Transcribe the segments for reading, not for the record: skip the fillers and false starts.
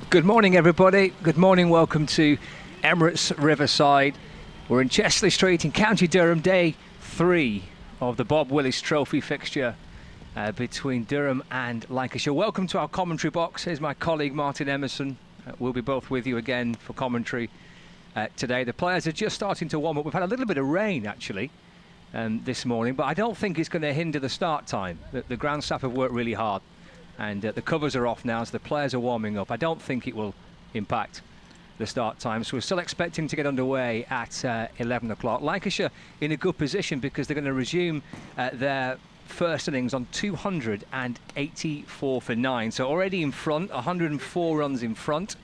Good morning, everybody. Good morning. Welcome to Emirates Riverside. We're in Chesley Street in County Durham, day 3 of the Bob Willis Trophy fixture between Durham and Lancashire. Welcome to our commentary box. Here's my colleague Martin Emerson. We'll be both with you again for commentary today. The players are just starting to warm up. We've had a little bit of rain actually this morning, but I don't think it's going to hinder the start time. The ground staff have worked really hard. And the covers are off now, so the players are warming up. I don't think it will impact the start time. So we're still expecting to get underway at 11 o'clock. Lancashire in a good position because they're going to resume their first innings on 284 for 9. So already in front, 104 runs in front.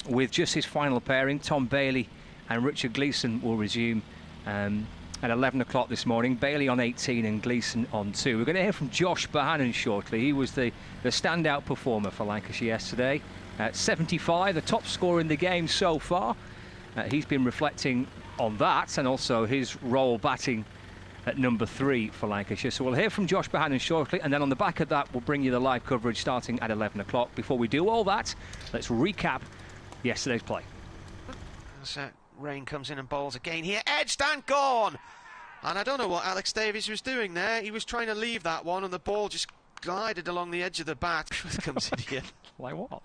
With just his final pairing, Tom Bailey and Richard Gleeson will resume at 11 o'clock this morning. Bailey on 18 and Gleeson on 2. We're going to hear from Josh Bohannon shortly. He was the standout performer for Lancashire yesterday. 75, the top scorer in the game so far. He's been reflecting on that and also his role batting at number 3 for Lancashire. So we'll hear from Josh Bohannon shortly, and then on the back of that we'll bring you the live coverage starting at 11 o'clock. Before we do all that, let's recap yesterday's play. Rain comes in and bowls again here, edged and gone. And I don't know what Alex Davies was doing there. He was trying to leave that one and the ball just glided along the edge of the bat. Comes in here. Like what?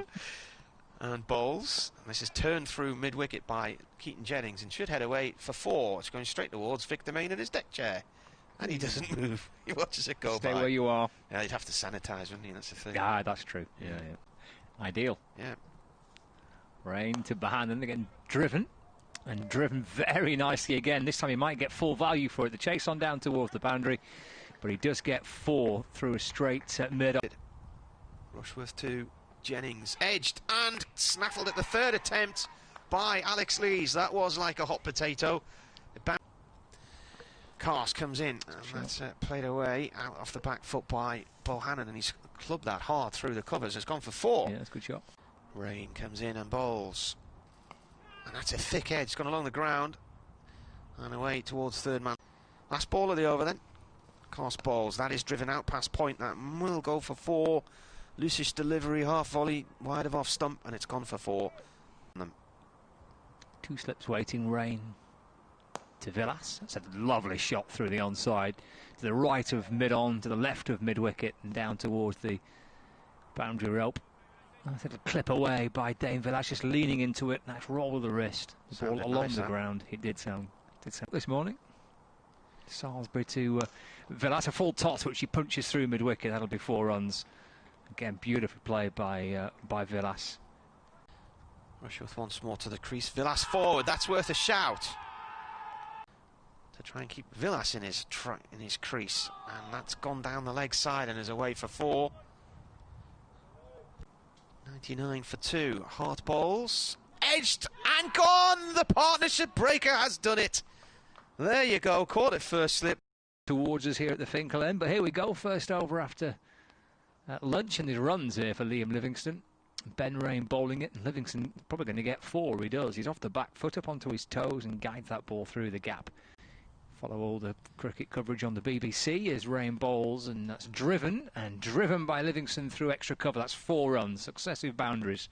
And bowls. And this is turned through mid-wicket by Keaton Jennings and should head away for 4. It's going straight towards Victor Main in his deck chair. And he doesn't move. He watches it go by. Stay where you are. Yeah, you'd have to sanitise, wouldn't you? That's the thing. Ah, that's true. Yeah. Ideal. Yeah. Rain to Bohannon again, driven. And driven very nicely again. This time he might get full value for it. The chase on down towards the boundary, but he does get 4 through a straight mid. Rushworth to Jennings, edged and snaffled at the 3rd attempt by Alex Lees. That was like a hot potato. Cast comes in, and that's played away out off the back foot by Bohannon, and he's clubbed that hard through the covers. It's gone for 4. Yeah, that's a good shot. Rain comes in and bowls. And that's a thick edge, it's gone along the ground and away towards 3rd man. Last ball of the over then. Cast balls, that is driven out past point, that will go for 4. Loosish delivery, half volley, wide of off stump, and it's gone for 4. 2 slips waiting, Rain to Willis. That's a lovely shot through the onside, to the right of mid-on, to the left of mid-wicket, and down towards the boundary rope. Nice little clip away by Dane Willis, just leaning into it. Nice roll of the wrist. The ball along the ground. It did sound this morning. Salisbury to Willis, a full toss which he punches through mid-wicket. That'll be 4 runs. Again, beautifully played by Willis. Rushworth once more to the crease. Willis forward. That's worth a shout. To try and keep Willis in his crease, and that's gone down the leg side and is away for 4. 99 for 2. Hard balls. Edged and gone! The partnership breaker has done it. There you go. Caught it first slip. Towards us here at the Finkel end. But here we go. First over after lunch. And there's runs here for Liam Livingston. Ben Rain bowling it. And Livingston probably going to get 4. He does. He's off the back foot up onto his toes and guides that ball through the gap. Follow all the cricket coverage on the BBC as Rain bowls, and that's driven by Livingston through extra cover. That's 4 runs, successive boundaries.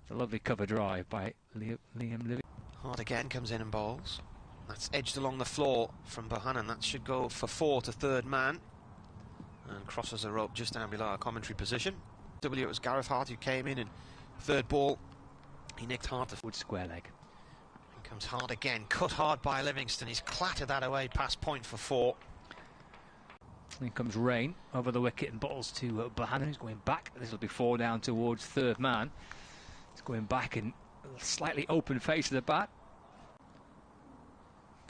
It's a lovely cover drive by Liam Livingston. Hard again, comes in and bowls. That's edged along the floor from Bohannon. That should go for 4 to 3rd man, and crosses the rope just down below our commentary position. It was Gareth Hart who came in, and 3rd ball he nicked hard to wood square leg. Comes hard again, cut hard by Livingston. He's clattered that away past point for 4. Here comes Rain over the wicket and bowls to Bohannon, who's going back. This will be 4 down towards 3rd man. He's going back in a slightly open face of the bat.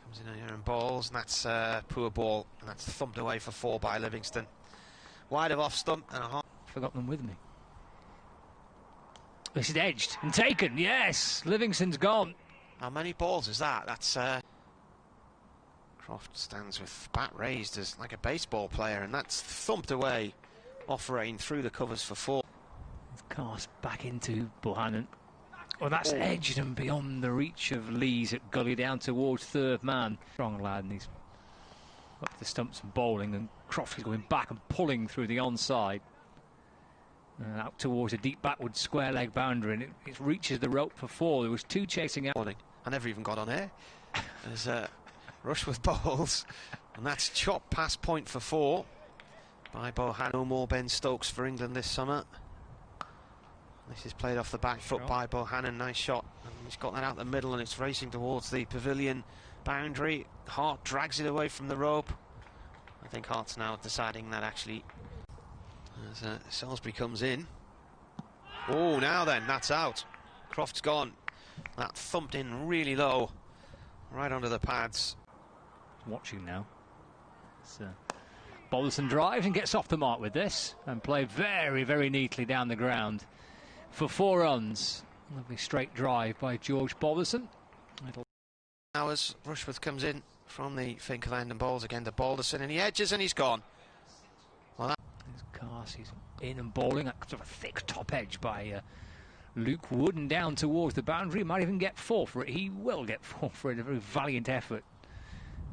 Comes in here and bowls, and that's poor ball, and that's thumped away for 4 by Livingston. Wide of off stump and a hard. Forgot them with me. This is edged and taken. Yes, Livingston's gone. How many balls is that? That's Croft stands with bat raised as like a baseball player, and that's thumped away off Rain through the covers for 4. It's cast back into Bohannon. Well, that's edged and beyond the reach of Lees at gully down towards 3rd man. Strong lad, and he's up the stumps and bowling, and Croft is going back and pulling through the onside. out towards a deep backward square leg boundary, and it reaches the rope for 4. There was 2 chasing out. I never even got on air. There's a Rushworth bowls, and that's chopped past point for 4 by Bohannon. No more Ben Stokes for England this summer. This is played off the back foot by Bohannon. Nice shot. And he's got that out the middle, and it's racing towards the pavilion boundary. Hart drags it away from the rope. I think Hart's now deciding that actually, as Salisbury comes in. Oh, now then, that's out. Croft's gone. That thumped in really low, right under the pads. Watching now. Botherston drives and gets off the mark with this, and played very, very neatly down the ground for 4 runs. Lovely straight drive by George Botherston. Now as Rushworth comes in from the Finkel end and bowls again to Balderson, and he edges and he's gone. Well, He's in and bowling. That sort of thick top edge by Luke Wood, and down towards the boundary. He might even get 4 for it. He will get 4 for it. A very valiant effort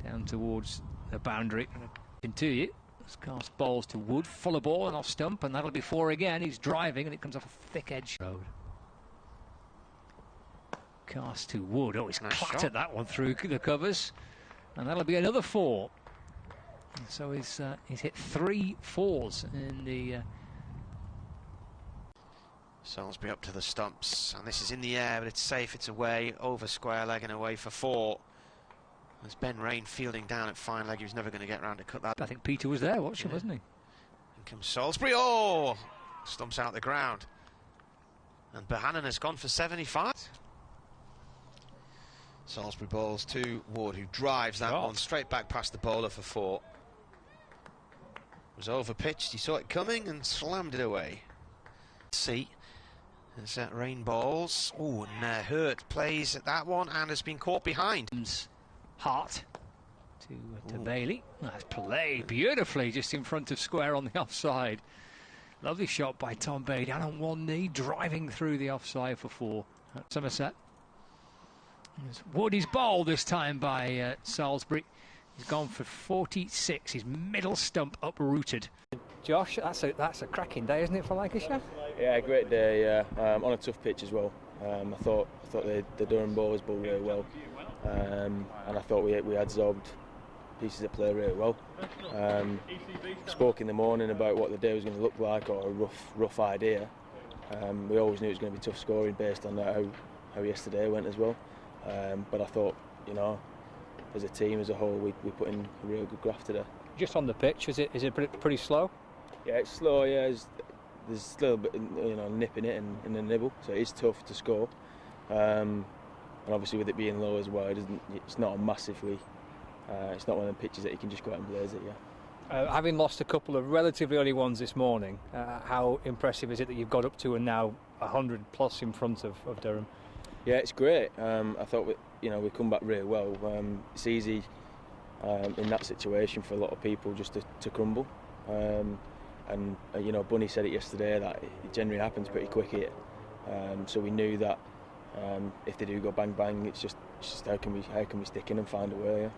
down towards the boundary. Into you. Cast bowls to Wood, full of ball and off stump, and that'll be 4 again. He's driving and it comes off a thick edge road. Cast to Wood. Oh, he's clattered that one through the covers, and that'll be another 4. So he's hit 3 4s in the. Salisbury up to the stumps, and this is in the air, but it's safe. It's away over square leg and away for 4. There's Ben Rain fielding down at fine leg. He was never going to get round to cut that. I think Peter was there watching, wasn't he? In comes Salisbury. Oh! Stumps out the ground. And Bohannon has gone for 75. Salisbury bowls to Wood, who drives that one straight back past the bowler for 4. Was over pitched. He saw it coming and slammed it away. See. There's that Rain bowls. Oh, and Hurt plays at that one and has been caught behind. Hart to Bailey. That's played beautifully just in front of square on the offside. Lovely shot by Tom Bailey, down on one knee, driving through the offside for 4 at Somerset. Woody's bowled this time by Salisbury. He's gone for 46. His middle stump uprooted. Josh, that's a cracking day, isn't it, for Lancashire? Yeah, great day. Yeah, on a tough pitch as well. I thought the Durham bowlers bowled really well. And I thought we absorbed pieces of play really well. Spoke in the morning about what the day was going to look like, or a rough idea. We always knew it was going to be tough scoring based on how yesterday went as well. But I thought, you know, as a team as a whole, we put in a real good graft today. Just on the pitch, is it pretty slow? Yeah, it's slow. Yeah, there's a little bit, you know, nip in it and a nibble, so it is tough to score. And obviously with it being low as well, it's not a massively, it's not one of the pitches that you can just go out and blaze it. Yeah. Having lost a couple of relatively early ones this morning, how impressive is it that you've got up to and now 100 plus in front of Durham? Yeah, it's great. I thought we come back really well. It's easy in that situation for a lot of people just to crumble. And you know, Bunny said it yesterday that it generally happens pretty quick here. So we knew that if they do go bang bang, it's just how can we stick in and find a way. Yeah.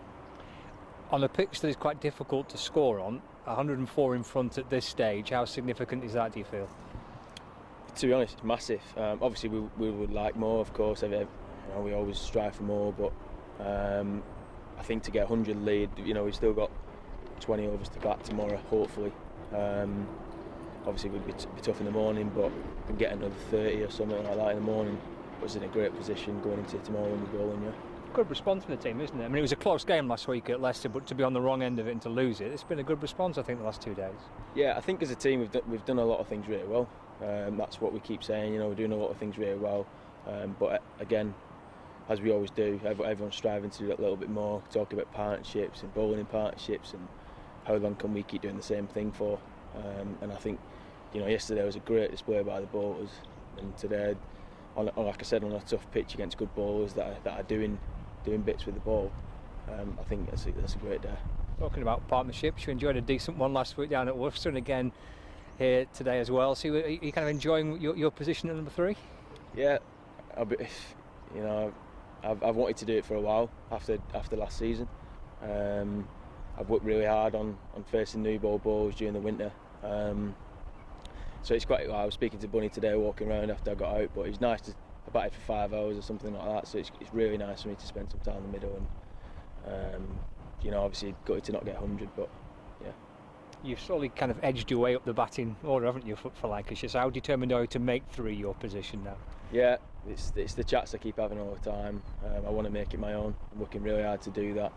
On a pitch that is quite difficult to score on, 104 in front at this stage, how significant is that, do you feel? To be honest, it's massive. Obviously we would like more, of course. You know, we always strive for more, but I think to get 100 lead, you know, we've still got 20 overs to bat tomorrow, hopefully. Obviously it would be tough in the morning, but we can get another 30 or something like that in the morning. It was in a great position going into tomorrow when we're bowling. Yeah. Good response from the team, isn't it? I mean, it was a close game last week at Leicester, but to be on the wrong end of it and to lose it, it's been a good response, I think, the last 2 days. Yeah, I think as a team we've done a lot of things really well. That's what we keep saying. You know, we're doing a lot of things really well. But again, as we always do, everyone's striving to do that little bit more. Talking about partnerships and bowling partnerships and how long can we keep doing the same thing for? And I think, you know, yesterday was a great display by the bowlers, and today, like I said, on a tough pitch against good bowlers that are doing bits with the ball, I think that's a great day. Talking about partnerships, you enjoyed a decent one last week down at Worcester, and again here today as well. So are you kind of enjoying your position at number 3? Yeah, you know, I've wanted to do it for a while after last season. I've worked really hard on facing new ball bowls during the winter. So it's quite. I was speaking to Bunny today, walking around after I got out, but it's nice to. I batted for 5 hours or something like that, so it's really nice for me to spend some time in the middle, and you know, obviously gutted to not get 100, but yeah. You've slowly kind of edged your way up the batting order, haven't you, for Lancashire? So how determined are you to make 3 your position now? Yeah, it's the chats I keep having all the time. I want to make it my own. I'm working really hard to do that.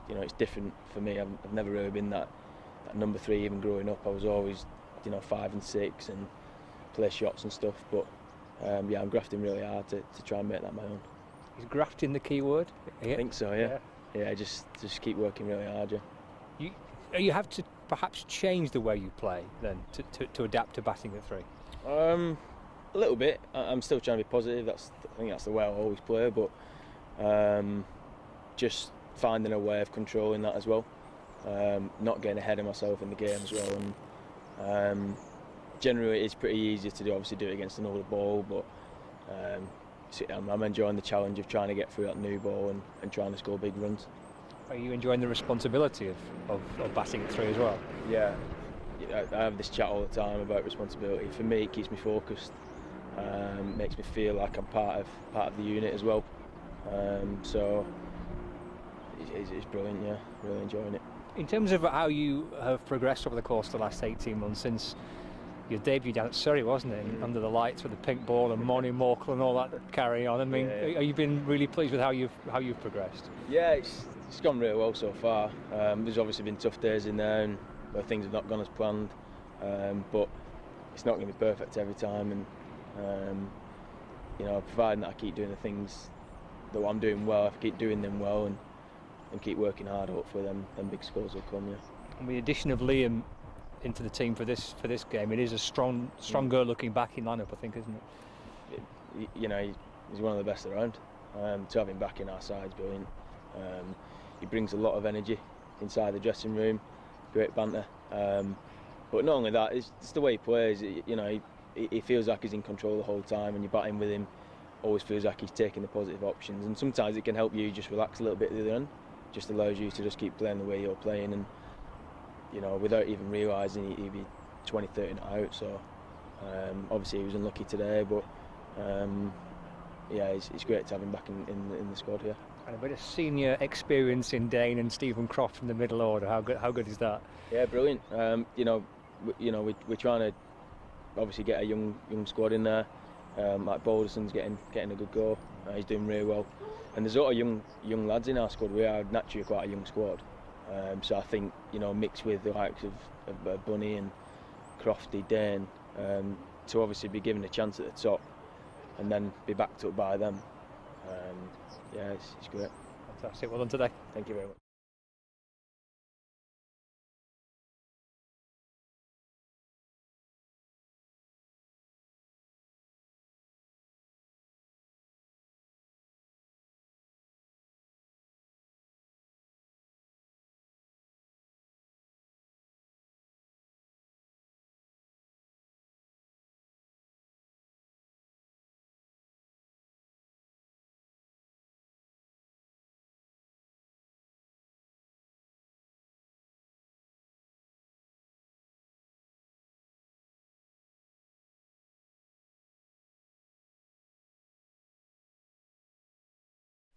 You know, it's different for me. I've never really been that number 3 even growing up. I was always, you know, 5 and 6 and play shots and stuff, but yeah, I'm grafting really hard to try and make that my own. Is grafting the key word? I think so, yeah. Yeah, just keep working really hard, yeah. You have to perhaps change the way you play then to adapt to batting at 3? A little bit. I'm still trying to be positive. I think that's the way I always play, but just finding a way of controlling that as well. Not getting ahead of myself in the game as well. And generally it's pretty easy to obviously do it against an older ball, but I'm enjoying the challenge of trying to get through that new ball and trying to score big runs. Are you enjoying the responsibility of batting at 3 as well? Yeah, I have this chat all the time about responsibility. For me, it keeps me focused, makes me feel like I'm part of the unit as well. So it's brilliant, yeah, really enjoying it. In terms of how you have progressed over the course of the last 18 months since your debut down at Surrey, wasn't it? Under the lights with the pink ball and Morning Morkel and all that carry on. I mean, have you been really pleased with how you've progressed? Yeah, it's gone really well so far. There's obviously been tough days in there and where things have not gone as planned, but it's not going to be perfect every time. And you know, providing that I keep doing the things that I'm doing well, if I keep doing them well and keep working hard, hopefully them big scores will come. Yeah. And with the addition of Liam into the team for this game, it is a stronger looking backing lineup, I think, isn't it? You know, he's one of the best around. To have him back in our side is brilliant. He brings a lot of energy inside the dressing room, great banter. But not only that, it's the way he plays. You know, he feels like he's in control the whole time, and you're batting with him. Always feels like he's taking the positive options, and sometimes it can help you just relax a little bit at the other end. Just allows you to just keep playing the way you're playing, and you know, without even realising he'd be 20-30 not out. So obviously he was unlucky today, but yeah, it's great to have him back in the squad here. And a bit of senior experience in Dane and Stephen Croft in the middle order. How good is that? Yeah, brilliant. You know, we're trying to obviously get a young squad in there. Like Balderson's getting a good go. He's doing really well. And there's a lot of young lads in our squad. We are naturally quite a young squad. So I think, you know, mixed with the likes of Bunny and Crofty, Dane, to obviously be given a chance at the top and then be backed up by them. Yeah, it's great. Fantastic. Well done today. Thank you very much.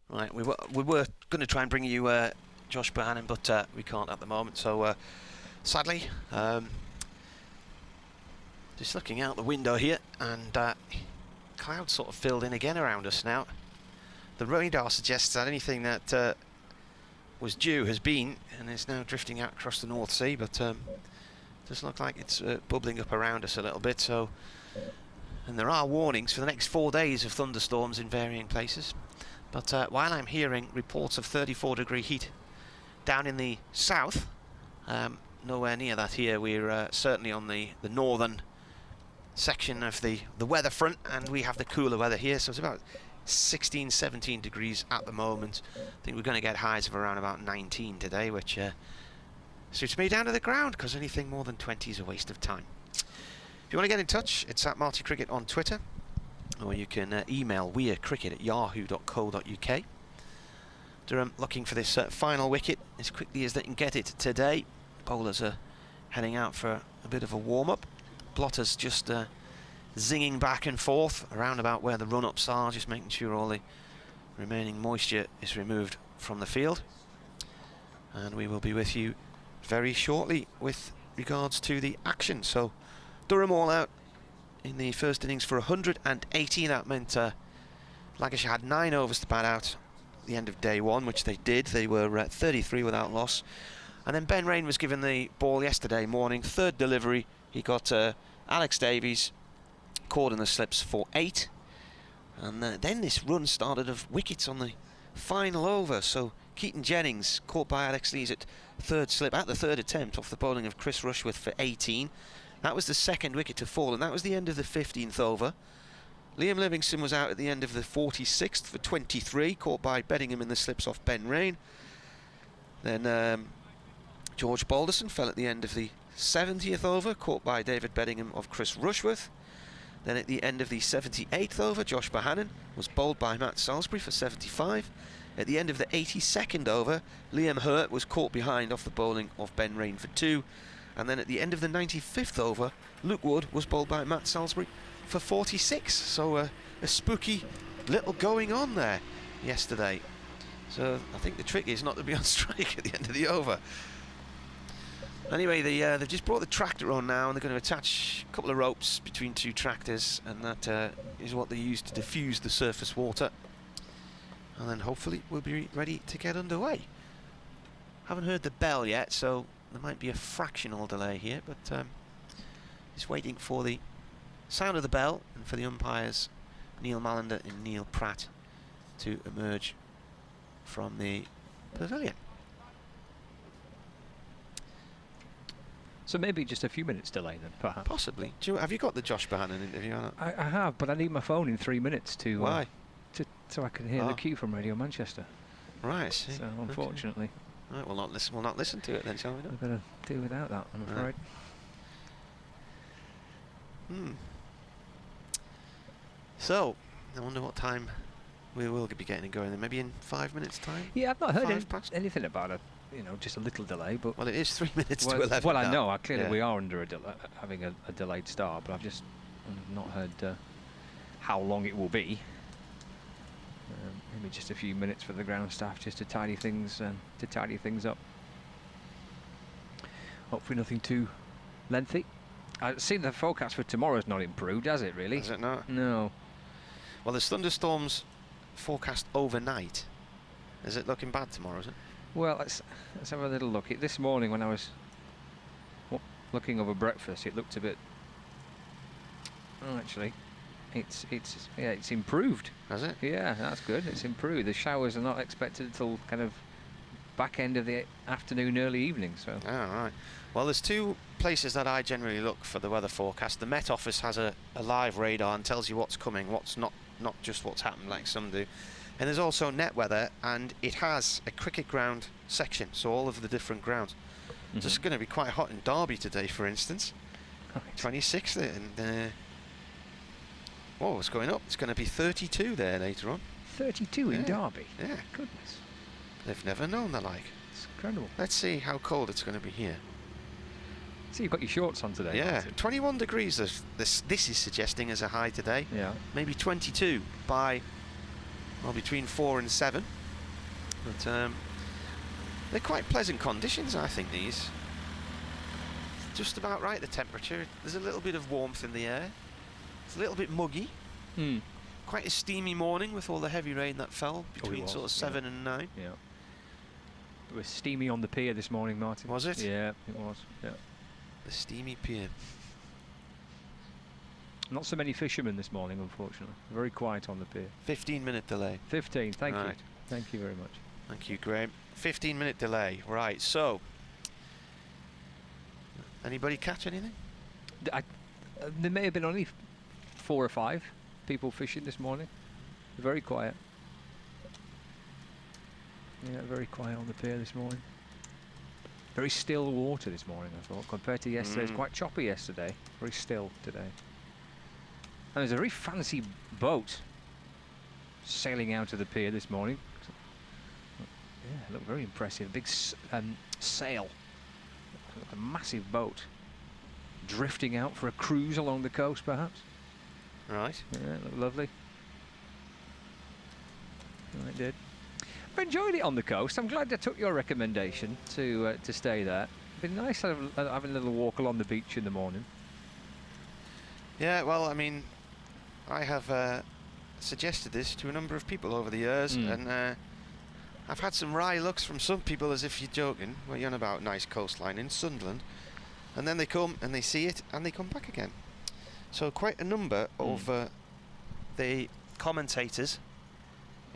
Right, we were going to try and bring you Josh Bohannon, but we can't at the moment. So sadly, just looking out the window here, and clouds sort of filled in again around us now. The radar suggests that anything that was due has been, and is now drifting out across the North Sea. But does look like it's bubbling up around us a little bit. So, and there are warnings for the next 4 days of thunderstorms in varying places. But while I'm hearing reports of 34-degree heat down in the south, nowhere near that here. We're certainly on the northern section of the weather front, and we have the cooler weather here, so it's about 16, 17 degrees at the moment. I think we're going to get highs of around about 19 today, which suits me down to the ground, because anything more than 20 is a waste of time. If you want to get in touch, it's at MultiCricket on Twitter, or you can email wearecricket@yahoo.co.uk. Durham looking for this final wicket as quickly as they can get it today. Bowlers are heading out for a bit of a warm-up. blotters just zinging back and forth around about where the run-ups are, just making sure all the remaining moisture is removed from the field. And we will be with you very shortly with regards to the action. So Durham all out in the first innings for 180. That meant Lancashire had 9 overs to bat out at the end of day 1, which they did. They were at 33 without loss. And then Ben Rain was given the ball yesterday morning, 3rd delivery. He got Alex Davies caught in the slips for 8. And then this run started of wickets on the final over. So Keaton Jennings caught by Alex Lees at 3rd slip, at the 3rd attempt, off the bowling of Chris Rushworth for 18. That was the 2nd wicket to fall, and that was the end of the 15th over. Liam Livingston was out at the end of the 46th for 23, caught by Bettingham in the slips off Ben Rain. Then George Balderson fell at the end of the 70th over, caught by David Bettingham of Chris Rushworth. Then at the end of the 78th over, Josh Bohannon was bowled by Matt Salisbury for 75. At the end of the 82nd over, Liam Hurt was caught behind off the bowling of Ben Rain for 2. And then at the end of the 95th over, Luke Wood was bowled by Matt Salisbury for 46. So a spooky little going on there yesterday. So I think the trick is not to be on strike at the end of the over. Anyway, they've just brought the tractor on now, and they're going to attach a couple of ropes between 2 tractors, and that is what they use to diffuse the surface water. And then hopefully we'll be ready to get underway. Haven't heard the bell yet, so there might be a fractional delay here, but just waiting for the sound of the bell and for the umpires Neil Mallender and Neil Pratt to emerge from the pavilion. So maybe just a few minutes delay then, perhaps. Possibly. Have you got the Josh Bohannon interview? I have, but I need my phone in 3 minutes to... Why? So I can hear the cue from Radio Manchester. Right, I see. So unfortunately... Okay. Right, we'll not listen to it then, shall we? We're going to do without that, I'm afraid. So, I wonder what time we will be getting it going then. Maybe in 5 minutes' time? Yeah, I've not heard anything about it. You know, just a little delay, but... Well, it is 3 minutes to 11 Well, now. I know, clearly we are under having a delayed start, but I've just not heard how long it will be. Maybe just a few minutes for the ground staff just to tidy things up. Hopefully nothing too lengthy. I've seen the forecast for tomorrow's not improved, has it really? Has it not? No. Well, there's thunderstorms forecast overnight. Is it looking bad tomorrow, is it? Well, let's have a little look. This morning when I was looking over breakfast, it looked a bit... Oh, actually, it's improved. Has it? Yeah, that's good. It's improved. The showers are not expected until kind of back end of the afternoon, early evening. So. Oh, right. Well, there's 2 places that I generally look for the weather forecast. The Met Office has a live radar and tells you what's coming, what's not just what's happened like some do. And there's also Net Weather, and it has a cricket ground section, so all of the different grounds. So it's going to be quite hot in Derby today, for instance. Right. 26 there, and whoa, it's going up. It's going to be 32 there later on. 32 in Derby? Yeah. Goodness. They've never known the like. It's incredible. Let's see how cold it's going to be here. So you've got your shorts on today. Yeah, Martin. 21 degrees this is suggesting as a high today. Yeah. Maybe 22 by, well, between 4 and 7. But they're quite pleasant conditions, I think, these. Just about right, the temperature. There's a little bit of warmth in the air. It's a little bit muggy. Quite a steamy morning with all the heavy rain that fell between sort of 7 and 9. Yeah. It was steamy on the pier this morning, Martin. Was it? Yeah, it was. Yeah. The steamy pier. Not so many fishermen this morning, unfortunately. Very quiet on the pier. 15-minute delay. 15, thank you. Right. Thank you very much. Thank you, Graham. 15-minute delay. Right, so... Anybody catch anything? There may have been only 4 or 5 people fishing this morning. Very quiet. Yeah, very quiet on the pier this morning. Very still water this morning, I thought, compared to yesterday. It's quite choppy yesterday. Very still today. And there's a very fancy boat sailing out of the pier this morning. Yeah, it looked very impressive. Big sail. A massive boat. drifting out for a cruise along the coast, perhaps. Right. Yeah, looked lovely. Oh, it did. I've enjoyed it on the coast. I'm glad I took your recommendation to stay there. It'd been nice having a little walk along the beach in the morning. Yeah, well, I mean, I have suggested this to a number of people over the years, and I've had some wry looks from some people as if you're joking. What are you on about? Nice coastline in Sunderland. And then they come and they see it and they come back again. So quite a number of the commentators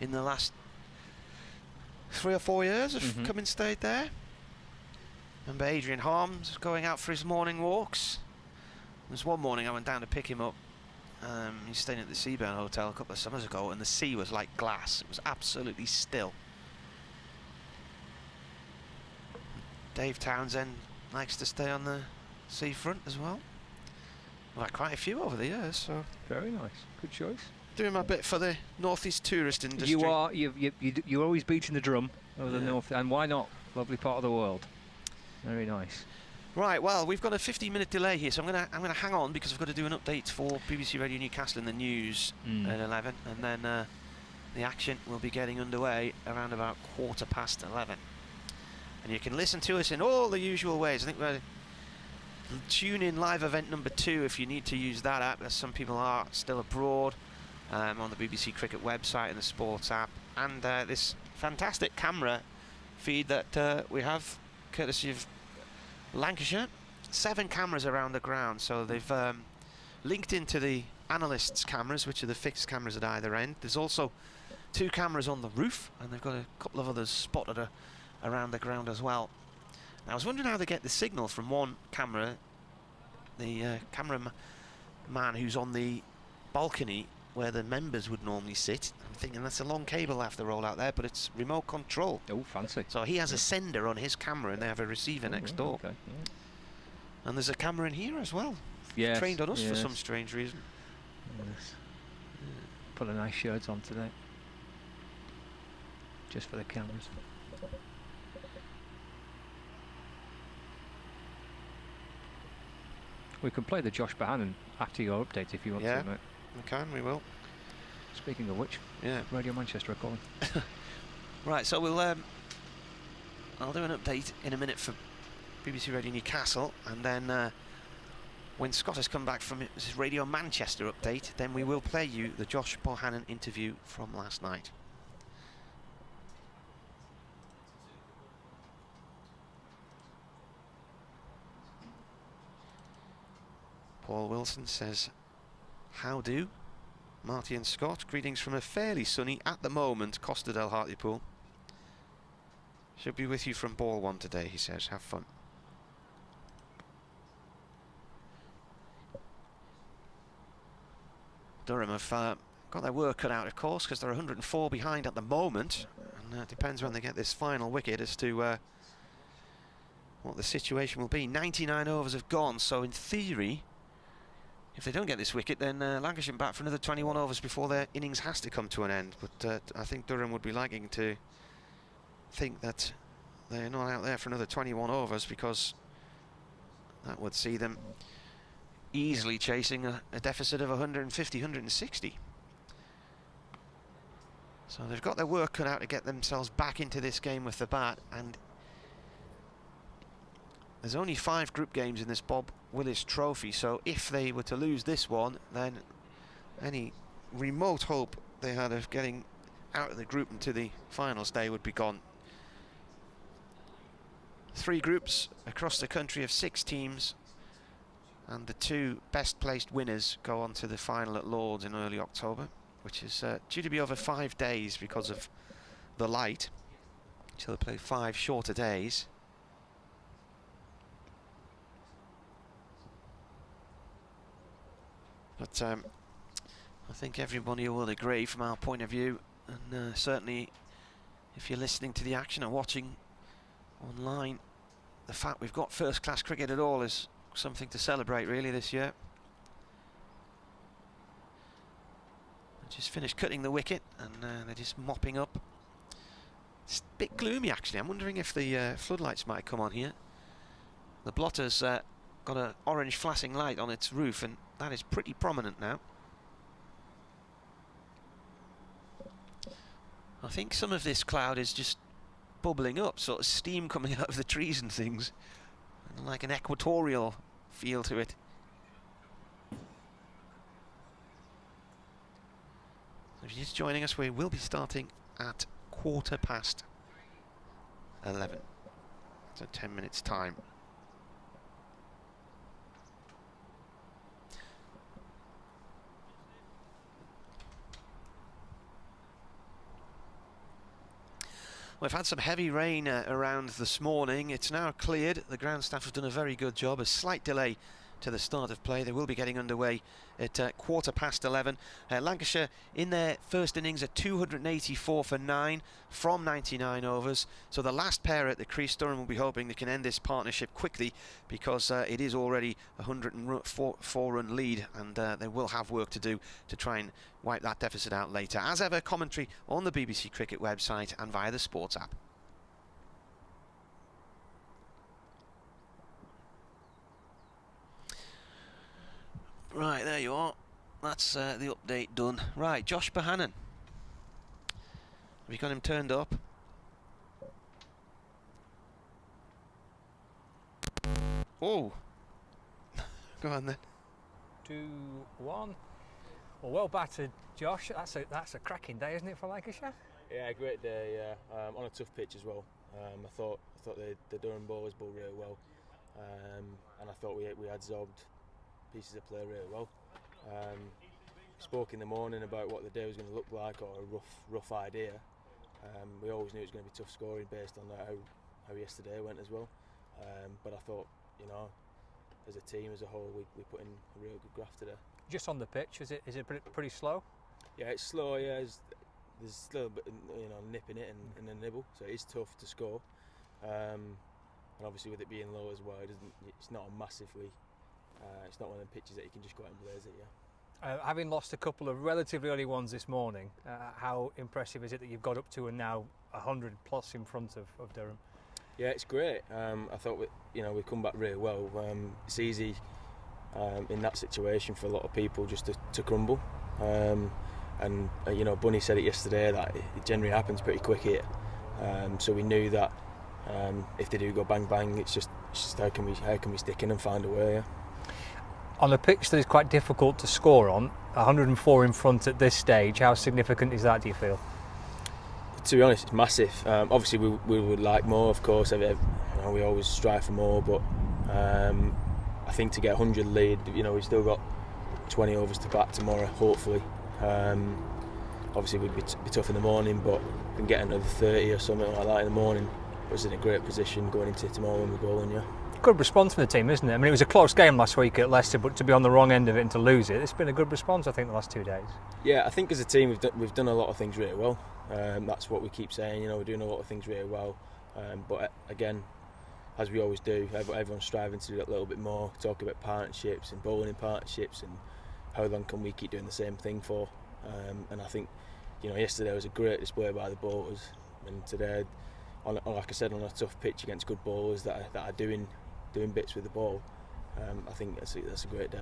in the last 3 or 4 years have come and stayed there. Remember Adrian Harms going out for his morning walks. There was one morning I went down to pick him up. He's staying at the Seaburn Hotel a couple of summers ago, and the sea was like glass. It was absolutely still. Dave Townsend likes to stay on the seafront as well. Like quite a few over the years, so Very nice. Good choice. doing my bit for the northeast tourist industry. You are. You're always beating the drum over the north, and why not? Lovely part of the world. Very nice. Right, well, we've got a 15-minute delay here, so I'm gonna hang on because I've got to do an update for BBC Radio Newcastle in the news at 11, and then the action will be getting underway around about 11:15. And you can listen to us in all the usual ways. I think we're tune in live event number 2 if you need to use that app, as some people are still abroad, on the BBC Cricket website and the sports app, and this fantastic camera feed that we have courtesy of Lancashire. 7 cameras around the ground, so they've linked into the analysts' cameras, which are the fixed cameras at either end. There's also 2 cameras on the roof, and they've got a couple of others spotted around the ground as well. Now, I was wondering how they get the signal from one camera, the cameraman who's on the balcony where the members would normally sit. I'm thinking that's a long cable I have to roll out there, but it's remote control. Oh, fancy. So he has a sender on his camera and they have a receiver next door. Okay, yeah. And there's a camera in here as well. Yes, Trained on us for some strange reason. Yes. Put a nice shirt on today. Just for the cameras. We can play the Josh Bohannon after your update if you want to, mate. We will. Speaking of which, Yeah. Radio Manchester are calling. Right, so we'll I'll do an update in a minute for BBC Radio Newcastle, and then when Scott has come back from his Radio Manchester update, then we will play you the Josh Bohannon interview from last night. Paul Wilson says, how do? Marty and Scott, greetings from a fairly sunny, at the moment, Costa del Hartlepool. Should be with you from ball 1 today, he says. Have fun. Durham have got their work cut out, of course, because they're 104 behind at the moment. And it depends when they get this final wicket as to what the situation will be. 99 overs have gone, so in theory, if they don't get this wicket, then Lancashire bat for another 21 overs before their innings has to come to an end. But I think Durham would be liking to think that they're not out there for another 21 overs, because that would see them easily chasing a deficit of 150, 160. So they've got their work cut out to get themselves back into this game with the bat, and there's only 5 group games in this Bob Willis trophy, so if they were to lose this one, then any remote hope they had of getting out of the group into the final stage would be gone. 3 groups across the country of 6 teams, and the 2 best placed winners go on to the final at Lord's in early October, which is due to be over 5 days because of the light, so they'll play 5 shorter days. But I think everybody will agree from our point of view, and certainly if you're listening to the action or watching online, the fact we've got first-class cricket at all is something to celebrate really this year. They just finished cutting the wicket, and they're just mopping up. It's a bit gloomy actually. I'm wondering if the floodlights might come on here. The blotter's got an orange flashing light on its roof, and that is pretty prominent now. I think some of this cloud is just bubbling up, sort of steam coming out of the trees and things, and like an equatorial feel to it. So if you're just joining us, we will be starting at 11:15. So 10 minutes time. We've had some heavy rain around this morning. It's now cleared. The ground staff have done a very good job. A slight delay to the start of play. They will be getting underway at 11:15. Lancashire in their first innings at 284 for 9 from 99 overs. So the last pair at the crease. Durham will be hoping they can end this partnership quickly, because it is already a 104-run lead, and they will have work to do to try and wipe that deficit out later. As ever, commentary on the BBC Cricket website and via the Sports app. Right, there you are. That's the update done. Right, Josh Bohannon. Have you got him turned up? Oh! Go on then. 2-1. Well battered, Josh. That's a cracking day, isn't it, for Lancashire? Yeah, great day. Yeah, on a tough pitch as well. I thought the Durham bowlers bowled really well, and I thought we had absorbed pieces of play really well. Spoke in the morning about what the day was going to look like, or a rough idea. We always knew it was going to be tough scoring based on how yesterday went as well. But I thought, you know, as a team as a whole, we put in a real good graft today. Just on the pitch, is it pretty slow? Yeah, it's slow. Yeah, there's a little bit, you know, nip in it and a nibble, so it is tough to score. And obviously with it being low as well, it's not a massively. It's not one of the pitches that you can just go out and blaze it. Yeah. Having lost a couple of relatively early ones this morning, how impressive is it that you've got up to and now 100 plus in front of Durham? Yeah, it's great. I thought we come back really well. It's easy in that situation for a lot of people just to crumble. And you know, Bunny said it yesterday that it generally happens pretty quick here. So we knew that if they do go bang bang, it's just how can we stick in and find a way. Yeah. On a pitch that is quite difficult to score on, 104 in front at this stage, how significant is that, do you feel? To be honest, it's massive. Obviously we would like more, of course. You know, we always strive for more, but I think to get 100 lead, you know, we've still got 20 overs to bat tomorrow, hopefully. Obviously we'd be tough in the morning, but we can get another 30 or something like that in the morning. It was in a great position going into tomorrow when we're bowling, yeah. Good response from the team, isn't it? I mean, it was a close game last week at Leicester, but to be on the wrong end of it and to lose it, it's been a good response, I think, the last 2 days. Yeah, I think as a team we've done a lot of things really well. That's what we keep saying, you know, we're doing a lot of things really well. But again, as we always do, everyone's striving to do that little bit more, talk about partnerships and bowling partnerships and how long can we keep doing the same thing for. And I think, you know, yesterday was a great display by the bowlers, and today, like I said, on a tough pitch against good bowlers that are doing bits with the ball, I think that's a great day.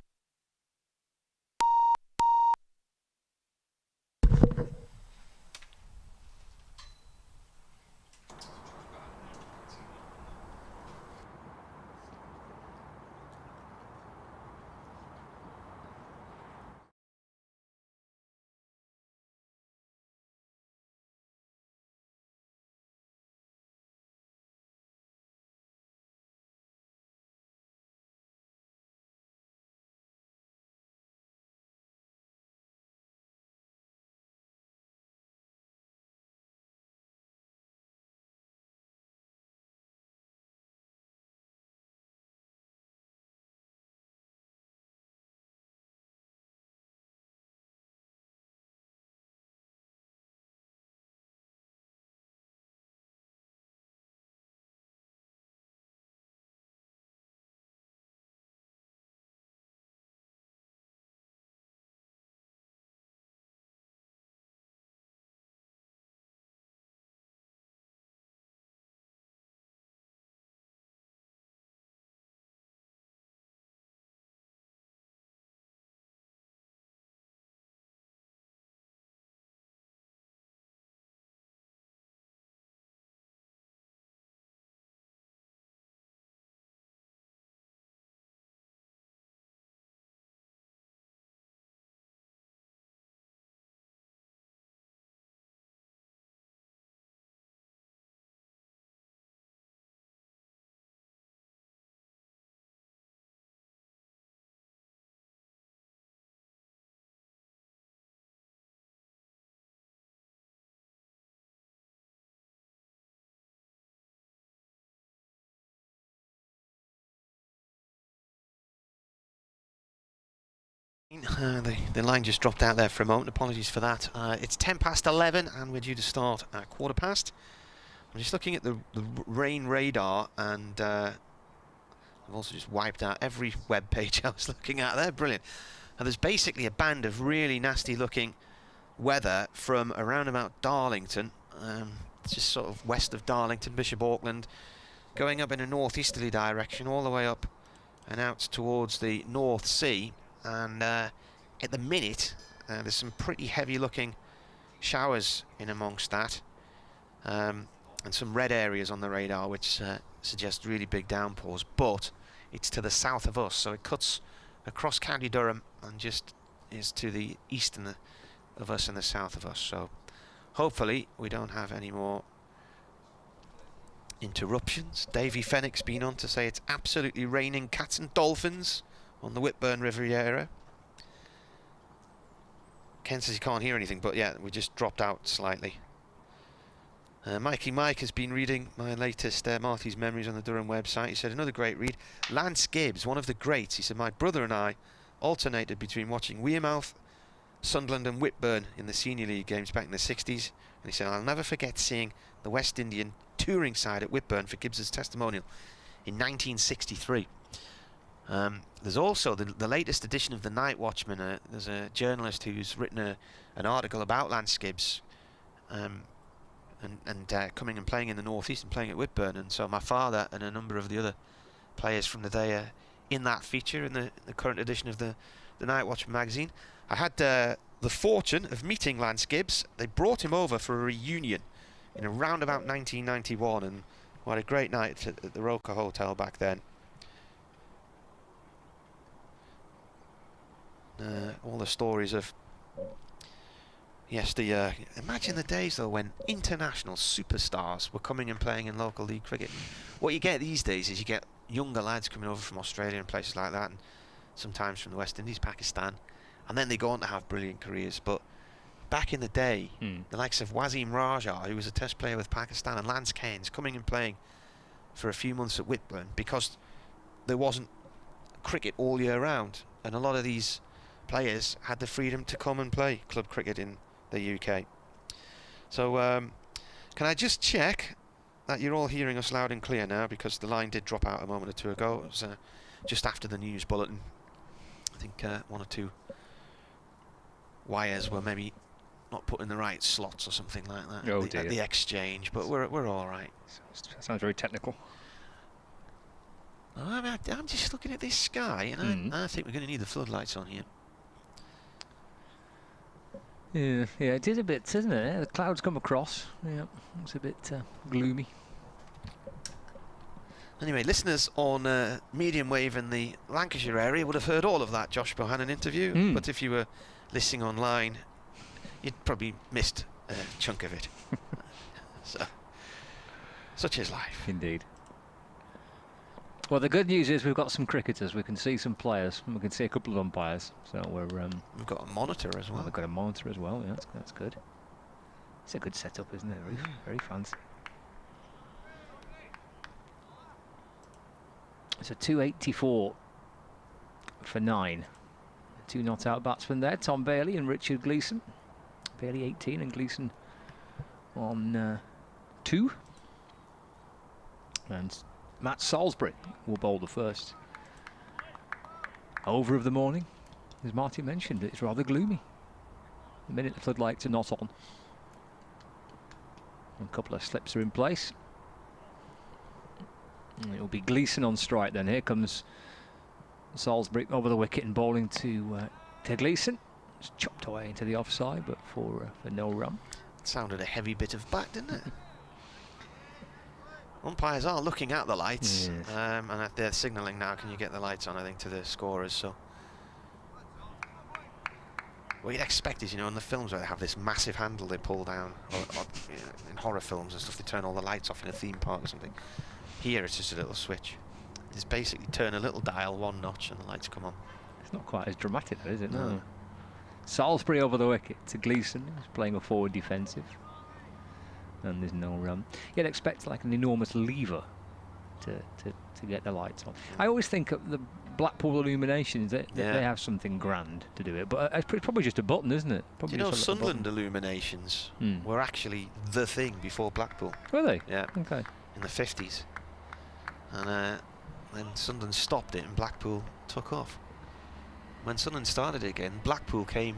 The line just dropped out there for a moment. Apologies for that. It's 10 past 11 and we're due to start at 1:15. I'm just looking at the rain radar, and I've also just wiped out every web page I was looking at there. Brilliant. And there's basically a band of really nasty looking weather from around about Darlington, just sort of west of Darlington, Bishop Auckland, going up in a northeasterly direction all the way up and out towards the North Sea. And at the minute there's some pretty heavy looking showers in amongst that, and some red areas on the radar which suggest really big downpours, but it's to the south of us, so it cuts across County Durham and just is to the east of us and the south of us. So hopefully we don't have any more interruptions. Davy Fennick's been on to say it's absolutely raining cats and dolphins on the Whitburn Riviera. Ken says he can't hear anything, but yeah, we just dropped out slightly. Mikey Mike has been reading my latest Marty's Memories on the Durham website. He said, another great read. Lance Gibbs, one of the greats. He said, my brother and I alternated between watching Wearmouth, Sunderland and Whitburn in the Senior League games back in the 60s. And he said, I'll never forget seeing the West Indian touring side at Whitburn for Gibbs's testimonial in 1963. There's also the latest edition of the Night Watchman. There's a journalist who's written an article about Lance Gibbs, and coming and playing in the North East and playing at Whitburn. And so my father and a number of the other players from the day are in that feature in the current edition of the Night Watchman magazine. I had the fortune of meeting Lance Gibbs. They brought him over for a reunion in around about 1991, and we had a great night at the Roker Hotel back then. All the stories of yesteryear. Imagine the days though when international superstars were coming and playing in local league cricket. What you get these days is you get younger lads coming over from Australia and places like that, and sometimes from the West Indies, Pakistan, and then they go on to have brilliant careers. But back in the day, the likes of Wasim Raja, who was a test player with Pakistan, and Lance Keynes coming and playing for a few months at Whitburn because there wasn't cricket all year round, and a lot of these players had the freedom to come and play club cricket in the UK. So can I just check that you're all hearing us loud and clear now, because the line did drop out a moment or two ago. It was just after the news bulletin. I think one or two wires were maybe not put in the right slots or something like that at the exchange, but we're all right. Sounds very technical. I'm just looking at this sky, and I think we're going to need the floodlights on here. Yeah, it is a bit, isn't it? The clouds come across. Yeah, it's a bit gloomy. Anyway, listeners on medium wave in the Lancashire area would have heard all of that Josh Bohannon interview, but if you were listening online, you'd probably missed a chunk of it. So, such is life. Indeed. Well, the good news is we've got some cricketers. We can see some players, and we can see a couple of umpires. So we've got a monitor as well. We've got a monitor as well. Yeah, that's good. It's a good setup, isn't it? Very fancy. So 284 for 9. Two not out batsmen there, Tom Bailey and Richard Gleeson. Bailey 18 and Gleeson on 2. And Matt Salisbury will bowl the first over of the morning. As Marty mentioned, it's rather gloomy. The minute the floodlights are not on. A couple of slips are in place. And it will be Gleeson on strike then. Here comes Salisbury over the wicket and bowling to Gleeson. It's chopped away into the offside, but for no run. It sounded a heavy bit of bat, didn't it? Umpires are looking at the lights, yes. And they're signalling now, can you get the lights on, I think, to the scorers. So what you'd expect is, in the films where they have this massive handle they pull down, or in horror films and stuff, they turn all the lights off in a theme park or something. Here it's just a little switch. Just basically turn a little dial one notch and the lights come on. It's not quite as dramatic though, is it? No. Salisbury over the wicket to Gleeson, who's playing a forward defensive. And there's no run. You'd expect like an enormous lever to get the lights on. I always think of the Blackpool illuminations that they have something grand to do it, but it's probably just a button, isn't it? Probably Do you know just a little Sunderland illuminations were actually the thing before Blackpool? Were they? Yeah. Okay. In the 50s, and then Sunderland stopped it and Blackpool took off. When Sunderland started it again, Blackpool came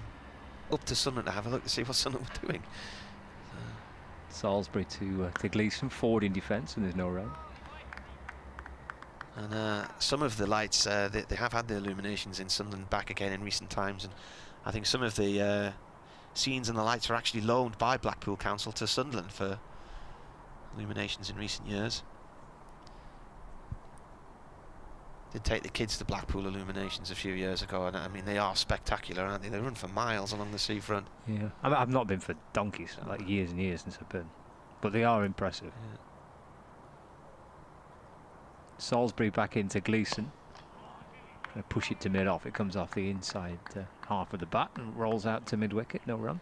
up to Sunderland to have a look to see what Sunderland were doing. Salisbury to Gleeson, forward in defence, and there's no run. And some of the lights, they have had the illuminations in Sunderland back again in recent times, and I think some of the scenes and the lights are actually loaned by Blackpool Council to Sunderland for illuminations in recent years. Did take the kids to Blackpool illuminations a few years ago, and I mean they are spectacular, aren't they? They run for miles along the seafront. Yeah, I've not been for donkeys, like years and years since I've been, but they are impressive. Yeah. Salisbury back into Gleeson. Going to push it to mid-off. It comes off the inside half of the bat and rolls out to mid-wicket. No run.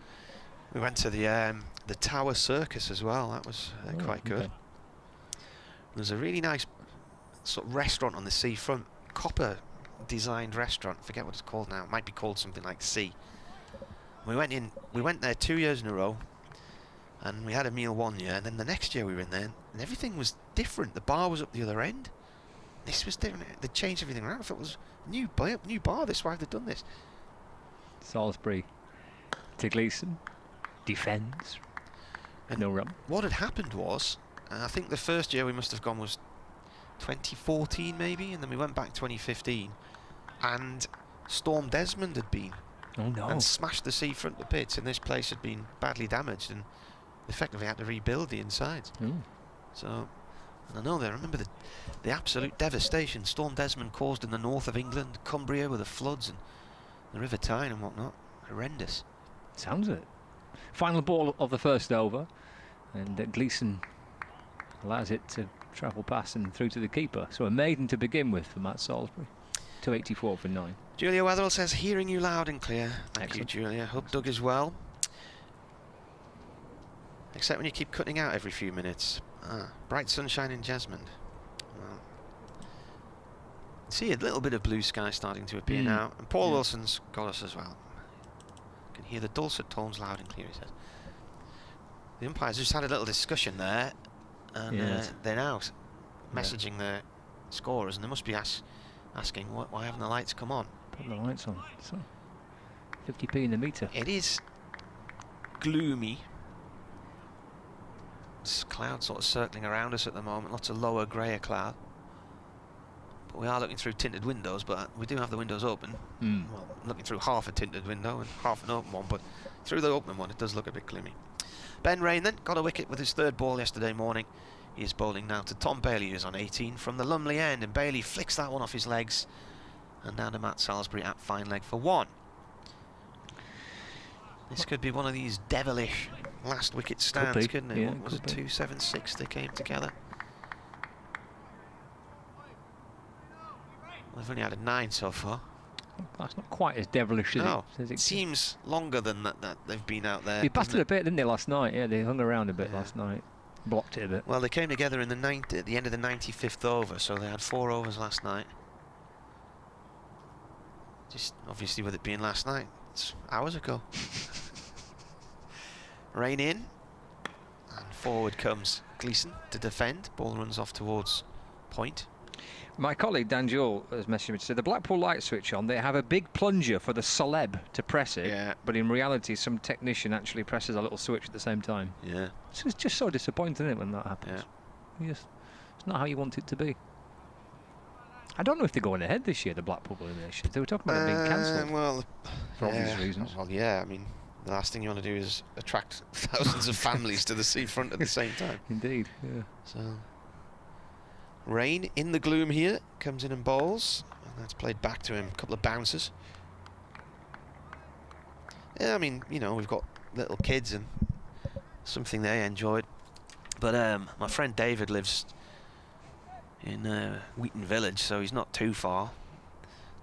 We went to the Tower Circus as well. That was quite good. Okay. There's a really nice sort of restaurant on the seafront, copper designed restaurant. I forget what it's called now. It might be called something like Sea. We went there 2 years in a row, and we had a meal one year, and then the next year we were in there, and everything was different. The bar was up the other end. This was different. They changed everything around. I thought it was new bar. This is why they've done this. Salisbury to Gleeson. Defends. And no run. What had happened was, I think the first year we must have gone was 2014 maybe, and then we went back 2015, and Storm Desmond had been and smashed the seafront, the pits, and this place had been badly damaged and effectively had to rebuild the insides. So, and I know they remember the absolute devastation Storm Desmond caused in the north of England, Cumbria with the floods and the River Tyne and whatnot. Horrendous. Sounds it. Final ball of the first over, and Gleeson allows it to travel past and through to the keeper. So a maiden to begin with for Matt Salisbury. 284 for 9. Julia Wetherell says, hearing you loud and clear. Thank Excellent. you, Julia. Hope Doug as well. Except when you keep cutting out every few minutes. Bright sunshine in Jesmond. Well, see a little bit of blue sky starting to appear now. And Paul Wilson's got us as well. You can hear the dulcet tones loud and clear, he says. The umpires just had a little discussion there. And they're now messaging their scorers, and they must be asking, why haven't the lights come on? Put the lights on. So 50p in the meter. It is gloomy. There's clouds sort of circling around us at the moment, lots of lower greyer cloud. But we are looking through tinted windows, but we do have the windows open. Well, looking through half a tinted window and half an open one, but through the open one it does look a bit gloomy. Ben Rain then got a wicket with his third ball yesterday morning. He is bowling now to Tom Bailey, who's on 18 from the Lumley end, and Bailey flicks that one off his legs, and down to Matt Salisbury at fine leg for 1. This could be one of these devilish last wicket stands, couldn't it? Yeah, What was it, 276 they came together? We've only had a 9 so far. That's not quite as devilish as it seems longer than that they've been out there. They batted a bit, didn't they, last night? Yeah, they hung around a bit last night. Blocked it a bit. Well, they came together in the at the end of the 95th over, so they had 4 overs last night. Just obviously with it being last night, it's hours ago. Rain in, and forward comes Gleeson to defend. Ball runs off towards point. My colleague Dan Jewell has messaged me to say the Blackpool light switch on. They have a big plunger for the celeb to press it, but in reality, some technician actually presses a little switch at the same time. Yeah, it's just so disappointing, isn't it, when that happens? Yeah, it's not how you want it to be. I don't know if they're going ahead this year, the Blackpool eliminations. They were talking about it being cancelled. Well, for obvious reasons. Well, yeah. I mean, the last thing you want to do is attract thousands of families to the seafront at the same time. Indeed. Yeah. So. Rain in the gloom here, comes in and bowls, and that's played back to him. A couple of bounces. Yeah, I mean, you know, we've got little kids and something they enjoyed. But my friend David lives in Wheaton Village, so he's not too far.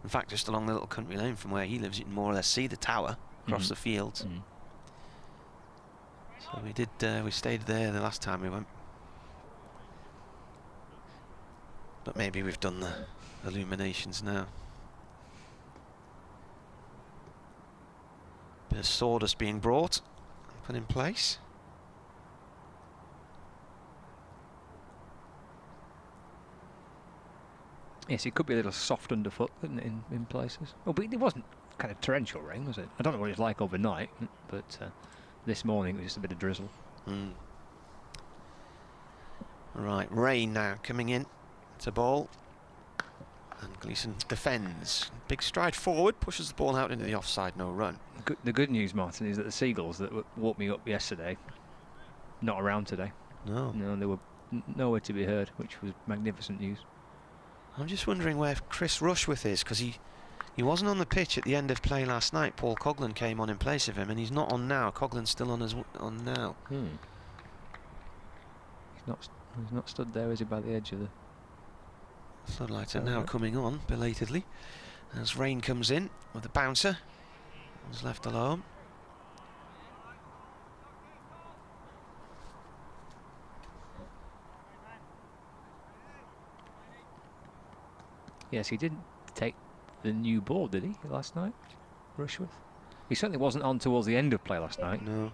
In fact, just along the little country lane from where he lives, you can more or less see the tower across the fields. So we stayed there the last time we went. But maybe we've done the illuminations now. Bit of sawdust being brought and put in place. Yes, it could be a little soft underfoot, couldn't it, in places? Well, but it wasn't kind of torrential rain, was it? I don't know what it's like overnight, but this morning it was just a bit of drizzle. Right, rain now coming in. It's a ball. And Gleeson defends. Big stride forward, pushes the ball out into the offside, no run. The good news, Martin, is that the Seagulls that woke me up yesterday, not around today. No. No, they were nowhere to be heard, which was magnificent news. I'm just wondering where Chris Rushworth is, because he wasn't on the pitch at the end of play last night. Paul Coughlin came on in place of him, and he's not on now. Coughlin's still on now. He's not stood there, is he, by the edge of the... Floodlights are now coming on belatedly as rain comes in with the bouncer. Was left alone. Yes, he didn't take the new ball, did he, last night, Rushworth? He certainly wasn't on towards the end of play last night. No.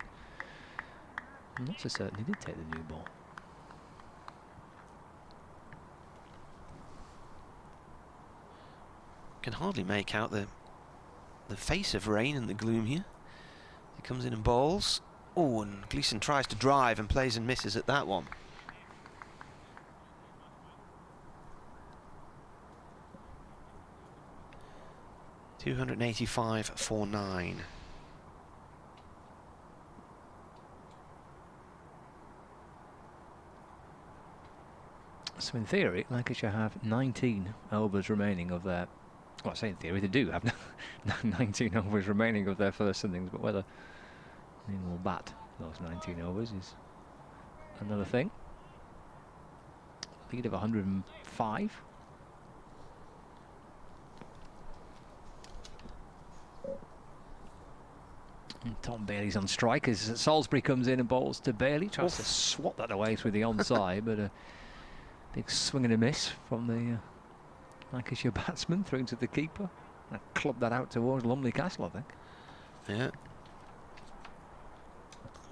I'm not so certain he did take the new ball. Can hardly make out the face of rain in the gloom here. He comes in and bowls. Oh, and Gleeson tries to drive and plays and misses at that one. .285 for 9. So in theory, Lancashire have 19 overs remaining of their... Well, I say in theory, they do have 19 overs remaining of their first innings, but whether they will bat those 19 overs is another thing. Lead of 105. And Tom Bailey's on strike as Salisbury comes in and bowls to Bailey. Tries to swat that away through the onside, but a big swing and a miss from the Lancashire batsman through to the keeper. And clubbed that out towards Lumley Castle, I think. Yeah.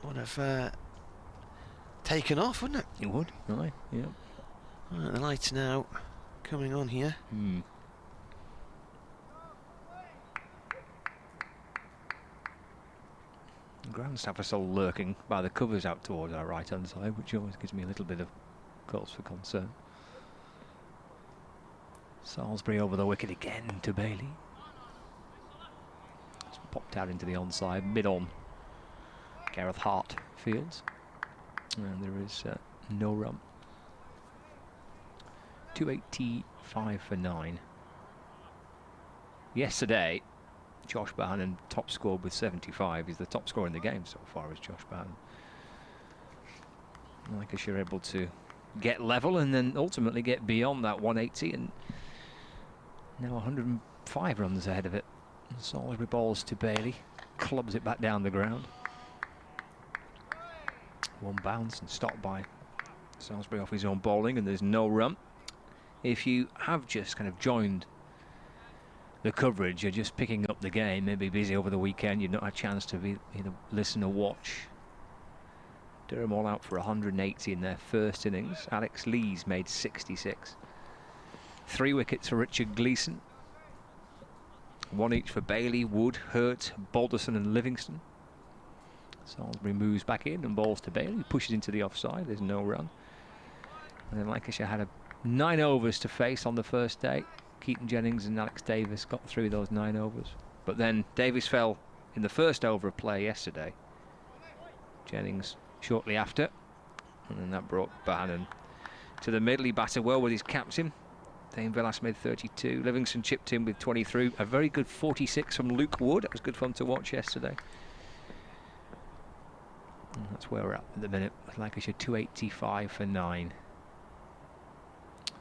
Would have taken off, wouldn't it? It would, right, yeah. Right, the lights now coming on here. The ground staff are still lurking by the covers out towards our right hand side, which always gives me a little bit of cause for concern. Salisbury over the wicket again to Bailey. It's popped out into the onside, mid-on Gareth Hart fields. And there is no run. 285 for 9. Yesterday, Josh Bohannon top scored with 75. He's the top scorer in the game so far, is Josh Bohannon. Lancashire able to get level and then ultimately get beyond that 180, and now 105 runs ahead of it. And Salisbury balls to Bailey, clubs it back down the ground. One bounce and stopped by Salisbury off his own bowling, and there's no run. If you have just kind of joined the coverage, you're just picking up the game, maybe busy over the weekend, you've not had a chance to either listen or watch. Durham all out for 180 in their first innings. Alex Lees made 66. 3 wickets for Richard Gleeson. 1 each for Bailey, Wood, Hurt, Balderson and Livingston. Salisbury moves back in and bowls to Bailey, pushes into the offside, there's no run. And then Lancashire had 9 overs to face on the first day. Keaton Jennings and Alex Davis got through those 9 overs. But then Davis fell in the first over of play yesterday. Jennings shortly after. And then that brought Bohannon to the middle. He batted well with his captain. Dane Villas made 32. Livingston chipped in with 23. A very good 46 from Luke Wood. That was good fun to watch yesterday. And that's where we're at the minute. Lancashire 285 for 9.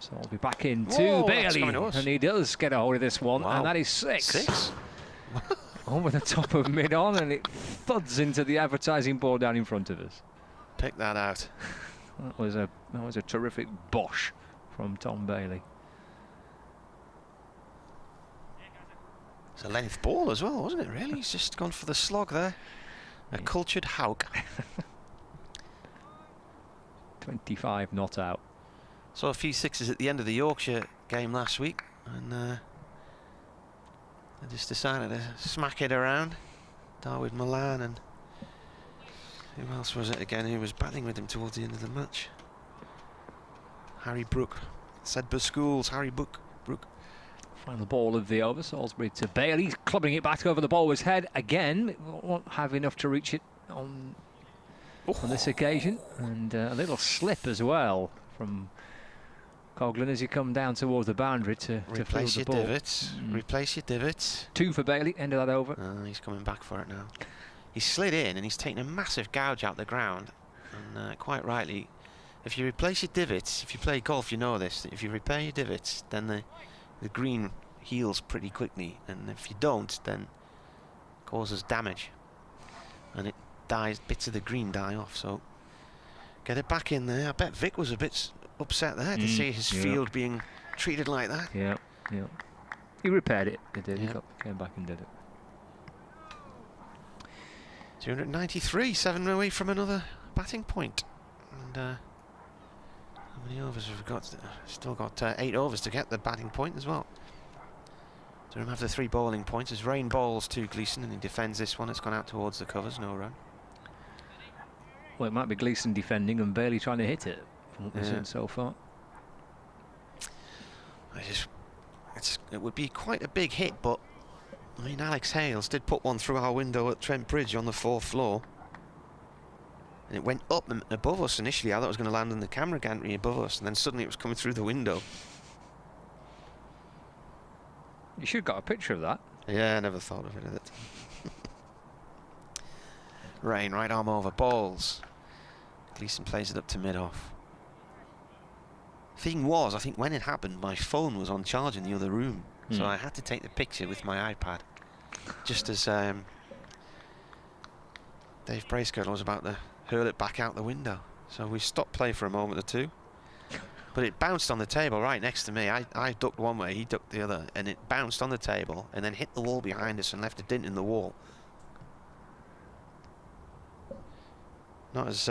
So I'll be back in to Bailey, and he does get a hold of this one, and that is 6. Over the top of mid-on, and it thuds into the advertising board down in front of us. Pick that out. That was a terrific bosh from Tom Bailey. It's a length ball as well, wasn't it, really? He's just gone for the slog there. A cultured hawk. 25 not out. Saw a few sixes at the end of the Yorkshire game last week, and I just decided to smack it around. Darwin Milan and who else was it again who was batting with him towards the end of the match? Harry Brook. Sedbergh Schools, Harry Brook. Final ball of the over, Salisbury to Bailey, clubbing it back over the bowler's head again. Won't have enough to reach it on this occasion, and a little slip as well from Coghlan as he come down towards the boundary to replace field the your ball. divots. Replace your divots. 2 for Bailey, end of that over. He's coming back for it now. He's slid in and he's taken a massive gouge out the ground, and quite rightly, if you replace your divots, if you play golf you know this, that if you repair your divots then the green heals pretty quickly, and if you don't then it causes damage and it dies, bits of the green die off. So get it back in there. I bet Vic was a bit upset there to see his field being treated like that. Yeah. He repaired it, he did. He came back and did it. 293, 7 away from another batting point. And how many overs have we got? Still got 8 overs to get the batting point as well. Durham have the 3 bowling points as Rain bowls to Gleeson, and he defends this one. It's gone out towards the covers, no run. Well, it might be Gleeson defending and Bailey trying to hit it from what we've seen so far. It would be quite a big hit, but I mean, Alex Hales did put one through our window at Trent Bridge on the 4th floor. And it went up and above us initially. I thought it was going to land in the camera gantry above us, and then suddenly it was coming through the window. You should have got a picture of that. Yeah, I never thought of it. Rain, right arm over, balls. Gleeson plays it up to mid-off. Thing was, I think when it happened, my phone was on charge in the other room. So I had to take the picture with my iPad. Just as Dave Bracegirdle was about to hurl it back out the window. So we stopped play for a moment or two. But it bounced on the table right next to me. I ducked one way, he ducked the other, and it bounced on the table and then hit the wall behind us and left a dent in the wall. Not as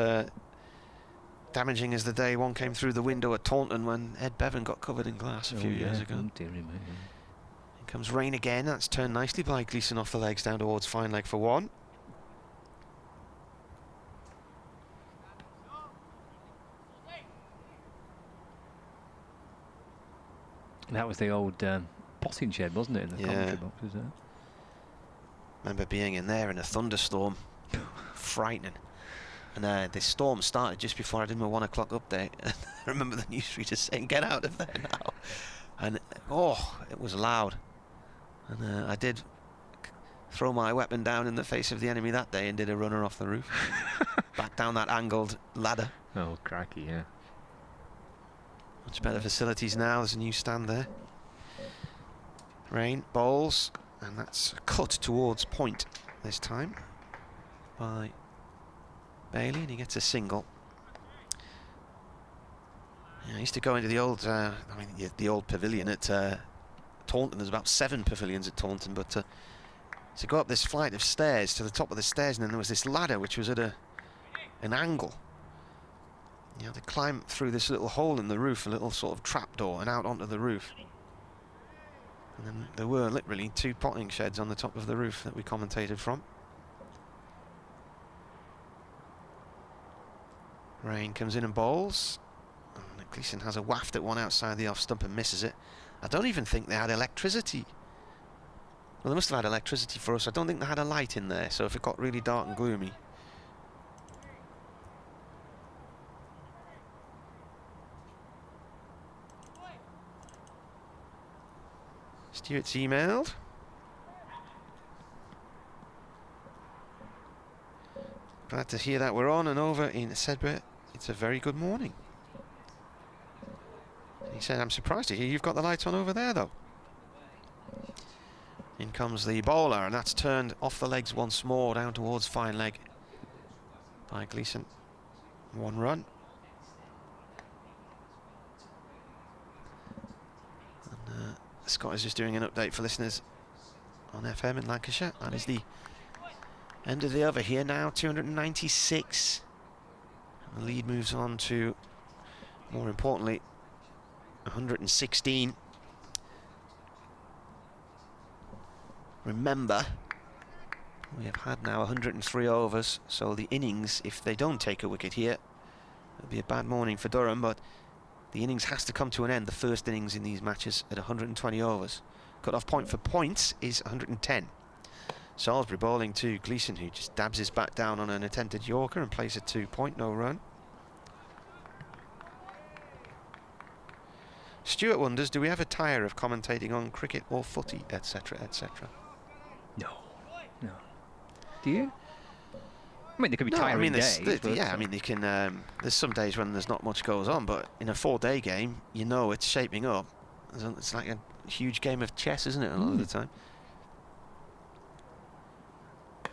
damaging as the day one came through the window at Taunton when Ed Bevan got covered in glass a few years ago. Oh, dearie me. Here comes Rain again. That's turned nicely by Gleeson off the legs down towards fine leg for 1. That was the old potting shed, wasn't it, in the commentary boxes there? Remember being in there in a thunderstorm. Frightening. And this storm started just before I did my 1 o'clock update. I remember the newsreader saying, "Get out of there now." And it was loud. And I did throw my weapon down in the face of the enemy that day and did a runner off the roof. Back down that angled ladder. Oh, cracky, yeah. Much better facilities now. There's a new stand there. Rain bowls, and that's a cut towards point this time by Bailey, and he gets a single. Yeah, I used to go into the old, the old pavilion at Taunton. There's about 7 pavilions at Taunton, but to go up this flight of stairs to the top of the stairs, and then there was this ladder which was at an angle. You had to climb through this little hole in the roof, a little sort of trapdoor, and out onto the roof. And then there were literally 2 potting sheds on the top of the roof that we commentated from. Rain comes in and bowls. And Gleeson has a waft at one outside the off stump and misses it. I don't even think they had electricity. Well, they must have had electricity for us. I don't think they had a light in there, so if it got really dark and gloomy. Stuart's emailed. Glad to hear that we're on and over in Sedbergh. It's a very good morning. He said, "I'm surprised to hear you've got the lights on over there, though." In comes the bowler, and that's turned off the legs once more down towards fine leg by Gleeson. 1 run. Scott is just doing an update for listeners on FM in Lancashire. That is the end of the over here now, 296. And the lead moves on to, more importantly, 116. Remember, we have had now 103 overs, so the innings, if they don't take a wicket here, it'll be a bad morning for Durham, but the innings has to come to an end, the first innings in these matches, at 120 overs. Cut-off point for points is 110. Salisbury bowling to Gleeson, who just dabs his bat down on an attempted Yorker and plays a 2-point, no run. Stuart wonders, do we have a tire of commentating on cricket or footy, etc., etc.? No. No. Do you? I mean, there could be no, tiring days. Yeah, I mean, you can. There's some days when there's not much goes on, but in a 4-day game, you know it's shaping up. It's like a huge game of chess, isn't it, a lot of the time?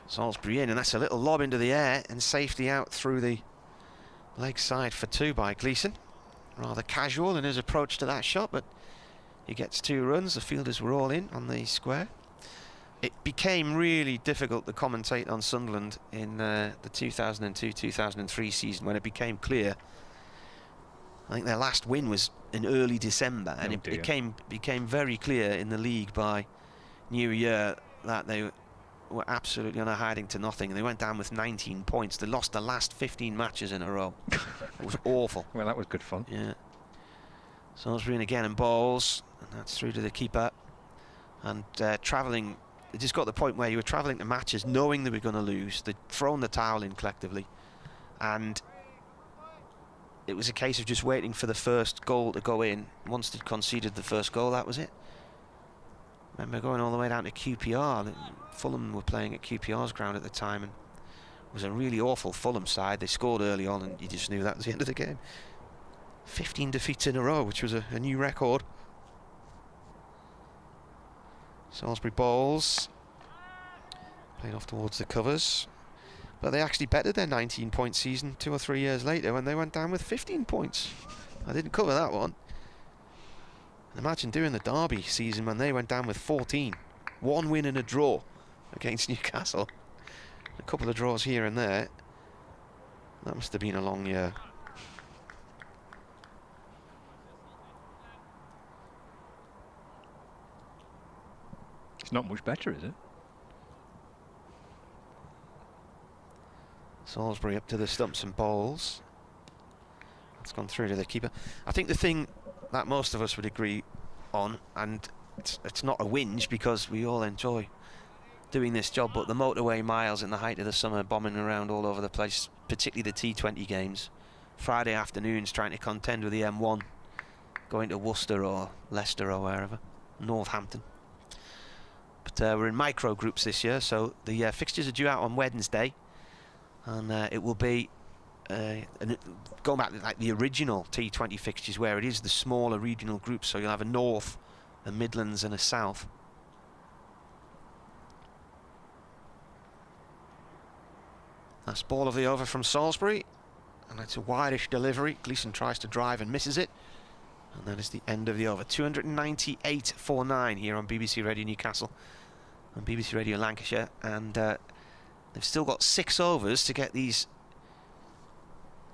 Salisbury in, and that's a little lob into the air, and safety out through the leg side for 2 by Gleeson. Rather casual in his approach to that shot, but he gets 2 runs. The fielders were all in on the square. It became really difficult to commentate on Sunderland in the 2002-2003 season when it became clear. I think their last win was in early December, and it became very clear in the league by New Year that they were absolutely on a hiding to nothing. They went down with 19 points. They lost the last 15 matches in a row. It was awful. Well, that was good fun. Yeah. Salisbury in again and bowls, and that's through to the keeper. And travelling. It just got to the point where you were travelling to matches knowing they were going to lose. They'd thrown the towel in collectively, and it was a case of just waiting for the first goal to go in. Once they'd conceded the first goal, that was it. Remember going all the way down to QPR. Fulham were playing at QPR's ground at the time, and it was a really awful Fulham side. They scored early on, and you just knew that was the end of the game. 15 defeats in a row, which was a new record. Salisbury bowls, played off towards the covers, but they actually bettered their 19-point season 2 or 3 years later when they went down with 15 points. I didn't cover that one. And imagine doing the Derby season when they went down with 14. 1 win and a draw against Newcastle. A couple of draws here and there. That must have been a long year. It's not much better, is it? Salisbury up to the stumps and bowls. It's gone through to the keeper. I think the thing that most of us would agree on, and it's not a whinge because we all enjoy doing this job, but the motorway miles in the height of the summer, bombing around all over the place, particularly the T20 games, Friday afternoons trying to contend with the M1, going to Worcester or Leicester or wherever, Northampton. But we're in micro groups this year, so the fixtures are due out on Wednesday, and it will be going back to like the original T20 fixtures where it is the smaller regional groups, so you'll have a North, a Midlands and a South. That's ball of the over from Salisbury, and it's a wideish delivery. Gleeson tries to drive and misses it, and that is the end of the over. 298.49 here on BBC Radio Newcastle and BBC Radio Lancashire, and they've still got 6 overs to get these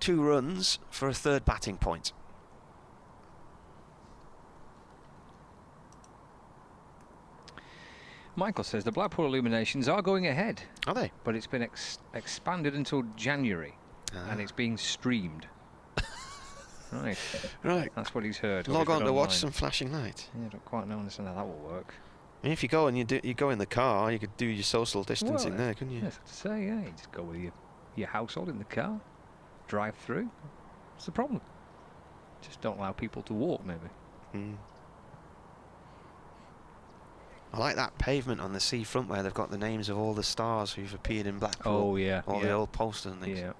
2 runs for a 3rd batting point. Michael says the Blackpool Illuminations are going ahead. Are they? But it's been expanded until January, and it's being streamed. Right. Right. That's what he's heard. Log on to watch some flashing lights. Yeah, I don't quite understand how that will work. I mean, if you go and you go in the car, you could do your social distancing there, couldn't you? Yes, to say, yeah. You just go with your household in the car, drive through. What's the problem? Just don't allow people to walk, maybe. Mm. I like that pavement on the seafront where they've got the names of all the stars who've appeared in Blackpool. Oh, yeah. All the old posters and things. Yeah.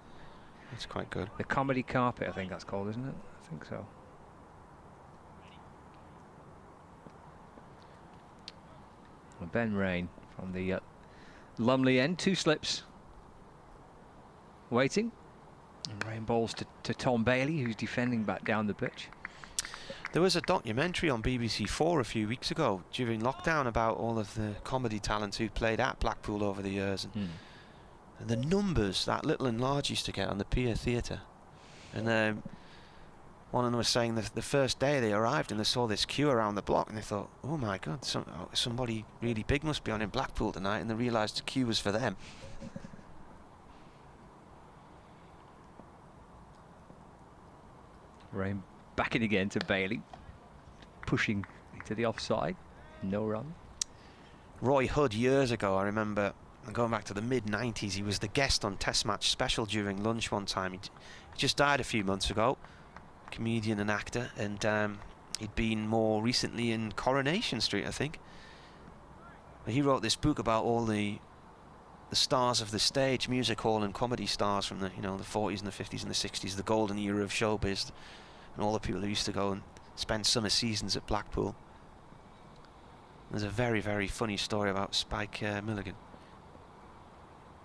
It's quite good. The comedy carpet, I think that's called, isn't it? I think so. Well, Ben Rain from the Lumley end. 2 slips. Waiting. And Rain bowls to Tom Bailey, who's defending back down the pitch. There was a documentary on BBC4 a few weeks ago during lockdown about all of the comedy talents who played at Blackpool over the years, and the numbers that Little and Large used to get on the Pier Theatre. And one of them was saying that the first day they arrived and they saw this queue around the block and they thought, oh my God, somebody really big must be on in Blackpool tonight, and they realised the queue was for them. Rain back in again to Bailey, pushing into the offside, no run. Roy Hood, years ago, I remember, going back to the mid-90s, he was the guest on Test Match Special during lunch one time. He just died a few months ago, comedian and actor, and he'd been more recently in Coronation Street, I think. He wrote this book about all the stars of the stage, music hall and comedy stars from the, you know, the 40s and the 50s and the 60s, the golden era of showbiz, and all the people who used to go and spend summer seasons at Blackpool. There's a very, very funny story about Spike Milligan.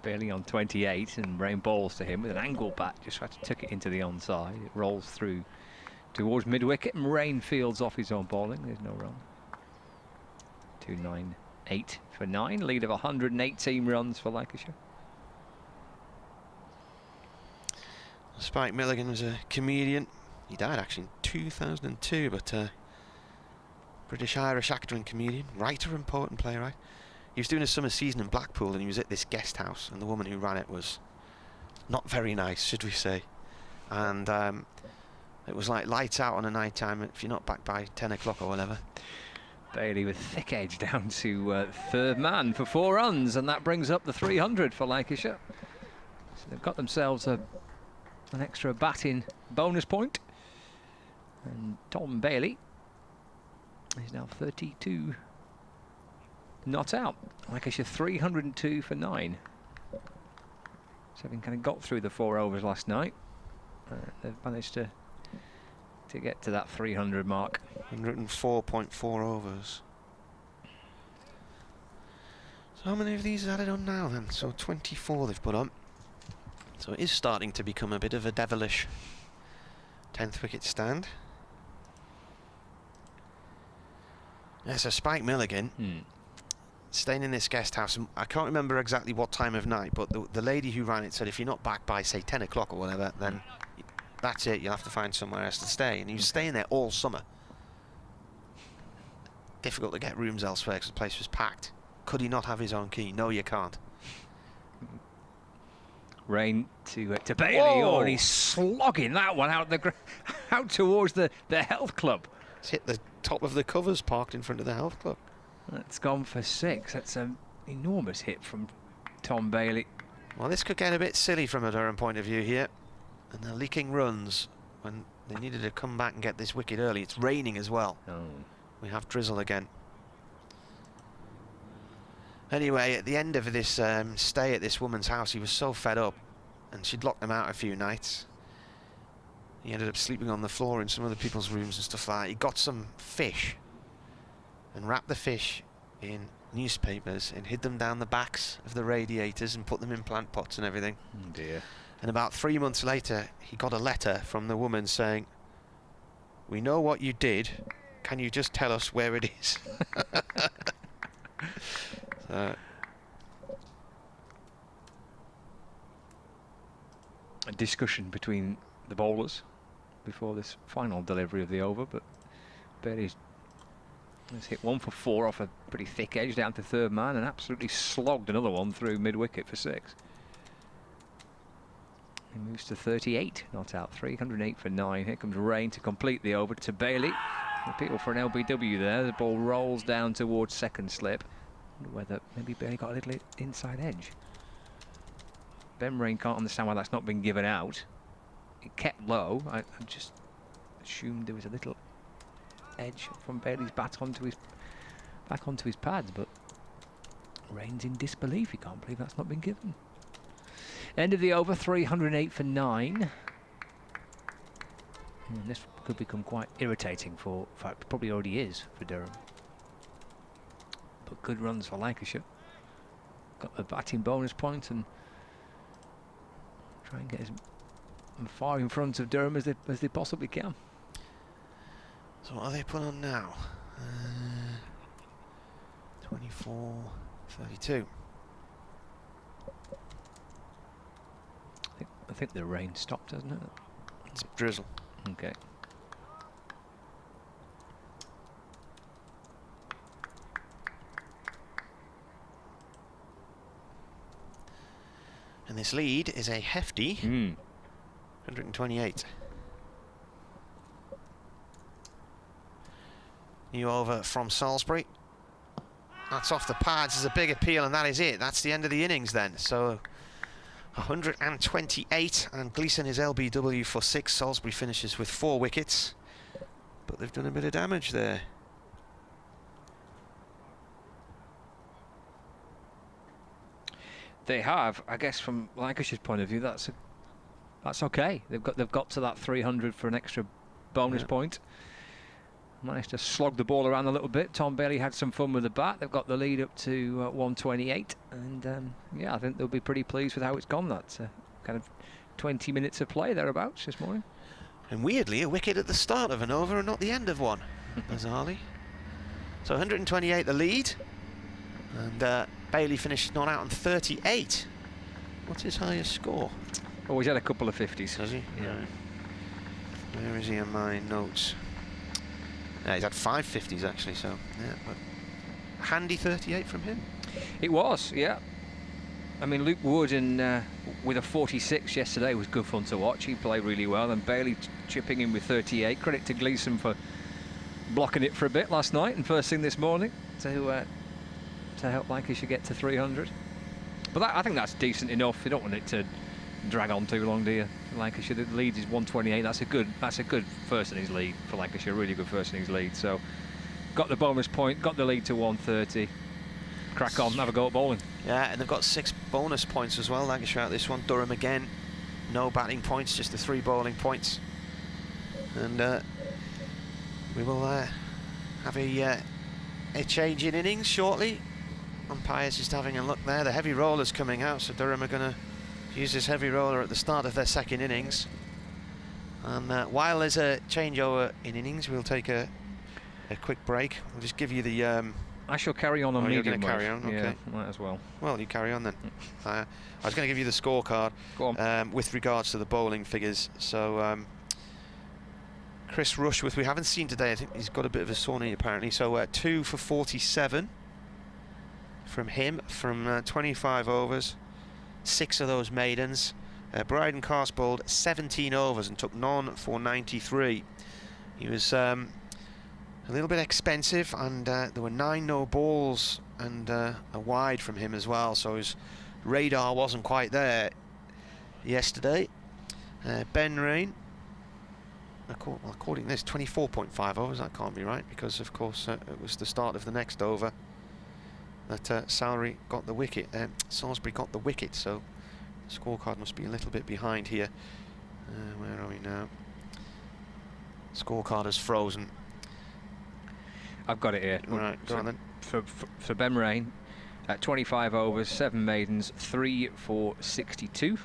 Bailey on 28, and Rain balls to him with an angle bat, just tried to tuck it into the onside. It rolls through towards mid-wicket, and Rain fields off his own bowling. There's no run. 298 for 9, lead of 118 runs for Lancashire. Spike Milligan was a comedian. He died actually in 2002, but British-Irish actor and comedian, writer and poet and playwright. He was doing a summer season in Blackpool, and he was at this guest house, and the woman who ran it was not very nice, should we say. And it was like lights out on a night time if you're not back by 10 o'clock or whatever. Bailey with thick edge down to third man for 4 runs, and that brings up the 300 for Lancashire. So they've got themselves an extra batting bonus point. And Tom Bailey is now 32 not out. Lancashire 302 for 9. So having kind of got through the 4 overs last night, they've managed to get to that 300 mark. 104.4 overs. So how many of these are added on now then? So 24 they've put on. So it is starting to become a bit of a devilish 10th wicket stand. Yeah, so Spike Milligan staying in this guest house. I can't remember exactly what time of night, but the lady who ran it said if you're not back by, say, 10 o'clock or whatever, then that's it, you'll have to find somewhere else to stay. And he was staying there all summer. Difficult to get rooms elsewhere because the place was packed. Could he not have his own key? No, you can't. Rain to Bailey. Oh, and he's slogging that one out out towards the health club. It's hit the top of the covers parked in front of the health club. That's gone for 6. That's an enormous hit from Tom Bailey. Well, this could get a bit silly from a Durham point of view here. And they're leaking runs when they needed to come back and get this wicket early. It's raining as well. Oh. We have drizzle again. Anyway, at the end of this stay at this woman's house, he was so fed up, and she'd locked him out a few nights. He ended up sleeping on the floor in some other people's rooms and stuff like that. He got some fish and wrapped the fish in newspapers and hid them down the backs of the radiators and put them in plant pots and everything. Oh dear. And about 3 months later, he got a letter from the woman saying, "We know what you did. Can you just tell us where it is?" A discussion between the bowlers before this final delivery of the over, but Bailey's hit 1 for 4 off a pretty thick edge down to third man and absolutely slogged another one through mid-wicket for 6. He moves to 38, not out. 308 for 9. Here comes Rain to complete the over to Bailey. The people for an LBW there. The ball rolls down towards second slip. Whether maybe Bailey got a little inside edge. Ben Rain can't understand why that's not been given out. It kept low. I just assumed there was a little edge from Bailey's bat back onto his pads, but Rain's in disbelief. He can't believe that's not been given. End of the over, 308 for 9. And this could become quite irritating for, in fact, probably already is for Durham. But good runs for Lancashire. Got the batting bonus point and try and get as far in front of Durham as they possibly can. So what are they put on now? 24-32. I think the rain stopped, hasn't it? It's drizzle. Okay. And this lead is a hefty 128. New over from Salisbury. That's off the pads. There's a big appeal, and that is it. That's the end of the innings then. So 128, and Gleeson is LBW for 6. Salisbury finishes with 4 wickets, but they've done a bit of damage there. They have, I guess, from Lancashire's point of view, that's okay. They've got to that 300 for an extra bonus point. Managed to slog the ball around a little bit. Tom Bailey had some fun with the bat. They've got the lead up to 128, and yeah, I think they'll be pretty pleased with how it's gone. That's kind of 20 minutes of play thereabouts this morning. And weirdly, a wicket at the start of an over and not the end of one, bizarrely. So 128 the lead, and Bailey finished not out on 38. What's his highest score? Oh, he's had a couple of 50s. Has he? Yeah. Right. Where is he in my notes? He's had 5 50s actually, so yeah, but handy 38 from him. It was, yeah. I mean, Luke Wood with a 46 yesterday was good fun to watch. He played really well, and Bailey chipping in with 38. Credit to Gleeson for blocking it for a bit last night and first thing this morning to help Lancashire get to 300. But I think that's decent enough. You don't want it to drag on too long, do you? Lancashire, the lead is 128. That's a good first innings lead for Lancashire. Really good first innings lead. So got the bonus point, got the lead to 130. Crack on, have a go at bowling. Yeah, and they've got 6 bonus points as well. Lancashire out this one. Durham again, no batting points, just the 3 bowling points. And we will have a change in innings shortly. Umpires just having a look there. The heavy roller's coming out, so Durham are going to use this heavy roller at the start of their second innings. And while there's a changeover in innings, we'll take a quick break. We'll just give you the... I shall carry on you're medium gonna carry wave. on, okay. Yeah, might as well. Well, you carry on then. I was going to give you the scorecard with regards to the bowling figures. So Chris Rushworth, we haven't seen today. I think he's got a bit of a sore knee apparently. So 2 for 47 from him from 25 overs. 6 of those maidens. Bryden Cast bowled 17 overs and took none for 93. He was a little bit expensive, and there were 9 no balls and a wide from him as well, so his radar wasn't quite there yesterday. Ben Rain, according to this, 24.5 overs. That can't be right, because of course it was the start of the next over that Salisbury got the wicket. Salisbury got the wicket, so the scorecard must be a little bit behind here. Where are we now? Scorecard is frozen. I've got it here. Right, go on then. For Ben Rain, 25 overs, 7 maidens, 3 for 62.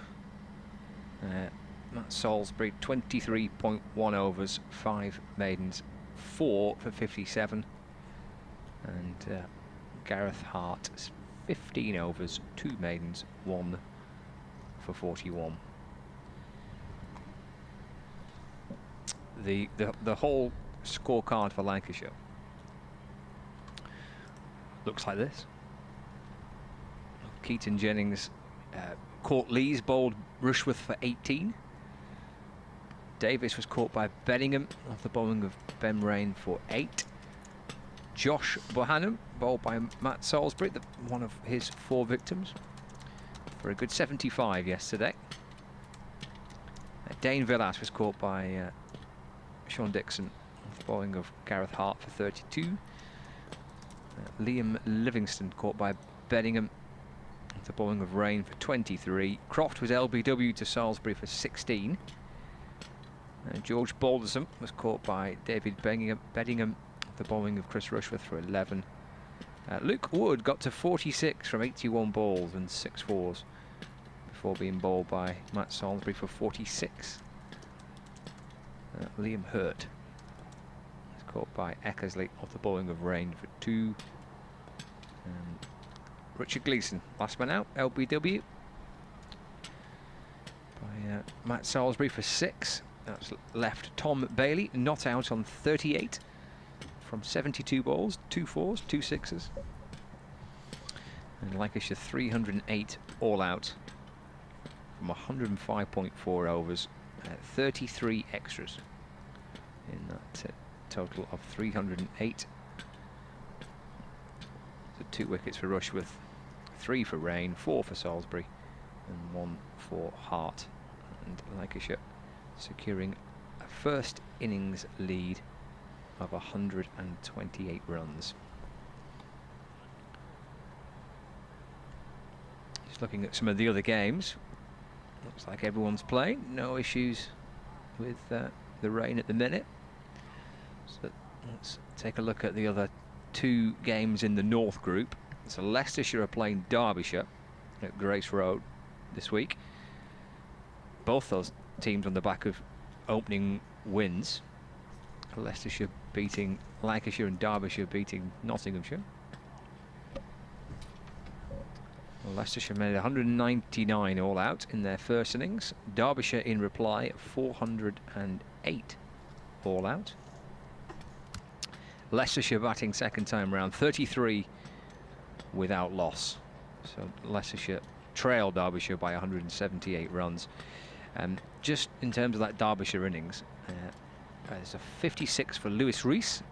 Matt Salisbury, 23.1 overs, 5 maidens, 4 for 57. And Gareth Hart, 15 overs, 2 maidens, 1 for 41. The whole scorecard for Lancashire looks like this. Keaton Jennings, caught Lees, bowled Rushworth for 18. Davis was caught by Bettingham off the bowling of Ben Rain for 8. Josh Bohannon, bowled by Matt Salisbury, one of his 4 victims, for a good 75 yesterday. Dane Villas was caught by Sean Dixon off the bowling of Gareth Hart for 32. Liam Livingston caught by Bettingham off the bowling of Rain for 23. Croft was LBW to Salisbury for 16. George Balderson was caught by David Bettingham off the bowling of Chris Rushworth for 11. Luke Wood got to 46 from 81 balls and 6 fours before being bowled by Matt Salisbury for 46. Liam Hurt was Caught by Eckersley off the bowling of Rain for 2. Richard Gleeson, last man out, LBW. By Matt Salisbury for 6. That's left Tom Bailey not out on 38 from 72 balls, 2 4s, 2 6s. And Lancashire 308 all out from 105.4 overs, 33 extras in that total of 308. So 2 wickets for Rushworth, 3 for Rain, 4 for Salisbury, and 1 for Hart. And Lancashire securing a first innings lead of 128 runs. Just looking at some of the other games, looks like everyone's playing, no issues with the rain at the minute. So let's take a look at the other 2 games in the North Group. So Leicestershire are playing Derbyshire at Grace Road this week. Both those teams on the back of opening wins. Leicestershire beating Lancashire and Derbyshire beating Nottinghamshire. Leicestershire made 199 all out in their first innings. Derbyshire in reply 408 all out. Leicestershire batting second time round, 33 without loss. So Leicestershire trailed Derbyshire by 178 runs. Just in terms of that Derbyshire innings, there's a 56 for Lewis Rees,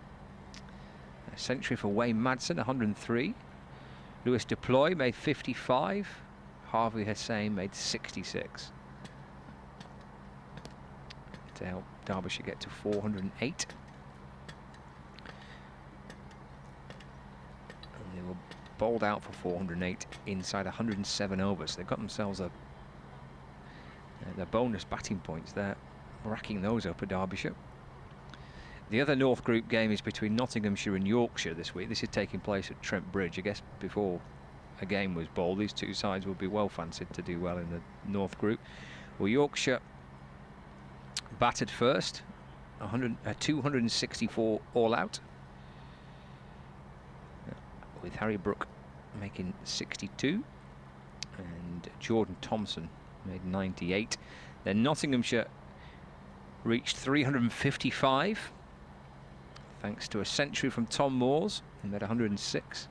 a century for Wayne Madsen, 103. Lewis Deploy made 55. Harvey Hussain made 66. To help Derbyshire get to 408. And they were bowled out for 408 inside 107 overs. They've got themselves their bonus batting points there, racking those up at Derbyshire. The other North Group game is between Nottinghamshire and Yorkshire this week. This is taking place at Trent Bridge. I guess before a game was bowled, these 2 sides would be well fancied to do well in the North Group. Well, Yorkshire batted first, 264 all out, with Harry Brook making 62 and Jordan Thompson made 98. Then Nottinghamshire reached 355 thanks to a century from Tom Moores, who made 106.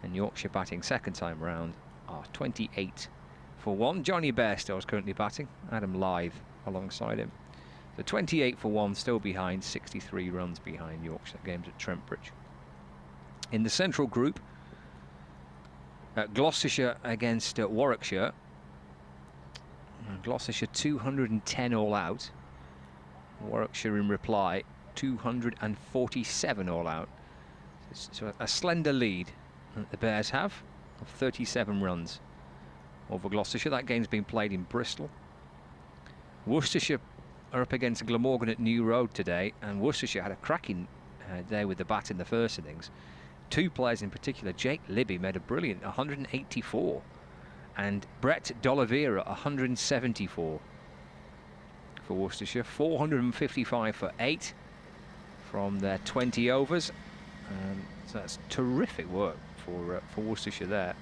And Yorkshire batting second time round are 28 for 1. Johnny Bairstow is currently batting, Adam Lythe alongside him. So 28 for 1, still behind, 63 runs behind Yorkshire. Games at Trent Bridge. In the Central Group, Gloucestershire against Warwickshire. Gloucestershire 210 all out. Warwickshire in reply 247 all out. So a slender lead that the Bears have of 37 runs over Gloucestershire. That game's been played in Bristol. Worcestershire are up against Glamorgan at New Road today, and Worcestershire had a cracking day with the bat in the first innings. 2 players in particular, Jake Libby made a brilliant 184 and Brett D'Oliveira 174 for Worcestershire. 455 for 8 from their 20 overs. So that's terrific work for Worcestershire there.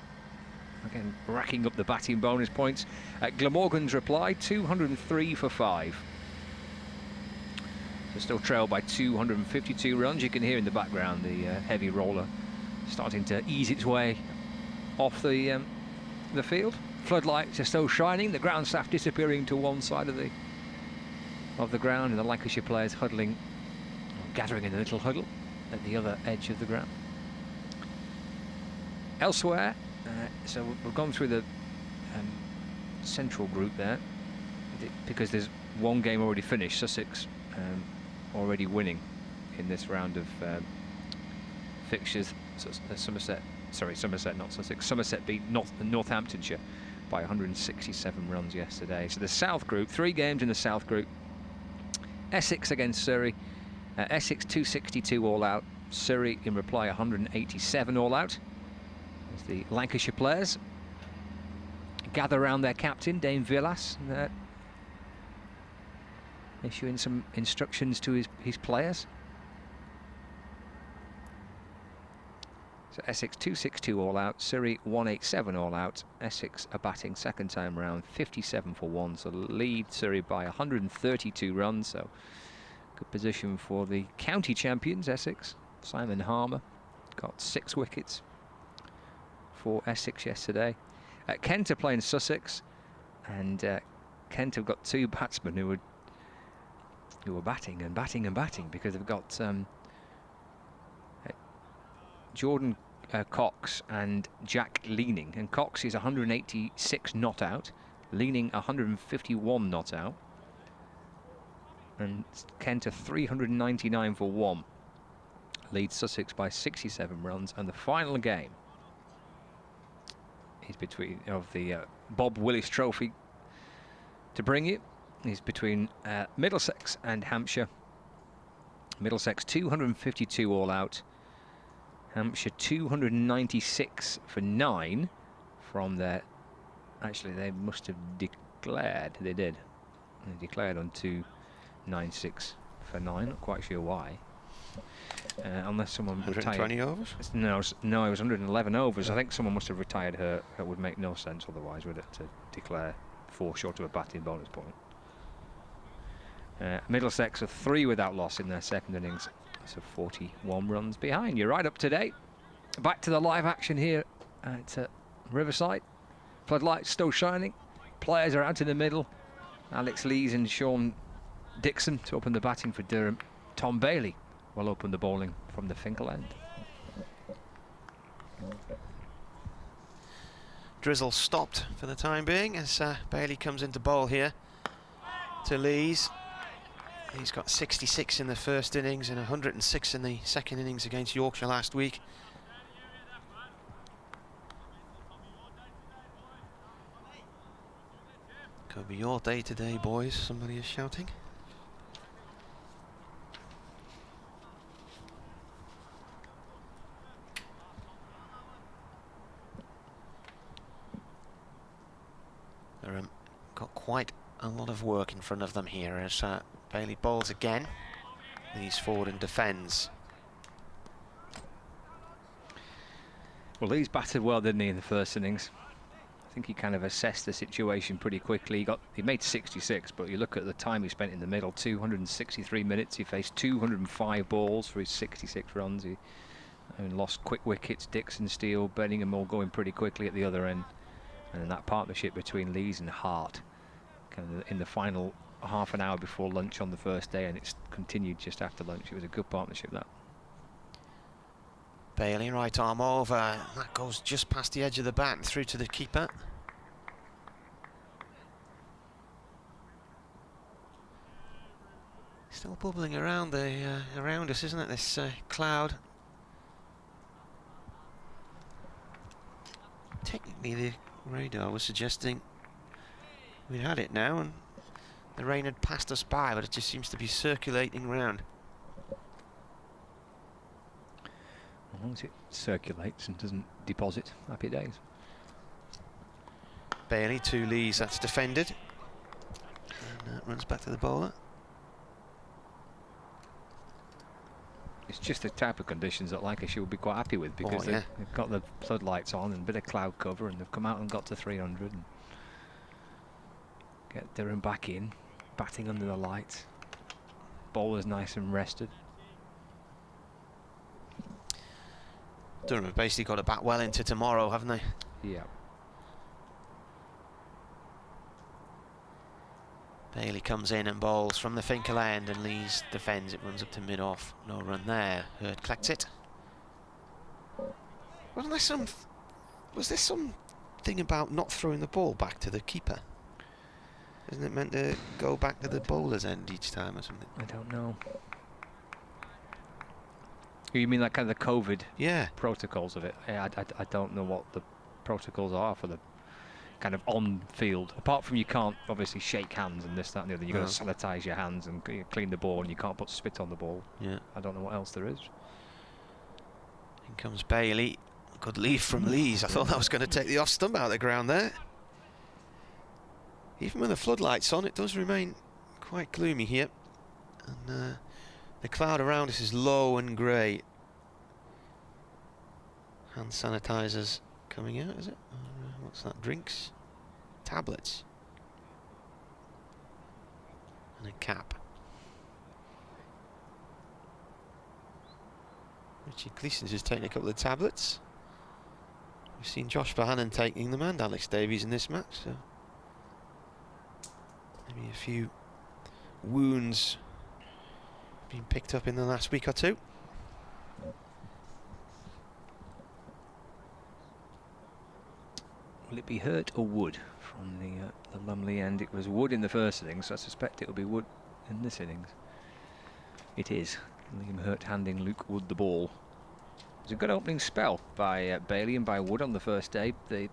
Again, racking up the batting bonus points. Glamorgan's reply, 203 for 5. So still trailed by 252 runs. You can hear in the background the heavy roller starting to ease its way off the field. Floodlights are still shining. The ground staff disappearing to one side of the ground, and the Lancashire players huddling, gathering in a little huddle at the other edge of the ground. Elsewhere, so we've gone through the Central Group there, because there's one game already finished. Sussex already winning in this round of fixtures. So Somerset, not Sussex. Somerset beat Northamptonshire by 167 runs yesterday. So the South Group, 3 games in the South Group. Essex against Surrey. Essex 262 all out. Surrey in reply 187 all out. As the Lancashire players gather around their captain, Dame Villas. issuing some instructions to his players. So Essex 262 all out, Surrey 187 all out. Essex are batting second time round, 57 for 1, so lead Surrey by 132 runs. So good position for the county champions, Essex. Simon Harmer got 6 wickets for Essex yesterday. Kent are playing Sussex, and Kent have got 2 batsmen who were batting and batting and batting, because they've got Jordan Cox and Jack Leaning, and Cox is 186 not out, Leaning 151 not out, and Kent are 399 for 1. Leads Sussex by 67 runs, and the final game is between the Bob Willis Trophy to bring you is between Middlesex and Hampshire. Middlesex 252 all out. Hampshire 296 for 9 from their... Actually, they must have declared. They did. They declared on 296 for 9. Not quite sure why. Unless someone 120 retired. overs? No, it was 111 overs. I think someone must have retired her. It would make no sense otherwise, would it, to declare 4 short of a batting bonus point. Middlesex are 3 without loss in their second innings. So 41 runs behind. You're right up to date. Back to the live action here at Riverside. Floodlights still shining. Players are out in the middle. Alex Lees and Sean Dixon to open the batting for Durham. Tom Bailey will open the bowling from the Finkel end. Drizzle stopped for the time being as Bailey comes into bowl here to Lees. He's got 66 in the first innings and 106 in the second innings against Yorkshire last week. Could be your day today, boys, somebody is shouting. They're got quite a lot of work in front of them here as Bailey bowls again. Lees forward and defends. Well, Lees batted well, didn't he, in the first innings? I think he kind of assessed the situation pretty quickly. He made 66, but you look at the time he spent in the middle, 263 minutes. He faced 205 balls for his 66 runs. He lost quick wickets, Dixon and Steel, Bettingham all going pretty quickly at the other end. And then that partnership between Lees and Hart, kind of in the final half an hour before lunch on the first day, and it's continued just after lunch. It was a good partnership, that. Bailey, right arm over. That goes just past the edge of the bat and through to the keeper. Still bubbling around around us, isn't it? This cloud. Technically, the radar was suggesting we'd had it now, and the rain had passed us by, but it just seems to be circulating round. As long as it circulates and doesn't deposit, happy days. Bailey, 2 Lees, that's defended. And runs back to the bowler. It's just the type of conditions that Lancashire will be quite happy with, because they've got the floodlights on and a bit of cloud cover, and they've come out and got to 300 and get Durham back in, batting under the lights. Bowler's nice and rested. Durham have basically got to bat well into tomorrow, haven't they? Yeah. Bailey comes in and bowls from the Finkel end, and Lees defends. It runs up to mid-off. No run there. Hurd collects it. Wasn't there some... Was there some thing about not throwing the ball back to the keeper? Isn't it meant to go back to the bowler's end each time or something? I don't know. You mean like kind of the COVID protocols of it? Yeah, I don't know what the protocols are for the kind of on-field. Apart from you can't obviously shake hands and this, that and the other. You've got to sanitise your hands and clean the ball, and you can't put spit on the ball. Yeah. I don't know what else there is. In comes Bailey. Good leave from Lees. I thought that was going to take the off stump out of the ground there. Even when the floodlight's on, it does remain quite gloomy here, and the cloud around us is low and grey. Hand sanitizers coming out, is it? What's that? Drinks? Tablets? And a cap. Richard Gleeson's just taking a couple of tablets. We've seen Josh Bohannon taking them and Alex Davies in this match, so maybe a few wounds being picked up in the last week or two. Will it be Hurt or Wood from the Lumley end? It was Wood in the first innings, so I suspect it will be Wood in this innings. It is. Liam Hurt handing Luke Wood the ball. It was a good opening spell by Bailey and by Wood on the first day. The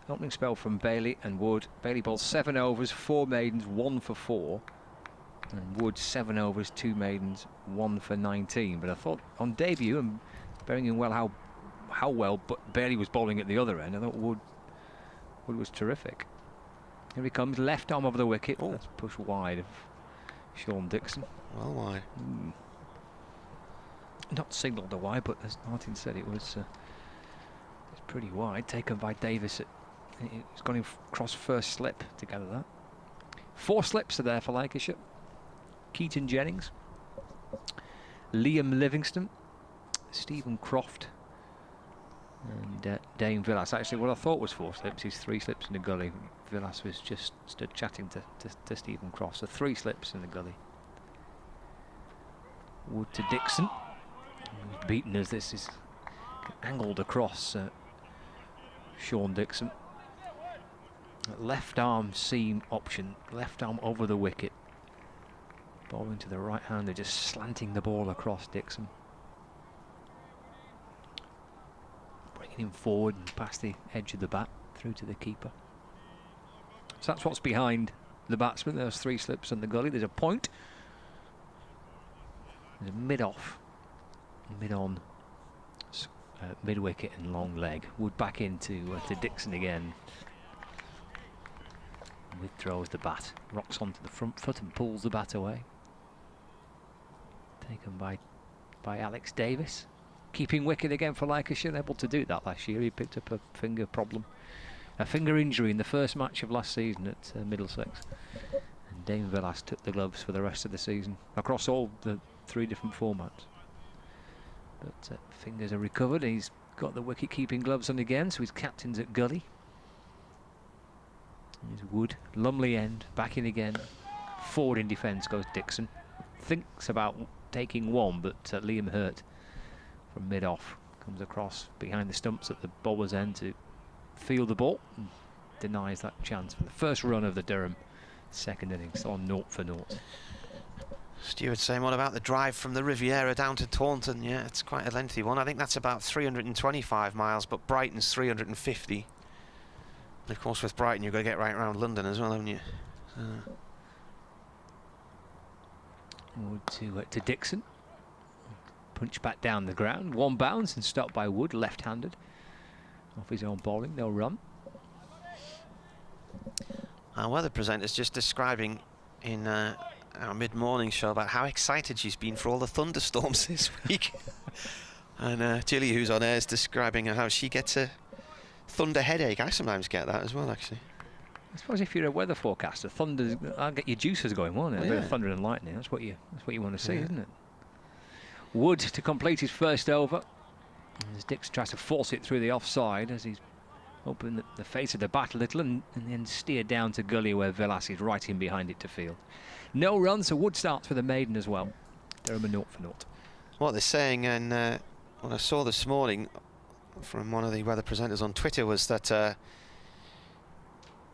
opening spell from Bailey and Wood. Bailey bowled 7 overs, 4 maidens, 1 for 4. And Wood 7 overs, 2 maidens, 1 for 19. But I thought on debut, and bearing in well how well but Bailey was bowling at the other end, I thought Wood was terrific. Here he comes, left arm over the wicket. Oh. That's pushed wide of Sean Dixon. Well wide. Not signalled a wide, but as Martin said, it was pretty wide. Taken by Davis. It's gone in across first slip to gather that. 4 slips are there for Lancashire. Keaton Jennings, Liam Livingston, Stephen Croft, and Dane Villas. Actually, what I thought was 4 slips is 3 slips in the gully. Villas was just stood chatting to Stephen Croft, so 3 slips in the gully. Wood to Dixon, who's beaten as this is angled across Sean Dixon. Left arm seam option, left arm over the wicket. Bowling to the right hander, just slanting the ball across Dixon. Bringing him forward and past the edge of the bat through to the keeper. So that's what's behind the batsman. There's 3 slips in the gully. There's a point. There's a mid-off, mid-on, mid-wicket and long leg. Wood back into to Dixon again. Withdraws the bat, rocks onto the front foot and pulls the bat away. Taken by Alex Davis. Keeping wicket again for Lancashire, able to do that last year. He picked up a finger problem, a finger injury in the first match of last season at Middlesex. And Dane Villas took the gloves for the rest of the season across all the 3 different formats. But fingers are recovered. He's got the wicket-keeping gloves on again, so his captain's at gully. Here's Wood, Lumley end, back in again. Forward in defence goes Dixon. Thinks about taking one, but Liam Hurt from mid-off comes across behind the stumps at the bowler's end to field the ball and denies that chance for the first run of the Durham second innings, on 0 for 0. Stuart saying, what about the drive from the Riviera down to Taunton? Yeah, it's quite a lengthy one. I think that's about 325 miles, but Brighton's 350. And of course, with Brighton, you've got to get right around London as well, haven't you? Wood to Dixon. Punch back down the ground. 1 bounce and stopped by Wood, left-handed. Off his own bowling, they'll run. Our weather presenter's just describing in our mid-morning show about how excited she's been for all the thunderstorms this week. And Gilly, who's on air, is describing how she gets a thunder headache. I sometimes get that as well, actually. I suppose if you're a weather forecaster, thunder, I'll get your juices going, won't it? Well, a bit yeah. of thunder and lightning. That's what you want to see, isn't it? Wood to complete his first over. As Dixon tries to force it through the offside, as he's opened the face of the bat a little and then steered down to gully where Villas is right in behind it to field. No runs, so Wood starts with a maiden as well. Durham 0 for 0. What they're saying, and what I saw this morning from one of the weather presenters on Twitter, was that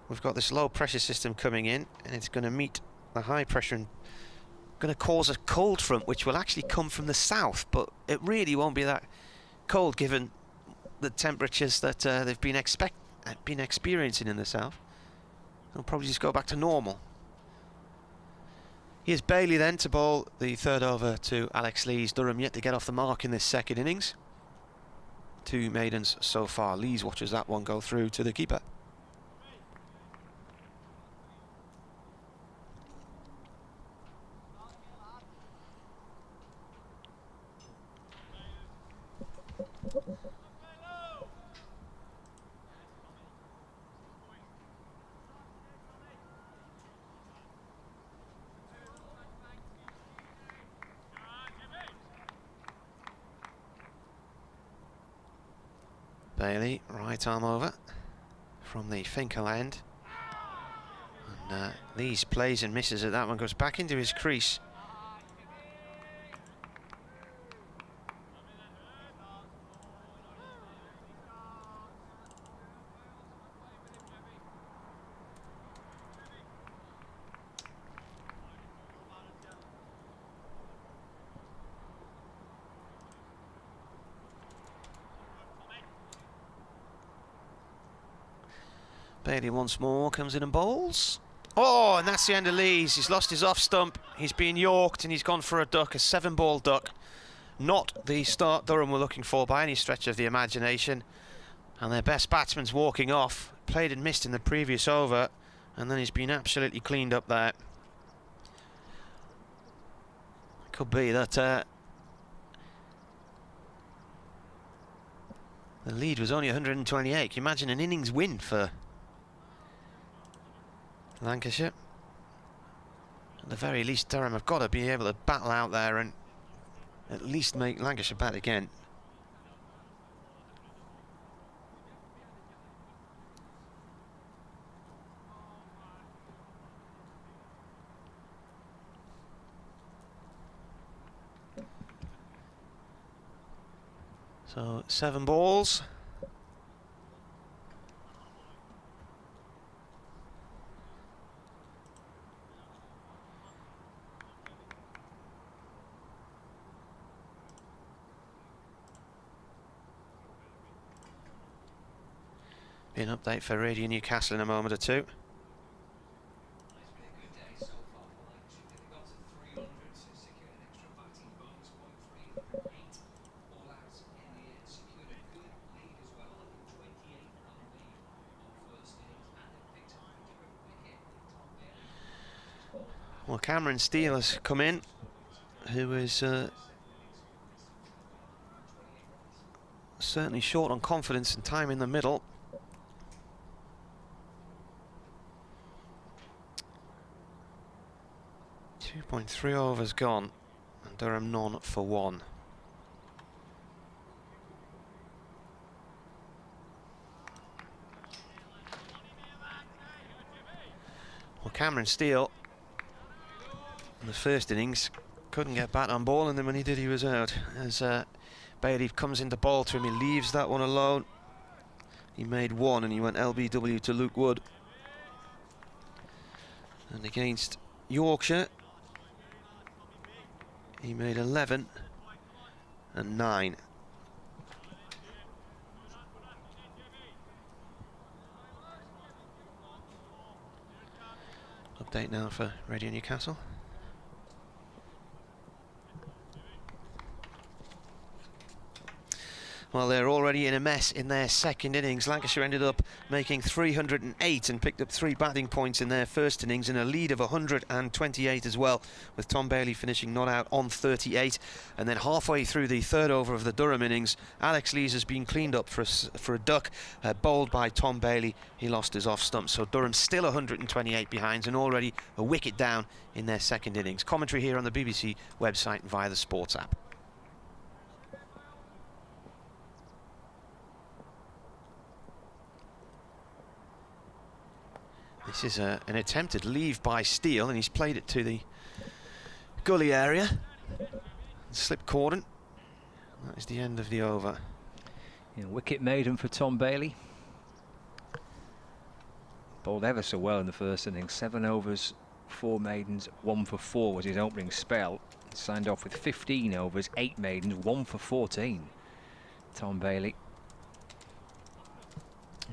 we've got this low pressure system coming in, and it's going to meet the high pressure and going to cause a cold front, which will actually come from the south, but it really won't be that cold given the temperatures that they've been experiencing in the south. It'll probably just go back to normal. Here's Bailey then to bowl the 3rd over to Alex Lees. Durham yet to get off the mark in this second innings. 2 maidens so far. Lees watches that one go through to the keeper. Bailey, right arm over from the Finkel end. And Lees plays and misses at that one, goes back into his crease. Bailey once more comes in and bowls. Oh, and that's the end of Lees. He's lost his off stump. He's been yorked and he's gone for a duck, a 7-ball duck. Not the start Durham were looking for by any stretch of the imagination. And their best batsman's walking off. Played and missed in the previous over, and then he's been absolutely cleaned up there. Could be that the lead was only 128. Can you imagine an innings win for Lancashire? At the very least, Durham have got to be able to battle out there and at least make Lancashire bat again. So 7 balls. Be an update for Radio Newcastle in a moment or two. Well, Cameron Steele has come in, who is certainly short on confidence and time in the middle. .3 overs gone, and Durham none for 1. Well, Cameron Steele in the first innings couldn't get bat on ball, and then when he did, he was out. As Bailey comes into ball to him, he leaves that one alone. He made 1 and he went LBW to Luke Wood. And against Yorkshire, he made 11 and 9. Update now for Radio Newcastle. Well, they're already in a mess in their second innings. Lancashire ended up making 308 and picked up 3 batting points in their first innings in a lead of 128 as well, with Tom Bailey finishing not out on 38. And then halfway through the third over of the Durham innings, Alex Lees has been cleaned up for a duck, bowled by Tom Bailey. He lost his off stump, so Durham still 128 behind and already a wicket down in their second innings. Commentary here on the BBC website via the Sports app. This is an attempted leave by Steele, and he's played it to the gully area. Slip cordon. That is the end of the over. Yeah, wicket maiden for Tom Bailey. Bowled ever so well in the first innings. 7 overs, 4 maidens, 1 for 4 was his opening spell. Signed off with 15 overs, 8 maidens, 1 for 14. Tom Bailey.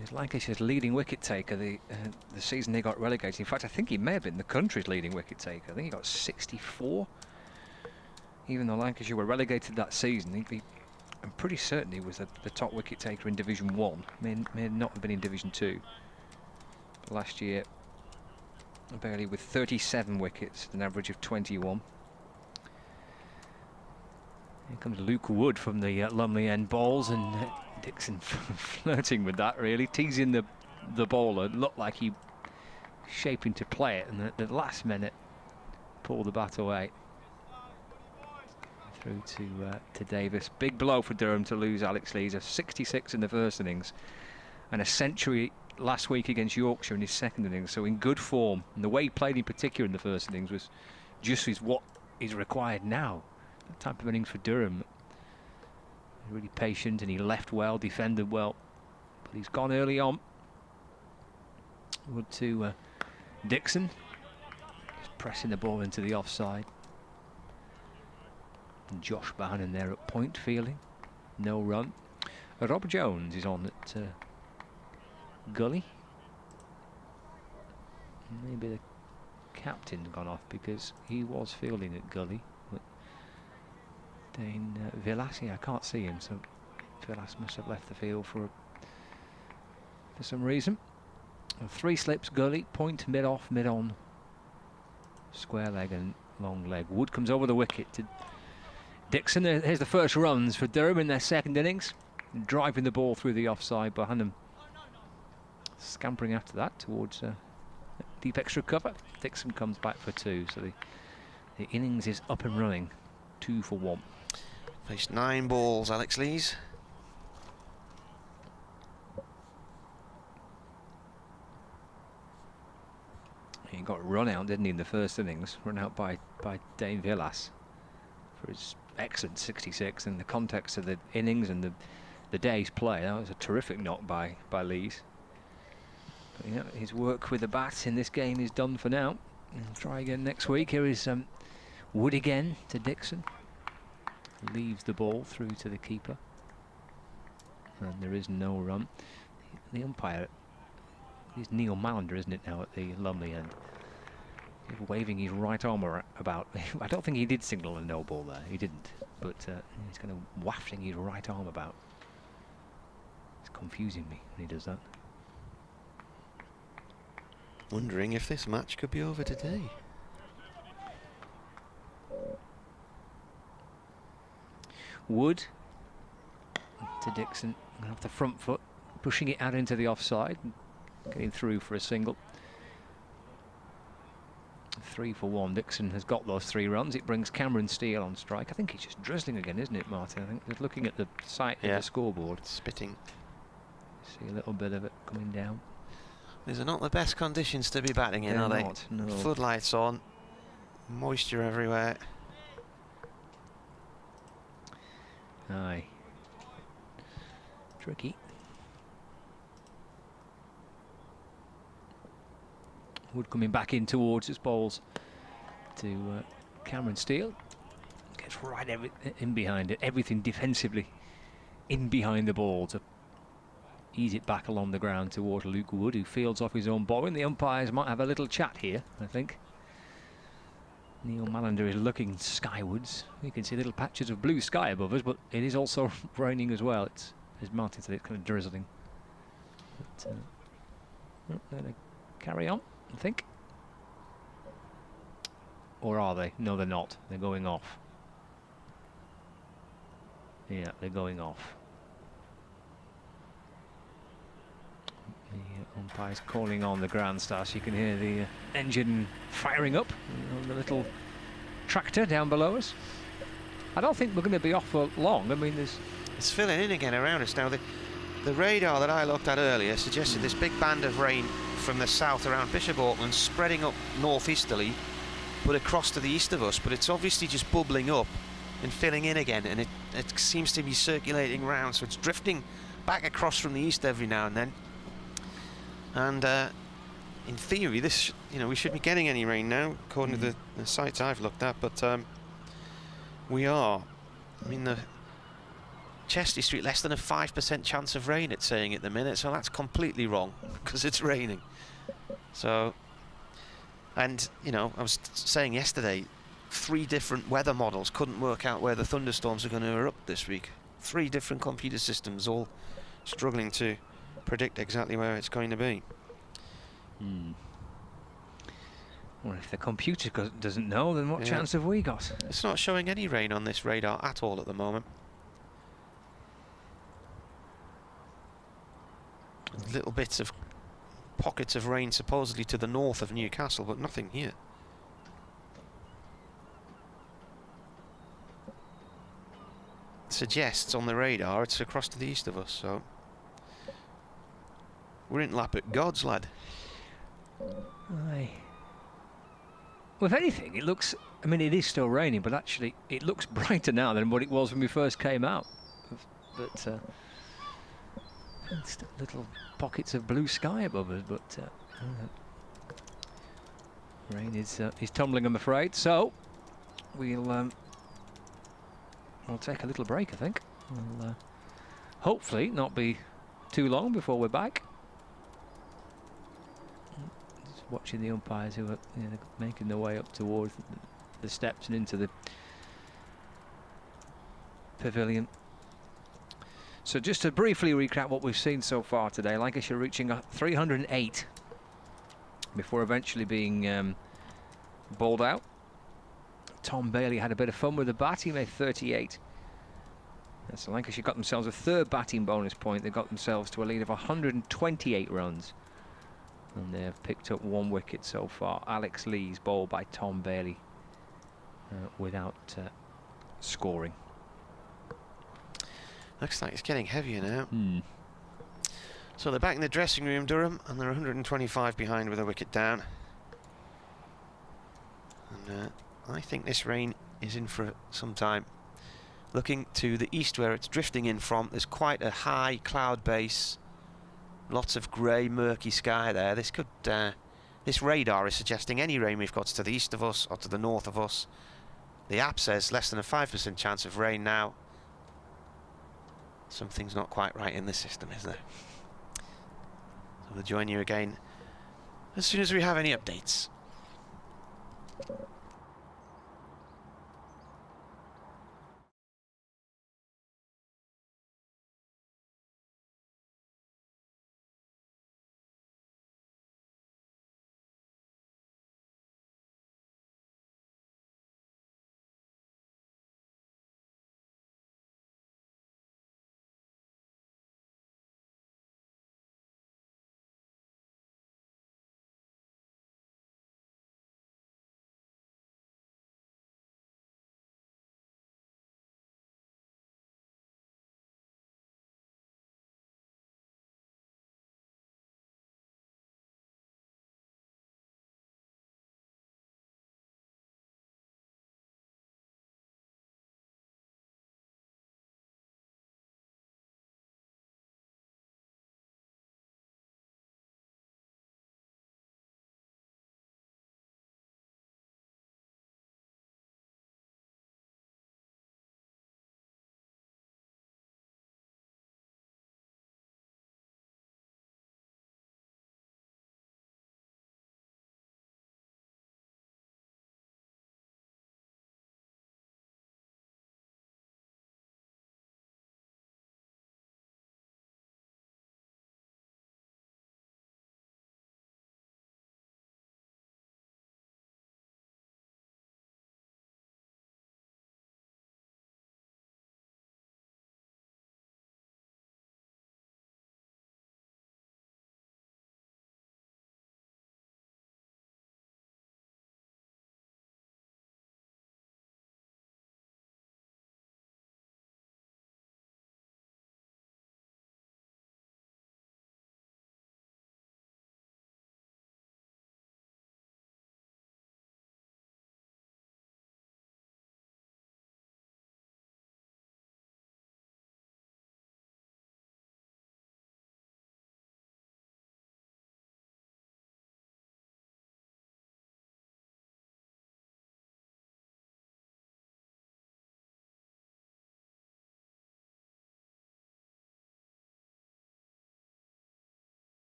He's Lancashire's leading wicket taker the season they got relegated. In fact, I think he may have been the country's leading wicket taker. I think he got 64. Even though Lancashire were relegated that season, I'm pretty certain he was the top wicket taker in Division 1. May not have been in Division 2. But last year, Bailey with 37 wickets, an average of 21. Here comes Luke Wood from the Lumley end balls, and Dixon flirting with that, really, teasing the bowler. Looked like he was shaping to play it, and at the last minute pulled the bat away. through to Davis. Big blow for Durham to lose Alex Lees, a 66 in the first innings and a century last week against Yorkshire in his second innings, so in good form. And the way he played in particular in the first innings was just what is required now. That type of innings for Durham. Really patient, and he left well, defended well, but he's gone early on. Wood to Dixon, just pressing the ball into the offside. And Josh Bohannon there at point, fielding, no run. Rob Jones is on at Gully. Maybe the captain's gone off because he was fielding at Gully. But Dane Willis, I can't see him, so Willis must have left the field for some reason. 3 slips, Gully, point, mid-off, mid-on, square leg and long leg. Wood comes over the wicket to Dixon. Here's the first runs for Durham in their second innings. Driving the ball through the offside, Bohannon scampering after that towards deep extra cover. Dixon comes back for 2, so the innings is up and running. 2 for 1. Faced 9 balls, Alex Lees. He got run out, didn't he, in the first innings? Run out by Dane Willis for his excellent 66. In the context of the innings and the day's play, that was a terrific knock by Lees. But, you know, his work with the bat in this game is done for now. He'll try again next week. Here is Wood again to Dixon. Leaves the ball through to the keeper. And there is no run. The umpire is Neil Mallender, isn't it, now at the Lumley end? He's waving his right arm about. I don't think he did signal a no ball there. He didn't. But he's kind of wafting his right arm about. It's confusing me when he does that. Wondering if this match could be over today. Wood to Dixon, off the front foot, pushing it out into the offside, getting through for a single. 3 for 1. Dixon has got those 3 runs. It brings Cameron Steele on strike. I think he's just drizzling again, isn't it, Martin? I think just looking at the sight of the scoreboard. Spitting. See a little bit of it coming down. These are not the best conditions to be batting in, are they? No. Floodlights on, moisture everywhere. Aye. Tricky. Wood coming back in towards his balls to Cameron Steele. Gets right in behind it. Everything defensively in behind the ball to ease it back along the ground toward Luke Wood, who fields off his own ball. And the umpires might have a little chat here, I think. Neil Mallender is looking skywards. You can see little patches of blue sky above us, but it is also raining as well. It's, as Martin said, it's kind of drizzling. But, they're going to carry on, I think. Or are they? No, they're not. They're going off. Yeah, they're going off. The umpire's calling on the grandstand, so you can hear the engine firing up on the little tractor down below us. I don't think we're going to be off for long. I mean, it's filling in again around us now. The radar that I looked at earlier suggested this big band of rain from the south around Bishop Auckland spreading up northeasterly, but across to the east of us. But it's obviously just bubbling up and filling in again, and it seems to be circulating round, so it's drifting back across from the east every now and then. And in theory, this, we shouldn't be getting any rain now, according to the sites I've looked at. But we are. I mean, the Chester Street, less than a 5% chance of rain, it's saying at the minute. So that's completely wrong because it's raining. So, and I was saying yesterday, 3 different weather models couldn't work out where the thunderstorms are going to erupt this week. 3 different computer systems all struggling to predict exactly where it's going to be. Well, if the computer doesn't know, then what chance have we got? It's not showing any rain on this radar at all at the moment. Little bits of pockets of rain supposedly to the north of Newcastle, but nothing here. suggests on the radar it's across to the east of us, so we're in lap at God's, lad. Aye. Well, if anything, it looks... I mean, it is still raining, but actually it looks brighter now than what it was when we first came out. But still little pockets of blue sky above us, but rain is tumbling, I'm afraid. So we'll take a little break, I think. We'll hopefully not be too long before we're back. Just watching the umpires who are making their way up towards the steps and into the pavilion. So just to briefly recap what we've seen so far today, Lancashire reaching 308 before eventually being bowled out. Tom Bailey had a bit of fun with the bat. He made 38. And so Lancashire got themselves a third batting bonus point. They got themselves to a lead of 128 runs. And they've picked up 1 wicket so far. Alex Lee's bowled by Tom Bailey without scoring. Looks like it's getting heavier now. So they're back in the dressing room, Durham, and they're 125 behind with a wicket down. And I think this rain is in for some time. Looking to the east where it's drifting in from, there's quite a high cloud base. Lots of grey, murky sky there. This could, this radar is suggesting any rain we've got to the east of us or to the north of us. The app says less than a 5% chance of rain now. Something's not quite right in this system, is there? So we'll join you again as soon as we have any updates.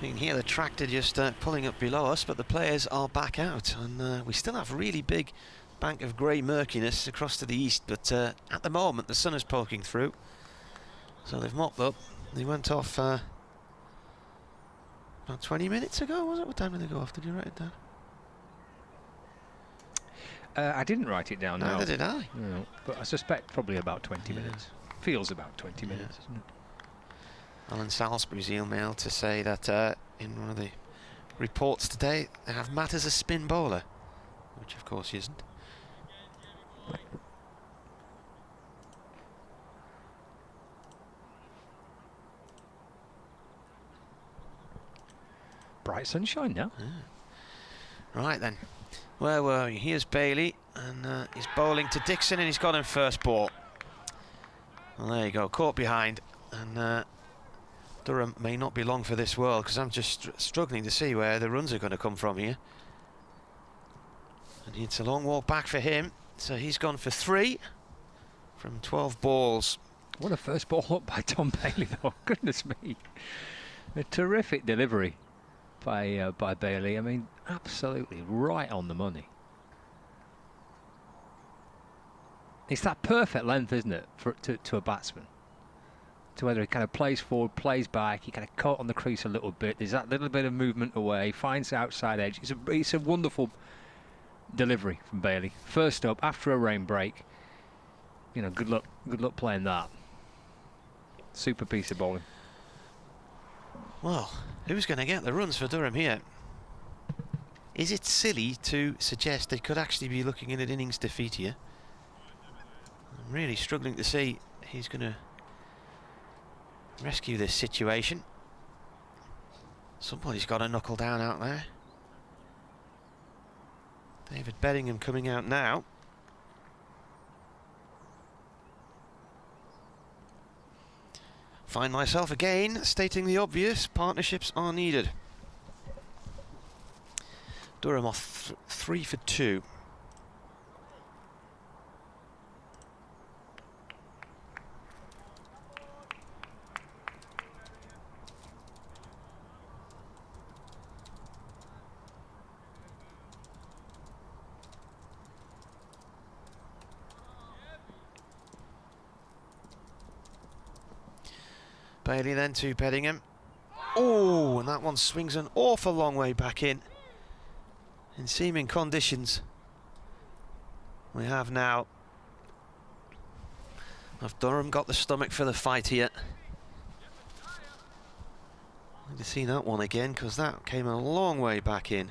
You can hear the tractor just pulling up below us, but the players are back out, and we still have really big bank of grey murkiness across to the east, but at the moment the sun is poking through, so they've mopped up. They went off about 20 minutes ago, was it? What time did they go off? Did you write it down? I didn't write it down. Neither did I. No, but I suspect probably about 20 minutes. Feels about 20 minutes, isn't it? Alan Salisbury's email to say that in one of the reports today they have Matt as a spin bowler, which of course he isn't. Bright sunshine now. Right then, where were we? Here's Bailey, and he's bowling to Dixon, and he's got him first ball. Well, there you go, caught behind, and Durham may not be long for this world, because I'm just struggling to see where the runs are going to come from here. And it's a long walk back for him, so he's gone for 3 from 12 balls. What a first ball up by Tom Bailey, though. Goodness me. A terrific delivery by Bailey. I mean, absolutely right on the money. It's that perfect length, isn't it, to a batsman? To whether he kind of plays forward, plays back, he kind of caught on the crease a little bit. There's that little bit of movement away, finds the outside edge. It's a wonderful delivery from Bailey. First up after a rain break. You know, good luck playing that. Super piece of bowling. Well, who's going to get the runs for Durham here? Is it silly to suggest they could actually be looking in at innings defeat here? I'm really struggling to see he's going to rescue this situation. Somebody's got to knuckle down out there. David Bettingham coming out now. Find myself again stating the obvious, partnerships are needed. Durham off 3 for 2. Bailey then to Bettingham. Oh, and that one swings an awful long way back in seeming conditions. We have now. Have Durham got the stomach for the fight here? I'd like to see that one again, because that came a long way back in.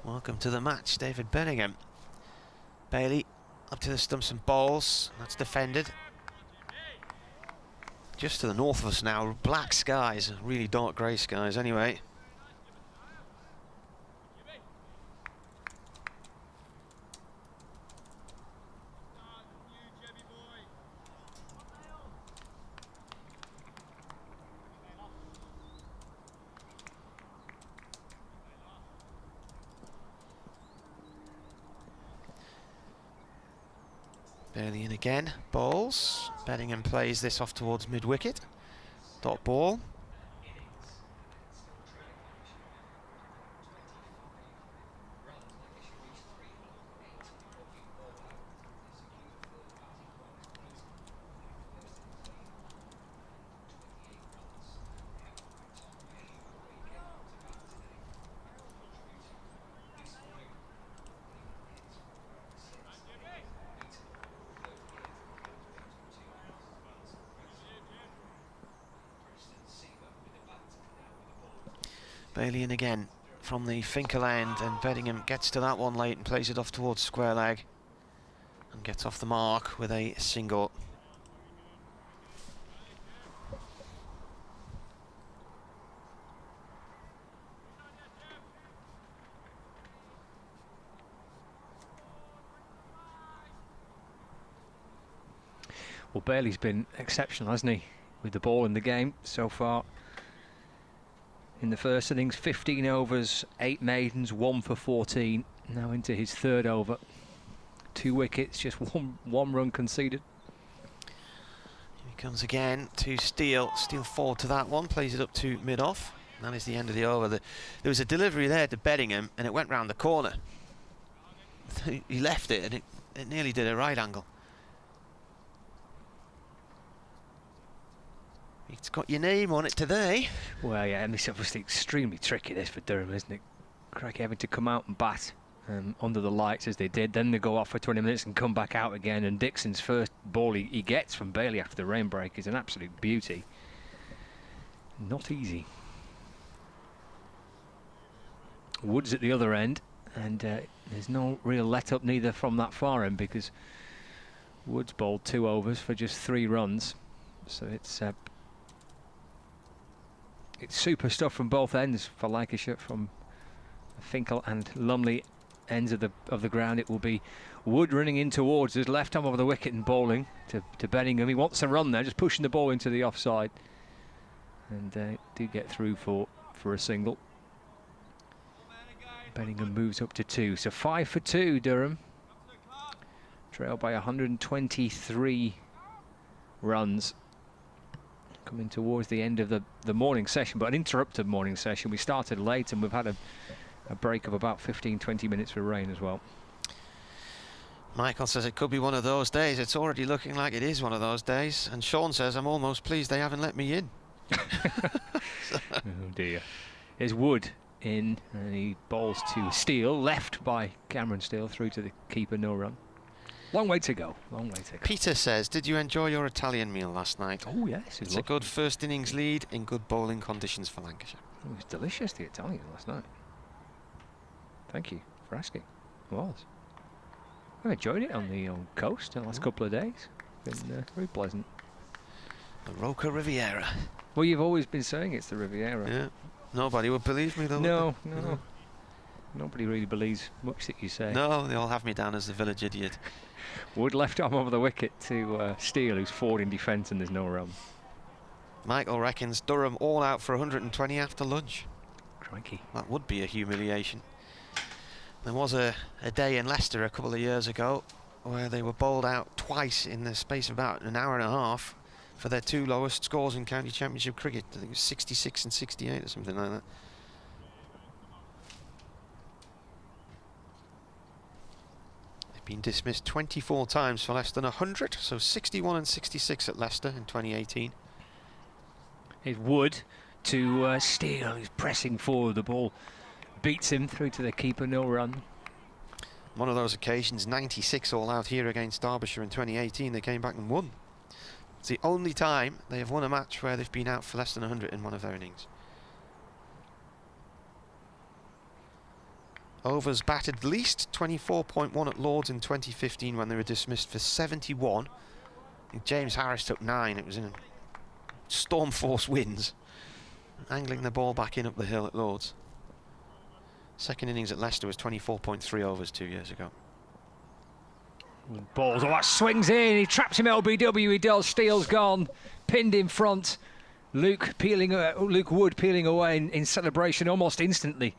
Welcome to the match, David Bettingham. Bailey up to the stumps and bowls. That's defended. Just to the north of us now, black skies, really dark grey skies anyway. Bailey in again, bowls. Bettingham plays this off towards mid-wicket. Dot ball. Bailey in again from the Finkel end, and Bettingham gets to that one late and plays it off towards square leg and gets off the mark with a single. Well, Bailey's been exceptional, hasn't he, with the ball in the game so far. In the first innings, 15 overs, 8 maidens, 1 for 14. Now into his third over. 2 wickets, just one run conceded. Here he comes again to Steel. Steel forward to that one, plays it up to mid-off. That is the end of the over. There was a delivery there to Bettingham, and it went round the corner. He left it, and it nearly did a right angle. It's got your name on it today. Well, yeah, and it's obviously extremely tricky, this, for Durham, isn't it? Crikey, having to come out and bat under the lights as they did, then they go off for 20 minutes and come back out again, and Dixon's first ball he gets from Bailey after the rain break is an absolute beauty. Not easy. Woods at the other end, and there's no real let-up neither from that far end, because Woods bowled 2 overs for just 3 runs, so it's super stuff from both ends for Lancashire, from Finkel and Lumley ends of the ground. It will be Wood running in towards his left arm over the wicket and bowling to Bettingham. He wants a run there, just pushing the ball into the offside, and do get through for a single. Bettingham moves up to 2, so 5 for 2 Durham, trailed by 123 runs, coming towards the end of the morning session, but an interrupted morning session. We started late and we've had a break of about 15-20 minutes for rain as well. Michael says it could be one of those days. It's already looking like it is one of those days, and Sean says I'm almost pleased they haven't let me in. Oh dear. Here's Wood in, and he bowls to Steel, left by Cameron Steele, through to the keeper, no run. Long way to go, long way to go. Peter says, did you enjoy your Italian meal last night? Oh yes, It's a good first innings lead in good bowling conditions for Lancashire. It was delicious, the Italian last night. Thank you for asking. It was. I've enjoyed it on the coast the last couple of days. Been very pleasant. The Roca Riviera. Well, you've always been saying it's the Riviera. Yeah. Nobody would believe me though. No. Nobody really believes much that you say. No, they all have me down as the village idiot. Wood left arm over the wicket to Steel, who's forward in defence, and there's no run. Michael reckons Durham all out for 120 after lunch. Crikey. That would be a humiliation. There was a day in Leicester a couple of years ago where they were bowled out twice in the space of about an hour and a half for their 2 lowest scores in county championship cricket. I think it was 66 and 68 or something like that. They've been dismissed 24 times for less than 100, so 61 and 66 at Leicester in 2018. Here's Wood to Steel, who's pressing forward. The ball beats him through to the keeper, no run. One of those occasions, 96 all out here against Derbyshire in 2018, they came back and won. It's the only time they have won a match where they've been out for less than 100 in one of their innings. Overs batted least 24.1 at Lords in 2015 when they were dismissed for 71. I think James Harris took 9. It was in storm force winds, angling the ball back in up the hill at Lords. Second innings at Leicester was 24.3 overs 2 years ago. Balls, oh, that swings in, he traps him LBW, he does. Steele's gone, pinned in front. Luke Wood peeling away in celebration almost instantly.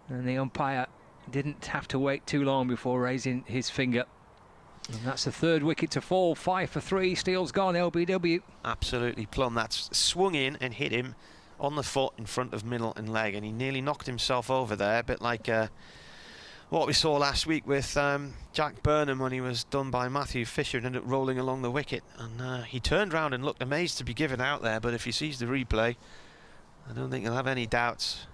And the umpire didn't have to wait too long before raising his finger. And that's the 3rd wicket to fall, 5 for 3. Steele's gone, LBW. Absolutely plumb. That's swung in and hit him on the foot in front of middle and leg, and he nearly knocked himself over there, a bit like what we saw last week with Jack Burnham when he was done by Matthew Fisher and ended up rolling along the wicket. And he turned round and looked amazed to be given out there, but if he sees the replay, I don't think he'll have any doubts.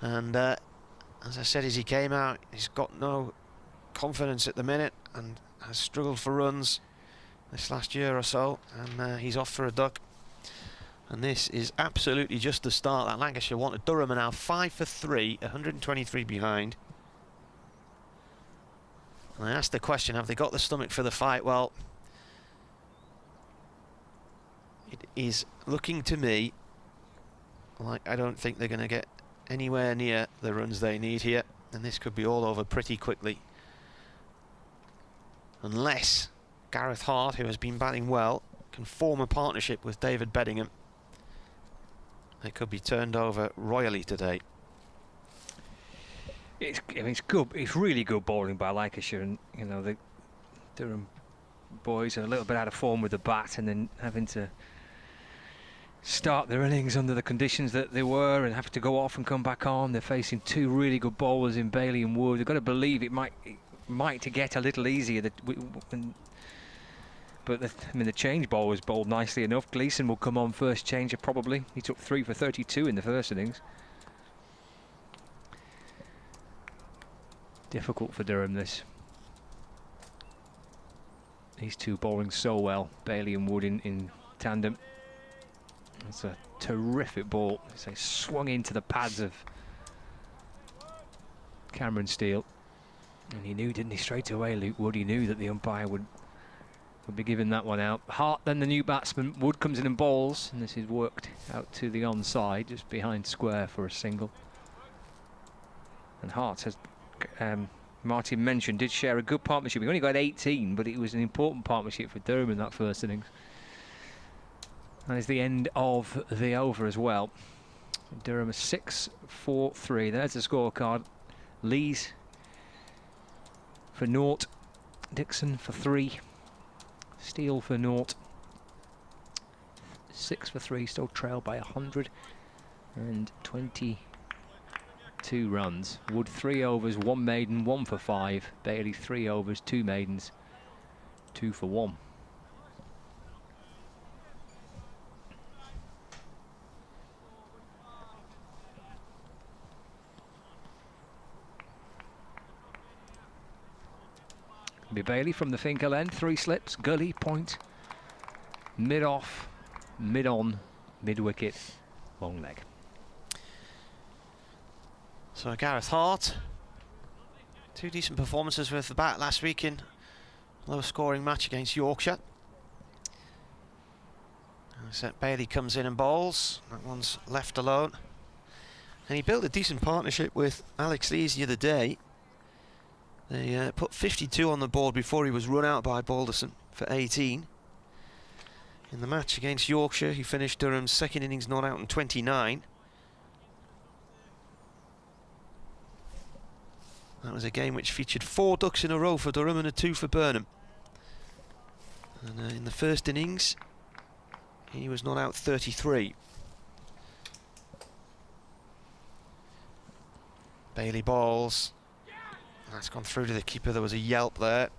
And as I said, as he came out, he's got no confidence at the minute and has struggled for runs this last year or so, and he's off for a duck. And this is absolutely just the start that Lancashire wanted. Durham are now 5 for 3, 123 behind. And I asked the question, have they got the stomach for the fight? Well, it is looking to me like I don't think they're going to get anywhere near the runs they need here, and this could be all over pretty quickly. Unless Gareth Hart, who has been batting well, can form a partnership with David Bettingham. They could be turned over royally today. I mean, it's good. It's really good bowling by Lancashire, and you know the Durham boys are a little bit out of form with the bat, and then having to start their innings under the conditions that they were, and have to go off and come back on. They're facing two really good bowlers in Bailey and Wood. They've got to believe it might to get a little easier. But the change bowlers bowled nicely enough. Gleeson will come on first changer probably. He took 3 for 32 in the first innings. Difficult for Durham, this. These two bowling so well, Bailey and Wood in tandem. It's a terrific ball. They swung into the pads of Cameron Steele. And he knew, didn't he, straight away, Luke Wood, he knew that the umpire would be giving that one out. Hart, then the new batsman. Wood comes in and bowls, and this is worked out to the onside, just behind square for a single. And Hart, as Martin mentioned, did share a good partnership. We only got 18, but it was an important partnership for Durham in that first innings. That is the end of the over as well. Durham is 6-4-3. There's the scorecard. Lees for 0, Dixon for 3, Steel for 0, 6 for 3, still trailed by 122 runs. Wood 3 overs, 1 maiden, 1 for 5. Bailey 3 overs, 2 maidens, 2 for 1. Be Bailey from the finger end, 3 slips, gully, point, mid-off, mid-on, mid-wicket, long leg. So Gareth Hart, 2 decent performances with the bat last week in a low-scoring match against Yorkshire. So Bailey comes in and bowls. That one's left alone. And he built a decent partnership with Alex Lees the other day. They put 52 on the board before he was run out by Balderson for 18. In the match against Yorkshire, he finished Durham's second innings not out in 29. That was a game which featured 4 ducks in a row for Durham and a 2 for Burnham. And in the first innings, he was not out 33. Bailey bowls. That's gone through to the keeper. There was a yelp there.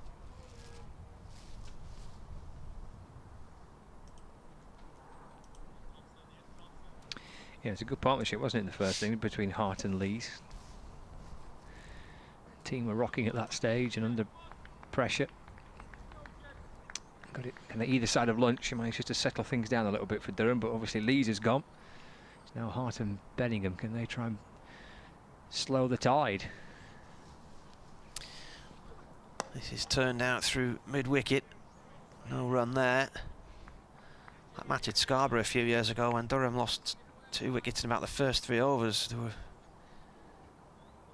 Yeah, it's a good partnership, wasn't it, in the first inning between Hart and Lees. The team were rocking at that stage and under pressure. Got it kind of either side of lunch. He managed to settle things down a little bit for Durham, but obviously Lees is gone. It's now Hart and Bettingham. Can they try and slow the tide? This is turned out through mid-wicket. No run there. That match at Scarborough a few years ago when Durham lost 2 wickets in about the first 3 overs. There were, I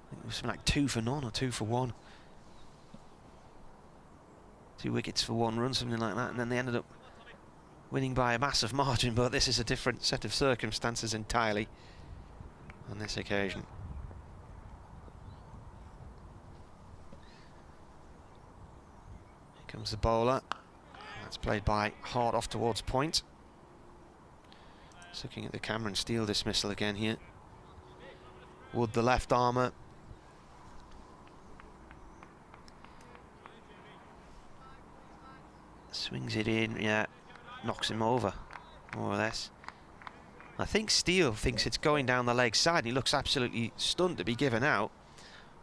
think it was something like 2 for none or 2 for 1. 2 wickets for 1 run, something like that, and then they ended up winning by a massive margin. But this is a different set of circumstances entirely on this occasion. Comes the bowler. That's played by Hart off towards point. Just looking at the Cameron Steele dismissal again here. Wood, the left armour. Swings it in, yeah, knocks him over, more or less. I think Steele thinks it's going down the leg side. He looks absolutely stunned to be given out,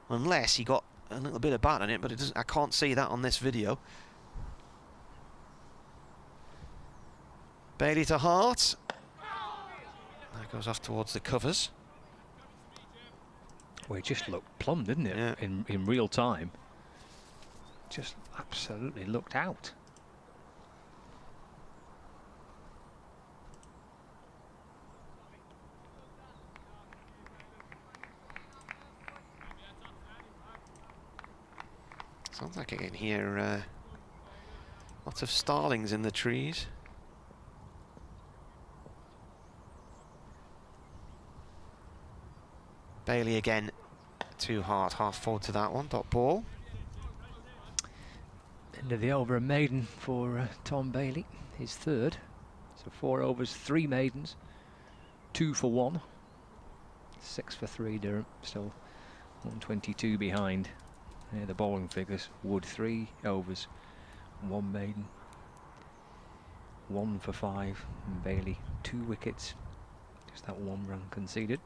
unless he got a little bit of bat on it, but it doesn't. I can't see that on this video. Bailey to Hart. That goes off towards the covers. Well, it just looked plumb, didn't it? Yeah. In real time. Just absolutely looked out. Sounds like I can hear lots of starlings in the trees. Bailey again too hard. Half forward to that one. Dot ball. End of the over a maiden for Tom Bailey, his third. So 4 overs, 3 maidens, 2 for 1, 6 for 3. Durham still 122 behind. There the bowling figures. Wood 3 overs, 1 maiden, 1 for 5, and Bailey 2 wickets. Just that 1 run conceded.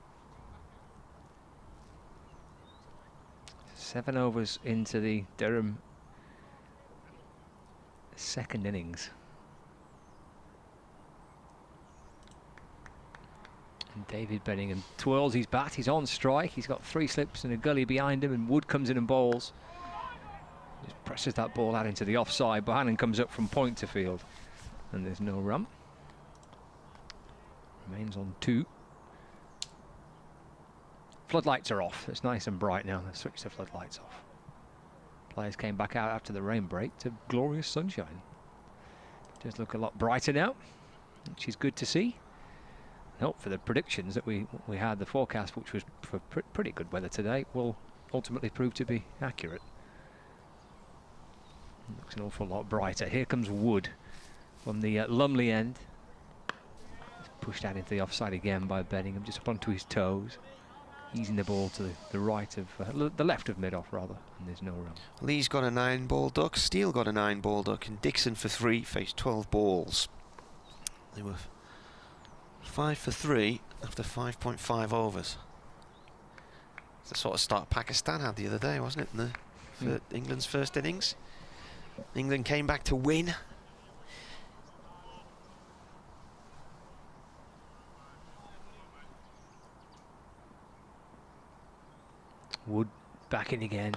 7 overs into the Durham second innings. And David Bettingham twirls his bat. He's on strike. He's got 3 slips and a gully behind him, and Wood comes in and bowls. Just presses that ball out into the offside. Bohannon comes up from point to field, and there's no run. Remains on 2. Floodlights are off. It's nice and bright now. They've switched the floodlights off. Players came back out after the rain break to glorious sunshine. It does look a lot brighter now, which is good to see. I hope for the predictions that we had, the forecast, which was for pretty good weather today, will ultimately prove to be accurate. It looks an awful lot brighter. Here comes Wood from the Lumley end. It's pushed out into the offside again by Bettingham, just up onto his toes, easing the ball to the right of the left of mid-off rather, and there's no run. Lee's got a 9-ball duck. Steel got a 9-ball duck, and Dixon for 3 faced 12 balls. They were 5 for 3 after 5.5 overs. It's the sort of start Pakistan had the other day, wasn't it? For England's first innings. England came back to win. Wood back in again.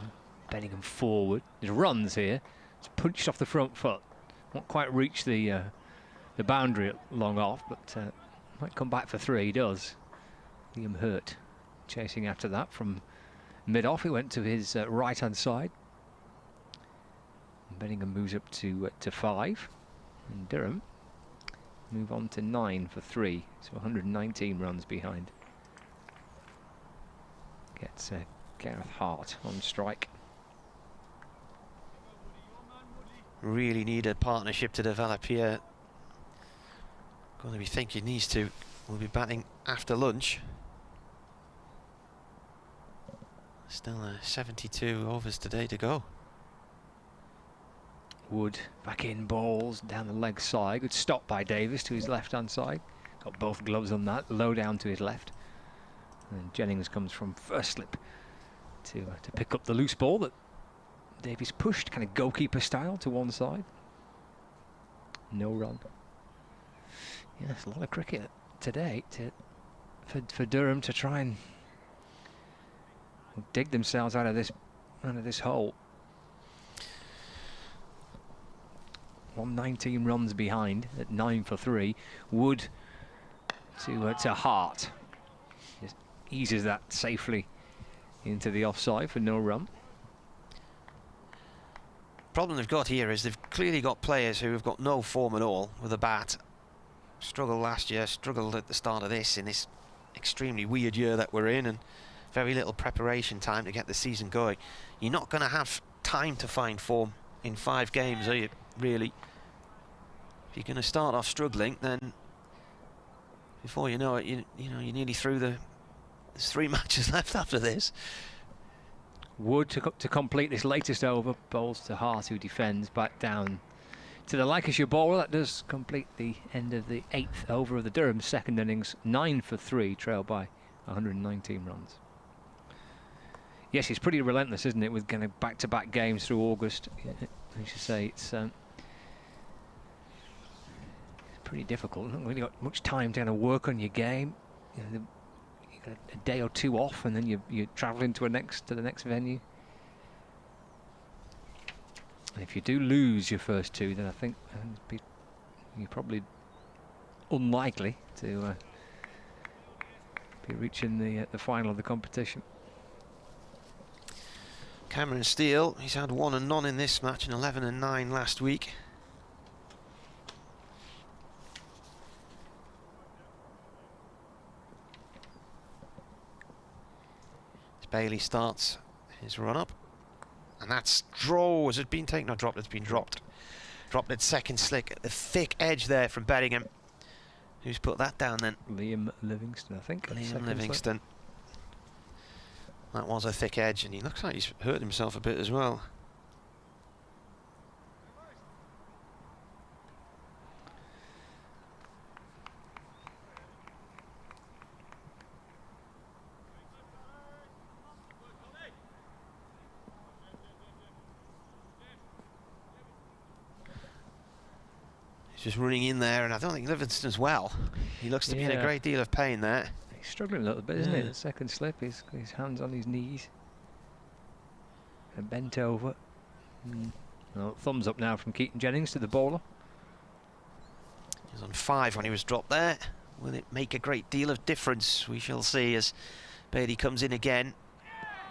Bettingham forward. There's runs here. It's punched off the front foot. Not quite reached the boundary long off, but might come back for 3. He does. Liam Hurt chasing after that from mid-off. He went to his right-hand side. And Bettingham moves up to 5. And Durham move on to 9 for 3. So 119 runs behind. Gets Gareth Hart on strike. Really need a partnership to develop here. Going to be thinking these two will be batting after lunch. Still 72 overs today to go. Wood back in, balls down the leg side. Good stop by Davis to his left-hand side. Got both gloves on that, low down to his left. And Jennings comes from first slip to pick up the loose ball that Davis pushed, kind of goalkeeper style, to one side. No run. Yes, a lot of cricket today for Durham to try and dig themselves out of this hole. 119 runs behind at 9 for 3. Wood to Hart. Just eases that safely into the offside for no run. Problem they've got here is they've clearly got players who have got no form at all with a bat. Struggled last year, struggled at the start of this, in this extremely weird year that we're in, and very little preparation time to get the season going. You're not going to have time to find form in 5 games, are you, really? If you're going to start off struggling, then before you know it, you're nearly through there's 3 matches left after this. Wood to complete this latest over, bowls to Hart, who defends back down to the Lancashire bowler. That does complete the end of the 8th over of the Durham second innings. 9 for 3, trailed by 119 runs. Yes, it's pretty relentless, isn't it, with kind of back-to-back games through August. I should say it's pretty difficult. Not really got much time to kind of work on your game. You got a day or 2 off, and then you're travelling to the next venue. And if you do lose your first 2, then I think you're probably unlikely to be reaching the final of the competition. Cameron Steele, he's had 1 and none in this match and 11 and 9 last week. Bailey starts his run-up. And that's draw. Has it been taken or dropped? It's been dropped. Dropped at second slick. The thick edge there from Bettingham. Who's put that down then? Liam Livingston, I think. Liam Livingston. That was a thick edge, and he looks like he's hurt himself a bit as well. Just running in there, and I don't think Livingston as well. He looks to be in a great deal of pain there. He's struggling a little bit, isn't he? The second slip, he's got his hands on his knees and bent over. Well, thumbs up now from Keaton Jennings to the bowler. He was on 5 when he was dropped there. Will it make a great deal of difference? We shall see as Bailey comes in again.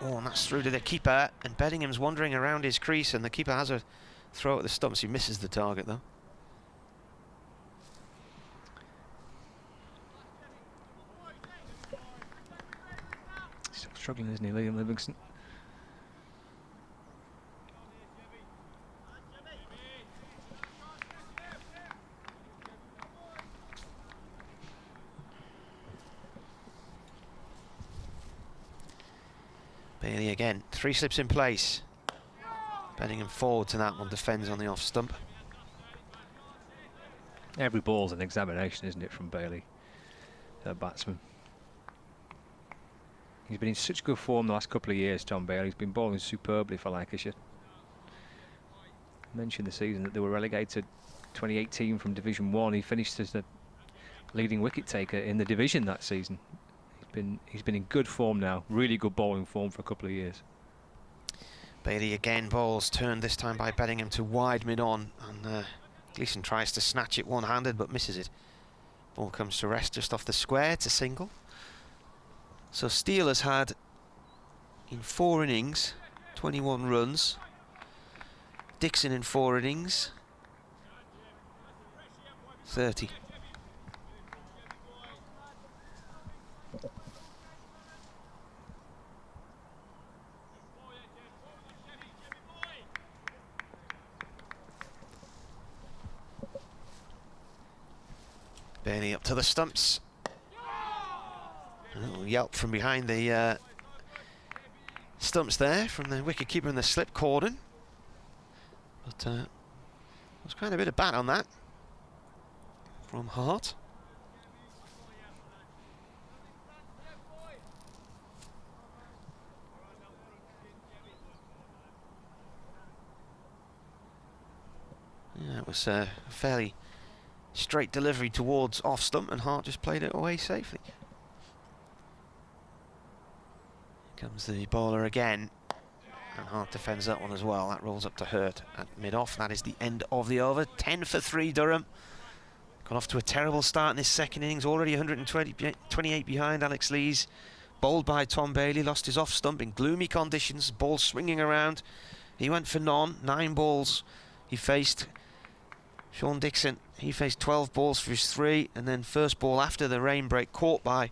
Oh, and that's through to the keeper, and Beddingham's wandering around his crease, and the keeper has a throw at the stumps. He misses the target though. Struggling, isn't he, Liam Livingston? Bailey again, 3 slips in place. Bettingham forward to that one, defends on the off stump. Every ball's an examination, isn't it, from Bailey, the batsman. He's been in such good form the last couple of years, Tom Bailey. He's been bowling superbly for Lancashire. I mentioned the season that they were relegated 2018 from Division 1. He finished as the leading wicket taker in the division that season. He's been in good form now, really good bowling form for a couple of years. Bailey again bowls, turned this time by Bettingham to wide mid-on, and Gleeson tries to snatch it one-handed but misses it. Ball comes to rest just off the square. It's a single. So Steel has had, in 4 innings, 21 runs. Dixon in 4 innings, 30. Bailey up to the stumps. A little yelp from behind the stumps there from the wicket-keeper in the slip cordon. But there's quite a bit of bat on that from Hart. Yeah, it was a fairly straight delivery towards off stump, and Hart just played it away safely. Comes the bowler again, and Hart defends that one as well. That rolls up to Hurt at mid-off. That is the end of the over. 10 for 3 Durham. Got off to a terrible start in this second innings, already 128 behind Alex Lees. Bowled by Tom Bailey, lost his off stump in gloomy conditions, ball swinging around. He went for none, 9 balls he faced. Sean Dixon, he faced 12 balls for his 3, and then first ball after the rain break caught by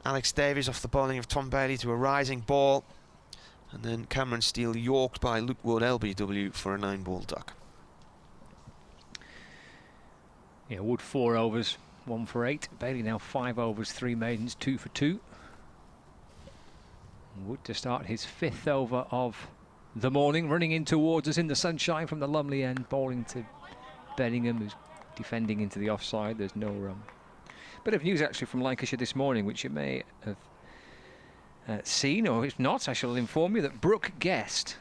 Alex Davies off the bowling of Tom Bailey to a rising ball, and then Cameron Steele yorked by Luke Wood LBW for a 9-ball duck. Yeah, Wood 4 overs, 1 for 8. Bailey now 5 overs, 3 maidens, 2 for 2. Wood to start his 5th over of the morning, running in towards us in the sunshine from the Lumley end, bowling to Bettingham, who's defending into the offside. There's no bit of news actually from Lancashire this morning, which you may have seen, or if not, I shall inform you that Brooke Guest,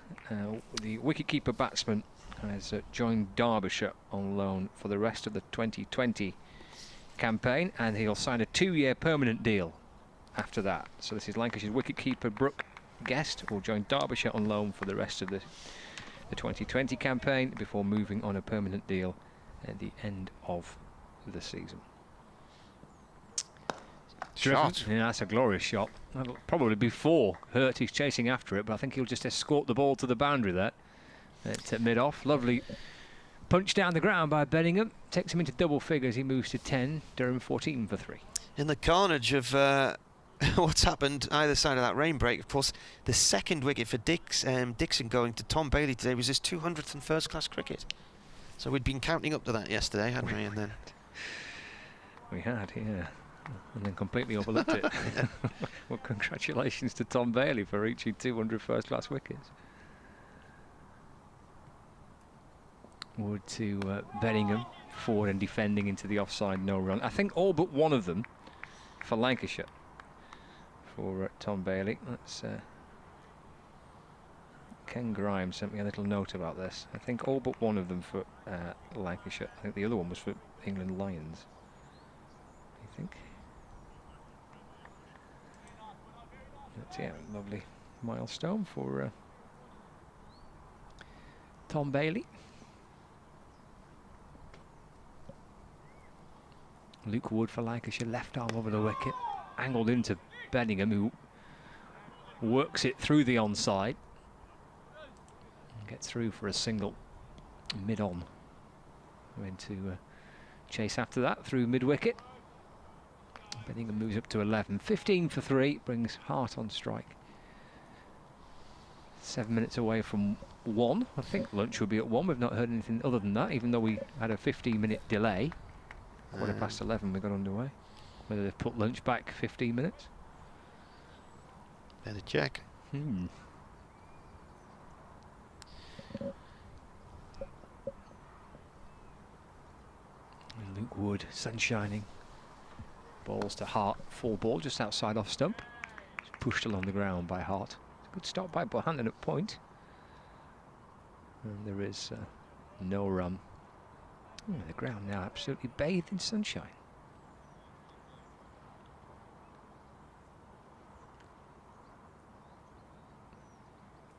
the wicket-keeper batsman, has joined Derbyshire on loan for the rest of the 2020 campaign, and he'll sign a 2-year permanent deal after that. So this is Lancashire's wicket-keeper Brooke Guest, who will join Derbyshire on loan for the rest of the 2020 campaign before moving on a permanent deal at the end of the season. Shot. Yeah, that's a glorious shot. That'll probably be 4. Hurt, he's chasing after it, but I think he'll just escort the ball to the boundary there. It's at mid-off. Lovely punch down the ground by Bettingham. Takes him into double figures. He moves to 10. Durham 14 for 3. In the carnage of what's happened either side of that rain break. Of course, the second wicket for Dixon going to Tom Bailey today was his 200th in first-class cricket. So we'd been counting up to that yesterday, hadn't we? And then we had, yeah, and then completely overlooked it. Well, congratulations to Tom Bailey for reaching 200 first-class wickets. Wood to Bettingham, forward and defending into the offside, no run. I think all but one of them for Lancashire. For Tom Bailey, that's Ken Grimes sent me a little note about this. I think all but one of them for Lancashire. I think the other one was for England Lions. I think. But yeah, lovely milestone for Tom Bailey. Luke Wood for Lancashire, left arm over the wicket, angled into Bettingham, who works it through the onside and gets through for a single mid-on. Going to chase after that through mid-wicket. Bettingham moves up to 11. 15 for 3, brings Hart on strike. 7 minutes away from 1. I think lunch will be at 1. We've not heard anything other than that, even though we had a 15-minute delay. 11:15 we got underway. Whether they've put lunch back 15 minutes? Better check. Luke Wood, sun shining. Balls to Hart, full ball just outside off stump. It's pushed along the ground by Hart. Good stop by Bohannon at point. And there is no run. The ground now absolutely bathed in sunshine.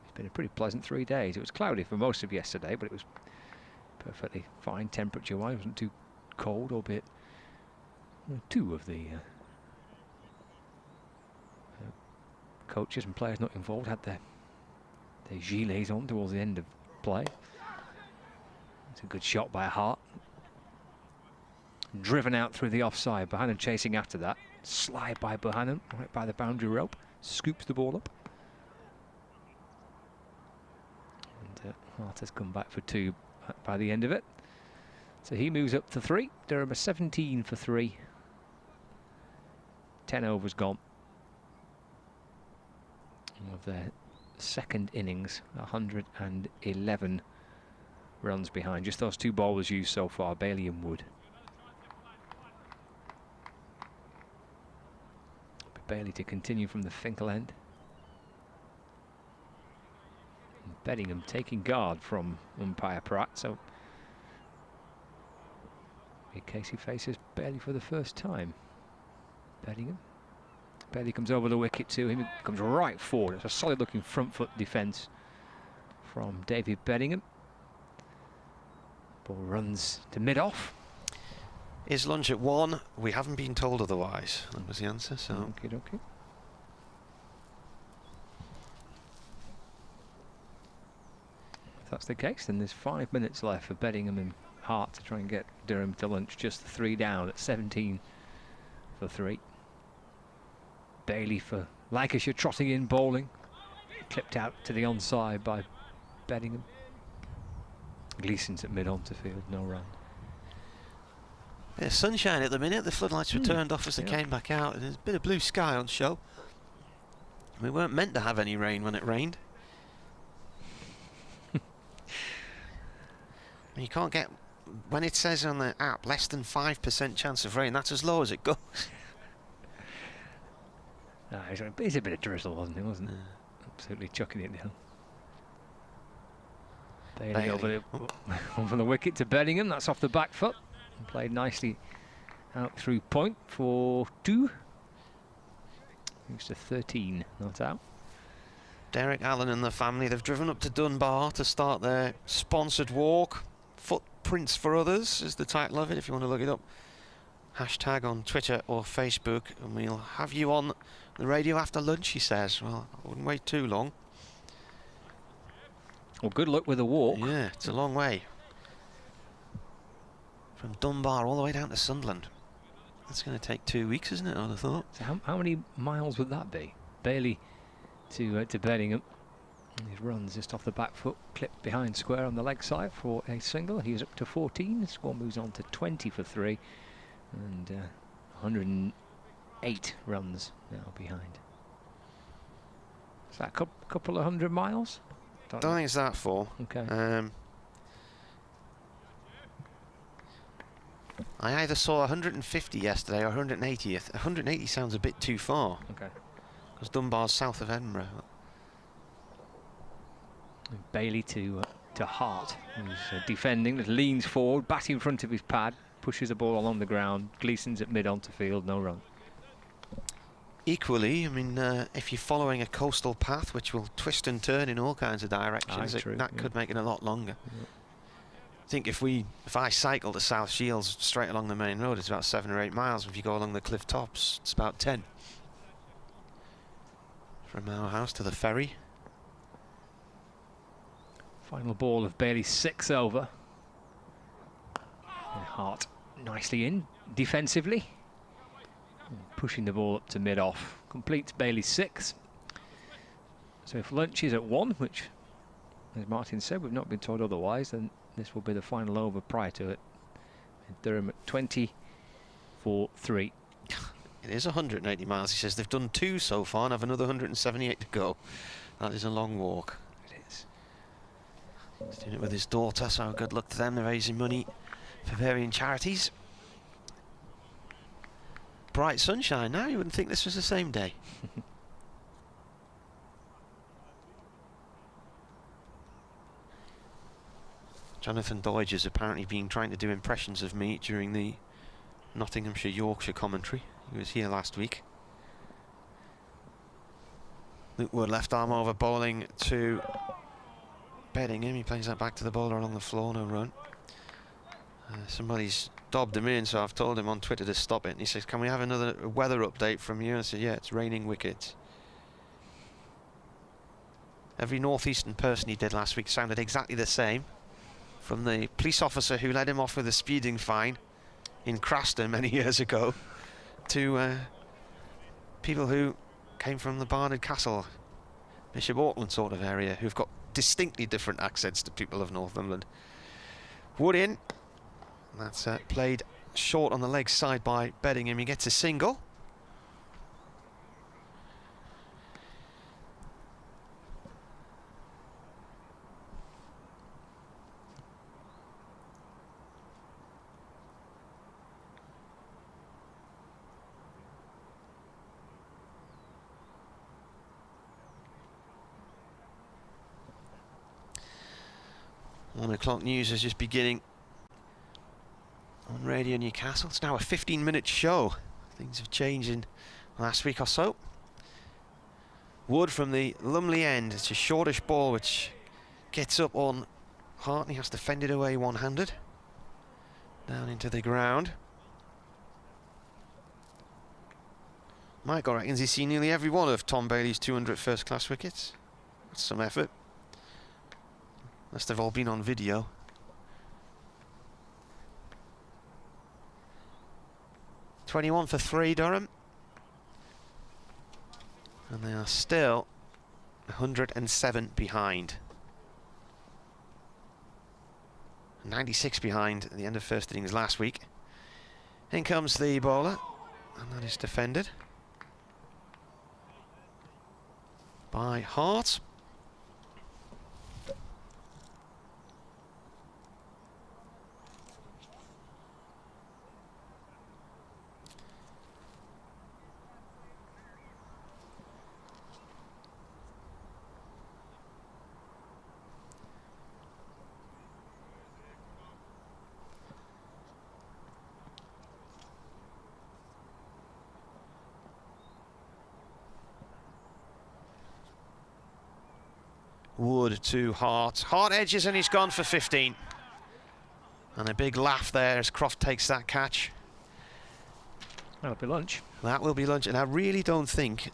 It's been a pretty pleasant 3 days. It was cloudy for most of yesterday, but it was perfectly fine temperature-wise. It wasn't too cold, albeit two of the coaches and players not involved had their gilets on towards the end of play. It's a good shot by Hart. Driven out through the offside. Bohannon chasing after that. Slide by Bohannon, right by the boundary rope. Scoops the ball up. And Hart has come back for 2 by the end of it. So he moves up to 3. Durham are 17 for 3. 10 overs gone. Of their second innings, 111 runs behind. Just those 2 bowlers used so far, Bailey and Wood. Bailey to continue from the Finkel end. And Bettingham taking guard from umpire Pratt, so in case he faces Bailey for the first time. Bettingham. Bailey comes over the wicket to him, he comes right forward. It's a solid looking front foot defence from David Bettingham. Ball runs to mid-off. Is lunch at 1? We haven't been told otherwise. That was the answer, so. Okay. If that's the case, then there's 5 minutes left for Bettingham and Hart to try and get Durham to lunch. Just 3 down at 17 for 3. Bailey for Lancashire trotting in, bowling. Clipped out to the onside by Bettingham. Gleeson's at mid-on to field, no run. There's sunshine at the minute. The floodlights were turned off as they came back out. There's a bit of blue sky on show. We weren't meant to have any rain when it rained. You can't get, when it says on the app less than 5% chance of rain, that's as low as it goes. It's a bit of drizzle, wasn't it? Absolutely chucking it down. Bailey over the wicket to Bettingham. That's off the back foot. Played nicely out through point for 2. Moves to 13, not out. Derek Allen and the family, they've driven up to Dunbar to start their sponsored walk. Footprints for Others is the title of it, if you want to look it up. Hashtag on Twitter or Facebook, and we'll have you on the radio after lunch, he says. Well, I wouldn't wait too long. Well, good luck with the walk. Yeah, it's a long way. From Dunbar all the way down to Sunderland. That's going to take 2 weeks, isn't it? I would have thought. So how many miles would that be? Bailey to Bettingham. His runs just off the back foot, clipped behind square on the leg side for a single. He's up to 14. The score moves on to 20 for 3, and 108 runs now behind. Is that a couple of 100 miles? Don't think it's that far. Okay. I either saw 150 yesterday or 180. 180 sounds a bit too far. Okay. Because Dunbar's south of Edinburgh. Bailey to Hart, who's defending, that leans forward, bat in front of his pad, pushes the ball along the ground. Gleeson's at mid onto field, no run. Equally, I mean, if you're following a coastal path which will twist and turn in all kinds of directions, that could make it a lot longer. Yeah. I think if I cycle to South Shields straight along the main road, it's about 7 or 8 miles. If you go along the cliff tops, it's about 10. From our house to the ferry. Final ball of Bailey's 6 over. And Hart nicely in defensively, pushing the ball up to mid-off. Completes Bailey's 6. So if lunch is at 1, which, as Martin said, we've not been told otherwise, then this will be the final over prior to it. Durham at 20 for 3. It is 180 miles. He says they've done 2 so far and have another 178 to go. That is a long walk. It is. He's doing it with his daughter, so good luck to them. They're raising money for varying charities. Bright sunshine now. You wouldn't think this was the same day. Jonathan Doidge has apparently been trying to do impressions of me during the Nottinghamshire-Yorkshire commentary. He was here last week. Luke Wood left arm over bowling to Bettingham. He plays that back to the bowler along the floor, no run. Somebody's dobbed him in, so I've told him on Twitter to stop it. And he says, can we have another weather update from you? And I said, yeah, it's raining wickets. Every northeastern person he did last week sounded exactly the same. From the police officer who let him off with a speeding fine in Craston many years ago, to people who came from the Barnard Castle, Bishop Auckland sort of area, who've got distinctly different accents to people of Northumberland. Wood in. That's played short on the leg side by Bettingham. He gets a single. .00 news is just beginning on Radio Newcastle. It's now a 15-minute show. Things have changed in the last week or so. Wood from the Lumley end. It's a shortish ball which gets up on Hart, and he has to fend it away one-handed. Down into the ground. Michael reckons he's seen nearly every one of Tom Bailey's 200 first-class wickets. That's some effort. Must have all been on video. .21 for 3, Durham. And they are still 107 behind. 96 behind at the end of first innings last week. In comes the bowler, and that is defended by Hart. Wood to Hart. Hart edges and he's gone for 15. And a big laugh there as Croft takes that catch. That'll be lunch. That will be lunch, and I really don't think,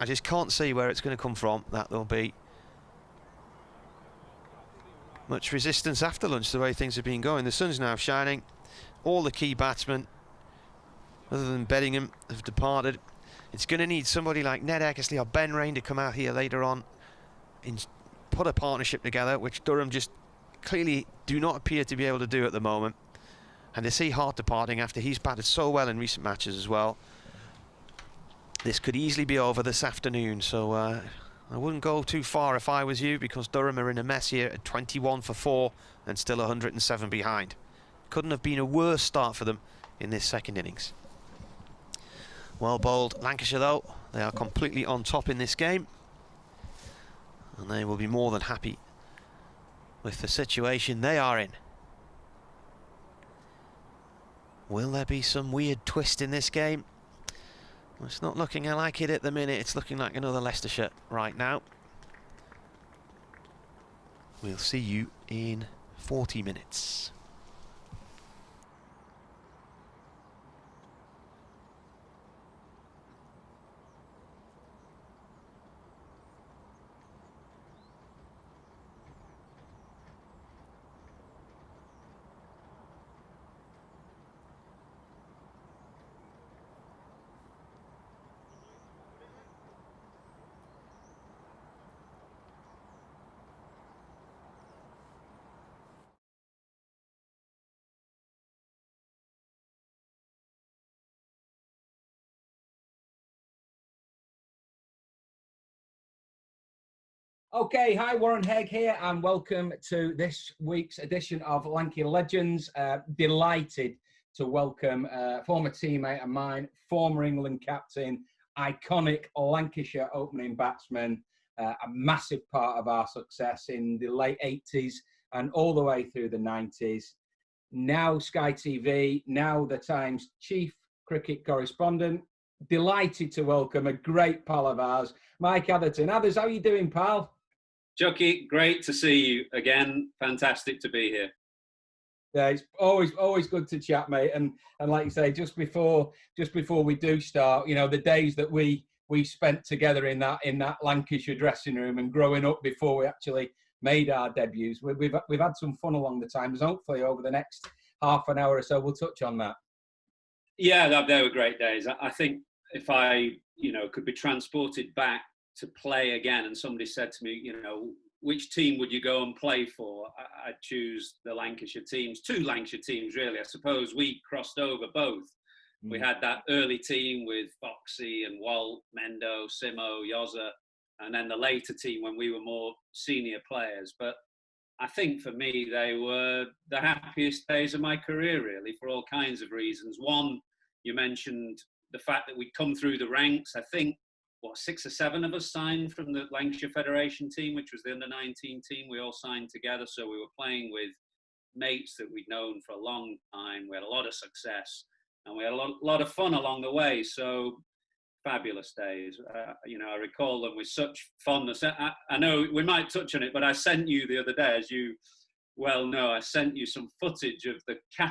I just can't see where it's going to come from, that there'll be much resistance after lunch the way things have been going. The sun's now shining. All the key batsmen other than Bettingham, have departed. It's going to need somebody like Ned Eckersley or Ben Rain to come out here later on and put a partnership together, which Durham just clearly do not appear to be able to do at the moment. And to see Hart departing after he's batted so well in recent matches as well, this could easily be over this afternoon. So I wouldn't go too far if I was you, because Durham are in a mess here at 21 for 4 and still 107 behind. Couldn't have been a worse start for them in this second innings. Well bowled Lancashire though, they are completely on top in this game, and they will be more than happy with the situation they are in. Will there be some weird twist in this game? Well, it's not looking like it at the minute. It's looking like another Leicestershire right now. We'll see you in 40 minutes. Okay, hi, Warren Hegg here, and welcome to this week's edition of Lancashire Legends. Delighted to welcome former teammate of mine, former England captain, iconic Lancashire opening batsman, a massive part of our success in the late 80s and all the way through the 90s. Now Sky TV, now the Times chief cricket correspondent. Delighted to welcome a great pal of ours, Mike Atherton. Athers, how are you doing, pal? Chucky, great to see you again. Fantastic to be here. Yeah, it's always good to chat, mate. And like you say, just before we do start, you know, the days that we spent together in that Lancashire dressing room and growing up before we actually made our debuts, we've had some fun along the times. Hopefully, over the next half an hour or so, we'll touch on that. Yeah, they were great days. I think if I, could be transported back to play again, and somebody said to me, which team would you go and play for? I'd choose the Lancashire teams, 2 Lancashire teams really. I suppose we crossed over both. We had that early team with Foxy and Walt, Mendo, Simo, Yoza, and then the later team when we were more senior players. But I think for me, they were the happiest days of my career, really, for all kinds of reasons. One, you mentioned the fact that we'd come through the ranks. I think 6 or 7 of us signed from the Lancashire Federation team, which was the under-19 team. We all signed together, so we were playing with mates that we'd known for a long time. We had a lot of success, and we had a lot of fun along the way. So fabulous days. I recall them with such fondness. I know we might touch on it, but I sent you the other day, as you well know, I sent you some footage of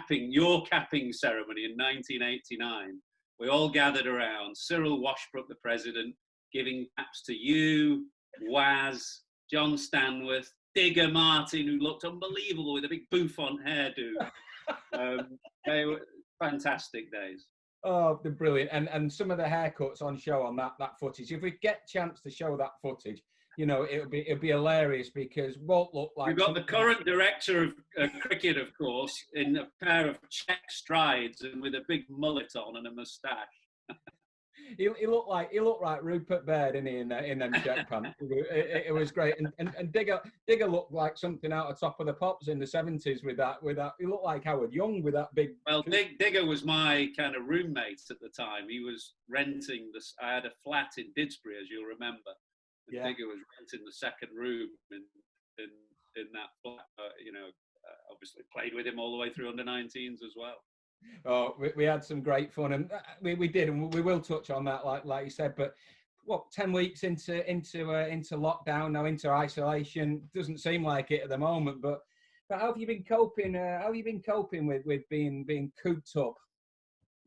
your capping ceremony in 1989. We all gathered around, Cyril Washbrook, the president, giving caps to you, Waz, John Stanworth, Digger Martin, who looked unbelievable with a big bouffant hairdo. They were fantastic days. Oh, they're brilliant. And some of the haircuts on show on that footage. If we get a chance to show that footage, it'll be hilarious, because Walt looked like... We've got the current director of cricket, of course, in a pair of check strides and with a big mullet on and a moustache. He looked like Rupert Baird, didn't he, in them check pants? It was great. And Digger looked like something out of Top of the Pops in the 70s with that. He looked like Howard Young with that big... Well, Digger was my kind of roommate at the time. He was renting this. I had a flat in Didsbury, as you'll remember. And yeah. Digger was renting the second room in that flat. Obviously played with him all the way through under-19s as well. Oh, we had some great fun, and we did, and we will touch on that, like you said. But 10 weeks into lockdown now, into isolation? Doesn't seem like it at the moment. But how have you been coping? How have you been coping with being cooped up?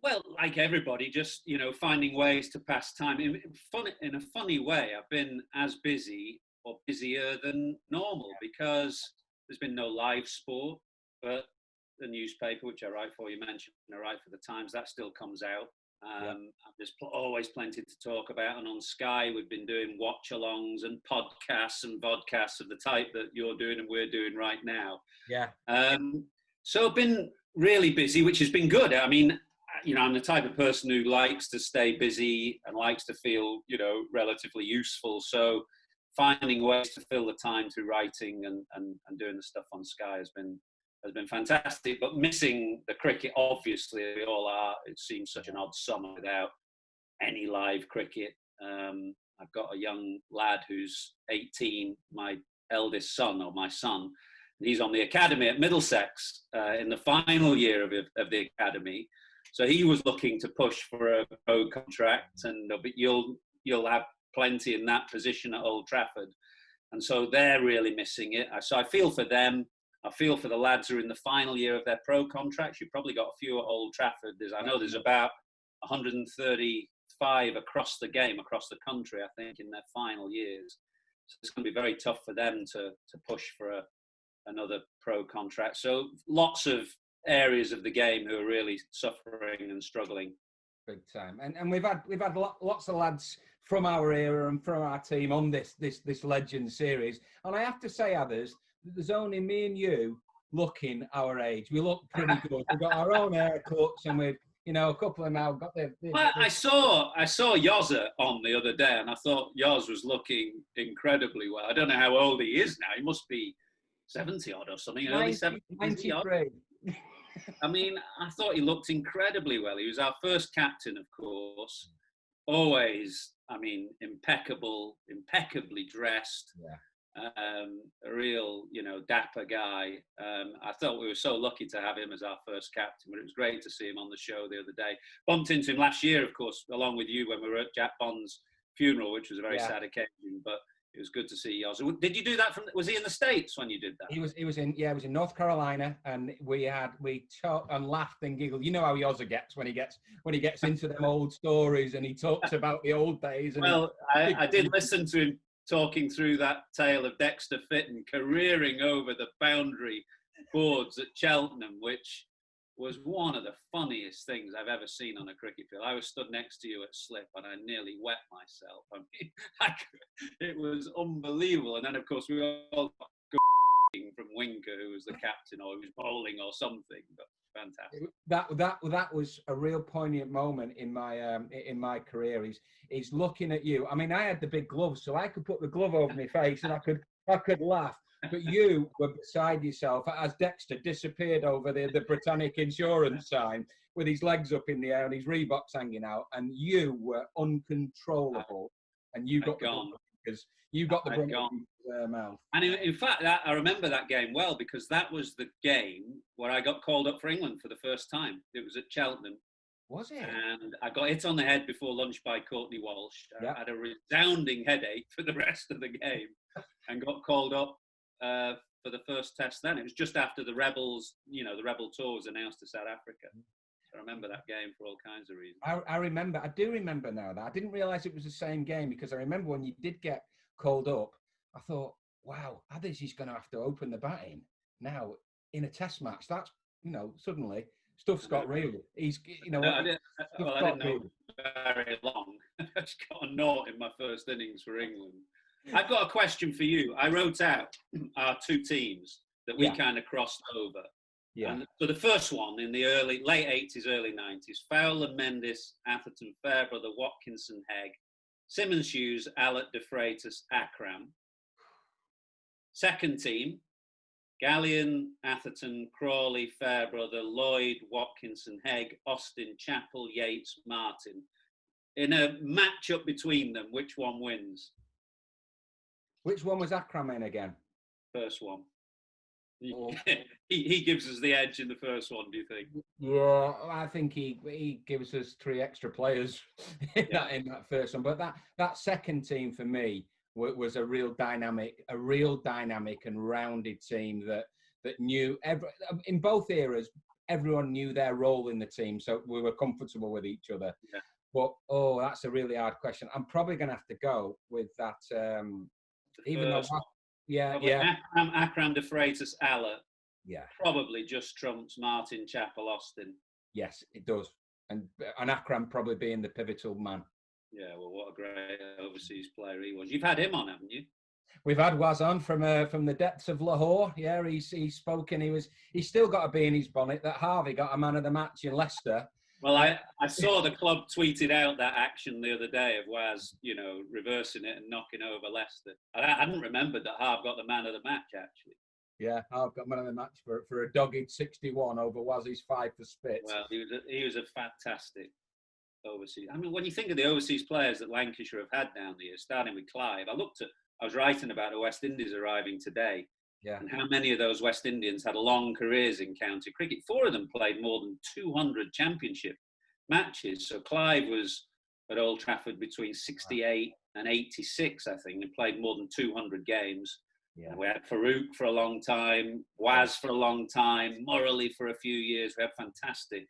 Well, like everybody, just finding ways to pass time. In a funny way, I've been as busy or busier than normal, because there's been no live sport, but the newspaper, which I write for, you mentioned, I write for the Times, that still comes out. There's always plenty to talk about, and on Sky we've been doing watch-alongs and podcasts and vodcasts of the type that you're doing and we're doing right now. Yeah. So I've been really busy, which has been good. I mean, I'm the type of person who likes to stay busy and likes to feel, relatively useful. So finding ways to fill the time through writing and doing the stuff on Sky has been fantastic. But missing the cricket, obviously, we all are. It seems such an odd summer without any live cricket. I've got a young lad who's 18, my eldest son, or my son. He's on the academy at Middlesex in the final year of the academy. So he was looking to push for a pro contract, but you'll have plenty in that position at Old Trafford. And so they're really missing it. So I feel for them. I feel for the lads who are in the final year of their pro contracts. You've probably got a few at Old Trafford. I know there's about 135 across the country, I think, in their final years. So it's going to be very tough for them to push for another pro contract. So lots of areas of the game who are really suffering and struggling. Big time. And we've had lots of lads from our era and from our team on this Legend series. And I have to say, others, there's only me and you looking our age. We look pretty good. We've got our own haircuts, and we've, a couple of them now got their. I saw Yozza on the other day, and I thought Yoz was looking incredibly well. I don't know how old he is now. He must be 70 odd or something. 90, early 70s. 93. I mean, I thought he looked incredibly well. He was our first captain, of course. Always, impeccably dressed. Yeah. A real, dapper guy. I thought we were so lucky to have him as our first captain, but it was great to see him on the show the other day. Bumped into him last year, of course, along with you when we were at Jack Bond's funeral, which was a very sad occasion, but it was good to see Yoz. Did you do that was he in the States when you did that? He was in North Carolina, and we talked and laughed and giggled. You know how Yozza gets when he gets into them old stories, and he talks about the old days. And well, I did listen to him talking through that tale of Dexter Fitton careering over the boundary boards at Cheltenham, which was one of the funniest things I've ever seen on a cricket field. I was stood next to you at slip, and I nearly wet myself. I mean, it was unbelievable. And then, of course, we all got from Winker, who was the captain, or who was bowling or something. But fantastic. That was a real poignant moment in my career. He's looking at you. I mean, I had the big gloves, so I could put the glove over my face and I could laugh. But you were beside yourself as Dexter disappeared over the Britannic insurance sign with his legs up in the air and his Reeboks hanging out, and you were uncontrollable. And you got the because you got the brunt of his mouth. And in fact, I remember that game well, because that was the game where I got called up for England for the first time. It was at Cheltenham. Was it? And I got hit on the head before lunch by Courtney Walsh. Yeah. I had a resounding headache for the rest of the game and got called up for the first test then. It was just after the Rebels, the Rebel tour was announced to South Africa. I remember that game for all kinds of reasons. I do remember now that. I didn't realise it was the same game, because I remember when you did get called up, I thought, wow, Adams going to have to open the batting now in a test match. That's, suddenly stuff's got real. He's, I didn't know very long. I just got a naught in my first innings for England. I've got a question for you. I wrote out our two teams that we kind of crossed over. Yeah. And so the first one in the late 80s, early 90s, Fowler, Mendes, Atherton, Fairbrother, Watkinson, Hegg, Simmons, Hughes, Allott, De Freitas, Akram. Second team, Gallion, Atherton, Crawley, Fairbrother, Lloyd, Watkinson, Hegg, Austin, Chappell, Yates, Martin. In a match-up between them, which one wins? Which one was Akram in again? First one. He gives us the edge in the first one, do you think? Yeah, I think he gives us 3 extra players in that first one. But that second team for me was a real dynamic and rounded team that knew in both eras. Everyone knew their role in the team, so we were comfortable with each other. Yeah. But that's a really hard question. I'm probably going to have to go with that. Akram, De Freitas, Allott. Yeah. Probably just trumps Martin, Chappell, Austin. Yes, it does. and Akram probably being the pivotal man. Yeah, well, what a great overseas player he was. You've had him on, haven't you? We've had Waz on from the depths of Lahore. Yeah, he's spoken. He's still got a bee in his bonnet that Harvey got a man of the match in Leicester. Well, I saw the club tweeted out that action the other day of Waz, reversing it and knocking over Leicester. I hadn't remembered that Harv got the man of the match, actually. Yeah, Harv got man of the match for a dogged 61 over Waz's 5 for Spitz. Well, he was a fantastic overseas. I mean, when you think of the overseas players that Lancashire have had down the years, starting with Clive, I was writing about the West Indies arriving today. Yeah. And how many of those West Indians had long careers in county cricket. 4 of them played more than 200 championship matches. So Clive was at Old Trafford between 68 and 86, I think, and played more than 200 games. Yeah. We had Farouk for a long time, Waz for a long time, Morley for a few years. We had fantastic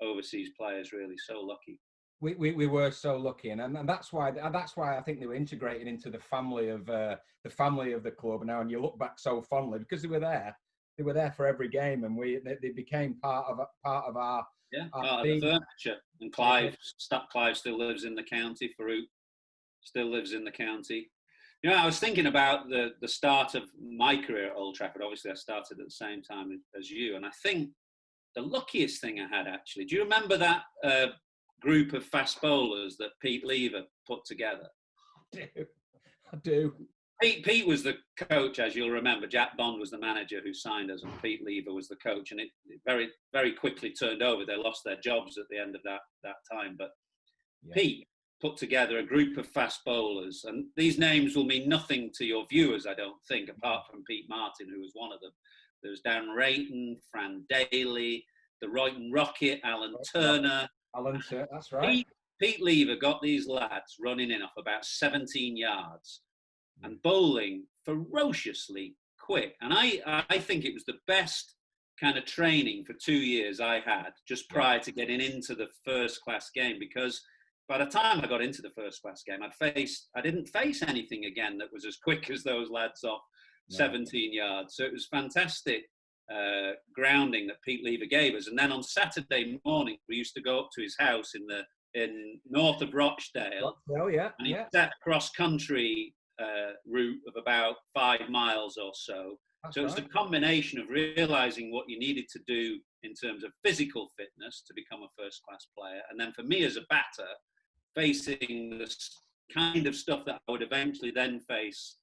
overseas players, really, so lucky. We were so lucky, and that's why I think they were integrated into the family of the club now. And you look back so fondly because they were there for every game, and they became part of our part of the furniture. And Clive still lives in the county. Farouk still lives in the county. I was thinking about the start of my career at Old Trafford. Obviously, I started at the same time as you, and I think the luckiest thing I had, actually. Do you remember that group of fast bowlers that Pete Lever put together? I do. Pete was the coach, as you'll remember. Jack Bond was the manager who signed us, and Pete Lever was the coach. And it very, very quickly turned over. They lost their jobs at the end of that time. But yeah. Pete put together a group of fast bowlers, and these names will mean nothing to your viewers, I don't think, apart from Pete Martin, who was one of them. There was Dan Rayton, Fran Daly, the Royton Rocket, Alan Turner. That's right. Pete Lever got these lads running in off about 17 yards and bowling ferociously quick. And I think it was the best kind of training for 2 years I had just prior to getting into the first class game, because by the time I got into the first class game, I didn't face anything again that was as quick as those lads off 17 yards. So it was fantastic grounding that Pete Lever gave us. And then on Saturday morning, we used to go up to his house in north of Rochdale. Oh, yeah. And he set cross-country route of about 5 miles or so. So it was a combination of realising what you needed to do in terms of physical fitness to become a first-class player. And then for me as a batter, facing the kind of stuff that I would eventually then face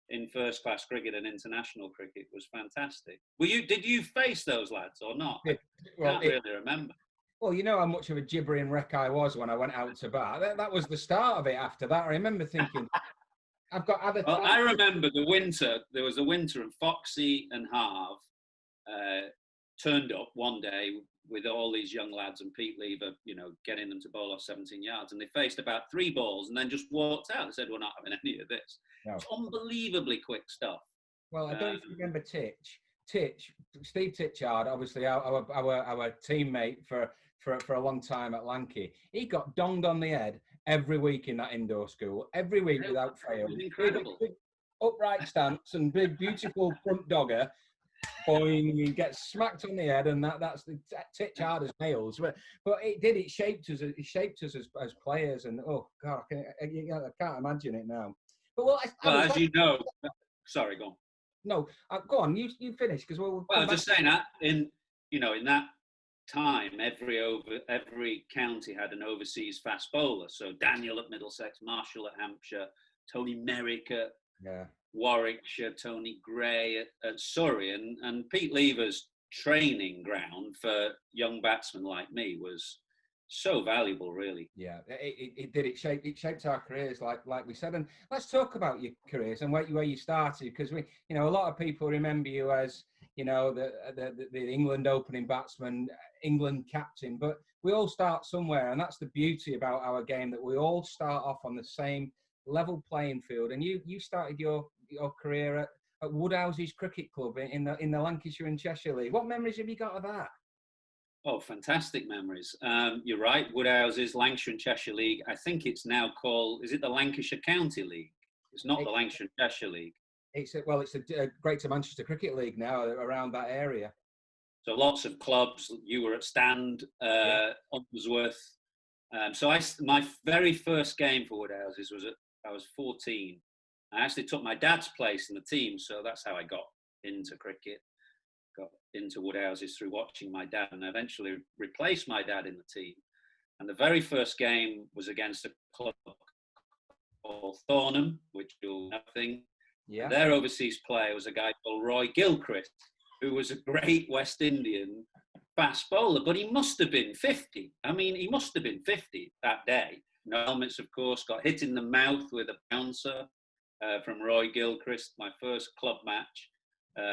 in first-class cricket and international cricket was fantastic. Did you face those lads or not? I can't really remember. Well, you know how much of a gibbering wreck I was when I went out to bat. That was the start of it after that. I remember thinking, I've got other... Well, I remember the winter. There was a winter and Foxy and Harv turned up one day with all these young lads and Pete Lever, getting them to bowl off 17 yards. And they faced about 3 balls and then just walked out. They said, we're not having any of this. No. It's unbelievably quick stuff. Well, I don't know if you remember Steve Titchard, obviously our teammate for a long time at Lancashire. He got donged on the head every week in that indoor school, every week without fail. Incredible. Big upright stance and big, beautiful front dogger. Boing, he gets smacked on the head, and that's the Titchard as nails. But it shaped us. It shaped us as players. And oh God, I can't imagine it now. But as you know, sorry, go on. No, go on. You finish because well, I was just saying that in that time, every county had an overseas fast bowler. So Daniel at Middlesex, Marshall at Hampshire, Tony Merrick at Warwickshire, Tony Gray at Surrey, and Pete Lever's training ground for young batsmen like me was so valuable, really. Yeah, it did. It shaped our careers, like we said. And let's talk about your careers and where you started, because a lot of people remember you as the England opening batsman, England captain. But we all start somewhere, and that's the beauty about our game, that we all start off on the same level playing field. And you started your career at Woodhouse's Cricket Club in the Lancashire and Cheshire League. What memories have you got of that? Oh, fantastic memories. You're right, Woodhouse's Lancashire and Cheshire League. I think it's now called, is it the Lancashire County League? It's not the Lancashire and Cheshire League. It's the Greater Manchester Cricket League now, around that area. So lots of clubs. You were at Stand, Unsworth. My very first game for Woodhouses I was 14. I actually took my dad's place in the team, so that's how I got into cricket. Got into Woodhouses through watching my dad, and I eventually replaced my dad in the team. And the very first game was against a club called Thornham, which you'll nothing. Yeah. And their overseas player was a guy called Roy Gilchrist, who was a great West Indian fast bowler, but he must have been 50. I mean, he must have been 50 that day. No helmets, of course, got hit in the mouth with a bouncer from Roy Gilchrist, my first club match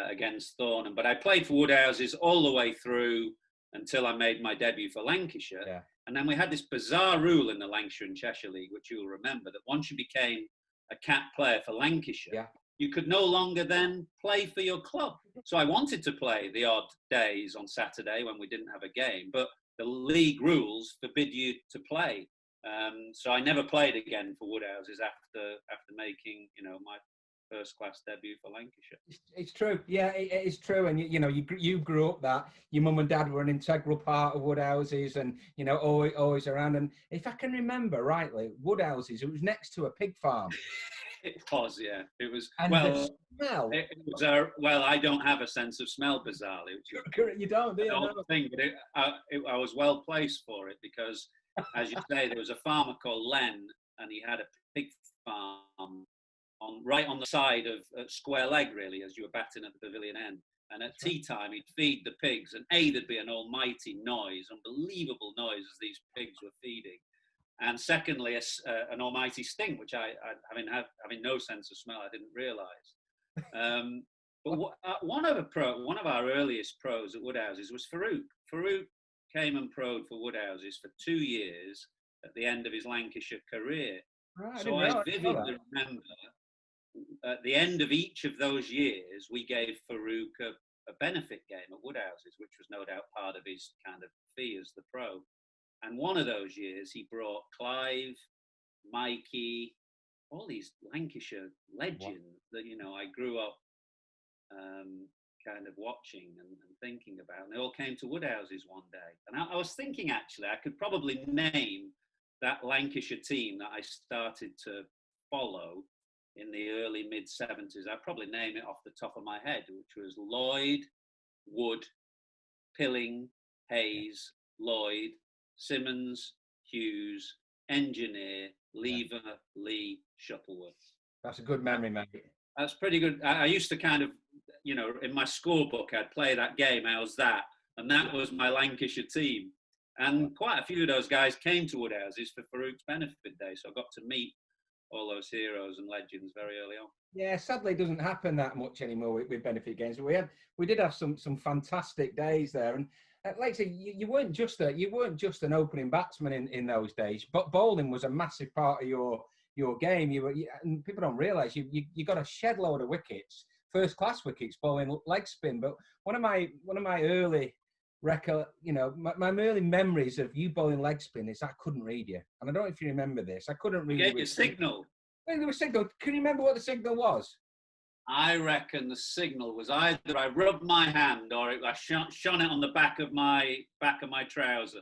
against Thornham. But I played for Woodhouses all the way through until I made my debut for Lancashire. Yeah. And then we had this bizarre rule in the Lancashire and Cheshire League, which you'll remember, that once you became a cap player for Lancashire, you could no longer then play for your club. So I wanted to play the odd days on Saturday when we didn't have a game, but the league rules forbid you to play. So I never played again for Woodhouses after making, my first class debut for Lancashire. It's true. Yeah, it is true. And you grew up that your mum and dad were an integral part of Woodhouses, and always around. And if I can remember rightly, Woodhouses, it was next to a pig farm. It was, yeah. It was. And well, smell. It was well, I don't have a sense of smell, bizarrely. You don't, do you? I don't think, but I was well placed for it because, as you say, there was a farmer called Len, and he had a pig farm right on the side of Square Leg, really, as you were batting at the pavilion end. And at tea time, he'd feed the pigs, and there'd be an almighty noise, unbelievable noise as these pigs were feeding. And secondly, an almighty stink, which having no sense of smell, I didn't realise. But one of our earliest pros at Woodhouses was Farouk. Farouk came and proed for Woodhouses for 2 years at the end of his Lancashire career. Right, so I vividly remember at the end of each of those years, we gave Farouk a benefit game at Woodhouses, which was no doubt part of his kind of fee as the pro. And one of those years, he brought Clive, Mikey, all these Lancashire legends that, I grew up kind of watching and thinking about. And they all came to Woodhouses one day. And I was thinking, actually, I could probably name that Lancashire team that I started to follow in the early mid-70s. I'd probably name it off the top of my head, which was Lloyd, Wood, Pilling, Hayes, Lloyd, Simmons, Hughes, Engineer, Lever, Lee, Shuttleworth. That's a good memory, mate. That's pretty good. I used to kind of, in my scorebook, I'd play that game, how's that? And that was my Lancashire team. And quite a few of those guys came to Woodhouses for Farouk's benefit day, so I got to meet all those heroes and legends very early on. Yeah, sadly it doesn't happen that much anymore with benefit games. But we did have some fantastic days there, and like I say, you weren't just an opening batsman in those days. But bowling was a massive part of your game. And people don't realise you got a shed load of wickets, first class wickets, bowling leg spin. But one of my early my early memories of you bowling leg spin is I couldn't read you, and I don't know if you remember this. I couldn't read you. You gave you a signal. There was a signal. Can you remember what the signal was? I reckon the signal was either I rubbed my hand or I shone it on the back of my trouser.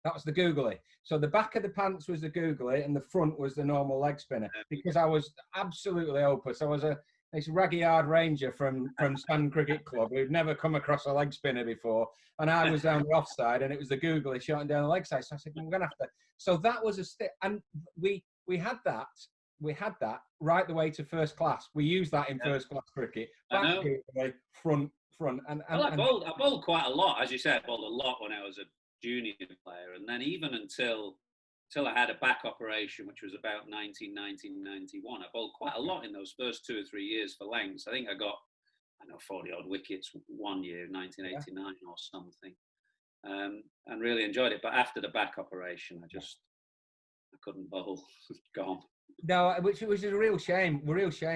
That was the googly. So the back of the pants was the googly, and the front was the normal leg spinner. Because I was absolutely hopeless. I was this raggy-hard ranger from Stand Cricket Club who'd never come across a leg spinner before, and I was down the offside, and it was the googly shooting down the leg side. So I said, "We're gonna have to." So that was and we had that. We had that right the way to first class. We used that in first class cricket. Back googly, front. I bowled quite a lot, as you said. I bowled a lot when I was a junior player, and then even until I had a back operation, which was about 1991. I bowled quite a lot in those first 2 or 3 years for lengths. I think I got, 40 odd wickets one year, 1989 or something, and really enjoyed it. But after the back operation, I couldn't bowl. Gone. No, which was a real shame.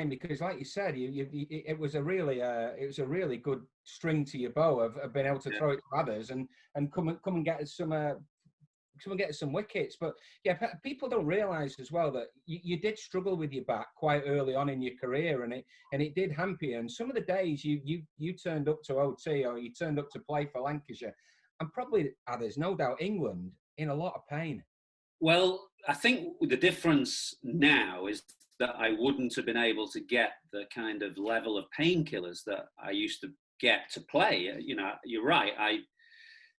Because, like you said, it was a really good string to your bow of being able to throw it to others and come and get some someone get some wickets. But yeah, people don't realise as well that you did struggle with your back quite early on in your career, and it did hamper you. And some of the days you turned up to OT or you turned up to play for Lancashire, and probably there's no doubt England in a lot of pain. Well, I think the difference now is that I wouldn't have been able to get the kind of level of painkillers that I used to get to play. You know, you're right. I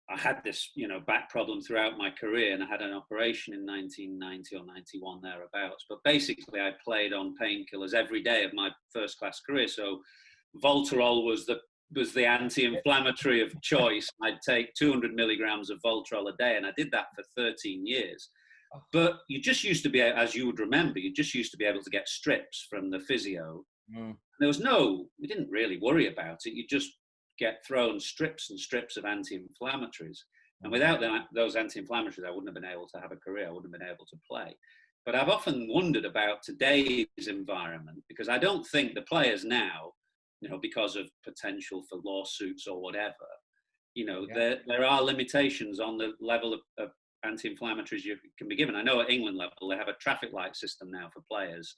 had this, back problem throughout my career, and I had an operation in 1990 or 91 thereabouts. But basically, I played on painkillers every day of my first-class career. So Voltarol was the anti-inflammatory of choice. I'd take 200 milligrams of Voltarol a day, and I did that for 13 years. But you just used to be, as you would remember, you just used to be able to get strips from the physio. There was we didn't really worry about it. You just get thrown strips and strips of anti-inflammatories. And without those anti-inflammatories, I wouldn't have been able to have a career. I wouldn't have been able to play. But I've often wondered about today's environment, because I don't think the players now, because of potential for lawsuits or whatever, there are limitations on the level of anti-inflammatories you can be given. I know at England level, they have a traffic light system now for players.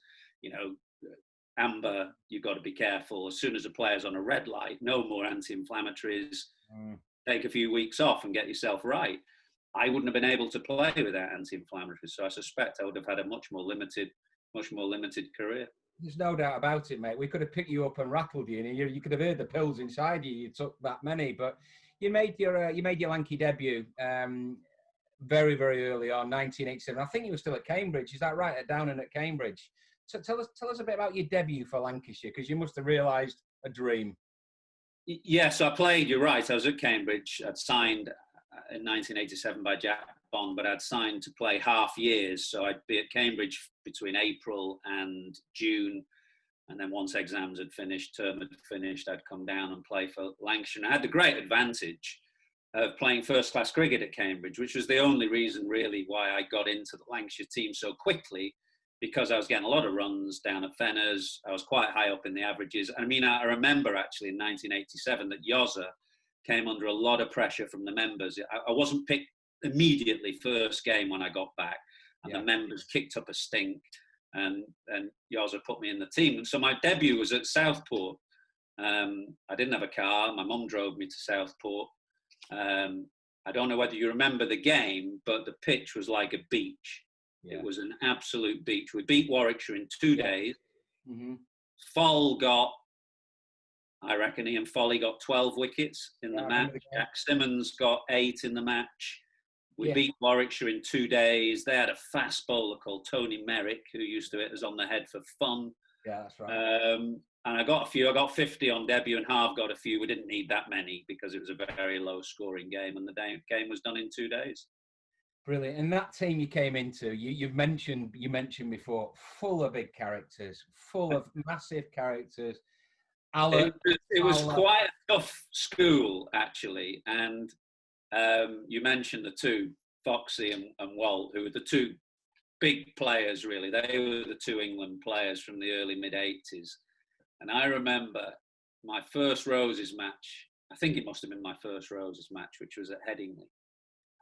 Amber, you've got to be careful. As soon as a player's on a red light, no more anti-inflammatories. Take a few weeks off and get yourself right. I wouldn't have been able to play without anti-inflammatories, so I suspect I would have had a much more limited career. There's no doubt about it, mate. We could have picked you up and rattled you, and you could have heard the pills inside you. You took that many, but you made your Lancashire debut very, very early on, 1987. I think you were still at Cambridge. Is that right? At Downham at Cambridge. So tell us a bit about your debut for Lancashire, because you must have realised a dream. Yeah, so I played. You're right. I was at Cambridge. I'd signed in 1987 by Jack Bond, but I'd signed to play half years. So I'd be at Cambridge between April and June. And then once exams had finished, term had finished, I'd come down and play for Lancashire. And I had the great advantage of playing first-class cricket at Cambridge, which was the only reason really why I got into the Lancashire team so quickly, because I was getting a lot of runs down at Fenners. I was quite high up in the averages. I mean, I remember actually in 1987 that Yoza came under a lot of pressure from the members. I wasn't picked immediately first game when I got back, and the members kicked up a stink, and Yoza put me in the team. So my debut was at Southport. I didn't have a car. My mum drove me to Southport. I don't know whether you remember the game, but the pitch was like a beach. It was an absolute beach. We beat Warwickshire in 2 days. Foll got, I reckon Ian Foley got 12 wickets in the match. Jack Simmons got 8 in the match. We beat Warwickshire in 2 days. They had a fast bowler called Tony Merrick, who used to hit us on the head for fun. Yeah, that's right. And I got a few. I got 50 on debut, and Harv got a few. We didn't need that many because it was a very low-scoring game, and the game was done in 2 days. Brilliant. And that team you came into, you mentioned before, full of big characters, full of massive characters. It was quite a tough school, actually. And you mentioned the two, Foxy and Walt, who were the two big players, really. They were the two England players from the early mid-'80s. And I remember my first Roses match. I think it must have been my first Roses match, which was at Headingley.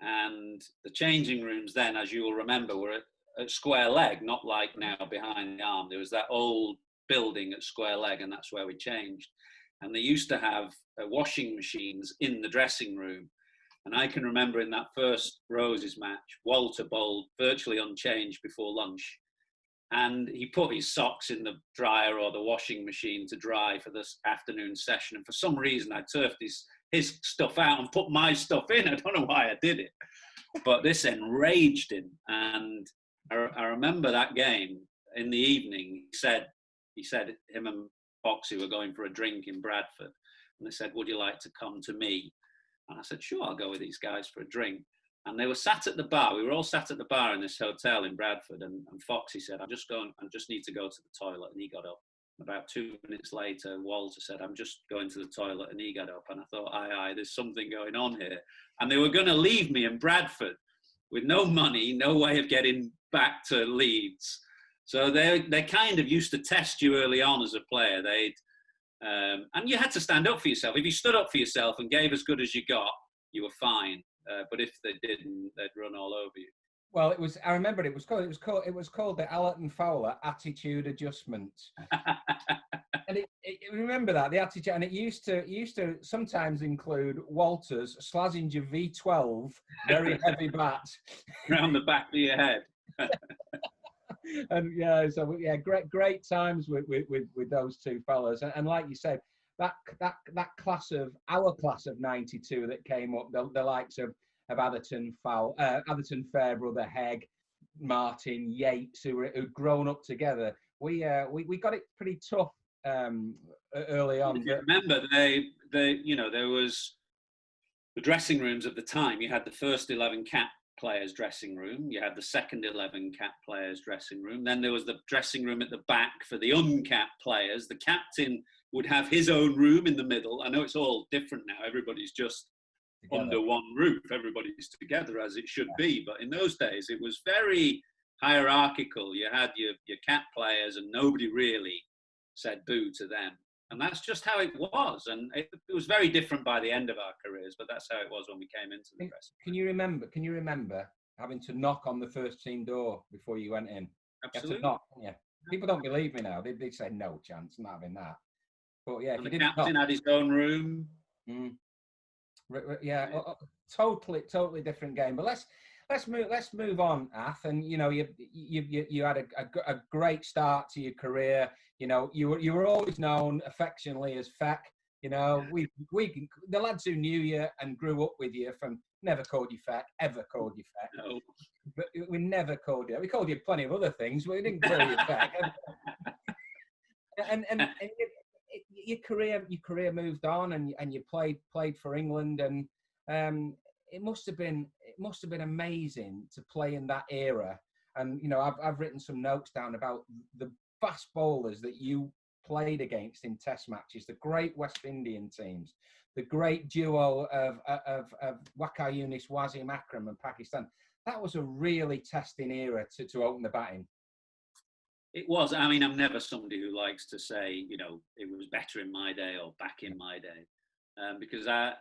And the changing rooms then, as you will remember, were at Square Leg, not like now behind the arm. There was that old building at Square Leg, and that's where we changed. And they used to have washing machines in the dressing room. And I can remember in that first Roses match, Walter bowled virtually unchanged before lunch. And he put his socks in the dryer or the washing machine to dry for this afternoon session. And for some reason, I turfed his stuff out and put my stuff in. I don't know why I did it. But this enraged him. And I remember that game in the evening. He said him and Foxy were going for a drink in Bradford. And they said, would you like to come to me? And I said, sure, I'll go with these guys for a drink. And they were sat at the bar. We were all sat at the bar in this hotel in Bradford. And Foxy said, I just need to go to the toilet. And he got up. About 2 minutes later, Walter said, I'm just going to the toilet. And he got up. And I thought, aye, there's something going on here. And they were going to leave me in Bradford with no money, no way of getting back to Leeds. So they kind of used to test you early on as a player. And you had to stand up for yourself. If you stood up for yourself and gave as good as you got, you were fine. but if they didn't, they'd run all over you. Well, it was. I remember it was called the Allerton Fowler attitude adjustment. And remember that the attitude, and it used to sometimes include Walters Slazenger V12, very heavy bat, Round the back of your head. And great times with those two fellas, and like you said, that class of our class of '92 that came up, the likes of Atherton, Fairbrother, Hegg, Martin, Yates, who'd grown up together. We got it pretty tough early on. If you remember, there was the dressing rooms at the time. You had the first 11 cap players' dressing room. You had the second 11 cap players' dressing room. Then there was the dressing room at the back for the uncapped players. The captain would have his own room in the middle. I know it's all different now. Everybody's just together under one roof. Everybody's together as it should be. But in those days, it was very hierarchical. You had your cap players, and nobody really said boo to them. And that's just how it was. And it was very different by the end of our careers, but that's how it was when we came into the press. Can you remember having to knock on the first team door before you went in? Absolutely. You had to knock, yeah. People don't believe me now. They say no chance, I'm not having that. But yeah, and the captain had his own room. Yeah, totally different game. But let's move on, Ath. And you know, you had a great start to your career. You know, you were always known affectionately as Feck. You know, we the lads who knew you and grew up with you from never called you Feck, ever called you Feck. No. But we never called you. We called you plenty of other things, but we didn't call you Feck. and your career moved on, and you played for England, and it must have been amazing to play in that era. And you know, I've written some notes down about the fast bowlers that you played against in Test matches, the great West Indian teams, the great duo of Waqar Younis, Wasim Akram, and Pakistan. That was a really testing era to open the batting. It was. I mean, I'm never somebody who likes to say, you know, it was better in my day or back in my day, because I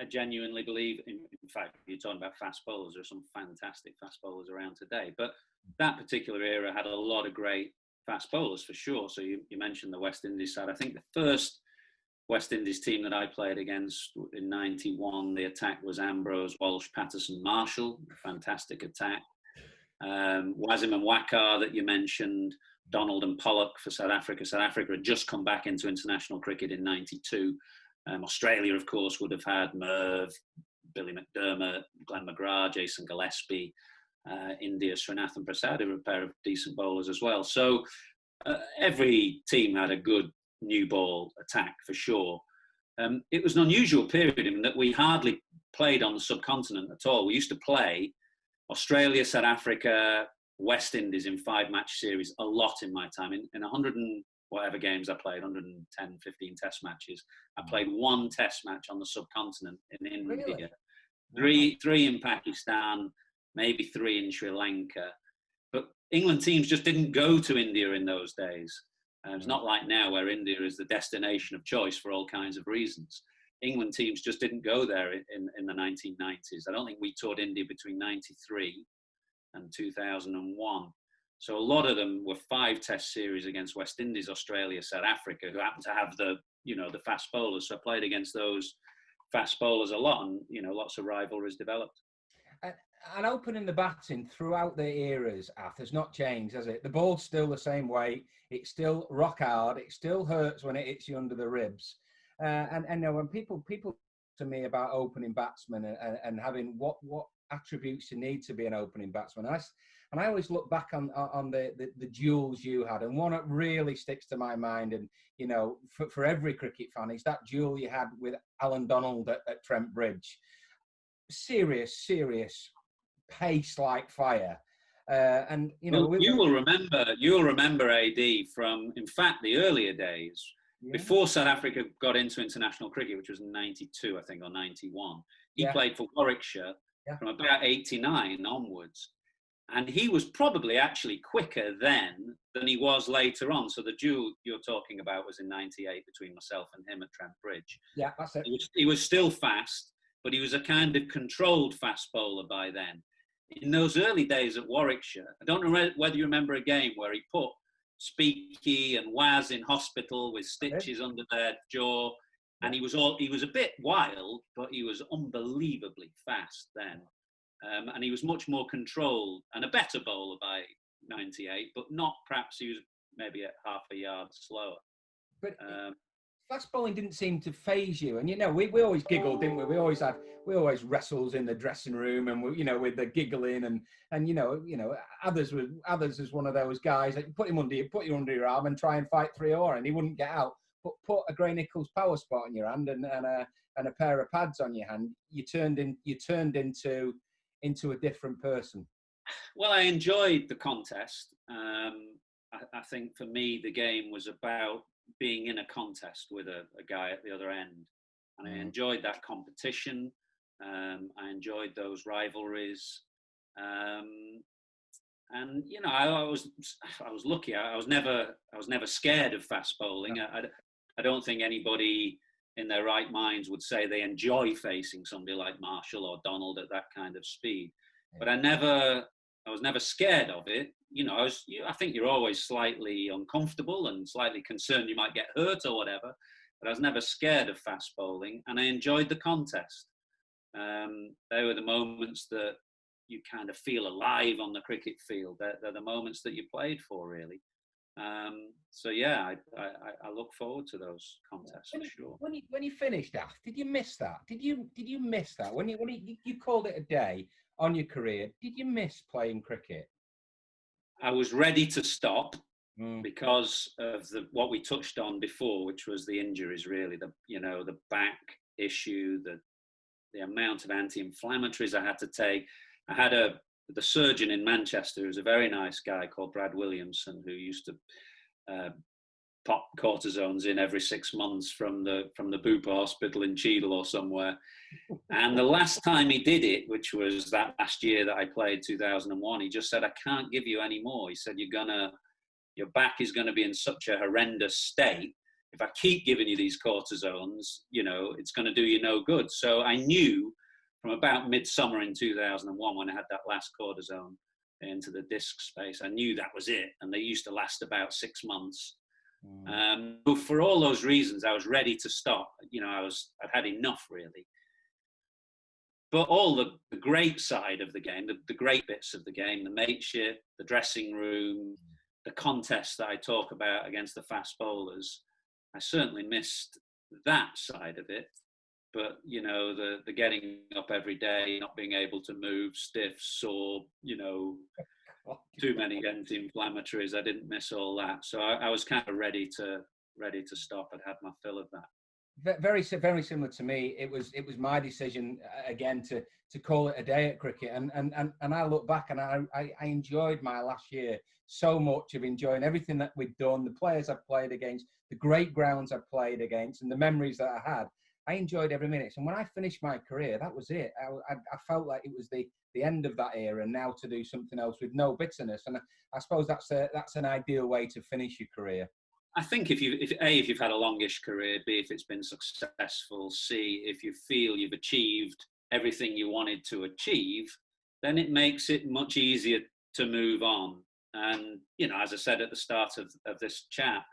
genuinely believe, in fact, you're talking about fast bowlers, there are some fantastic fast bowlers around today, but that particular era had a lot of great fast bowlers for sure. So you mentioned the West Indies side. I think the first West Indies team that I played against in '91, the attack was Ambrose, Walsh, Patterson, Marshall. Fantastic attack. Wasim and Waqar that you mentioned, Donald and Pollock for South Africa. South Africa had just come back into international cricket in '92. Australia, of course, would have had Merv, Billy McDermott, Glenn McGrath, Jason Gillespie. India, Srinath Prasad, who were a pair of decent bowlers as well. So every team had a good new ball attack for sure. It was an unusual period in that we hardly played on the subcontinent at all. We used to play Australia, South Africa, West Indies in 5-match series a lot in my time. In 100 and whatever games I played, 110, 15 test matches, I played one test match on the subcontinent in India. Really? Three in Pakistan, maybe 3 in Sri Lanka. But England teams just didn't go to India in those days. It's not like now where India is the destination of choice for all kinds of reasons. England teams just didn't go there in the 1990s. I don't think we toured India between 93 and 2001. So a lot of them were 5-test series against West Indies, Australia, South Africa, who happened to have the fast bowlers. So I played against those fast bowlers a lot, and lots of rivalries developed. And opening the batting throughout the eras, has not changed, has it? The ball's still the same weight. It's still rock hard. It still hurts when it hits you under the ribs. And when people to me about opening batsmen and having what attributes you need to be an opening batsman, and I always look back on the duels you had, and one that really sticks to my mind, and for every cricket fan, is that duel you had with Alan Donald at Trent Bridge. Serious pace like fire, and you'll remember AD from, in fact, the earlier days. Before South Africa got into international cricket, which was in '92, I think, or '91. He played for Warwickshire from about '89 onwards, and he was probably actually quicker then than he was later on. So the duel you're talking about was in '98 between myself and him at Trent Bridge. Yeah, that's it. He was still fast, but he was a kind of controlled fast bowler by then. In those early days at Warwickshire, I don't know whether you remember a game where he put Speaky and Waz in hospital with stitches under their jaw, and he was a bit wild, but he was unbelievably fast then, and he was much more controlled and a better bowler by 98, but not perhaps he was maybe at half a yard slower. But fast bowling didn't seem to phase you, and we always giggled, didn't we? We always wrestles in the dressing room, and with the giggling, and others was one of those guys that put you under your arm and try and fight 3-or, and he wouldn't get out. But put a Gray Nichols power spot in your hand and a pair of pads on your hand, you turned into a different person. Well, I enjoyed the contest. I think for me the game was about being in a contest with a guy at the other end, and I enjoyed that competition. I enjoyed those rivalries, and I was lucky. I was never scared of fast bowling. I don't think anybody in their right minds would say they enjoy facing somebody like Marshall or Donald at that kind of speed, but I was never scared of it. I think you're always slightly uncomfortable and slightly concerned you might get hurt or whatever, but I was never scared of fast bowling, and I enjoyed the contest. They were the moments that you kind of feel alive on the cricket field. They're the moments that you played for, really. So yeah, I look forward to those contests for sure. When you finished off, did you miss that? Did you miss that when you called it a day on your career? Did you miss playing cricket? I was ready to stop because of what we touched on before, which was the injuries. Really, the back issue, the amount of anti-inflammatories I had to take. I had the surgeon in Manchester, who's a very nice guy called Brad Williamson, who used to pop cortisones in every 6 months from the Bupa Hospital in Cheadle or somewhere. And the last time he did it, which was that last year that I played, 2001, he just said, "I can't give you any more." He said, your back is going to be in such a horrendous state. If I keep giving you these cortisones, it's going to do you no good. So I knew from about midsummer in 2001, when I had that last cortisone into the disc space, I knew that was it. And they used to last about 6 months. For all those reasons, I was ready to stop. I'd had enough, really. But all the great side of the game, the great bits of the game, the mateship, the dressing room, the contests that I talk about against the fast bowlers, I certainly missed that side of it. But, the getting up every day, not being able to move, stiff, sore, too many anti-inflammatories, I didn't miss all that. So I was kind of ready to stop. I'd had my fill of that. Very, very similar to me. It was my decision again to call it a day at cricket, and I look back and I enjoyed my last year so much, of enjoying everything that we'd done, the players I've played against, the great grounds I've played against, and the memories that I had. I enjoyed every minute. And when I finished my career, that was it. I felt like it was the end of that era, and now to do something else with no bitterness. And I suppose that's an ideal way to finish your career. I think if you've had a longish career, B, if it's been successful, C, if you feel you've achieved everything you wanted to achieve, then it makes it much easier to move on. And, as I said at the start of this chat,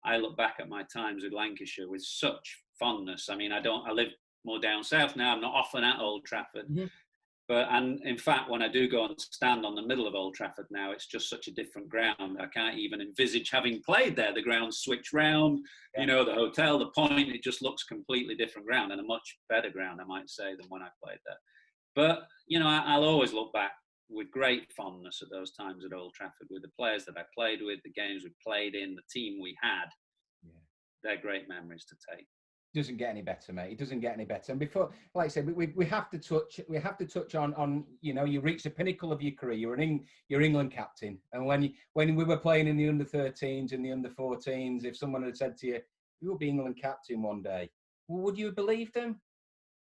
I look back at my times with Lancashire with such fondness. I mean, I live more down south now. I'm not often at Old Trafford. Mm-hmm. And in fact, when I do go and stand on the middle of Old Trafford now, it's just such a different ground. I can't even envisage having played there. The ground's switched round, the hotel, the point, it just looks completely different ground, and a much better ground, I might say, than when I played there. But, I'll always look back with great fondness at those times at Old Trafford with the players that I played with, the games we played in, the team we had. Yeah. They're great memories to take. Doesn't get any better, mate. It doesn't get any better. And before, like I said, we have to touch on you reached the pinnacle of your career. You're England captain, and when we were playing in the under-13s and the under-14s, if someone had said to you, "You will be England captain one day," would you have believed them?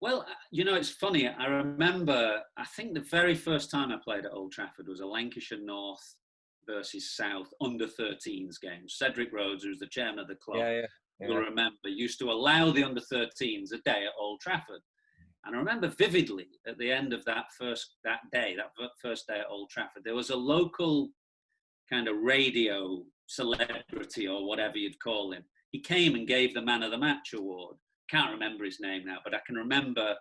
Well, it's funny. I remember, I think the very first time I played at Old Trafford was a Lancashire North versus South under-13s game. Cedric Rhodes, who's the chairman of the club, you'll remember, used to allow the under-13s a day at Old Trafford. And I remember vividly at the end of that first day at Old Trafford, there was a local kind of radio celebrity or whatever you'd call him. He came and gave the Man of the Match award. Can't remember his name now, but I can remember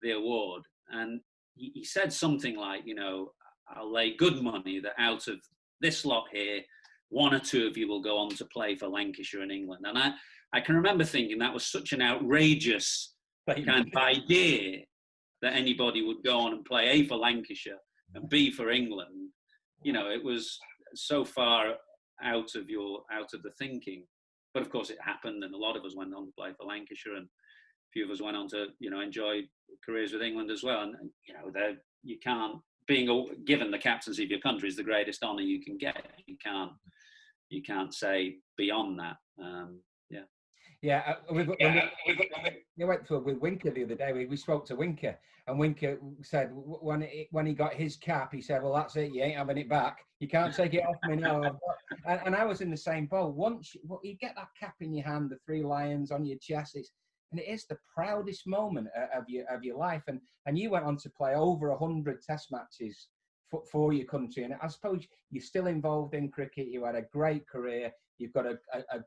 the award. And he said something like, you know, I'll lay good money that out of this lot here, one or two of you will go on to play for Lancashire and England. And I can remember thinking that was such an outrageous kind of idea that anybody would go on and play A for Lancashire and B for England. You know, it was so far out of the thinking. But of course it happened, and a lot of us went on to play for Lancashire, and a few of us went on to, you know, enjoy careers with England as well. And you know, you can't, given the captaincy of your country is the greatest honour you can get. You can't say beyond that. We went through with Winker the other day. We spoke to Winker, and Winker said when he got his cap, he said, "Well, that's it. You ain't having it back. You can't take it off me now." And I was in the same boat. Once you get that cap in your hand, the 3 lions on your chest, and it is the proudest moment of your life. And you went on to play over 100 Test matches for your country, and I suppose you're still involved in cricket. You had a great career. You've got a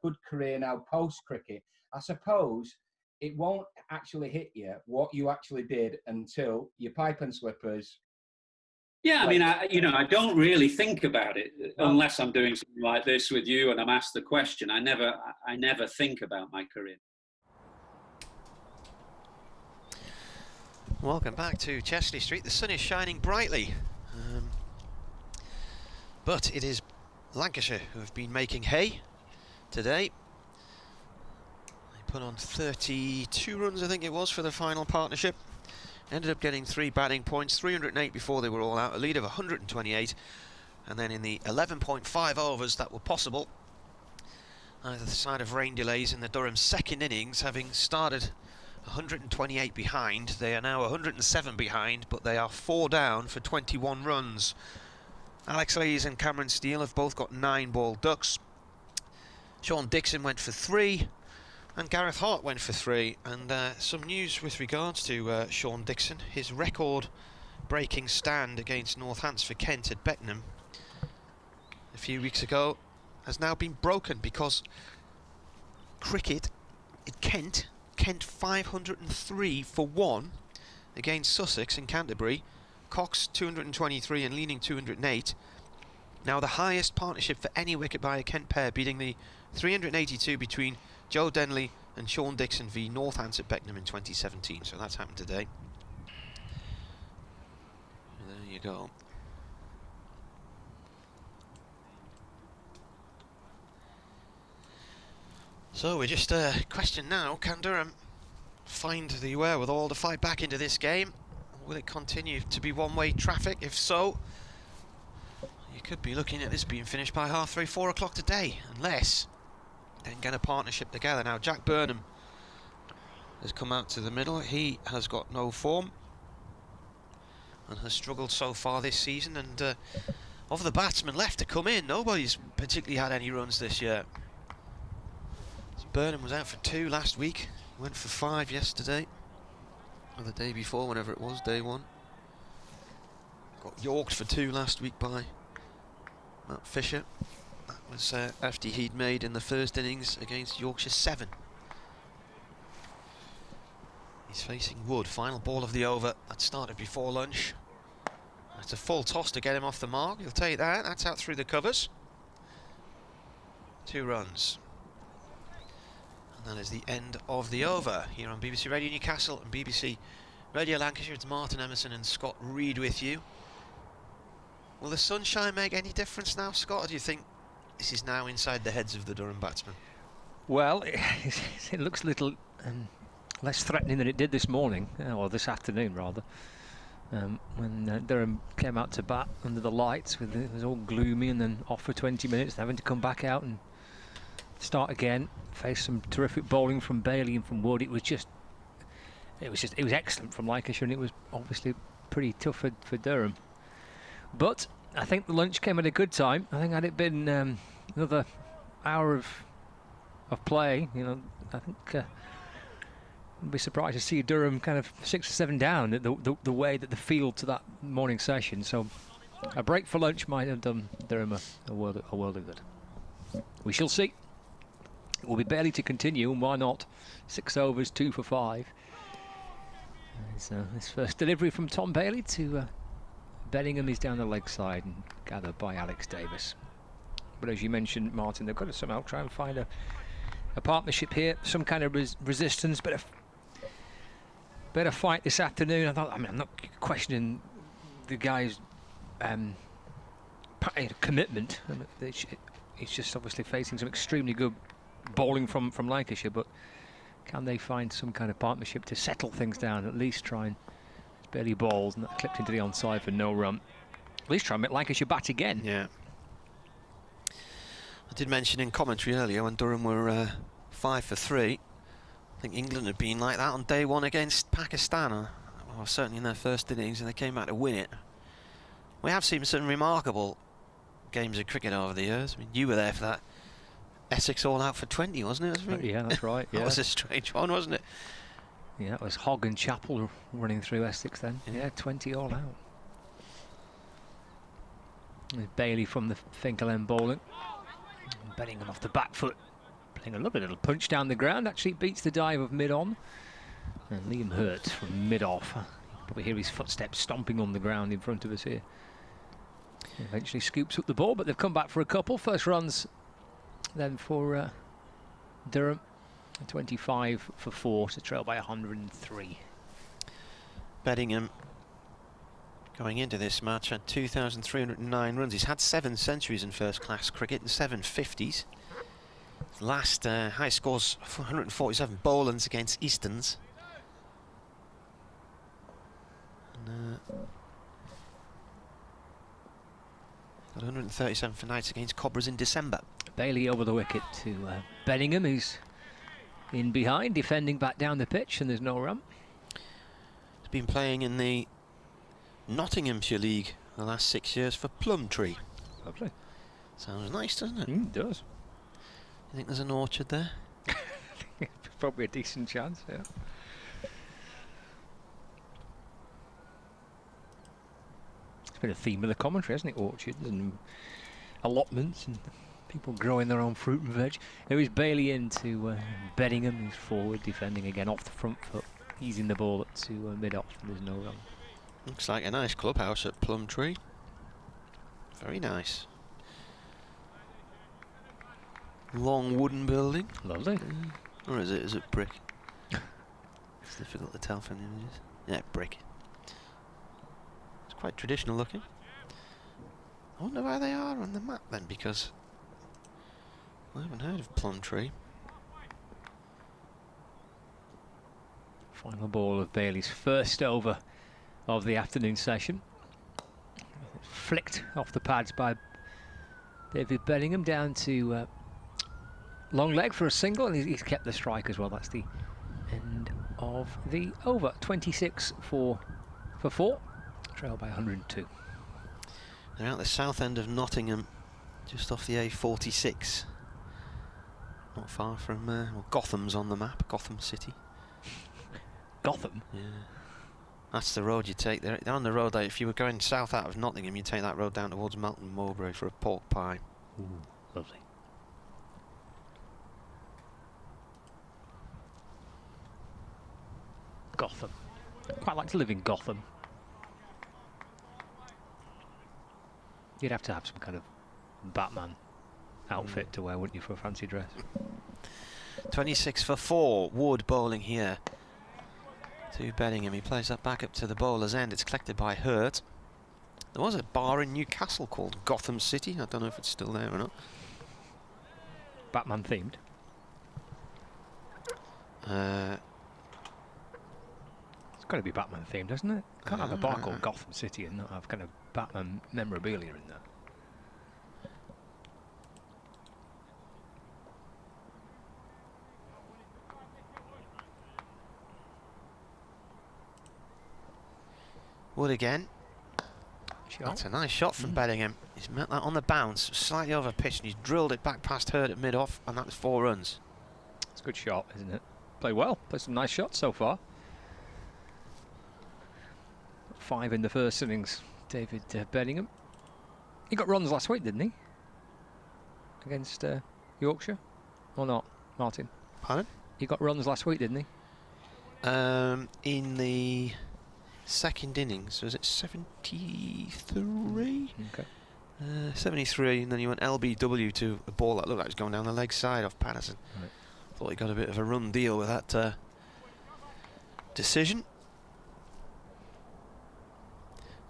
good career now post cricket. I suppose it won't actually hit you what you actually did until your pipe and slippers. Yeah, I mean, I don't really think about it unless I'm doing something like this with you and I'm asked the question. I never think about my career. Welcome back to Chesley Street. The sun is shining brightly, but it is Lancashire who have been making hay today. They put on 32 runs, I think it was, for the final partnership. Ended up getting 3 batting points, 308 before they were all out, a lead of 128, and then in the 11.5 overs that were possible, either side of rain delays in the Durham second innings, having started 128 behind, they are now 107 behind, but they are 4 down for 21 runs. Alex Lees and Cameron Steele have both got 9-ball ducks. Sean Dixon went for 3, and Gareth Hart went for 3. And some news with regards to Sean Dixon. His record-breaking stand against Northants for Kent at Bettingham a few weeks ago has now been broken, because cricket at Kent 503 for 1 against Sussex and Canterbury. Cox 223 and Leaning 208. Now the highest partnership for any wicket by a Kent pair, beating the 382 between Joe Denley and Sean Dixon v Northants at Beckenham in 2017. So that's happened today. There you go. So we're just question now, can Durham find the wherewithal to fight back into this game? Will it continue to be one-way traffic? If so, you could be looking at this being finished by 3:30, 4 o'clock today, unless they can get a partnership together. Now Jack Burnham has come out to the middle. He has got no form and has struggled so far this season, and of the batsmen left to come in, nobody's particularly had any runs this year. So Burnham was out for 2 last week, went for 5 yesterday, or the day before, whenever it was, day 1. Got yorked for 2 last week by Matt Fisher. That was after he'd made in the first innings against Yorkshire 7. He's facing Wood. Final ball of the over. That started before lunch. That's a full toss to get him off the mark. He'll take that. That's out through the covers. 2 runs. And that is the end of the over here on BBC Radio Newcastle and BBC Radio Lancashire. It's Martin Emerson and Scott Reed with you. Will the sunshine make any difference now, Scott, or do you think this is now inside the heads of the Durham batsmen? Well, it looks a little less threatening than it did this morning, or this afternoon rather, when Durham came out to bat under the lights. It was all gloomy, and then off for 20 minutes, having to come back out and start again. Faced some terrific bowling from Bailey and from Wood. It was excellent from Lancashire, and it was obviously pretty tough for Durham. But I think the lunch came at a good time. I think had it been another hour of play, I think I'd be surprised to see Durham kind of 6 or 7 down at the way that the field to that morning session. So a break for lunch might have done Durham a world of good. We shall see. It will be Bailey to continue, and why not? 6 overs, 2 for 5. So this first delivery from Tom Bailey to Bettingham is down the leg side and gathered by Alex Davis. But as you mentioned, Martin, they've got to somehow try and find a partnership here, some kind of resistance, better fight this afternoon. I'm not questioning the guy's commitment. He's just obviously facing some extremely good bowling from Lancashire, but can they find some kind of partnership to settle things down? At least try and barely balls and that clipped into the onside for no run. At least try and make Lancashire bat again. Yeah. I did mention in commentary earlier when Durham were 5 for 3. I think England had been like that on day 1 against Pakistan, or certainly in their first innings, and they came back to win it. We have seen some remarkable games of cricket over the years. I mean, you were there for that Essex all out for 20, wasn't it? Yeah, that's right. Yeah. That was a strange one, wasn't it? Yeah, it was Hogg and Chappell running through Essex then. Yeah, 20 all out. There's Bailey from the Finkel end bowling. Bettingham off the back foot, playing a lovely little punch down the ground. Actually beats the dive of mid-on. And Liam Hurt from mid-off. You can probably hear his footsteps stomping on the ground in front of us here. Eventually scoops up the ball, but they've come back for a couple. First runs then for Durham. 25 for 4 to trail by 103. Bettingham going into this match had 2,309 runs. He's had 7 centuries in first-class cricket and 7 50s. Last high scores 147 Bolands against Eastons. And, got 137 for Knights against Cobras in December. Bailey over the wicket to Bettingham, who's in behind, defending back down the pitch, and there's no run. He's been playing in the Nottinghamshire League the last 6 years for Plumtree. Lovely. Sounds nice, doesn't it? It does. You think there's an orchard there? Probably a decent chance, yeah. It's been a theme of the commentary, hasn't it? Orchards and allotments and people growing their own fruit and veg. There is Bailey into Bettingham, who's forward, defending again off the front foot, easing the ball up to mid-off, and there's no run. Looks like a nice clubhouse at Plumtree. Very nice. Long wooden building. Lovely. Or is it brick? It's difficult to tell from the images. Yeah, brick. It's quite traditional looking. I wonder why they are on the map then, because I haven't heard of Plumtree. Final ball of Bailey's first over of the afternoon session. Flicked off the pads by David Bettingham down to long leg for a single, and he's kept the strike as well. That's the end of the over. 26 for 4, trail by 102. They're out the south end of Nottingham, just off the A46. Not far from well, Gotham's on the map, Gotham City. Gotham? Yeah. That's the road you take. They're on the road. If you were going south out of Nottingham, you take that road down towards Melton Mowbray for a pork pie. Ooh, lovely. Gotham. Quite like to live in Gotham. You'd have to have some kind of Batman outfit to wear, wouldn't you, for a fancy dress? 26 for 4. Wood bowling here to Bettingham. He plays that back up to the bowler's end. It's collected by Hurt. There was a bar in Newcastle called Gotham City. I don't know if it's still there or not. Batman themed. It's got to be Batman themed, doesn't it? Can't have a bar called Gotham City and not have kind of Batman memorabilia in there. Wood again. That's a nice shot from Bettingham. He's met that on the bounce, slightly over pitch, and he's drilled it back past Hurt at mid-off, and that's 4 runs. It's a good shot, isn't it? played well. Played some nice shots so far. 5 in the first innings, David Bettingham. He got runs last week, didn't he? Against Yorkshire? Or not, Martin? Pardon? He got runs last week, didn't he? In the second innings, was it 73? Okay. 73, and then he went LBW to a ball that looked like it was going down the leg side off Patterson. Right. Thought he got a bit of a run deal with that decision.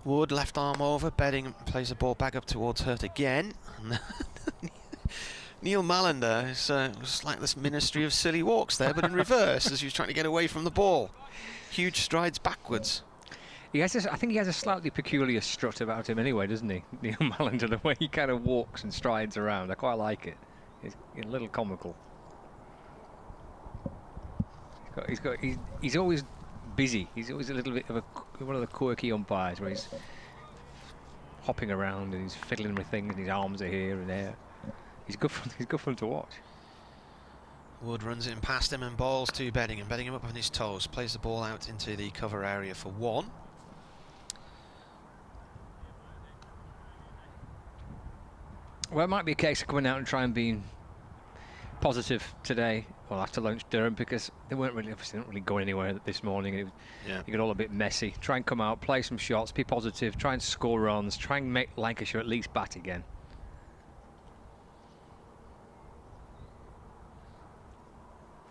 Wood, left arm over, Bettingham plays the ball back up towards Hurt again. Neil Mallender was like this ministry of silly walks there, but in reverse, as he was trying to get away from the ball. Huge strides backwards. He has I think he has a slightly peculiar strut about him anyway, doesn't he? Neil Mallender, the way he kind of walks and strides around. I quite like it. It's a little comical. He's always busy. He's always a little bit of one of the quirky umpires where he's hopping around and he's fiddling with things and his arms are here and there. He's good for him to watch. Wood runs in past him and balls to Bettingham. Bettingham up on his toes, plays the ball out into the cover area for 1. Well, it might be a case of coming out and try and being positive today, well, after lunch, Durham, because they weren't really, obviously, not really going anywhere this morning. It got all a bit messy. Try and come out, play some shots, be positive, try and score runs, try and make Lancashire at least bat again.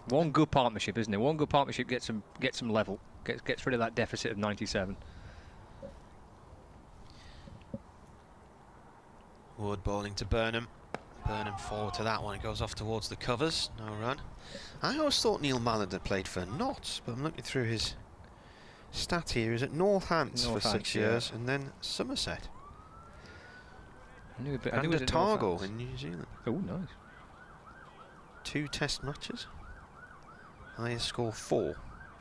One good partnership, isn't it? One good partnership gets them level, gets rid of that deficit of 97. Wood bowling to Burnham. Burnham forward to that one. It goes off towards the covers. No run. I always thought Neil Mallender played for Notts, but I'm looking through his stat here. He's at Northants for 6 years, and then Somerset. And Otago in New Zealand. Oh, nice. 2 test matches. Highest score 4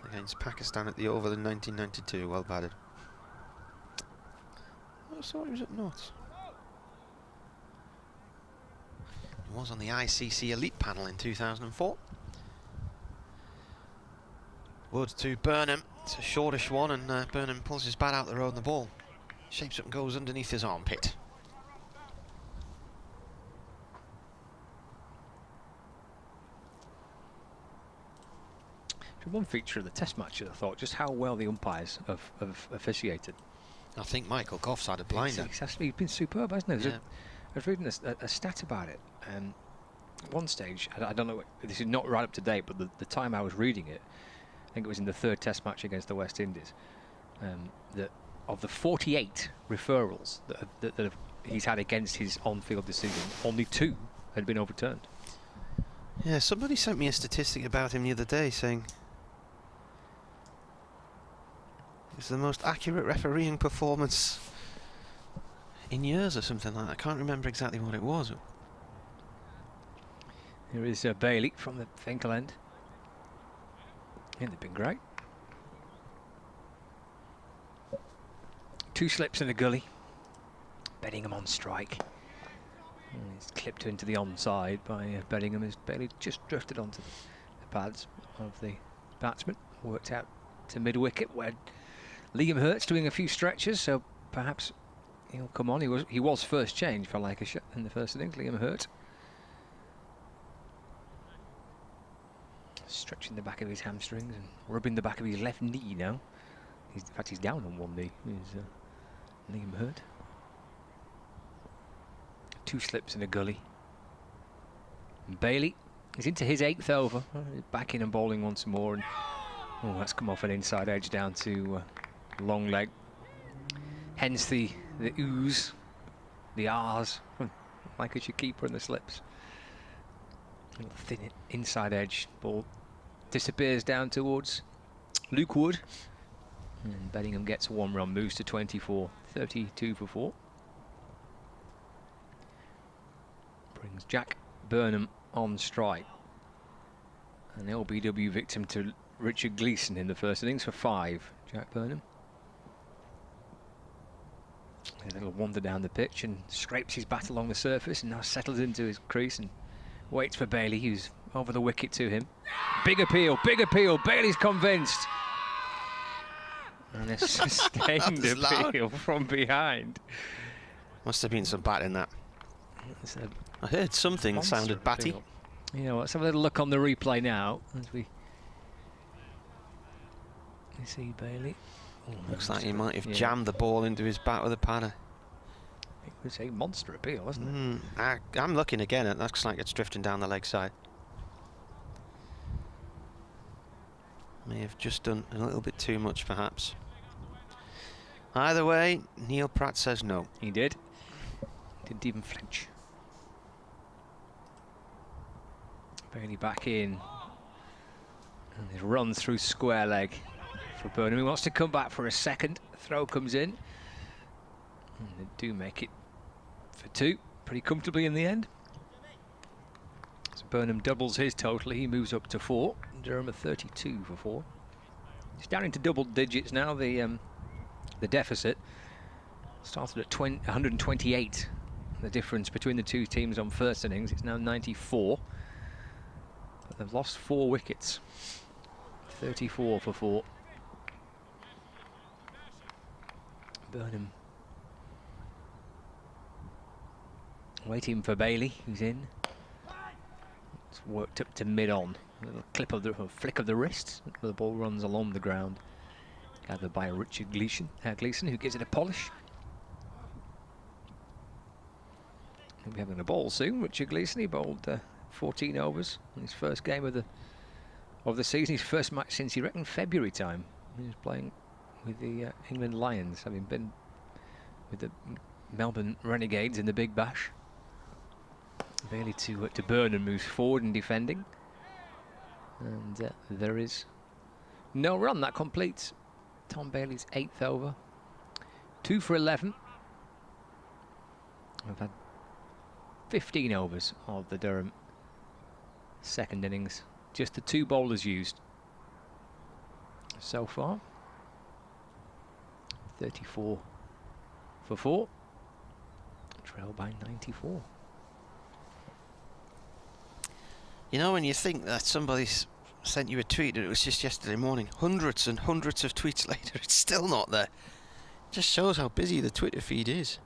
against Pakistan at the Oval in 1992. Well batted. I thought he was at Notts. He was on the ICC Elite panel in 2004. Wood to Burnham. It's a shortish one, and Burnham pulls his bat out the road and the ball shapes up and goes underneath his armpit. One feature of the Test match, I thought, just how well the umpires have officiated. I think Michael Goff's had a blinder. He's been superb, hasn't he? Yeah. I was reading a stat about it. At one stage, I don't know, this is not right up to date, but the time I was reading it, I think it was in the 3rd Test match against the West Indies, that of the 48 referrals that he's had against his on-field decision, only 2 had been overturned. Yeah, somebody sent me a statistic about him the other day saying it's the most accurate refereeing performance in years or something like that. I can't remember exactly what it was. Here is Bailey from the Finkel end. Yeah, they've been great. 2 slips in the gully. Bettingham on strike. And he's clipped into the onside by Bettingham as Bailey just drifted onto the pads of the batsman. Worked out to mid-wicket where Liam Hurt's doing a few stretches, so perhaps he'll come on. He was first change for Lancashire in the first innings, Liam Hurt. Stretching the back of his hamstrings and rubbing the back of his left knee now. In fact, he's down on one knee, Liam Hurt. 2 slips in a gully. And Bailey is into his 8th over. Back in and bowling once more. And that's come off an inside edge down to long leg. Hence the oohs, the ahs from Lancashire keeper and the slips. A little thin inside edge ball disappears down towards Luke Wood. And Bettingham gets 1 run, moves to 24, 32 for 4. Brings Jack Burnham on strike. An LBW victim to Richard Gleeson in the first innings for 5. Jack Burnham. A little wander down the pitch and scrapes his bat along the surface and now settles into his crease and waits for Bailey, who's over the wicket to him. Big appeal, big appeal. Bailey's convinced. And a sustained appeal from behind. Must have been some bat in that. I heard something that sounded batty. Yeah, well, let's have a little look on the replay now as we see Bailey. Looks like he might have jammed the ball into his bat with a paddle. It was a monster appeal, wasn't it? I'm looking again. It looks like it's drifting down the leg side. May have just done a little bit too much, perhaps. Either way, Neil Pratt says no. He did. Didn't even flinch. Bailey back in. And his run through square leg for Burnham. He wants to come back for a second. Throw comes in. And they do make it for 2. Pretty comfortably in the end. So Burnham doubles his total. He moves up to 4. Durham at 32 for 4. He's down into double digits now. The deficit started at 128. The difference between the two teams on first innings. It's now 94. But they've lost 4 wickets. 34 for 4. Burnham waiting for Bailey, who's in. It's worked up to mid-on. A little clip of the flick of the wrist. The ball runs along the ground. Gathered by Richard Gleeson, who gives it a polish. He'll be having a ball soon. Richard Gleeson, he bowled 14 overs in his first game of the season. His first match since, he reckoned, February time. He was playing with the England Lions, having been with the Melbourne Renegades in the Big Bash. Bailey to Burnham, moves forward in defending. And there is no run. That completes Tom Bailey's 8th over. 2 for 11. We've had 15 overs of the Durham second innings. Just the 2 bowlers used so far. 34 for 4. Trailed by 94. You know, when you think that somebody's sent you a tweet and it was just yesterday morning, hundreds and hundreds of tweets later, it's still not there. It just shows how busy the Twitter feed is.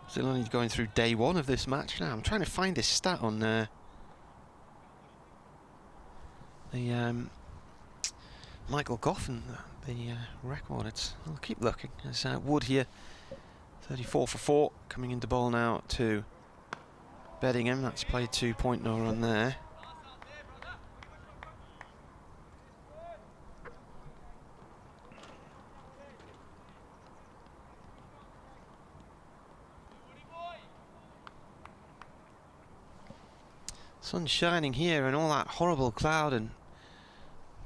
Still only going through day 1 of this match now. I'm trying to find this stat on the Michael Goff and the record. I'll keep looking. There's Wood here, 34 for 4, coming into ball now to Bettingham. That's played 2 point, no run there. Sun's shining here, and all that horrible cloud and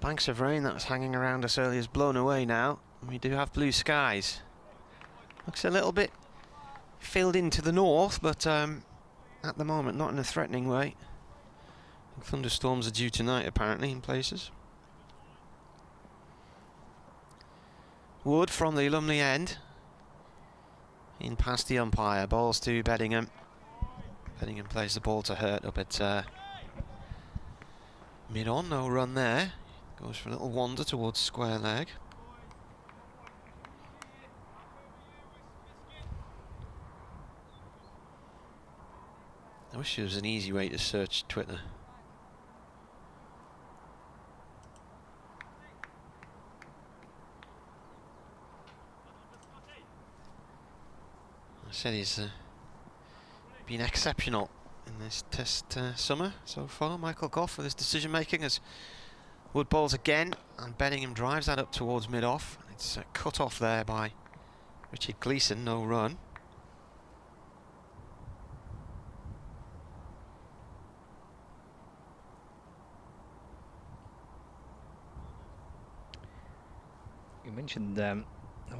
banks of rain that was hanging around us earlier is blown away now. We do have blue skies. Looks a little bit filled into the north, but at the moment not in a threatening way. Thunderstorms are due tonight apparently in places. Wood from the Lumley end. In past the umpire, balls to Bettingham. Bettingham plays the ball to Hurt up at mid-on, no run there. Goes for a little wander towards square leg. I wish there was an easy way to search Twitter. I said he's been exceptional in this test summer so far. Michael Goff with his decision making as Wood bowls again, and Bettingham drives that up towards mid-off. It's cut off there by Richard Gleeson, no run. You mentioned the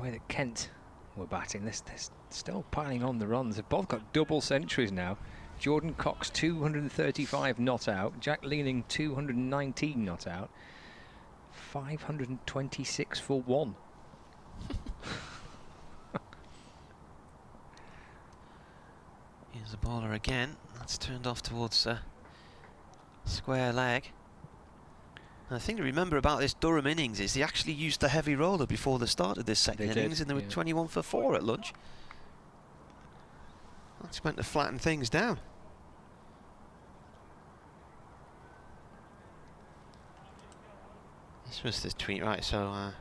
way that Kent were batting. They're still piling on the runs. They've both got double centuries now. Jordan Cox 235 not out. Jack Leaning 219 not out. 526 for 1. Here's the bowler again. That's turned off towards square leg. And the thing to remember about this Durham innings is they actually used the heavy roller before the start of this second innings, and they were 21 for 4 at lunch. That's meant to flatten things down. This was the tweet, right? So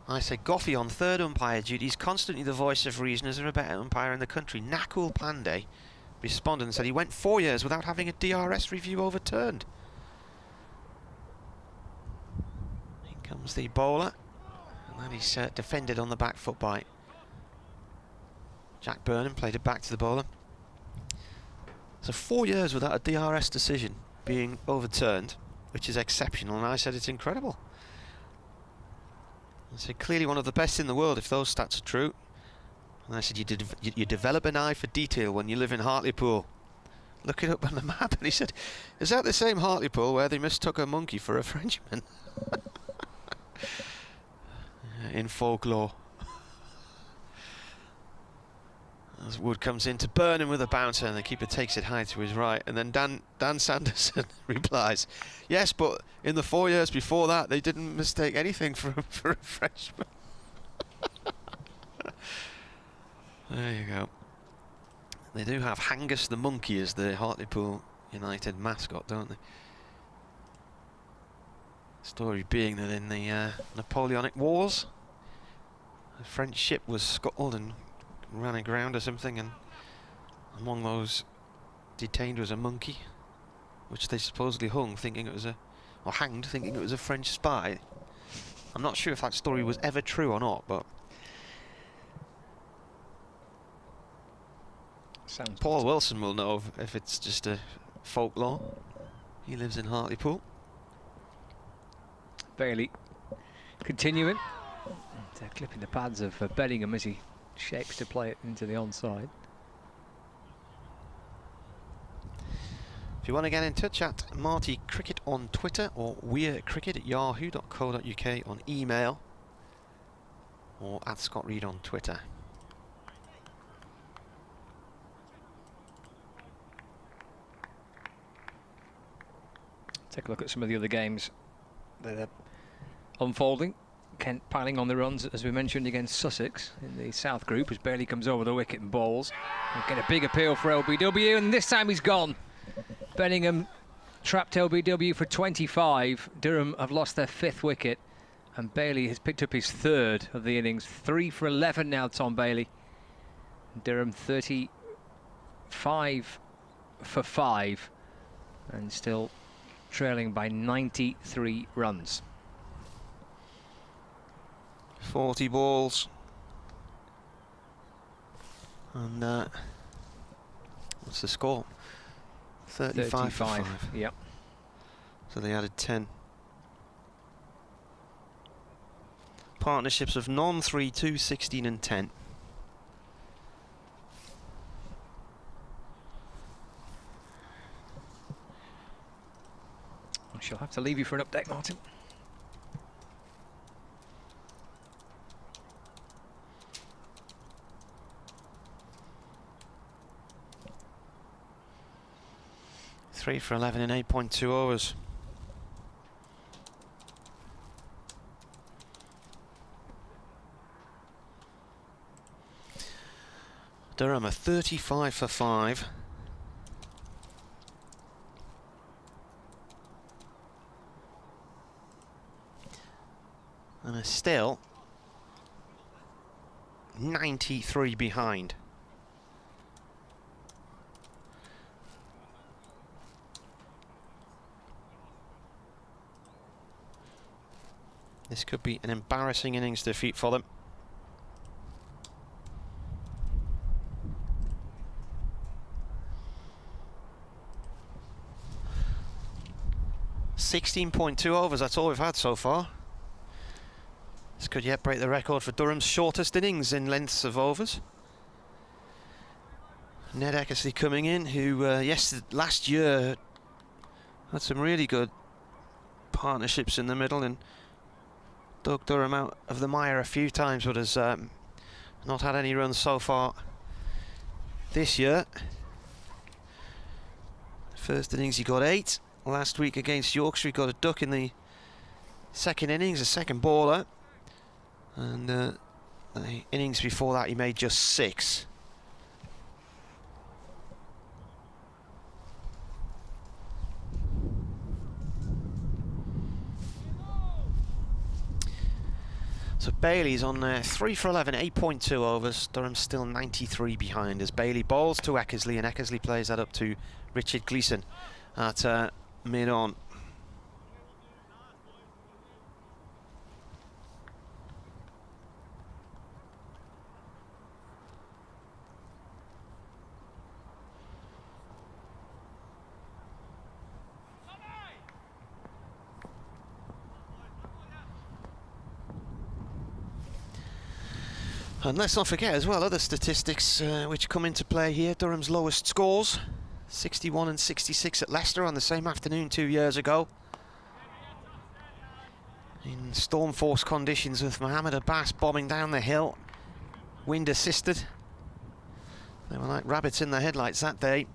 I said Goffey on third umpire duties, constantly the voice of reason, as a better umpire in the country. Nakul Pandey responded and said he went 4 years without having a DRS review overturned. Here comes the bowler, and then he's defended on the back foot by Jack Burnham, played it back to the bowler. So 4 years without a DRS decision being overturned, which is exceptional, and I said it's incredible. I said clearly one of the best in the world if those stats are true. And I said you develop an eye for detail when you live in Hartlepool. Look it up on the map. And he said, is that the same Hartlepool where they mistook a monkey for a Frenchman? In folklore. As Wood comes in to Burnham with a bouncer, and the keeper takes it high to his right, and then Dan Sanderson replies, yes, but in the 4 years before that they didn't mistake anything for a Frenchman. There you go. They do have Hangus the monkey as the Hartlepool United mascot, don't they? Story being that in the Napoleonic Wars, a French ship was scuttled and ran aground or something, and among those detained was a monkey, which they supposedly hung thinking it was or hanged thinking it was a French spy. I'm not sure if that story was ever true or not, but Paul Wilson will know if it's just a folklore. He lives in Hartlepool. Bailey continuing. Clipping the pads of Bettingham as he shapes to play it into the onside. If you want to get in touch, at Marty Cricket on Twitter or weircricket@yahoo.co.uk on email, or at Scott Reed on Twitter. Take a look at some of the other games that are unfolding. Kent piling on the runs, as we mentioned, against Sussex in the South Group, as Bailey comes over the wicket and bowls. We'll get a big appeal for LBW, and this time he's gone. Bettingham trapped LBW for 25. Durham have lost their 5th wicket, and Bailey has picked up his 3rd of the innings. 3 for 11 now, Tom Bailey. Durham 35 for 5, and still trailing by 93 runs. 40 balls, and what's the score? 35 for 5. Yep. So they added 10. Partnerships of non 3, 2, 16 and 10. I shall have to leave you for an update, Martin. Three for 11 in 8.2 overs. Durham are 35 for 5. And are still 93 behind. This could be an embarrassing innings defeat for them. .2 overs, that's all we've had so far. This could yet break the record for Durham's shortest innings in lengths of overs. Ned Eckersley coming in, who last year had some really good partnerships in the middle and dug Durham out of the mire a few times, but has not had any runs so far this year. First innings he got 8. Last week against Yorkshire he got a duck in the second innings, a second baller. And the innings before that he made just 6. So Bailey's on 3 for 11, 8.2 overs. Durham's still 93 behind as Bailey bowls to Eckersley, and Eckersley plays that up to Richard Gleeson at mid-on. And let's not forget as well other statistics which come into play here. Durham's lowest scores, 61 and 66 at Leicester on the same afternoon 2 years ago. In storm force conditions with Mohammed Abbas bombing down the hill, wind assisted. They were like rabbits in the headlights that day.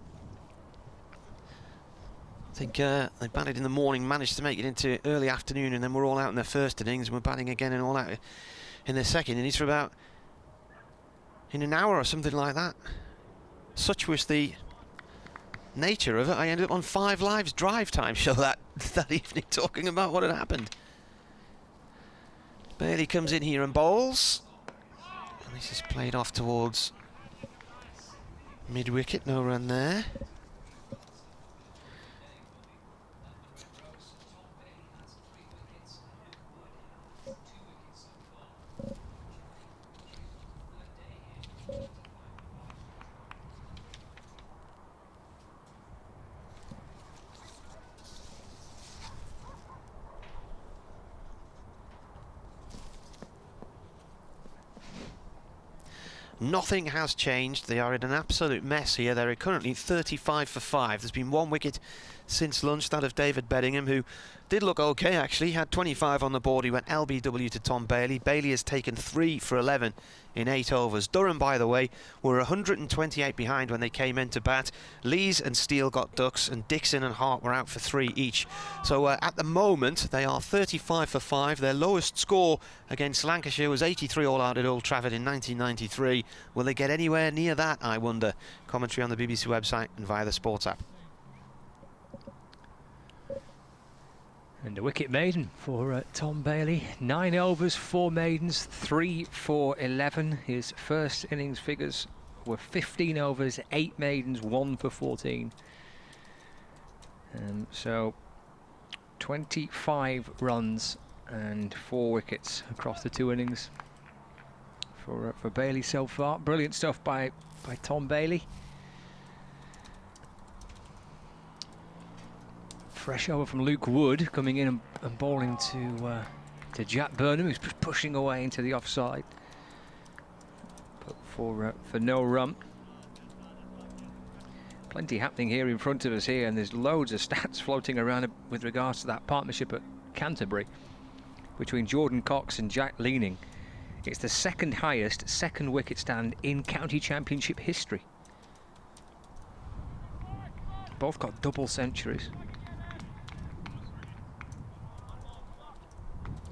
I think they batted in the morning, managed to make it into early afternoon, and then we're all out in their first innings, and we're batting again and all out in their second innings for about in an hour or something like that. Such was the nature of it. I ended up on 5 Live's drive time show that evening talking about what had happened. Bailey comes in here and bowls. And this is played off towards mid-wicket, no run there. Nothing has changed. They are in an absolute mess here. They're currently 35 for 5. There's been 1 wicket since lunch, that of David Bettingham, who did look okay actually. He had 25 on the board. He went LBW to Tom Bailey. Bailey has taken 3 for 11 in 8 overs. Durham, by the way, were 128 behind when they came in to bat. Lees and Steel got ducks, and Dixon and Hart were out for 3 each. So at the moment, they are 35 for 5. Their lowest score against Lancashire was 83 all out at Old Trafford in 1993. Will they get anywhere near that, I wonder? Commentary on the BBC website and via the Sports app. And a wicket maiden for Tom Bailey. 9 overs, 4 maidens, 3 for 11. His first innings figures were 15 overs, 8 maidens, 1 for 14. So 25 runs and 4 wickets across the 2 innings for Bailey so far. Brilliant stuff by Tom Bailey. Fresh over from Luke Wood, coming in and bowling to Jack Burnham, who's pushing away into the offside, but for no run. Plenty happening here in front of us here, and there's loads of stats floating around with regards to that partnership at Canterbury between Jordan Cox and Jack Leaning. It's the second highest second wicket stand in county championship history. Both got double centuries.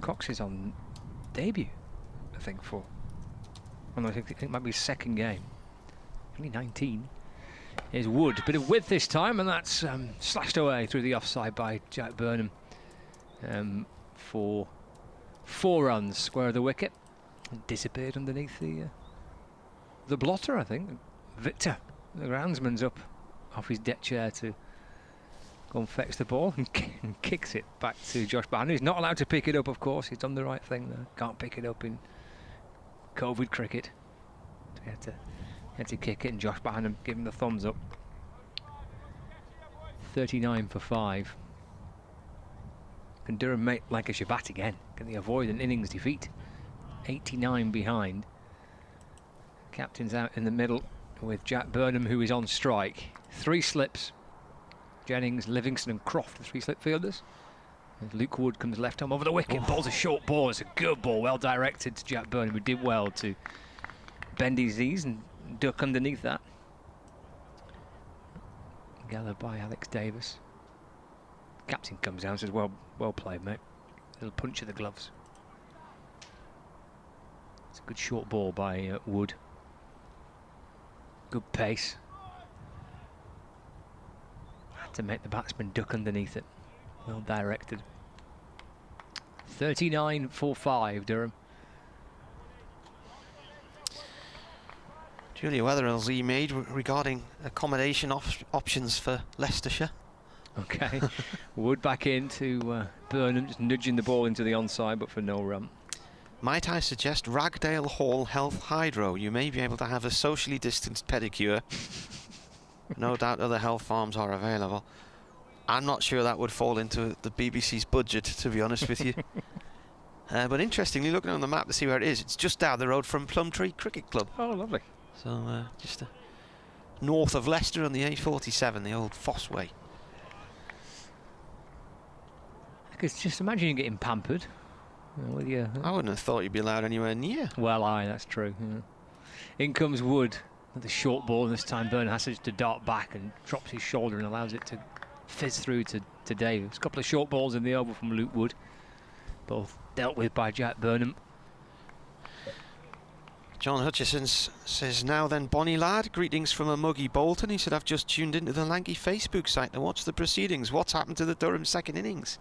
Cox is on debut, I think, for... Well, no, I think it might be his second game. Only 19. Here's Wood. Bit of width this time, and that's slashed away through the offside by Jack Burnham for 4 runs. Square of the wicket. And disappeared underneath the blotter, I think. Victor, the groundsman's up off his deck chair to go and fetch the ball and kicks it back to Josh Bohannon. He's not allowed to pick it up, of course. He's done the right thing there. Can't pick it up in COVID cricket. So he had to kick it, and Josh Bohannon gave him the thumbs up. 39 for 5. Can Durham make Lancashire bat again? Can they avoid an innings defeat? 89 behind. Captain's out in the middle with Jack Burnham, who is on strike. 3 slips. Jennings, Livingston and Croft, the 3 slip fielders. And Luke Wood comes left arm over the wicket, bowls a short ball. It's a good ball, well directed to Jack Burnham, who did well to bend his knees and duck underneath that. together by Alex Davis. Captain comes down and says, well played, mate. Little punch of the gloves. It's a good short ball by Wood. Good pace. Had to make the batsman duck underneath it. Well directed. 39 for 5, Durham. Julia Wetherell's emailed regarding accommodation options for Leicestershire. Okay. Wood back into Burnham, just nudging the ball into the onside, but for no run. Might I suggest Ragdale Hall Health Hydro? You may be able to have a socially distanced pedicure. No doubt other health farms are available. I'm not sure that would fall into the BBC's budget, to be honest with you. But interestingly, looking on the map to see where it is, it's just down the road from Plumtree Cricket Club. Oh, lovely. So just north of Leicester on the A47, the old Foss Way. Because just imagine you getting pampered. With your, I wouldn't have thought you'd be allowed anywhere near. Well, that's true. Yeah. In comes Wood with a short ball, and this time Byrne has to dart back and drops his shoulder and allows it to fizz through to Davis. A couple of short balls in the over from Luke Wood, both dealt with by Jack Burnham. John Hutchison says, now then, Bonnie lad, greetings from a muggy Bolton. He said, I've just tuned into the Lanky Facebook site to watch the proceedings. What's happened to the Durham second innings?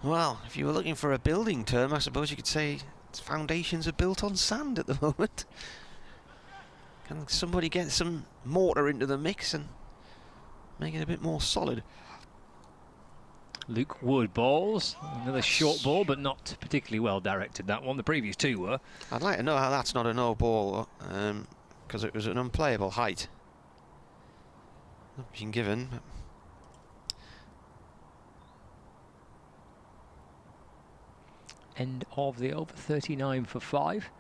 Well, if you were looking for a building term, I suppose you could say its foundations are built on sand at the moment. Can somebody get some mortar into the mix and make it a bit more solid? Luke Wood balls. Another short ball, but not particularly well directed, that one. The previous two were. I'd like to know how that's not a no ball, because it was an unplayable height. Not being given. But end of the over, 39 for 5.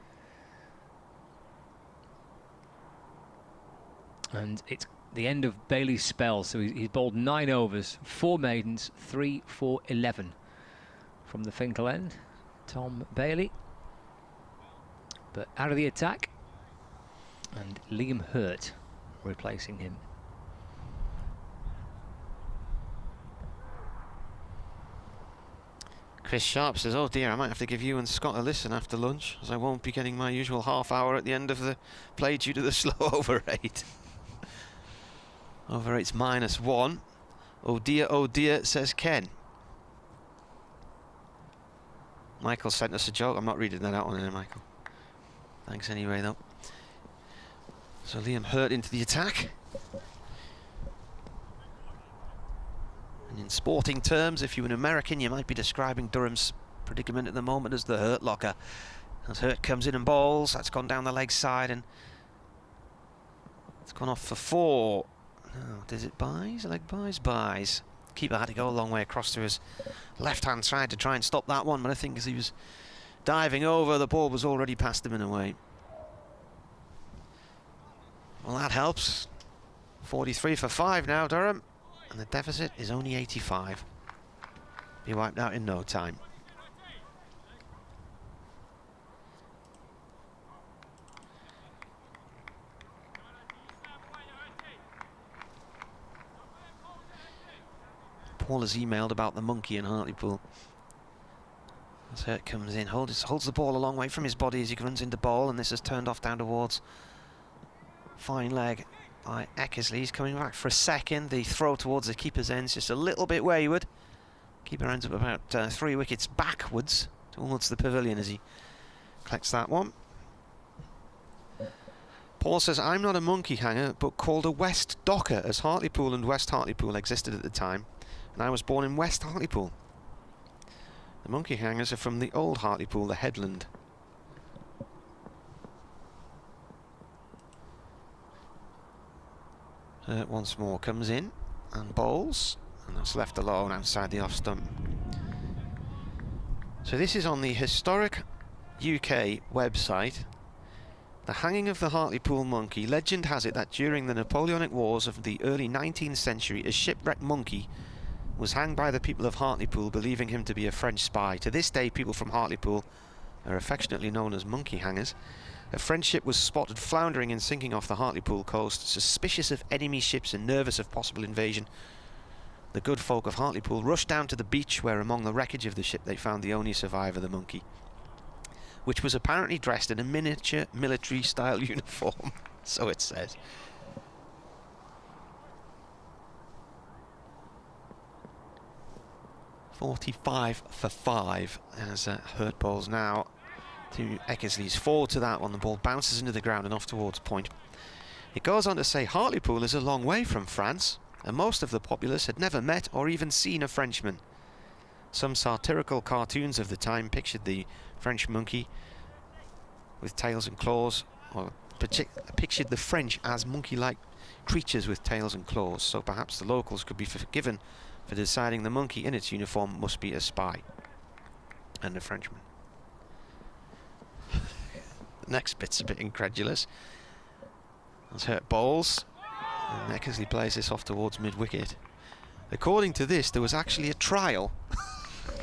And it's the end of Bailey's spell, so he's bowled 9 overs, 4 maidens, 3 for 11 from the Finkel end. Tom Bailey, but out of the attack, and Liam Hurt replacing him. Chris Sharp says, oh dear, I might have to give you and Scott a listen after lunch, as I won't be getting my usual half hour at the end of the play due to the slow over 8. Over 8's -1. Oh dear, says Ken. Michael sent us a joke. I'm not reading that out on there, Michael. Thanks anyway, though. So Liam Hurt into the attack. And in sporting terms, if you were an American, you might be describing Durham's predicament at the moment as the Hurt locker. As Hurt comes in and bowls, that's gone down the leg side and it's gone off for 4. Oh, does it buys? Leg buys. Keeper had to go a long way across to his left-hand side to try and stop that one, but I think as he was diving over, the ball was already past him and away. Well, that helps. 43 for 5 now, Durham. And the deficit is only 85. Be wiped out in no time. Paul has emailed about the monkey in Hartlepool. As Hurt comes in, holds the ball a long way from his body as he runs into bowl, and this has turned off down towards fine leg by Eckersley. He's coming back for a second. The throw towards the keeper's end is just a little bit wayward. Keeper ends up about 3 wickets backwards towards the pavilion as he collects that one. Paul says, I'm not a monkey hanger, but called a West Docker, as Hartlepool and West Hartlepool existed at the time, and I was born in West Hartlepool. The monkey hangers are from the old Hartlepool, the headland. Once more comes in and bowls, and that's left alone outside the off stump. So this is on the historic UK website. The hanging of the Hartlepool monkey. Legend has it that during the Napoleonic Wars of the early 19th century, a shipwrecked monkey was hanged by the people of Hartlepool, believing him to be a French spy. To this day, people from Hartlepool are affectionately known as monkey hangers. a French ship was spotted floundering and sinking off the Hartlepool coast, suspicious of enemy ships and nervous of possible invasion. The good folk of Hartlepool rushed down to the beach, where among the wreckage of the ship they found the only survivor, the monkey, which was apparently dressed in a miniature military-style uniform, so it says. .45 for 5 as hurt balls now to Eckersley's forward to that one. The ball bounces into the ground and off towards point. It goes on to say Hartlepool is a long way from France, and most of the populace had never met or even seen a Frenchman. Some satirical cartoons of the time pictured the French monkey with tails and claws, or pictured the French as monkey-like creatures with tails and claws, so perhaps the locals could be forgiven for deciding the monkey in its uniform must be a spy and a Frenchman. The next bit's a bit incredulous. That's hurt balls, and Eckersley plays this off towards mid-wicket. According to this, there was actually a trial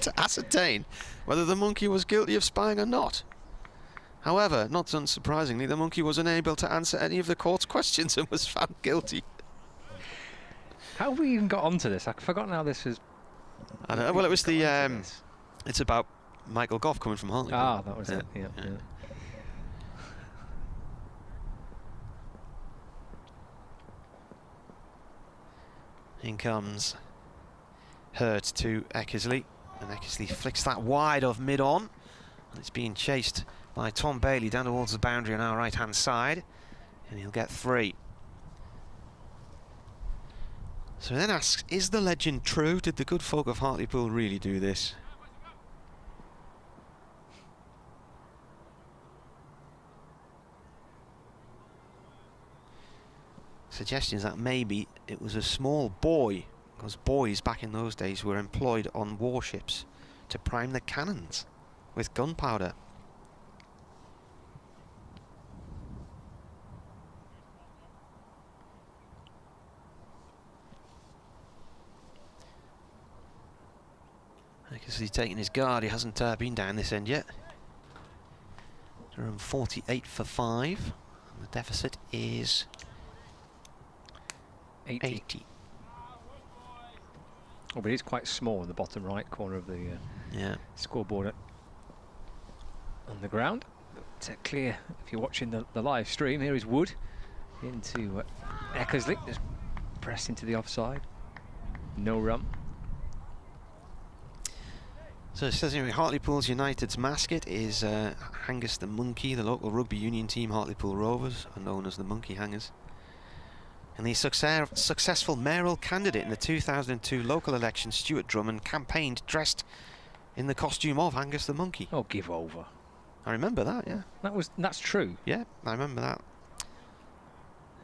to ascertain whether the monkey was guilty of spying or not. However, not unsurprisingly, the monkey was unable to answer any of the court's questions and was found guilty. How have we even got onto this? I've forgotten how this is. I don't know. Well, it was the. It's about Michael Gough coming from Hartlepool. Ah, that was it. Yeah. In comes Hurt to Eckersley, and Eckersley flicks that wide of mid-on, and it's being chased by Tom Bailey down towards the boundary on our right-hand side, and he'll get 3. So he then asks, is the legend true? Did the good folk of Hartlepool really do this? Suggestions that maybe it was a small boy, because boys back in those days were employed on warships to prime the cannons with gunpowder. Because he's taking his guard, he hasn't been down this end yet. Durham 48 for 5, and the deficit is 80. Oh, but it's quite small in the bottom right corner of the scoreboard on the ground. But, clear if you're watching the live stream. Here is Wood into Eckersley, just pressed into the offside. No run. So it says here, Hartlepool's United's mascot is Hangus the Monkey. The local rugby union team, Hartlepool Rovers, are known as the Monkey Hangers. And the successful mayoral candidate in the 2002 local election, Stuart Drummond, campaigned dressed in the costume of Hangus the Monkey. Oh, give over. I remember that, yeah. That's true. Yeah, I remember that.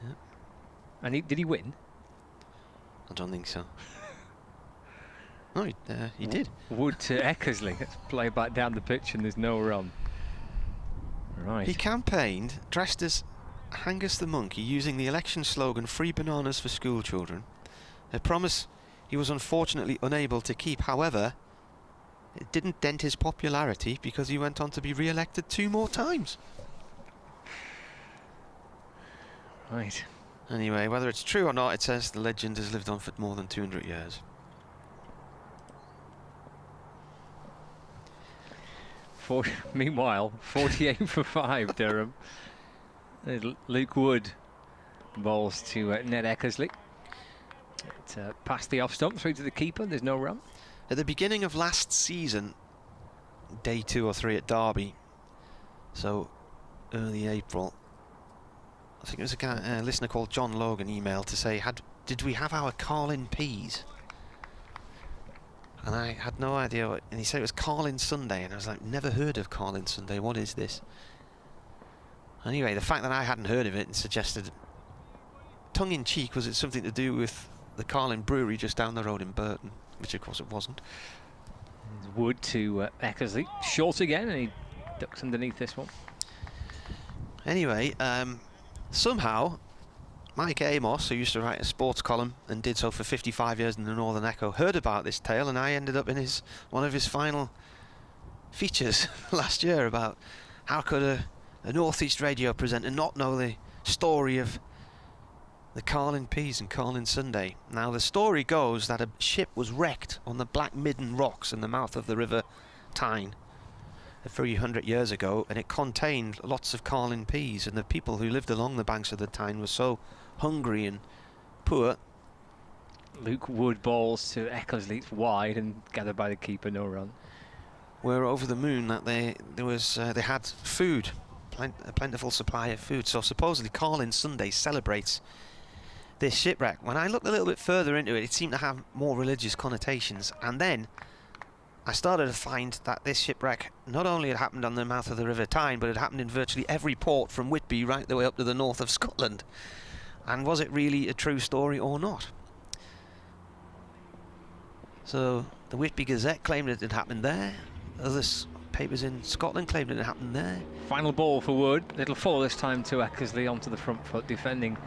Yeah. And did he win? I don't think so. No, he did. Wood to Eckersley. Let's play back down the pitch and there's no run. Right. He campaigned dressed as Hangus the Monkey using the election slogan "Free Bananas for School Children," a promise he was unfortunately unable to keep. However, it didn't dent his popularity because he went on to be re-elected 2 more times. Right. Anyway, whether it's true or not, it says the legend has lived on for more than 200 years. Meanwhile, 48 for 5, Durham. Luke Wood bowls to Ned Eckersley. Past the off stump, through to the keeper. There's no run. At the beginning of last season, day 2 or 3 at Derby, so early April, I think it was a listener called John Logan emailed to say, did we have our Carlin peas? And I had no idea what, and he said it was Carlin Sunday, and I was like, never heard of Carlin Sunday, what is this? Anyway, the fact that I hadn't heard of it and suggested, tongue-in-cheek, was it something to do with the Carlin Brewery just down the road in Burton, which of course it wasn't. Wood to Eckersley, short again, and he ducks underneath this one. Anyway, somehow Mike Amos, who used to write a sports column and did so for 55 years in the Northern Echo, heard about this tale, and I ended up in one of his final features last year about how could a a North East radio presenter not know the story of the Carlin Peas and Carlin Sunday? Now, the story goes that a ship was wrecked on the Black Midden Rocks in the mouth of the River Tyne a few hundred years ago, and it contained lots of Carlin peas, and the people who lived along the banks of the Tyne were so hungry and poor. Luke Wood balls to Eckersley wide and gathered by the keeper, no run. Were over the moon that they had food, a plentiful supply of food. So supposedly Carlin Sunday celebrates this shipwreck. When I looked a little bit further into it, it seemed to have more religious connotations, and then I started to find that this shipwreck not only had happened on the mouth of the River Tyne, but it happened in virtually every port from Whitby right the way up to the north of Scotland. And was it really a true story or not? So the Whitby Gazette claimed it had happened there. Other papers in Scotland claimed it had happened there. Final ball for Wood. Little fall this time to Eckersley onto the front foot, defending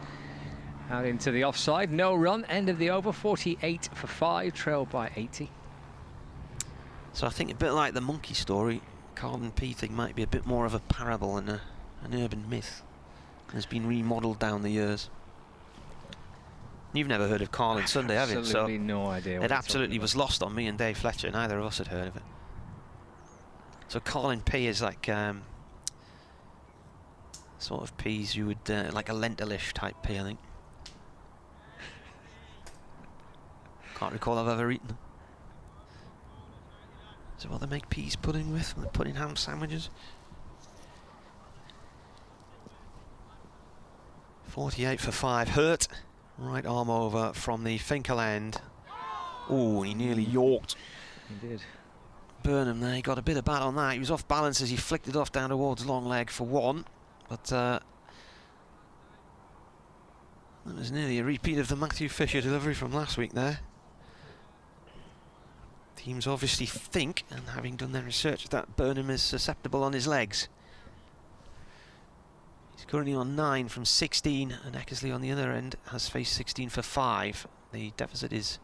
out into the offside. No run. End of the over. 48 for 5, trailed by 80. So I think a bit like the monkey story, Carlin P thing might be a bit more of a parable and an urban myth. Has been remodelled down the years. You've never heard of Carlin Sunday, have you? Absolutely no idea. It absolutely was lost on me and Dave Fletcher. Neither of us had heard of it. So Carlin P is like sort of peas you would like a lentilish type pea, I think. Can't recall I've ever eaten them. Is that what they make peas pudding with? When they put in ham sandwiches? 48 for 5. Hurt. Right arm over from the Finkel end. Oh, he nearly yorked. He did. Burnham there, he got a bit of bat on that. He was off balance as he flicked it off down towards long leg for one. But that was nearly a repeat of the Matthew Fisher delivery from last week there. Teams obviously think, and having done their research, that Burnham is susceptible on his legs. He's currently on 9 from 16, and Eckersley on the other end has faced 16 for 5. The deficit is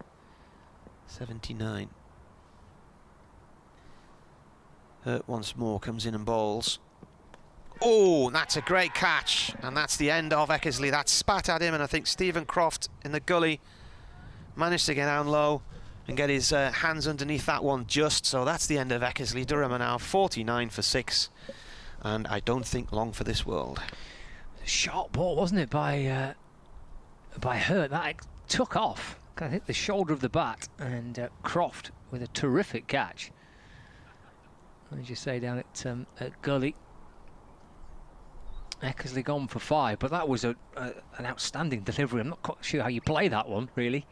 79. Hurt once more, comes in and bowls. Oh, that's a great catch, and that's the end of Eckersley. That spat at him, and I think Stephen Croft in the gully managed to get down low and get his hands underneath that one just. So that's the end of Eckersley. Durham are now 49 for 6, and I don't think long for this world. A sharp ball, wasn't it, by Hurt? That took off. Kind of hit the shoulder of the bat, and Croft with a terrific catch. As you say, down at Gully. Eckersley gone for 5, but that was an outstanding delivery. I'm not quite sure how you play that one, really.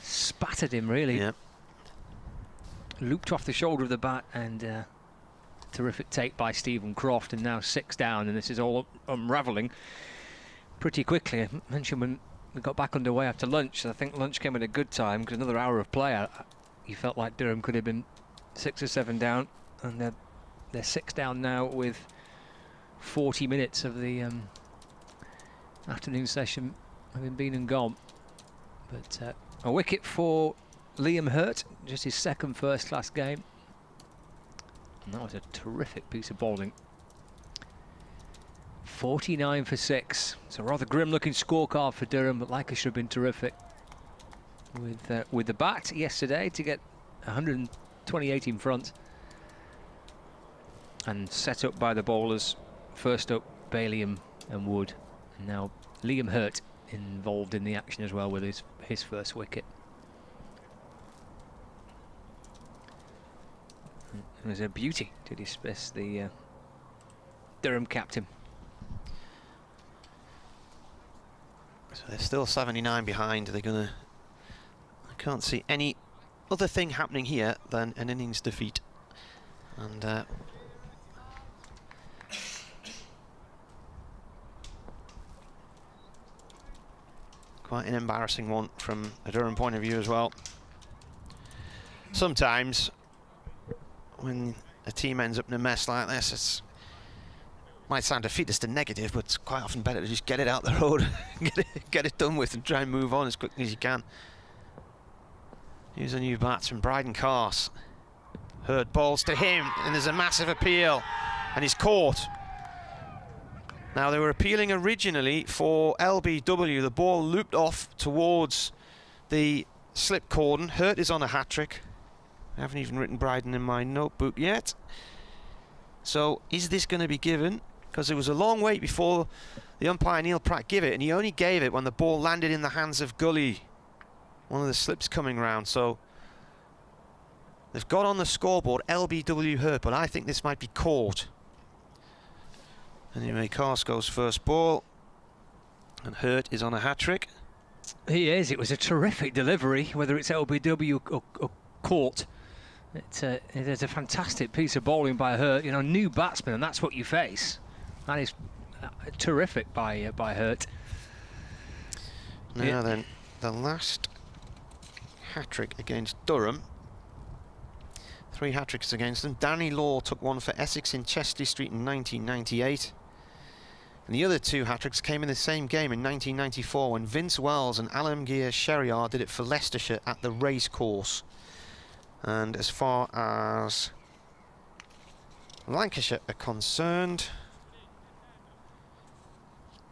Spattered him, really. Yep. Looped off the shoulder of the bat, and terrific take by Stephen Croft, and now 6 down, and this is all unravelling pretty quickly. I mentioned when we got back underway after lunch, I think lunch came at a good time, because another hour of play, you felt like Durham could have been 6 or 7 down, and they're 6 down now with 40 minutes of the afternoon session having been and gone. But a wicket for Liam Hurt, just his second first-class game. And that was a terrific piece of bowling. 49 for 6. It's a rather grim-looking scorecard for Durham, but Lancashire have been terrific with the bat yesterday to get 128 in front, and set up by the bowlers. First up, Bailey and Wood, and now Liam Hurt involved in the action as well with his first wicket. It was a beauty to dismiss the Durham captain. So they're still 79 behind. They're gonna. I can't see any other thing happening here than an innings defeat, and quite an embarrassing one from a Durham point of view as well. Sometimes when a team ends up in a mess like this, it might sound defeatist and negative, but it's quite often better to just get it out the road, get it done with, and try and move on as quickly as you can. Here's a new batsman, Bryden Carse. Hurt balls to him, and there's a massive appeal, and he's caught Now, they were appealing originally for LBW. The ball looped off towards the slip cordon. Hurt is on a hat-trick. I haven't even written Bryden in my notebook yet. So, is this going to be given? Because it was a long wait before the umpire Neil Pratt gave it, and he only gave it when the ball landed in the hands of Gully. One of the slips coming round, so they've got on the scoreboard LBW hurt, but I think this might be caught. Anyway, Carsko's first ball, and Hurt is on a hat-trick. He is. It was a terrific delivery, whether it's LBW or caught. It is a fantastic piece of bowling by Hurt. You know, new batsman, and that's what you face. That is terrific by Hurt. Now then, the last hat-trick against Durham. 3 hat-tricks against them. Danny Law took one for Essex in Chesley Street in 1998. And the other 2 hat-tricks came in the same game in 1994 when Vince Wells and Alamgir Sheriar did it for Leicestershire at the racecourse. And as far as Lancashire are concerned,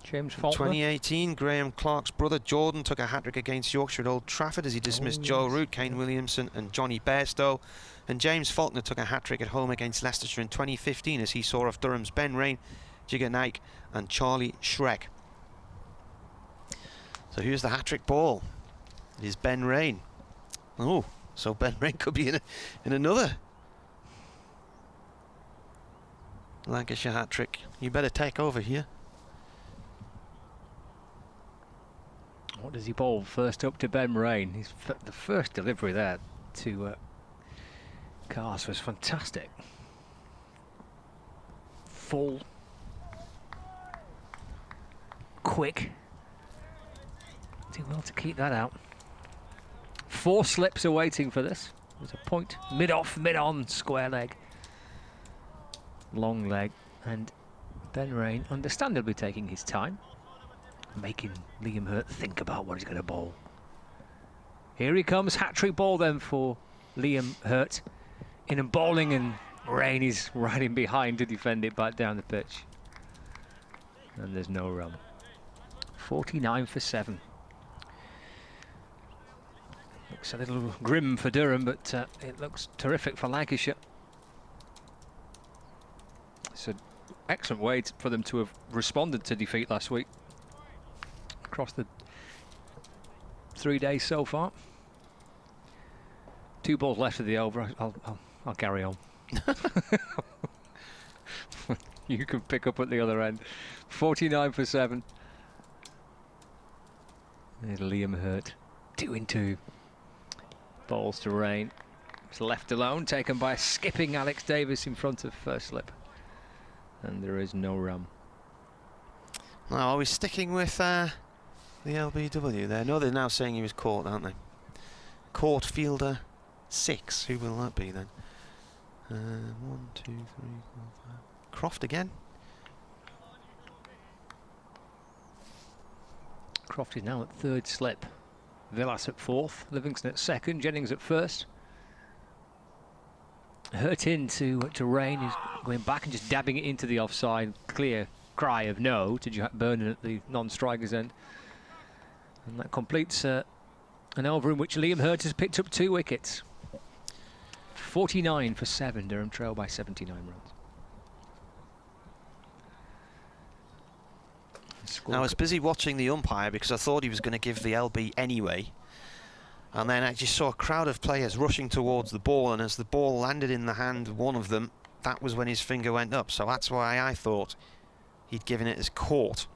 James Faulkner. 2018, Graham Clark's brother Jordan took a hat-trick against Yorkshire at Old Trafford as he dismissed Joe Root, Kane Williamson and Johnny Bairstow. And James Faulkner took a hat-trick at home against Leicestershire in 2015 as he saw off Durham's Ben Rain, Jigger Naik and Charlie Shrek. So here's the hat-trick ball. It is Ben Rain. Oh, so Ben Rain could be in another Lancashire hat-trick. You better take over here. What does he bowl? First up to Ben Rain. The first delivery there to Cars was fantastic. Full. Quick. Did well to keep that out. 4 slips are waiting for this. There's a point. Mid-off, mid-on, square leg. Long leg. And Ben Rain understandably taking his time, making Liam Hurt think about what he's going to bowl. Here he comes, hat-trick ball then for Liam Hurt. In and bowling, and Rain is riding behind to defend it back down the pitch. And there's no run. 49 for 7. Looks a little grim for Durham, but it looks terrific for Lancashire. It's an excellent way for them to have responded to defeat last week. Across the 3 days so far. 2 balls left of the over. I'll carry on. You can pick up at the other end. 49 for 7. There's Liam Hurt. 2 in 2. Balls to Rain. It's left alone, taken by skipping Alex Davis in front of first slip. And there is no run. Now, are we sticking with the LBW there? No, they're now saying he was caught, aren't they? Caught fielder 6. Who will that be then? 1, 2, 3, 4, 5. Croft again. Croft is now at 3rd slip. Villas at 4th. Livingston at 2nd. Jennings at 1st. Hurt into Rain, who's going back and just dabbing it into the offside. Clear cry of no to Jack Burnham at the non-striker's end. And that completes an over in which Liam Hurt has picked up 2 wickets. 49 for 7. Durham trail by 79 runs. I was busy watching the umpire because I thought he was going to give the LB anyway. And then I just saw a crowd of players rushing towards the ball, and as the ball landed in the hand of one of them, that was when his finger went up. So that's why I thought he'd given it as caught.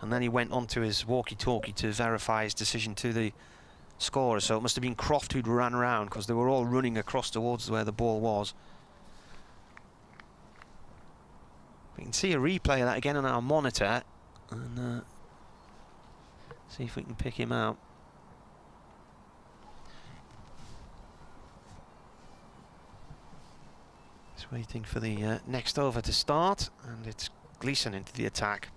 And then he went on to his walkie-talkie to verify his decision to the scorer. So it must have been Croft who'd ran around, because they were all running across towards where the ball was. We can see a replay of that again on our monitor and see if we can pick him out. Just waiting for the next over to start, and it's Gleeson into the attack.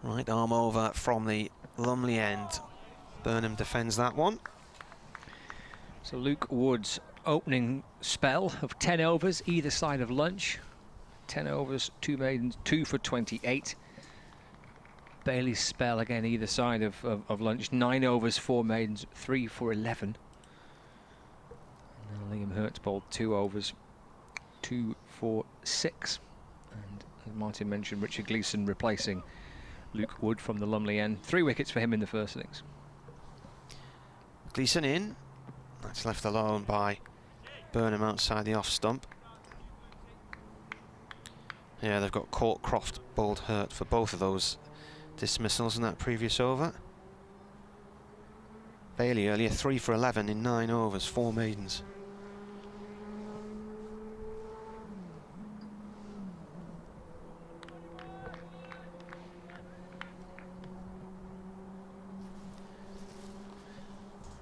Right arm over from the Lumley end. Burnham defends that one. So Luke Wood's opening spell of 10 overs either side of lunch 10 overs, 2 maidens, 2 for 28. Bailey's spell again either side of lunch. 9 overs, 4 maidens, 3 for 11. And then Liam Hurts bowled 2 overs, 2 for 6. And as Martin mentioned, Richard Gleeson replacing Luke Wood from the Lumley end. 3 wickets for him in the first innings. Gleeson in. That's left alone by Burnham outside the off stump. Yeah, they've got Courtcroft bowled Hurt for both of those dismissals in that previous over. Bailey earlier 3 for 11 in 9 overs, 4 maidens.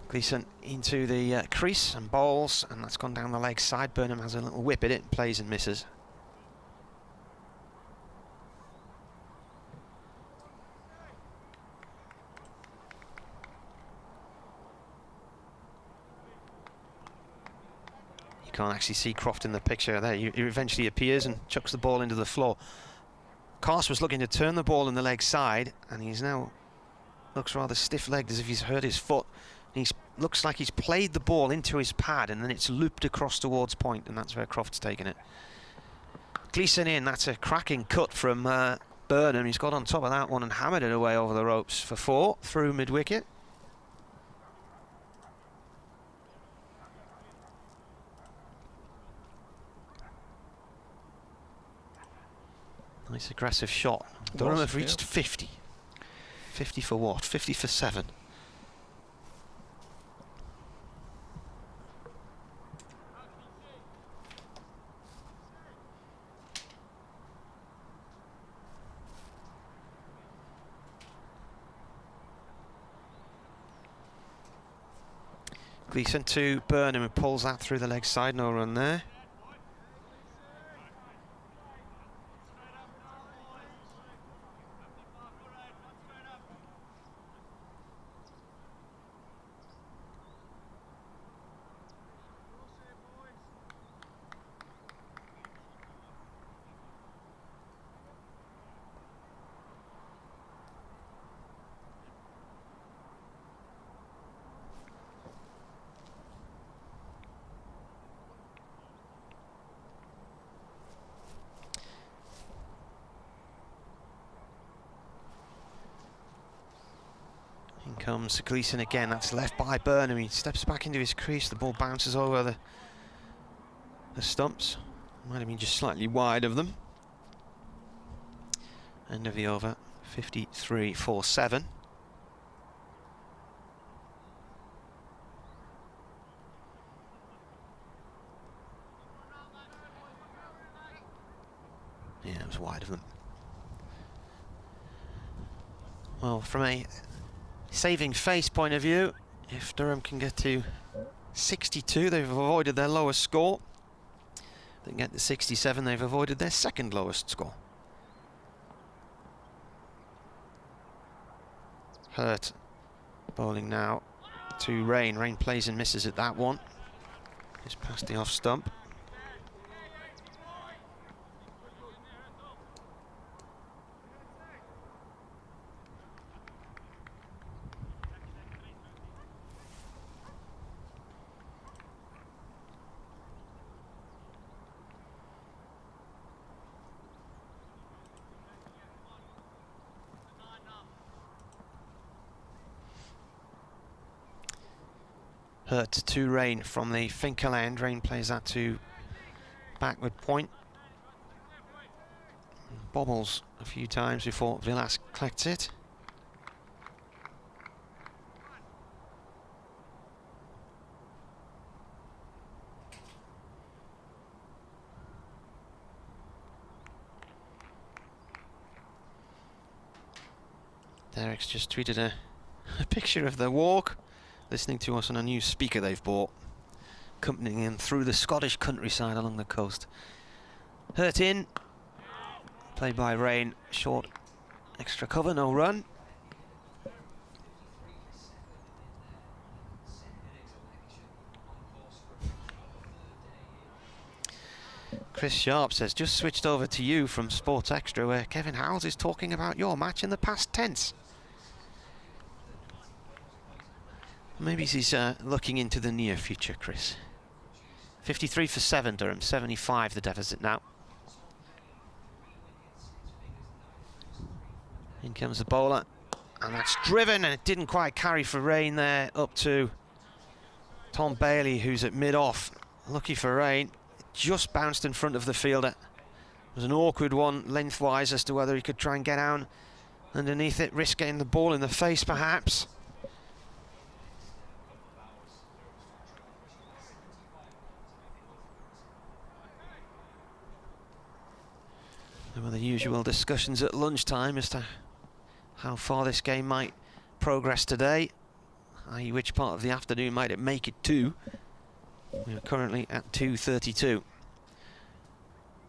Gleeson into the crease and bowls, and that's gone down the leg side. Burnham has a little whip at it, plays and misses. You can't actually see Croft in the picture there. He eventually appears and chucks the ball into the floor. Carse was looking to turn the ball in the leg side, and he's now looks rather stiff-legged, as if he's hurt his foot. He looks like he's played the ball into his pad, and then it's looped across towards point, and that's where Croft's taken it. Gleeson in. That's a cracking cut from Burnham. He's got on top of that one and hammered it away over the ropes for 4 through mid-wicket. Nice aggressive shot. Durham have reached 50. 50 for what? 50 for 7. Gleeson to Burnham, who pulls that through the leg side. No run there. In comes Gleeson again. That's left by Burnham. He steps back into his crease. The ball bounces over the stumps. Might have been just slightly wide of them. End of the over. 53 for 7. Yeah, it was wide of them. Well, from a saving face point of view, if Durham can get to 62, they've avoided their lowest score. If they can get to 67, they've avoided their second lowest score. Hurt bowling now to Rain. Rain plays and misses at that one. Just past the off stump. Hurt to Rain from the Finkel end. Rain plays that to backward point. Bobbles a few times before Villas collects it. Derek's just tweeted a picture of the walk, listening to us on a new speaker they've bought, accompanying him through the Scottish countryside along the coast. Hurt in, played by Rain, short, extra cover, no run. Chris Sharp says, just switched over to you from Sports Extra, where Kevin Howells is talking about your match in the past tense. Maybe he's looking into the near future, Chris. 53 for 7, Durham, 75 the deficit now. In comes the bowler, and that's driven, and it didn't quite carry for rain there, up to Tom Bailey, who's at mid-off. Lucky for rain, just bounced in front of the fielder. It was an awkward one lengthwise as to whether he could try and get down underneath it, risk getting the ball in the face perhaps. There were the usual discussions at lunchtime as to how far this game might progress today, i.e. which part of the afternoon might it make it to. We are currently at 2:32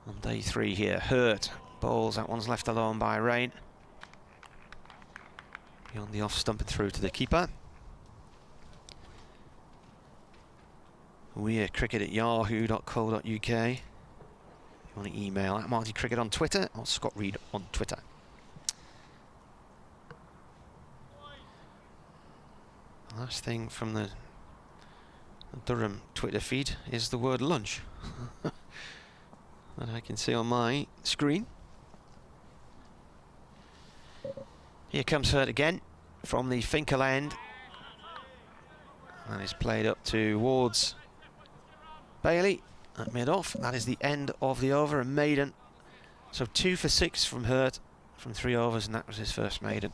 on day 3 here. Hurt bowls, that one's left alone by rain. Beyond the off stump and through to the keeper. We're cricket@yahoo.co.uk. You want to email at Marty Cricket on Twitter or Scott Reed on Twitter. Last thing from the Durham Twitter feed is the word lunch that I can see on my screen. Here comes Hurt again from the Finkel end, and is played up towards Bailey at mid-off. That is the end of the over, a maiden. So 2 for 6 from Hurt from 3 overs, and that was his first maiden.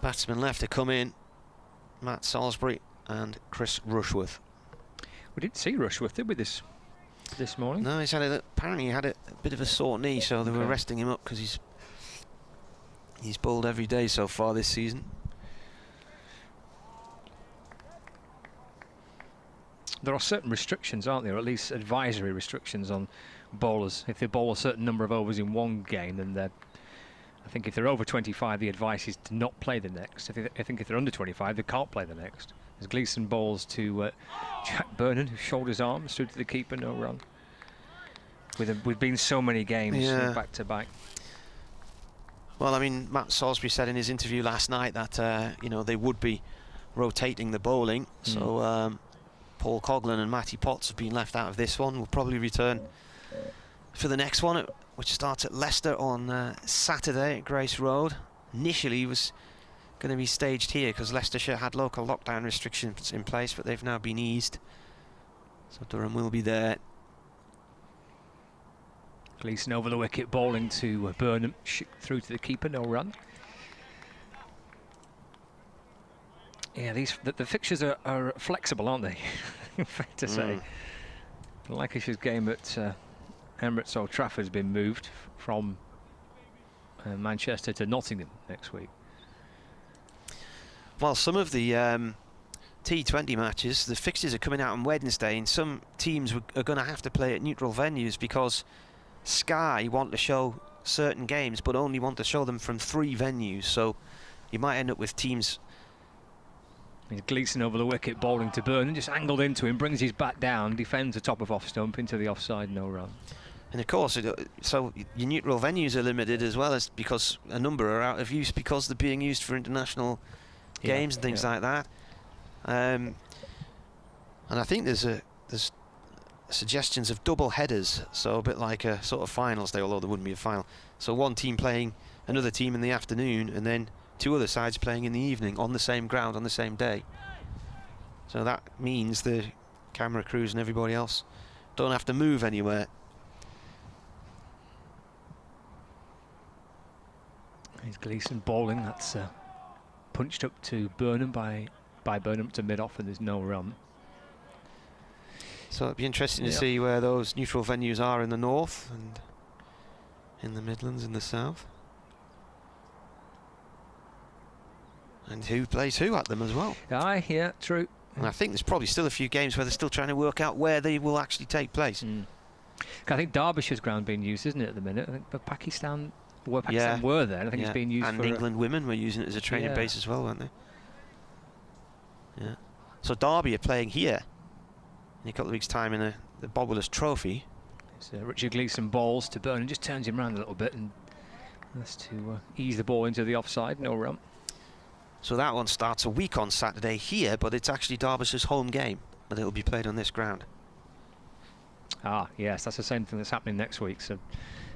Batsmen left to come in, Matt Salisbury and Chris Rushworth. We didn't see Rushworth, did we, this morning? No, he's had apparently he had a bit of a sore knee, so they were resting him up because he's bowled every day so far this season. There are certain restrictions, aren't there, or at least advisory restrictions on bowlers. If they bowl a certain number of overs in one game, then I think if they're over 25, the advice is to not play the next. I think if they're under 25, they can't play the next. As Gleeson bowls to Jack Burnham, who shouldered his arm, stood to the keeper, no run. We've been so many games back to back. Well, I mean, Matt Salisbury said in his interview last night that you know, they would be rotating the bowling. So Paul Coghlan and Matty Potts have been left out of this one. Will probably return for the next one, which starts at Leicester on Saturday at Grace Road. Initially, it was going to be staged here because Leicestershire had local lockdown restrictions in place, but they've now been eased. So Durham will be there. Gleeson over the wicket, bowling to Burnham, through to the keeper, no run. Yeah, the fixtures are flexible, aren't they? Fair to say. Lancashire's game at Emirates Old Trafford has been moved from Manchester to Nottingham next week. Well, some of the T20 matches, the fixtures are coming out on Wednesday, and some teams are going to have to play at neutral venues because Sky want to show certain games but only want to show them from 3 venues, so you might end up with teams. Gleeson over the wicket, bowling to Burnham, just angled into him, brings his bat down, defends the top of off stump into the offside, no run. And of course, so your neutral venues are limited as well, as because a number are out of use because they're being used for international games and things like that. And I think there's suggestions of double headers, so a bit like a sort of finals day, although there wouldn't be a final. So one team playing another team in the afternoon, and then 2 other sides playing in the evening on the same ground on the same day. So that means the camera crews and everybody else don't have to move anywhere. Here's Gleeson bowling, that's punched up to Burnham by Burnham to mid-off, and there's no run. So it'd be interesting to see where those neutral venues are in the north and in the Midlands and the south. And who plays who at them as well. Aye, yeah, true. And I think there's probably still a few games where they're still trying to work out where they will actually take place. I think Derbyshire's ground being used, isn't it, at the minute? I think Pakistan were there. I think it's being used and for England women were using it as a training base as well, weren't they? Yeah. So Derby are playing here in a couple of weeks' time in the Bob Willis Trophy. It's Richard Gleeson balls to Byrne and just turns him around a little bit, and that's to ease the ball into the offside, no run. So that one starts a week on Saturday here, but it's actually Derbyshire's home game, but it'll be played on this ground. Ah, yes, that's the same thing that's happening next week. So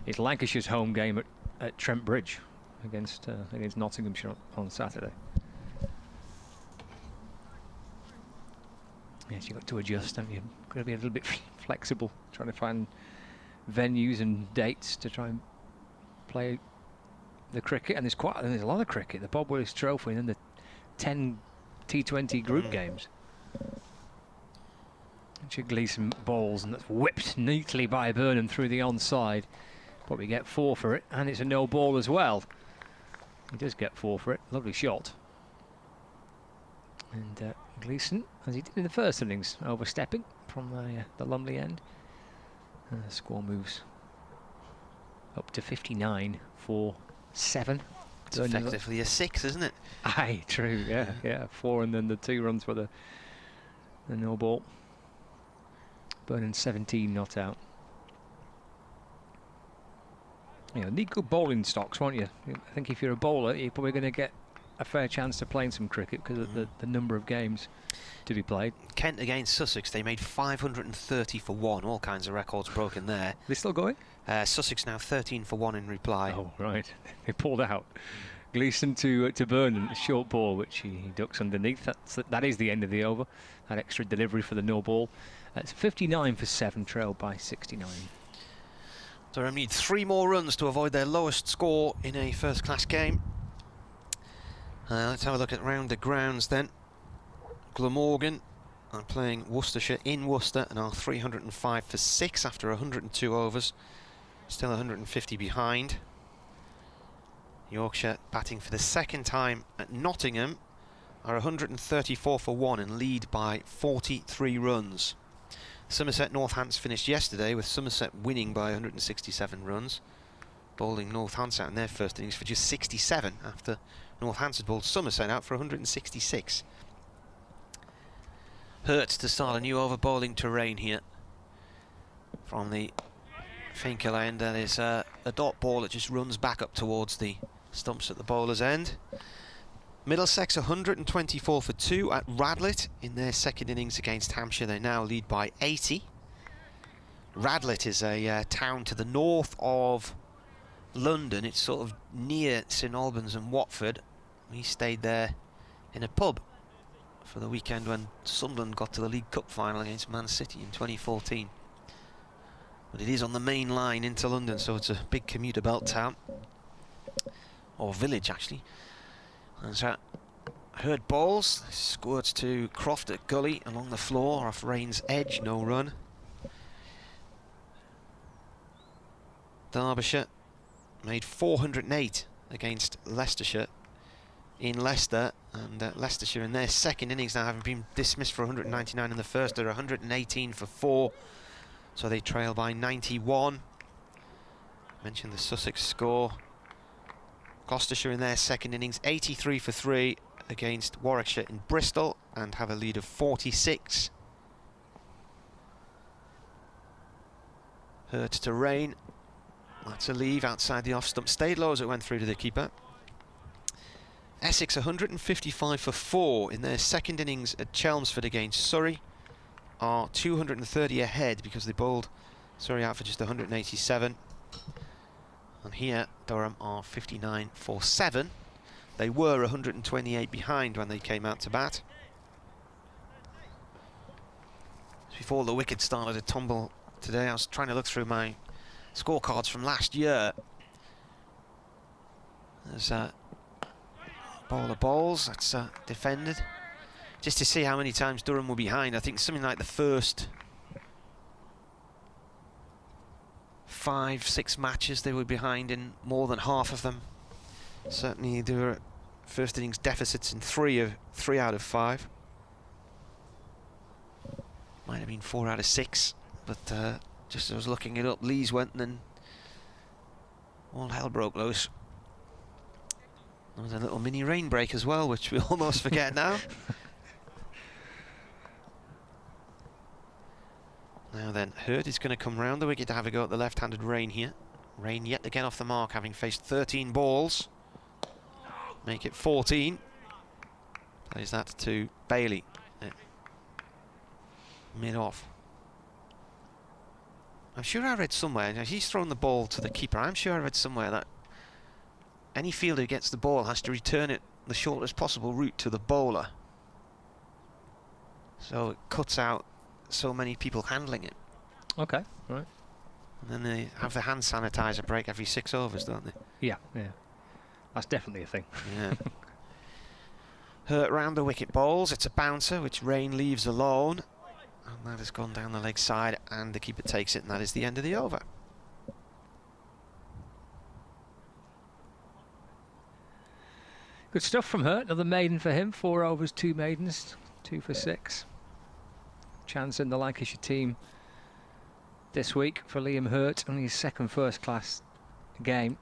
it's Lancashire's home game at Trent Bridge against Nottinghamshire on Saturday. Yes, you've got to adjust, haven't you? Got to be a little bit flexible, trying to find venues and dates to try and play the cricket. And there's a lot of cricket. The Bob Willis Trophy and then the 10 T20 group games. Richard Gleeson balls, and that's whipped neatly by Burnham through the onside. Probably get 4 for it, and it's a no ball as well. He does get 4 for it. Lovely shot. And Gleeson, as he did in the first innings, overstepping from the Lumley end. And the score moves up to 59 for 7. It's effectively a 6, isn't it? Aye, true, yeah. 4 and then the 2 runs for the no ball. Burnham 17 not out. You know, need good bowling stocks, won't you? I think if you're a bowler, you're probably going to get a fair chance to playing some cricket because of the number of games to be played. Kent against Sussex, they made 530 for 1, all kinds of records broken there. They still going? Sussex now 13 for 1 in reply. Oh, right. They pulled out. Gleeson to Burnham, a short ball which he ducks underneath. That is the end of the over. That extra delivery for the no ball. It's 59 for 7, trailed by 69. Durham need 3 more runs to avoid their lowest score in a first-class game. Let's have a look at round the grounds then. Glamorgan are playing Worcestershire in Worcester and are 305 for 6 after 102 overs. Still 150 behind. Yorkshire batting for the second time at Nottingham are 134 for 1 and lead by 43 runs. Somerset Northants finished yesterday with Somerset winning by 167 runs, bowling Northants out in their first innings for just 67 after Northants had bowled Somerset out for 166. Hurts to start a new over, bowling Terrain here from the Finkel end. That is a dot ball that just runs back up towards the stumps at the bowler's end. Middlesex 124 for 2 at Radlett in their second innings against Hampshire. They now lead by 80. Radlett is a town to the north of London. It's sort of near St Albans and Watford. We stayed there in a pub for the weekend when Sunderland got to the League Cup final against Man City in 2014. But it is on the main line into London, so it's a big commuter belt town, or village actually. And so Hurd balls, squirts to Croft at gully along the floor off Rain's edge, no run. Derbyshire made 408 against Leicestershire in Leicester, and Leicestershire in their second innings now, having been dismissed for 199 in the first, are 118 for 4, so they trail by 91. Mentioned the Sussex score. Gloucestershire in their second innings 83 for 3 against Warwickshire in Bristol and have a lead of 46. Hurt to Rain. That's a leave outside the off stump. Stayed low as it went through to the keeper. Essex 155 for 4 in their second innings at Chelmsford against Surrey are 230 ahead because they bowled Surrey out for just 187. And here Durham are 59 for 7. They were 128 behind when they came out to bat. Before the wickets started to tumble today, I was trying to look through my scorecards from last year. There's a bowler bowls, that's defended. Just to see how many times Durham were behind. I think something like the first 5-6 matches they were behind in more than half of them. Certainly there were first innings deficits in 3 out of 5. Might have been 4 out of 6, but just as I was looking it up, Lees went and then all hell broke loose. There was a little mini rain break as well, which we almost forget now. Now then, Hurt is going to come round the wicket to have a go at the left-handed Rain here. Rain yet again off the mark, having faced 13 balls. Make it 14. Plays that to Bailey. Mid-off. I'm sure I read somewhere, he's thrown the ball to the keeper. I'm sure I read somewhere that any fielder who gets the ball has to return it the shortest possible route to the bowler. So it cuts out so many people handling it. Okay, right. And then they have the hand sanitizer break every 6 overs, don't they? Yeah, yeah. That's definitely a thing. Yeah. Hurt round the wicket bowls. It's a bouncer, which Rain leaves alone. And that has gone down the leg side, and the keeper takes it, and that is the end of the over. Good stuff from Hurt. Another maiden for him. 4 overs, 2 maidens, 2 for 6. Chance in the Lancashire team this week for Liam Hurt. Only his second first-class game.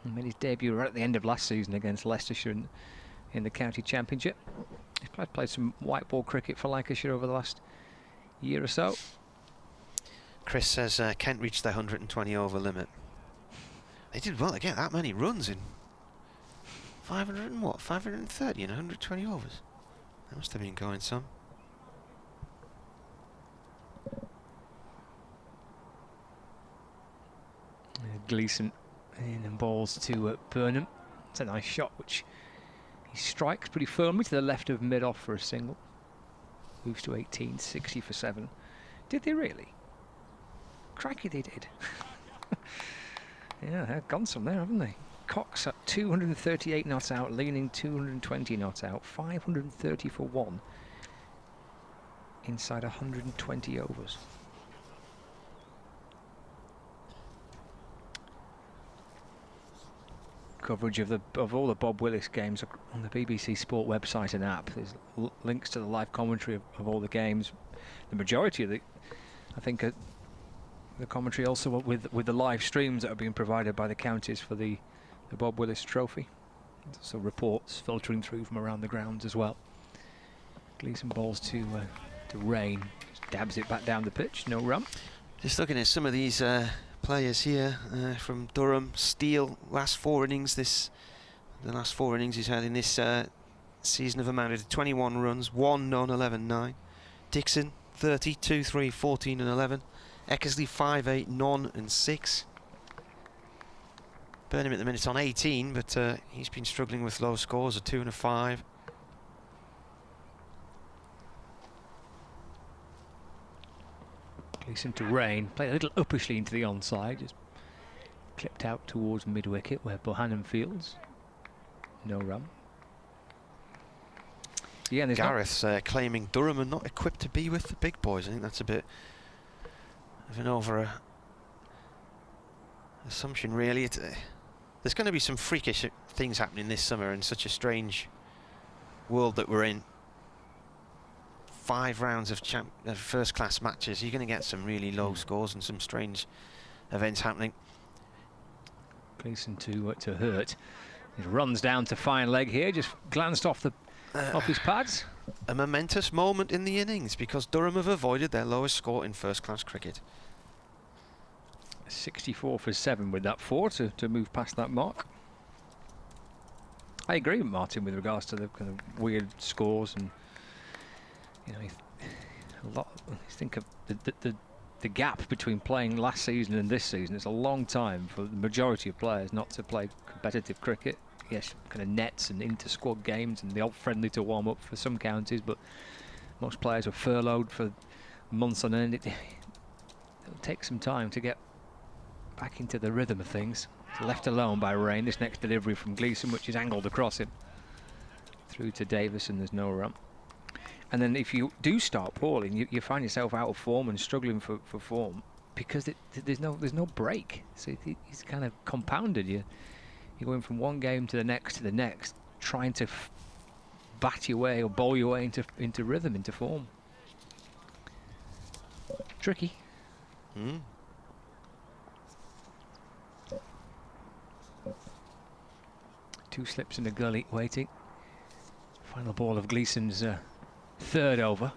He made his debut right at the end of last season against Leicestershire in the county championship. He's played some white ball cricket for Lancashire over the last year or so. Chris says Kent reached their 120 over limit. They did well to get that many runs in 500 and what? 530 and 120 overs. That must have been going some. Gleeson in and balls to Burnham. It's a nice shot, which he strikes pretty firmly to the left of mid-off for a single. Moves to 18, 60 for 7. Did they really? Crikey, they did. Yeah, they've gone some there, haven't they? Cox at 238 not out, leaning 220 not out, 530 for 1 inside 120 overs. Coverage of all the Bob Willis games on the BBC Sport website and app. There's links to the live commentary of all the games. The majority of I think the commentary also with the live streams that are being provided by the counties for the Bob Willis Trophy. So reports filtering through from around the grounds as well. Gleeson balls to Rain. Just dabs it back down the pitch. No run. Just looking at some of these players here from Durham. Steel, last 4 innings. The last 4 innings he's had in this season have amounted to 21 runs, 1 none, 11 9. Dixon 30, 2 3, 14 and 11. Eckersley 5 8, none and 6. Burnham at the minute on 18, but he's been struggling with low scores, a 2 and a 5. Gleeson to Rain, played a little uppishly into the onside, just clipped out towards mid-wicket where Bohannon fields. No run. Yeah, and Gareth's claiming Durham are not equipped to be with the big boys. I think that's a bit of an over assumption, really. There's going to be some freakish things happening this summer in such a strange world that we're in. 5 rounds of first-class matches. You're going to get some really low scores and some strange events happening. Gleeson to Hurt. He runs down to fine leg here. Just glanced off his pads. A momentous moment in the innings because Durham have avoided their lowest score in first-class cricket. 64 for 7 with that 4 to move past that mark. I agree with Martin with regards to the kind of weird scores, and you know, think of the gap between playing last season and this season. It's a long time for the majority of players not to play competitive cricket. Yes, kind of nets and inter-squad games and the old friendly to warm up for some counties, but most players were furloughed for months on end. It'll take some time to get back into the rhythm of things. It's left alone by Rain. This next delivery from Gleeson, which is angled across him through to Davis, and there's no run. And then if you do start balling, you find yourself out of form and struggling for form because there's no break. So it's kind of compounded. You're going from one game to the next, trying to bat your way or bowl your way into rhythm, into form. Tricky. Mm. Two slips in the gully waiting. Final ball of Gleeson's third over.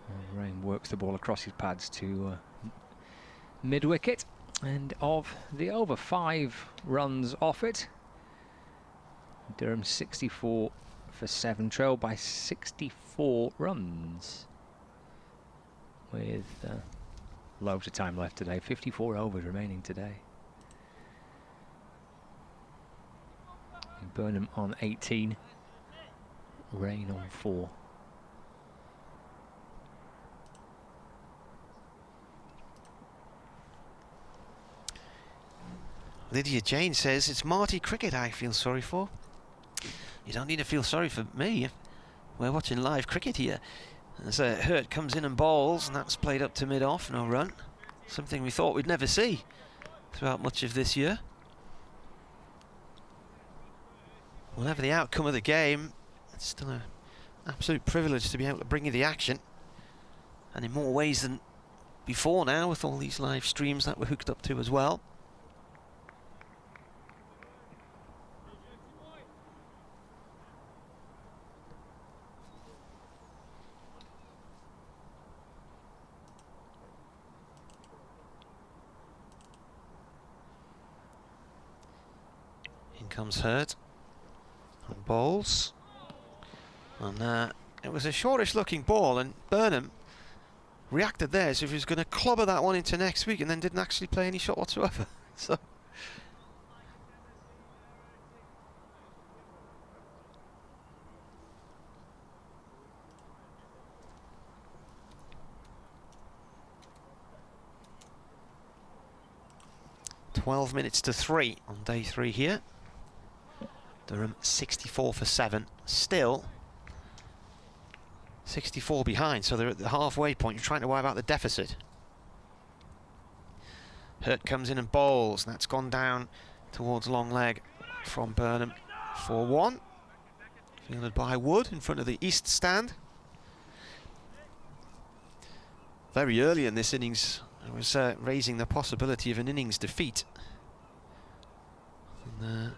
And Rain works the ball across his pads to mid-wicket. And of the over 5 runs off it, Durham 64 for 7, trailed by 64 runs. With loads of time left today, 54 overs remaining today. Burnham on 18, Rain on 4. Lydia Jane says, it's Marty cricket I feel sorry for. You don't need to feel sorry for me. We're watching live cricket here. As Hurt comes in and bowls, and that's played up to mid-off, no run. Something we thought we'd never see throughout much of this year. Whatever the outcome of the game, it's still an absolute privilege to be able to bring you the action. And in more ways than before now, with all these live streams that we're hooked up to as well. In comes Hurt. And bowls. And it was a shortish looking ball, and Burnham reacted there as if he was going to clobber that one into next week, and then didn't actually play any shot whatsoever. So ...12 minutes to 3 on day 3 here. Durham 64 for 7, still 64 behind, so they're at the halfway point. You're trying to wipe out the deficit. Hurt comes in and bowls, and that's gone down towards long leg from Burnham for 1. Fielded by Wood in front of the east stand. Very early in this innings, I was raising the possibility of an innings defeat. And,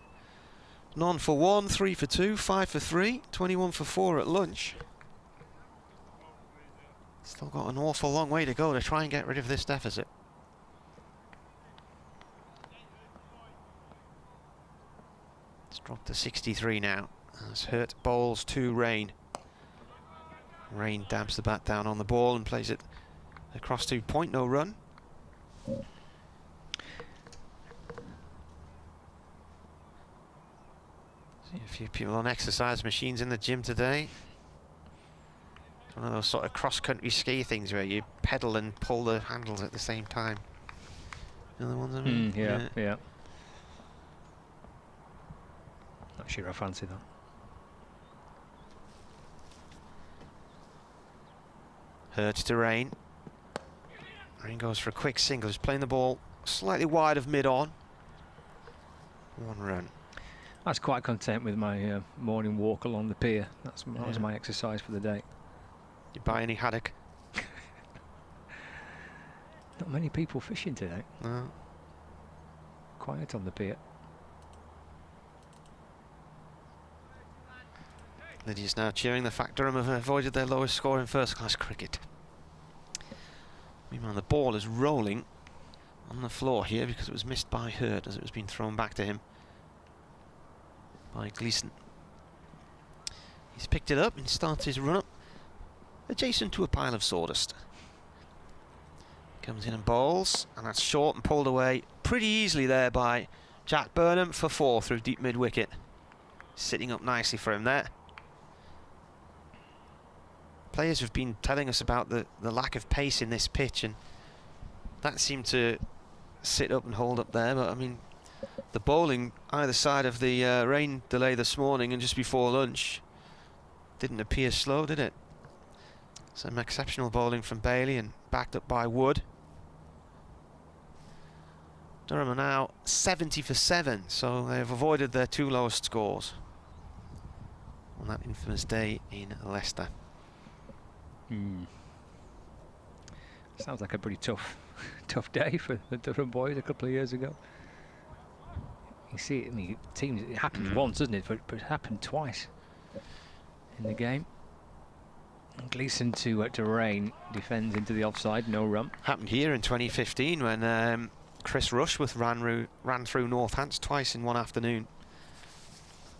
none for 1, 3 for 2, 5 for 3, 21 for 4 at lunch. Still got an awful long way to go to try and get rid of this deficit. It's dropped to 63 now. As Hurt bowls to Rain. Rain dabs the bat down on the ball and plays it across to point, no run. See a few people on exercise machines in the gym today. One of those sort of cross-country ski things where you pedal and pull the handles at the same time. You know the ones I mean? Yeah. Not sure I fancy that. Hurt to Rain. Rain goes for a quick single. He's playing the ball slightly wide of mid-on. 1 run. I was quite content with my morning walk along the pier. That was my exercise for the day. You buy any haddock? Not many people fishing today. No. Quiet on the pier. Lydia's now cheering the fact Durham have avoided their lowest score in first-class cricket. Meanwhile, the ball is rolling on the floor here because it was missed by Hurt as it was being thrown back to him by Gleeson. He's picked it up and starts his run-up adjacent to a pile of sawdust. Comes in and bowls, and that's short and pulled away pretty easily there by Jack Burnham for 4 through deep mid-wicket. Sitting up nicely for him there. Players have been telling us about the lack of pace in this pitch, and that seemed to sit up and hold up there. But I mean, the bowling either side of the rain delay this morning and just before lunch didn't appear slow, did it? Some exceptional bowling from Bailey and backed up by Wood. Durham are now 70 for 7, so they've avoided their 2 lowest scores on that infamous day in Leicester. Sounds like a pretty tough day for the Durham boys a couple of years ago. You see it in the teams, it happens once, doesn't it? But it happened twice in the game. Gleeson to Rain, defends into the offside, no run. Happened here in 2015 when Chris Rushworth ran through Northants twice in one afternoon.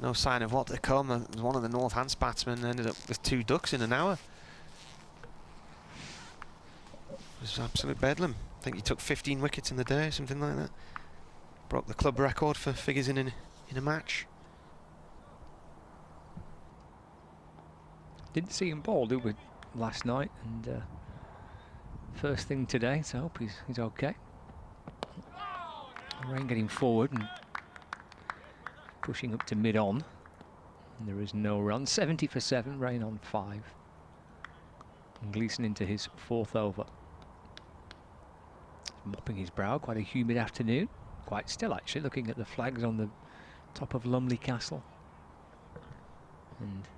No sign of what to come. One of the Northants batsmen ended up with 2 ducks in an hour. It was absolute bedlam. I think he took 15 wickets in the day, something like that. Broke the club record for figures in a match. Didn't see him bowl, did we, last night, and first thing today, so I hope he's okay. Rain getting forward and pushing up to mid-on, and there is no run. 70 for 7, Rain on 5. And Gleeson into his 4th over. Mopping his brow, quite a humid afternoon. Quite still, actually, looking at the flags on the top of Lumley Castle. And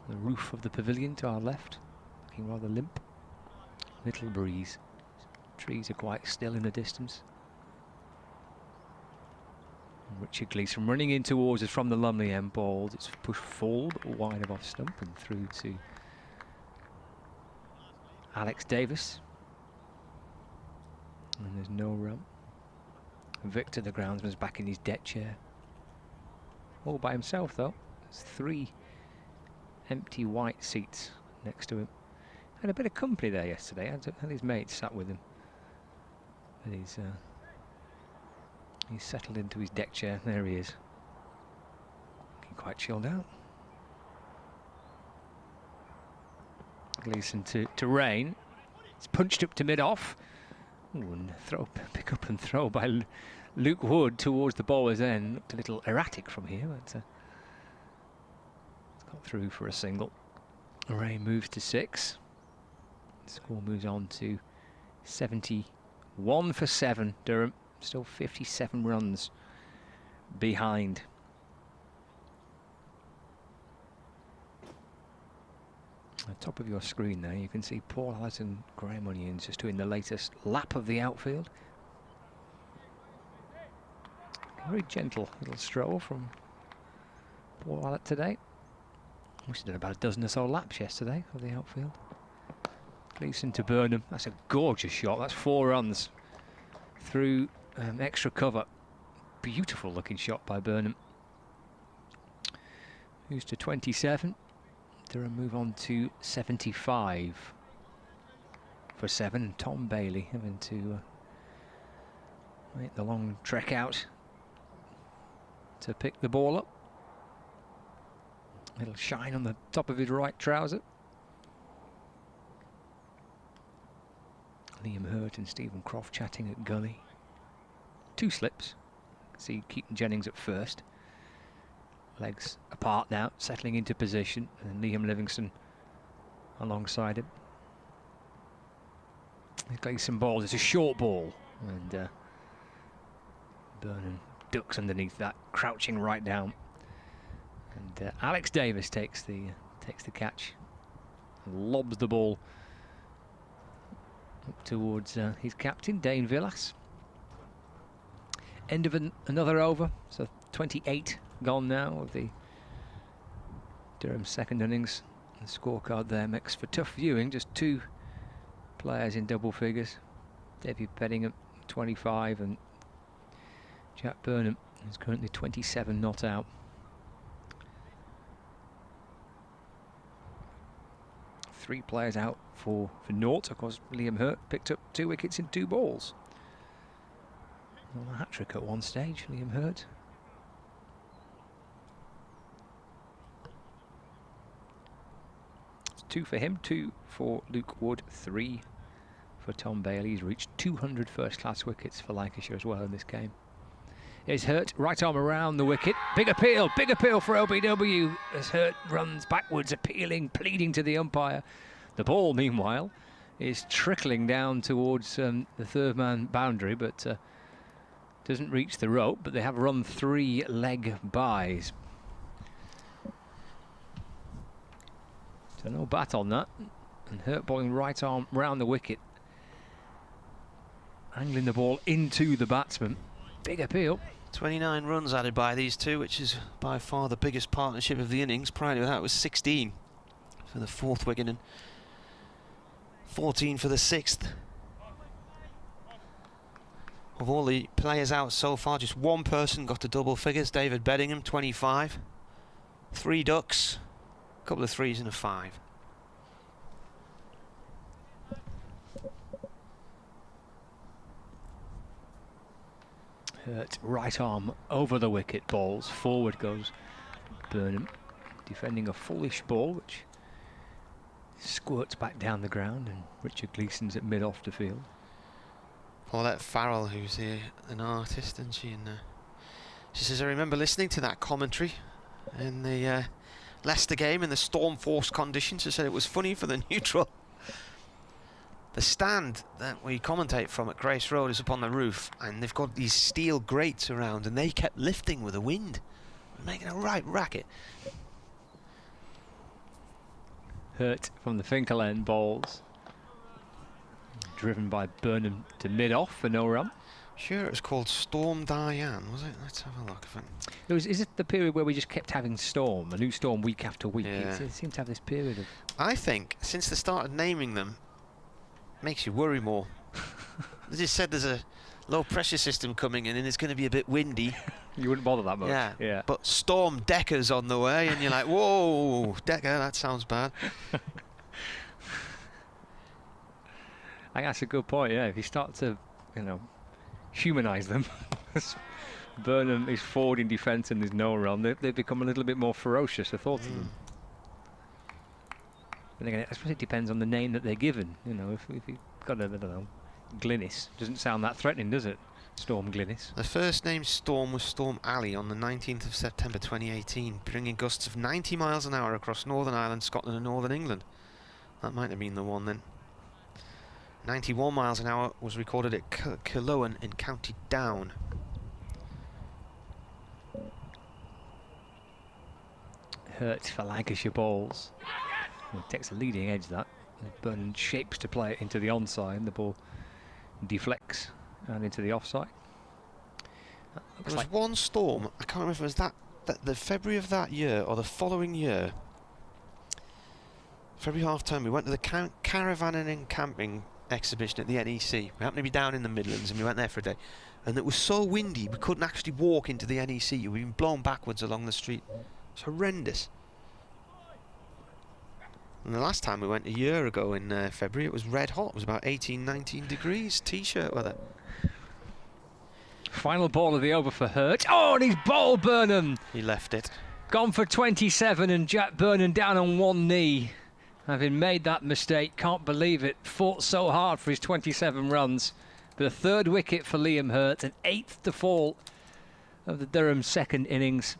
the roof of the pavilion to our left, looking rather limp. Little breeze. Trees are quite still in the distance. And Richard Gleeson running in towards us from the Lumley end. Balled. It's pushed full, but wide of off stump and through to Alex Davis. And there's no run. Victor, the groundsman's back in his deck chair. All by himself, though. There's 3 empty white seats next to him. Had a bit of company there yesterday. Had his mates sat with him. But he's settled into his deck chair. There he is. Looking quite chilled out. Gleeson to Rain. It's punched up to mid-off. And pick up and throw by Luke Wood towards the bowler's end. Looked a little erratic from here, but it's got through for a single. Rain moves to 6. The score moves on to 71 for 7. Durham still 57 runs behind. At the top of your screen there, you can see Paul Allison, Graham Onions just doing the latest lap of the outfield. A very gentle little stroll from Paul Allott today. Must have done about a dozen or so laps yesterday of the outfield. Gleeson to Burnham. That's a gorgeous shot. That's 4 runs through extra cover. Beautiful looking shot by Burnham. Moves to 27. Durham move on to 75 for 7. Tom Bailey having to make the long trek out to pick the ball up. Little shine on the top of his right trouser. Liam Hurt and Stephen Croft chatting at gully. 2 slips. See Keaton Jennings at first. Legs apart now, settling into position, and Liam Livingston alongside him. Gleeson balls. It's a short ball, and Burnham ducks underneath that, crouching right down. And Alex Davis takes the catch and lobs the ball up towards his captain, Dane Villas. End of another over, so 28 gone now of the Durham second innings. The scorecard there makes for tough viewing. Just 2 players in double figures. David Bettingham 25 and Jack Burnham is currently 27 not out. 3 players out for naught. Of course, Liam Hurt picked up 2 wickets in 2 balls. On a hat-trick at one stage, Liam Hurt. It's 2 for him, 2 for Luke Wood, 3 for Tom Bailey. He's reached 200 first-class wickets for Lancashire as well in this game. Is Hurt, right arm around the wicket. Big appeal for OBW as Hurt runs backwards, appealing, pleading to the umpire. The ball, meanwhile, is trickling down towards the third man boundary, but doesn't reach the rope, but they have run 3 leg byes. So no bat on that. And Hurt bowling right arm round the wicket. Angling the ball into the batsman. Big appeal. 29 runs added by these 2, which is by far the biggest partnership of the innings. Prior to that was 16 for the 4th wicket and 14 for the 6th. Of all the players out so far, just one person got to double figures, David Bettingham, 25. 3 ducks, a couple of 3s and a 5. Hurt right arm over the wicket, balls forward goes Burnham, defending a fullish ball which squirts back down the ground, and Richard Gleeson's at mid off the field. Paulette Farrell, who's an artist, isn't she? And she says, I remember listening to that commentary in the Leicester game in the storm force conditions. She said it was funny for the neutral. The stand that we commentate from at Grace Road is up on the roof, and they've got these steel grates around, and they kept lifting with the wind, making a right racket. Hurt from the Finkel end, balls driven by Burnham to mid-off for no run. Sure, it was called Storm Diane, was it? Let's have a look. Is it the period where we just kept having a new storm week after week? Yeah. It seemed to have this period of... I think, since they started naming them, makes you worry more. They just said there's a low pressure system coming in and it's going to be a bit windy. You wouldn't bother that much. Yeah. But Storm Decker's on the way, and you're like, whoa, Decker, that sounds bad. I think that's a good point, yeah. If you start to, humanise them. Burnham is forward in defence and there's no run. They become a little bit more ferocious, I thought of them. But again, I suppose it depends on the name that they're given. If you've got a, I don't know, Glynis, doesn't sound that threatening, does it? Storm Glynis. The first name Storm was Storm Alley on the 19th of September 2018, bringing gusts of 90 miles an hour across Northern Ireland, Scotland and Northern England. That might have been the one then. 91 miles an hour was recorded at Killowen in County Down. Hurt for Lancashire balls. It takes a leading edge, that. Burnham shapes to play it into the onside, and the ball deflects and into the offside. There was one storm, I can't remember if it was that the February of that year or the following year, February half term, we went to the caravanning and camping exhibition at the NEC. We happened to be down in the Midlands and we went there for a day, and it was so windy we couldn't actually walk into the NEC. We were being blown backwards along the street. It's horrendous. And the last time we went a year ago in February, it was red hot. It was about 18, 19 degrees, t-shirt weather. Final ball of the over for Hurt. Oh, and he's bowled Burnham. He left it. Gone for 27, and Jack Burnham down on one knee. Having made that mistake, can't believe it. Fought so hard for his 27 runs. But a 3rd wicket for Liam Hurt, an 8th to fall of the Durham second innings.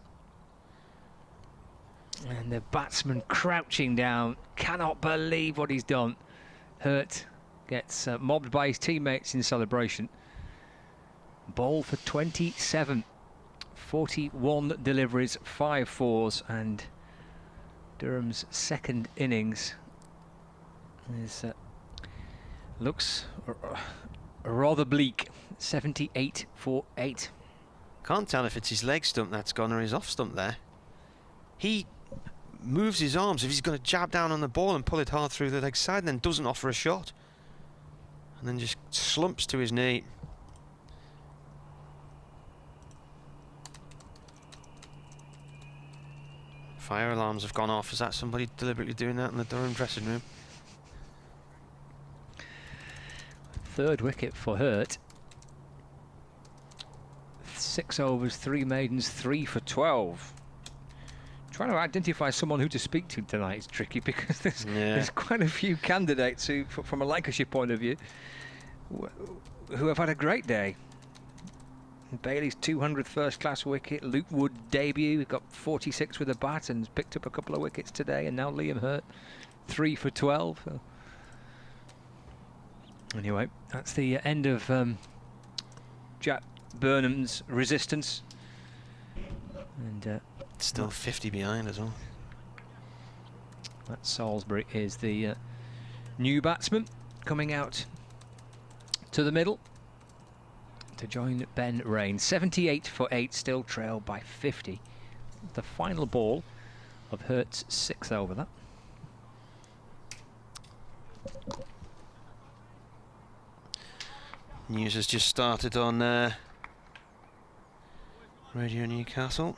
And the batsman crouching down, cannot believe what he's done. Hurt gets mobbed by his teammates in celebration. Bowled for 27, 41 deliveries, 5 fours, and Durham's second innings is looks rather bleak. 78 for 8. Can't tell if it's his leg stump that's gone or his off stump there. He moves his arms if he's going to jab down on the ball and pull it hard through the leg side, and then doesn't offer a shot, and then just slumps to his knee. Fire alarms have gone off. Is that somebody deliberately doing that in the Durham dressing room? 3rd wicket for Hurt. 6 overs, 3 maidens, 3 for 12. Trying to identify someone who to speak to tonight is tricky, because there's quite a few candidates who, from a Lancashire point of view, who have had a great day. Bailey's 200th first-class wicket. Luke Wood debut. He got 46 with a bat and picked up a couple of wickets today. And now Liam Hurt, 3 for 12. Anyway, that's the end of Jack Burnham's resistance. And still 50 behind as well. Matt Salisbury is the new batsman coming out to the middle to join Ben Rain. 78 for 8, still trailed by 50. The final ball of Hurt's 6th over that. News has just started on Radio Newcastle.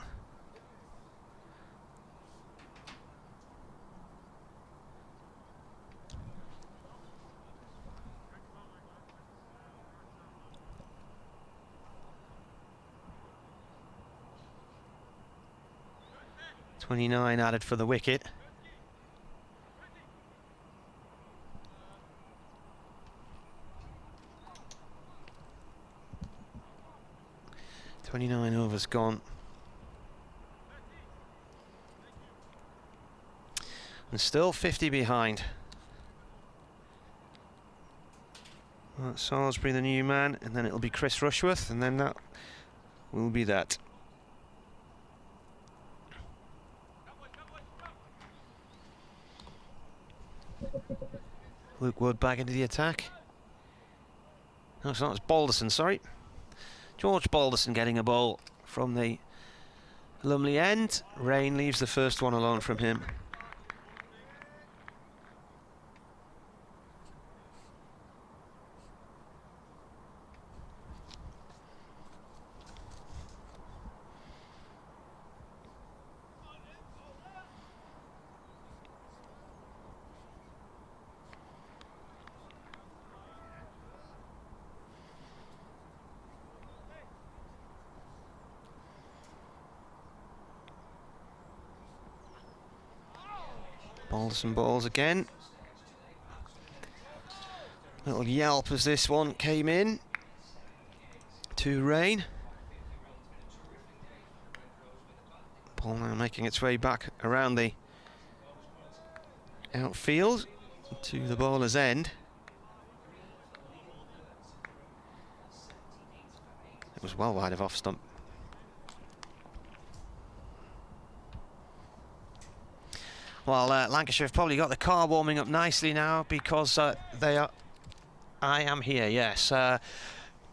.29 added for the wicket. .29 overs gone. And still 50 behind. Well, Salisbury the new man, and then it'll be Chris Rushworth, and then that will be that. Luke Wood back into the attack. No, it's not, it's Balderson, sorry. George Balderson getting a ball from the Lumley end. Rain leaves the first one alone from him. Balderson balls again. Little yelp as this one came in to Rain. Ball now making its way back around the outfield to the bowler's end. It was well wide of off stump. Well, Lancashire have probably got the car warming up nicely now because they are... I am here, yes.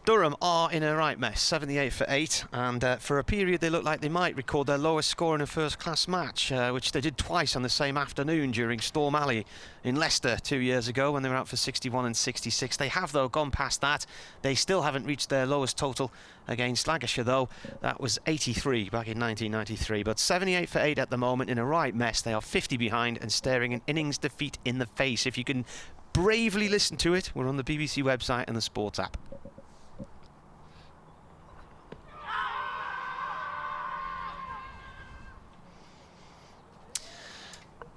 Durham are in a right mess, 78 for 8, and for a period they look like they might record their lowest score in a first-class match, which they did twice on the same afternoon during Storm Alley in Leicester 2 years ago when they were out for 61 and 66. They have, though, gone past that. They still haven't reached their lowest total against Lancashire, though. That was 83 back in 1993, but 78 for 8 at the moment in a right mess. They are 50 behind and staring an innings defeat in the face. If you can bravely listen to it, we're on the BBC website and the Sports app.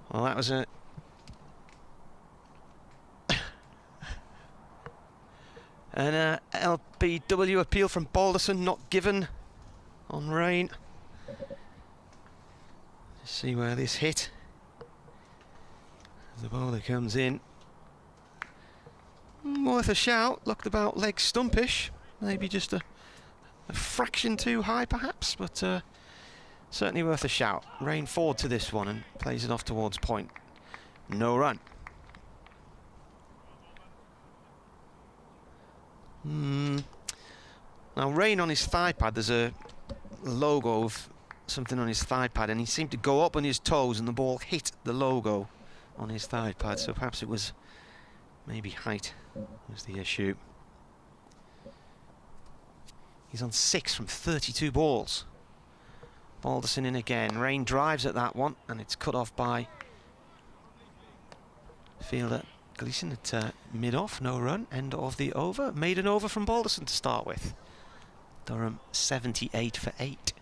Well, that was an LBW appeal from Balderson, not given on Rain. Let's see where this hit. The bowler comes in. Worth a shout. Looked about leg stumpish. Maybe just a fraction too high, perhaps, but certainly worth a shout. Rain forward to this one and plays it off towards point. No run. Now Rain on his thigh pad, there's a logo of something on his thigh pad, and he seemed to go up on his toes and the ball hit the logo on his thigh pad, so perhaps it was maybe height was the issue. He's on 6 from 32 balls. Balderson in again. Rain drives at that one, and it's cut off by fielder Gleeson at mid-off. No run. End of the over. Made an over from Balderson to start with. Durham 78 for 8.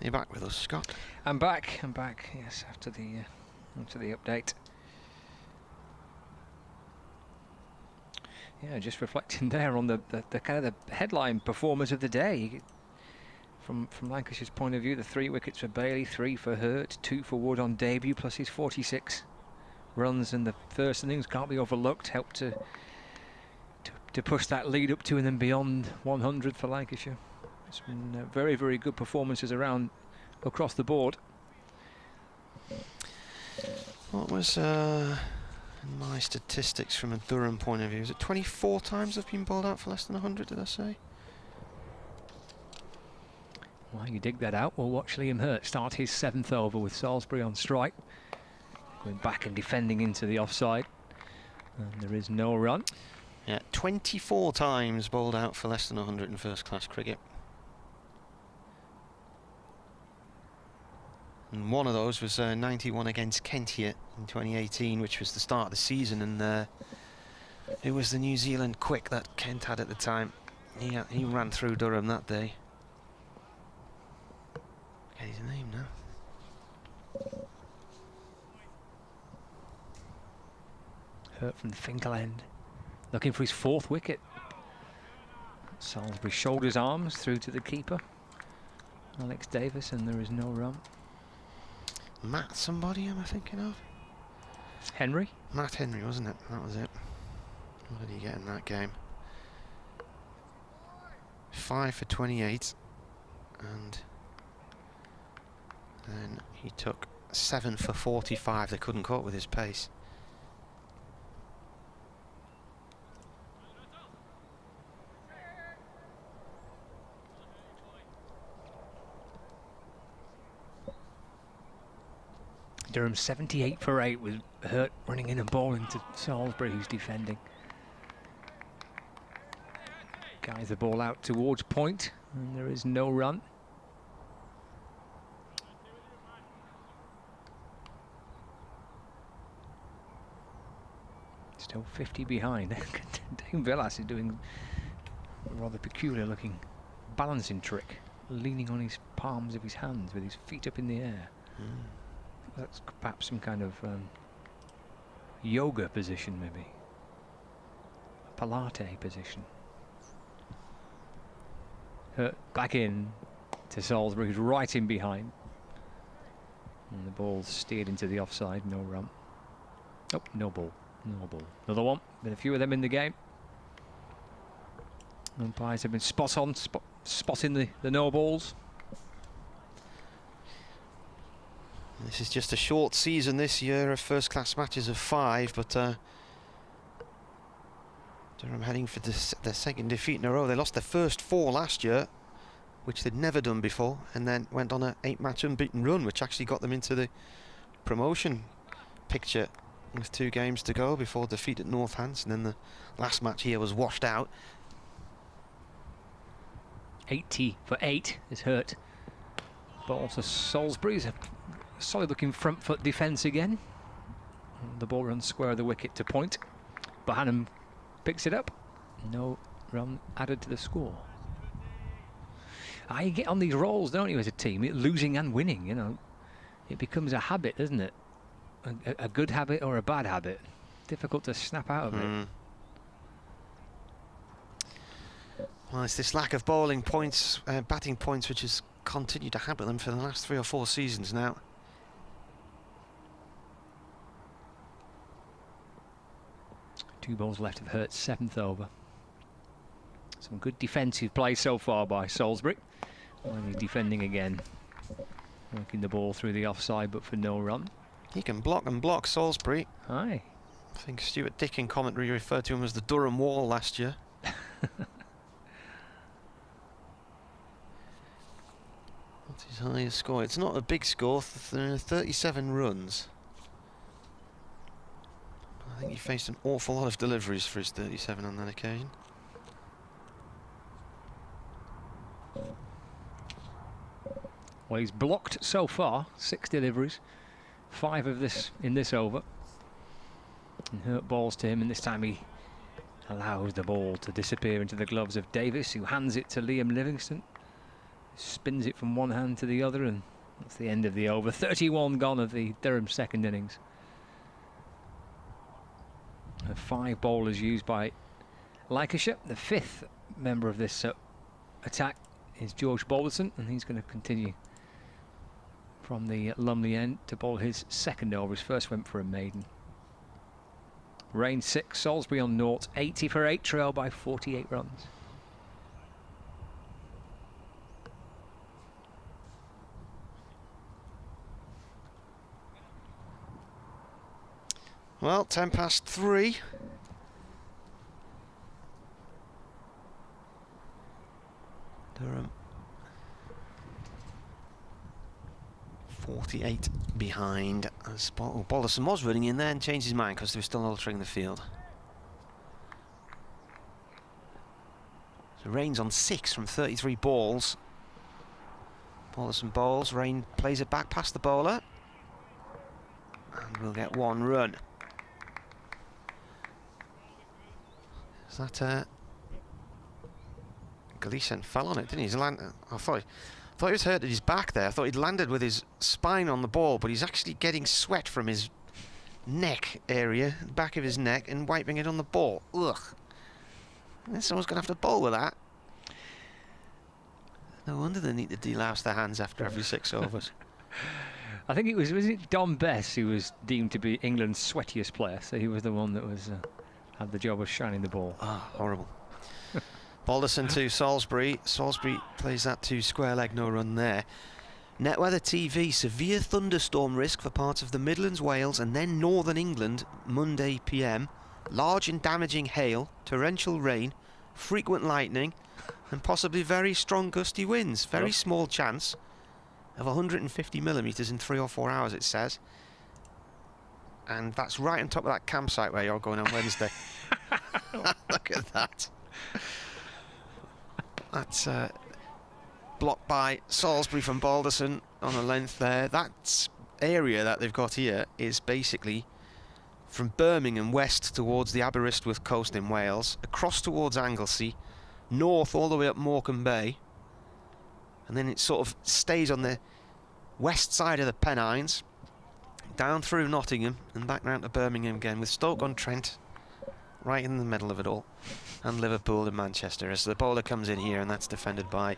You're back with us, Scott. I'm back. Yes, after the update. Yeah, just reflecting there on the kind of the headline performers of the day. From Lancashire's point of view, the 3 wickets for Bailey, 3 for Hurt, 2 for Wood on debut, plus his 46 runs in the first innings can't be overlooked. Helped to push that lead up to and then beyond 100 for Lancashire. It's been very, very good performances around across the board. What was my statistics from a Durham point of view? Is it 24 times they've been bowled out for less than 100, did I say? While you dig that out, we'll watch Liam Hurt start his 7th over with Salisbury on strike. Going back and defending into the offside. And there is no run. Yeah, 24 times bowled out for less than 100 in first-class cricket. And one of those was 91 against Kent here in 2018, which was the start of the season, and it was the New Zealand quick that Kent had at the time. He ran through Durham that day. Get his name now. Hurt from Finkel end, looking for his 4th wicket. Salisbury shoulders arms through to the keeper, Alex Davis, and there is no run. Matt somebody am I thinking of? Henry? Matt Henry, wasn't it? That was it. What did he get in that game? 5 for 28, and then he took 7 for 45. They couldn't cope with his pace. Durham 78 for 8 with Hurt running in and bowling to Salisbury, who's defending. Guides the ball out towards point, and there is no run. Still 50 behind. Dame Villas is doing a rather peculiar looking balancing trick, leaning on his palms of his hands with his feet up in the air. That's perhaps some kind of yoga position, maybe. A Pilates position. Hurt back in to Salisbury, who's right in behind. And the ball's steered into the offside, no run. Oh, no ball, no ball. Another one, been a few of them in the game. Umpires have been spot on, spotting the no balls. This is just a short season this year of first-class matches of 5, but Durham heading for their 2nd defeat in a row. They lost their first 4 last year, which they'd never done before, and then went on a 8-match unbeaten run, which actually got them into the promotion picture with 2 games to go before defeat at Northants, and then the last match here was washed out. 80 for 8 is Hurt. Ball to Salisbury's a solid looking front foot defence again. And the ball runs square of the wicket to point. Bohannon picks it up. No run added to the score. You get on these rolls, don't you, as a team? Losing and winning, you know. It becomes a habit, doesn't it? A good habit or a bad habit. Difficult to snap out of it. Well, it's this lack of bowling points, batting points, which has continued to happen them for the last 3 or 4 seasons now. Two balls left of Hurt's 7th over. Some good defensive play so far by Salisbury. And he's defending again. Working the ball through the offside, but for no run. He can block and block, Salisbury. Aye. I think Stuart Dick in commentary referred to him as the Durham Wall last year. What's his highest score? It's not a big score, 37 runs. I think he faced an awful lot of deliveries for his 37 on that occasion. Well, he's blocked so far, 6 deliveries, 5 of this in this over. And Hurt balls to him, and this time he allows the ball to disappear into the gloves of Davis, who hands it to Liam Livingston. Spins it from one hand to the other, and that's the end of the over. 31 gone of the Durham 2nd innings. 5 bowlers used by Lancashire. The 5th member of this attack is George Balderson, and he's going to continue from the Lumley end to bowl his 2nd over. His first went for a maiden. Rain 6, Salisbury on 0, 80 for 8, trail by 48 runs. Well, 3:10. Durham 48 behind. As Balderson was running in there and changed his mind because they were still altering the field. So Rain's on 6 from 33 balls. Balderson bowls, Rain plays it back past the bowler. And we'll get 1 run. Is that Gleeson fell on it, didn't he? I thought he was hurt at his back there. I thought he'd landed with his spine on the ball, but he's actually getting sweat from his neck area, back of his neck, and wiping it on the ball. Ugh. Someone's going to have to bowl with that. No wonder they need to delouse their hands after every 6 overs. I think was it Don Bess who was deemed to be England's sweatiest player, so he was the one that was had the job of shining the ball. Ah, horrible. Balderson to Salisbury. Salisbury plays that to square leg, no run there. Netweather TV, severe thunderstorm risk for parts of the Midlands, Wales and then northern England Monday PM. Large and damaging hail, torrential rain, frequent lightning and possibly very strong gusty winds. Very small chance of 150 millimetres in 3 or 4 hours, it says. And that's right on top of that campsite where you're going on Wednesday. Look at that. That's blocked by Salisbury from Balderson on a length there. That area that they've got here is basically from Birmingham west towards the Aberystwyth coast in Wales, across towards Anglesey, north all the way up Morecambe Bay, and then it sort of stays on the west side of the Pennines, down through Nottingham and back round to Birmingham again, with Stoke-on-Trent right in the middle of it all, and Liverpool and Manchester as the bowler comes in here, and that's defended by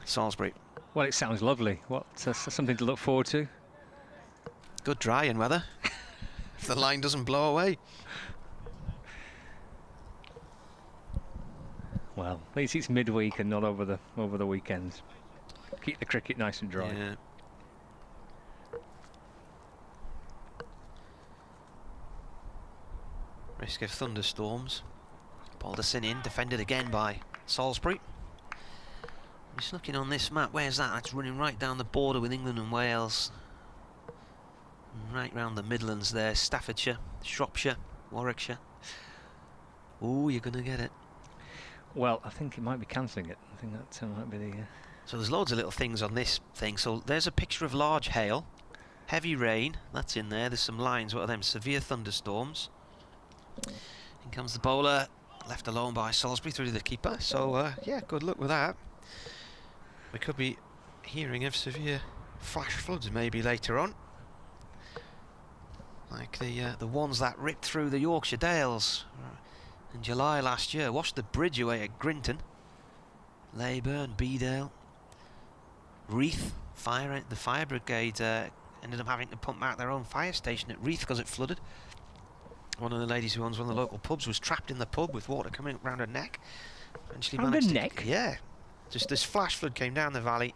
Salisbury. Well, it sounds lovely. What something to look forward to. Good drying weather if the line doesn't blow away. Well, at least it's midweek and not over the weekends. Keep the cricket nice and dry. Yeah. Risk of thunderstorms. Balderson in, defended again by Salisbury. Just looking on this map, where's that? That's running right down the border with England and Wales. Right round the Midlands there, Staffordshire, Shropshire, Warwickshire. Oh, you're going to get it. Well, I think it might be cancelling it. I think that might be the... So there's loads of little things on this thing. So there's a picture of large hail, heavy rain, that's in there. There's some lines, what are them? Severe thunderstorms. In comes the bowler, left alone by Salisbury through to the keeper. So, yeah, good luck with that. We could be hearing of severe flash floods maybe later on, like the ones that ripped through the Yorkshire Dales in July last year, washed the bridge away at Grinton, Leyburn, Beedale, Reeth. The fire brigade ended up having to pump out their own fire station at Reeth because it flooded. One of the ladies who owns one of the local pubs was trapped in the pub with water coming around her neck. Eventually managed her neck? Yeah. Just this flash flood came down the valley,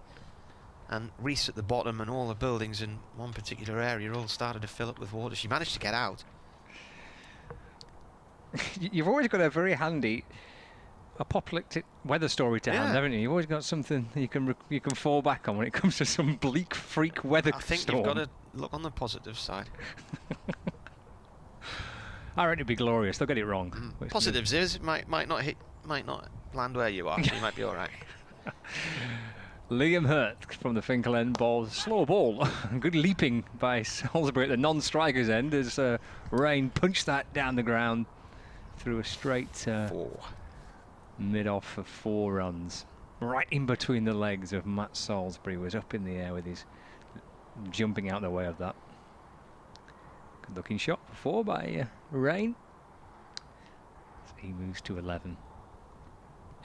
and Reeth's at the bottom, and all the buildings in one particular area all started to fill up with water. She managed to get out. You've always got a very handy apocalyptic weather story to hand, haven't you? You've always got something you can fall back on when it comes to some bleak freak weather storm. I think you've got to look on the positive side. I reckon it'd be glorious. They'll get it wrong. Positives is it might not land where you are. So you might be all right. Liam Hurt from the Finkel end bowls slow ball. Good leaping by Salisbury at the non-striker's end as Rain punched that down the ground through a straight mid-off for 4 runs. Right in between the legs of Matt Salisbury, was up in the air with his jumping out the way of that. Good looking shot for 4 by Rain. So he moves to 11.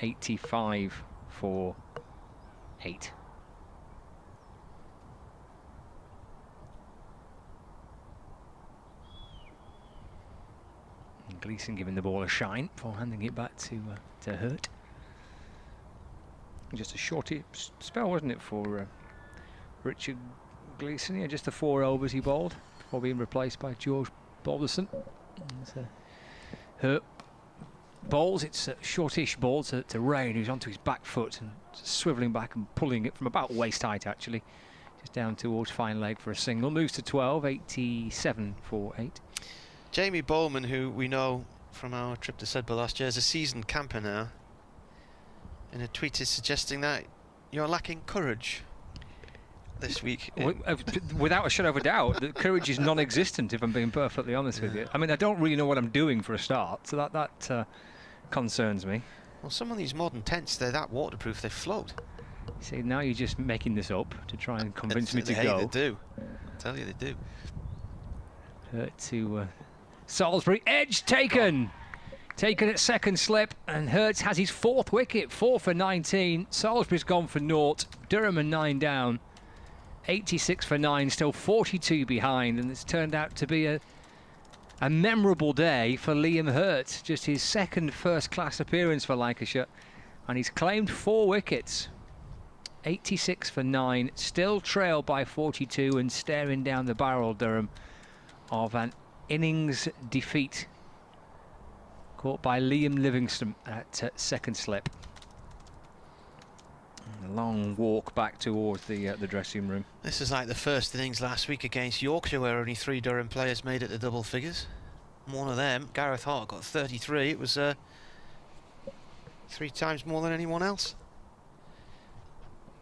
85 for 8. And Gleeson giving the ball a shine before handing it back to Hurt. Just a short spell, wasn't it, for Richard Gleeson? Yeah, just the 4 overs he bowled before being replaced by George Balderson. Hurt bowls, it's a shortish ball to Rain, who's onto his back foot and swivelling back and pulling it from about waist height, actually, just down towards fine leg for a single. Moves to 12, 87 for 8. Jamie Bowman, who we know from our trip to Sudbury last year, is a seasoned camper now. In a tweet is suggesting that you're lacking courage this week. Without a shadow of a doubt, the courage is non-existent, if I'm being perfectly honest with you. I mean, I don't really know what I'm doing for a start, so that concerns me. Well, some of these modern tents, they're that waterproof, they float. See, now you're just making this up to try and convince me to hey, go. They do. I tell you, they do. To Salisbury, edge taken. Taken at second slip, and Hertz has his 4th wicket, 4 for 19. Salisbury's gone for naught. Durham and 9 down. 86 for 9, still 42 behind, and it's turned out to be a memorable day for Liam Hurt. Just his 2nd first-class appearance for Lancashire, and he's claimed 4 wickets. 86 for 9, still trailed by 42 and staring down the barrel, Durham, of an innings defeat. Caught by Liam Livingstone at second slip. And a long walk back towards the dressing room. This is like the first innings last week against Yorkshire, where only 3 Durham players made it to double figures. One of them, Gareth Hart, got 33. It was 3 times more than anyone else.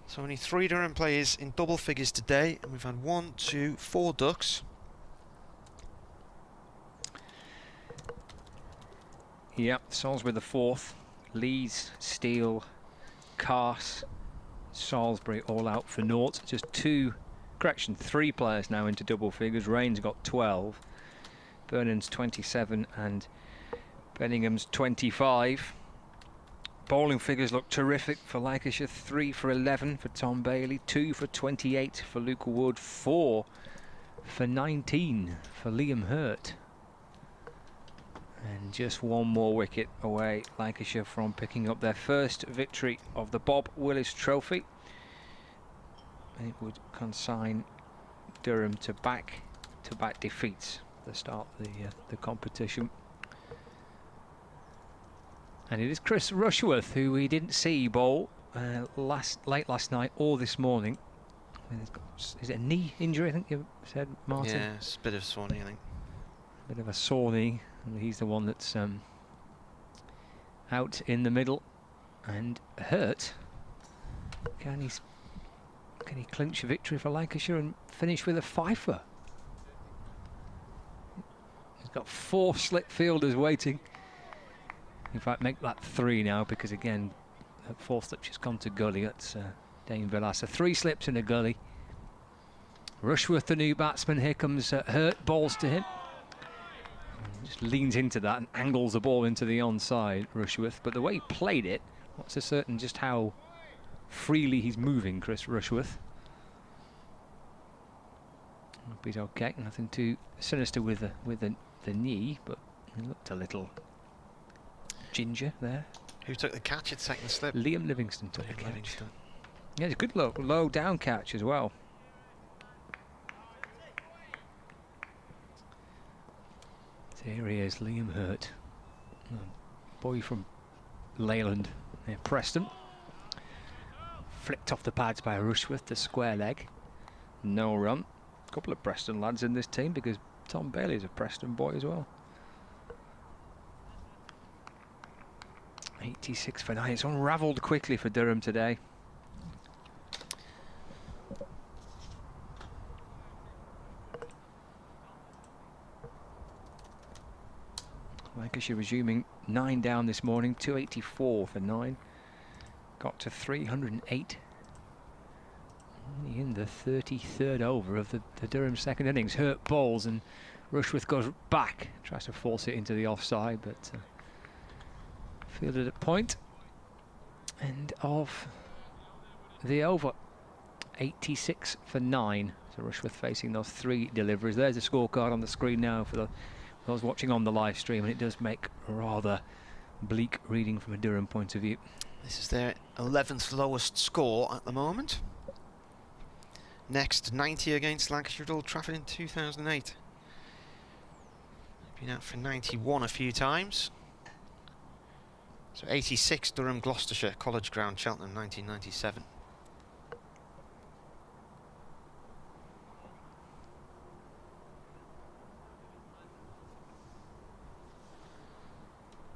So only 3 Durham players in double figures today, and we've had 1, 2, 4 ducks. Yep, Salisbury the 4th, Leeds, Steel, Cars, Salisbury all out for naught. Just 3 players now into double figures. Rain's got 12, Burnham's 27 and Benningham's 25. Bowling figures look terrific for Lancashire. 3 for 11 for Tom Bailey, 2 for 28 for Luke Wood, 4 for 19 for Liam Hurt. And just 1 more wicket away, Lancashire, from picking up their first victory of the Bob Willis Trophy. And it would consign Durham to back-to-back defeats at the start of the competition. And it is Chris Rushworth, who we didn't see bowl late last night or this morning. Is it a knee injury, I think you said, Martin? Yeah, it's a bit of a sore knee, I think. Bit of a sore knee. And he's the one that's out in the middle. And Hurt, can he clinch a victory for Lancashire and finish with a fifer? He's got 4 slip fielders waiting. In fact, make that 3 now, because again, that 4th slip just gone to gully. That's Dane Villas. So 3 slips in a gully. Rushworth, the new batsman. Here comes Hurt, balls to him. Just leans into that and angles the ball into the onside, Rushworth. But the way he played it, not so certain just how freely he's moving, Chris Rushworth. Hope he's okay. Nothing too sinister with the knee, but he looked a little ginger there. Who took the catch at second slip? Liam Livingstone took the catch. Yeah, it's a good low down catch as well. Here he is, Liam Hurt, boy from Leyland near Preston. Flicked off the pads by Rushworth to square leg. No run. A couple of Preston lads in this team, because Tom Bailey's a Preston boy as well. 86 for 9. It's unravelled quickly for Durham today. Lancashire resuming 9 down this morning, 284 for 9. Got to 308. Only in the 33rd over of the Durham second innings. Hurt bowls and Rushworth goes back, tries to force it into the offside, but fielded at point. End of the over. 86 for 9. So Rushworth facing those 3 deliveries. There's a scorecard on the screen now for those watching on the live stream, and it does make a rather bleak reading from a Durham point of view. This is their 11th lowest score at the moment. Next, 90 against Lancashire at Old Trafford in 2008. Been out for 91 a few times. So 86, Durham, Gloucestershire, College Ground, Cheltenham, 1997.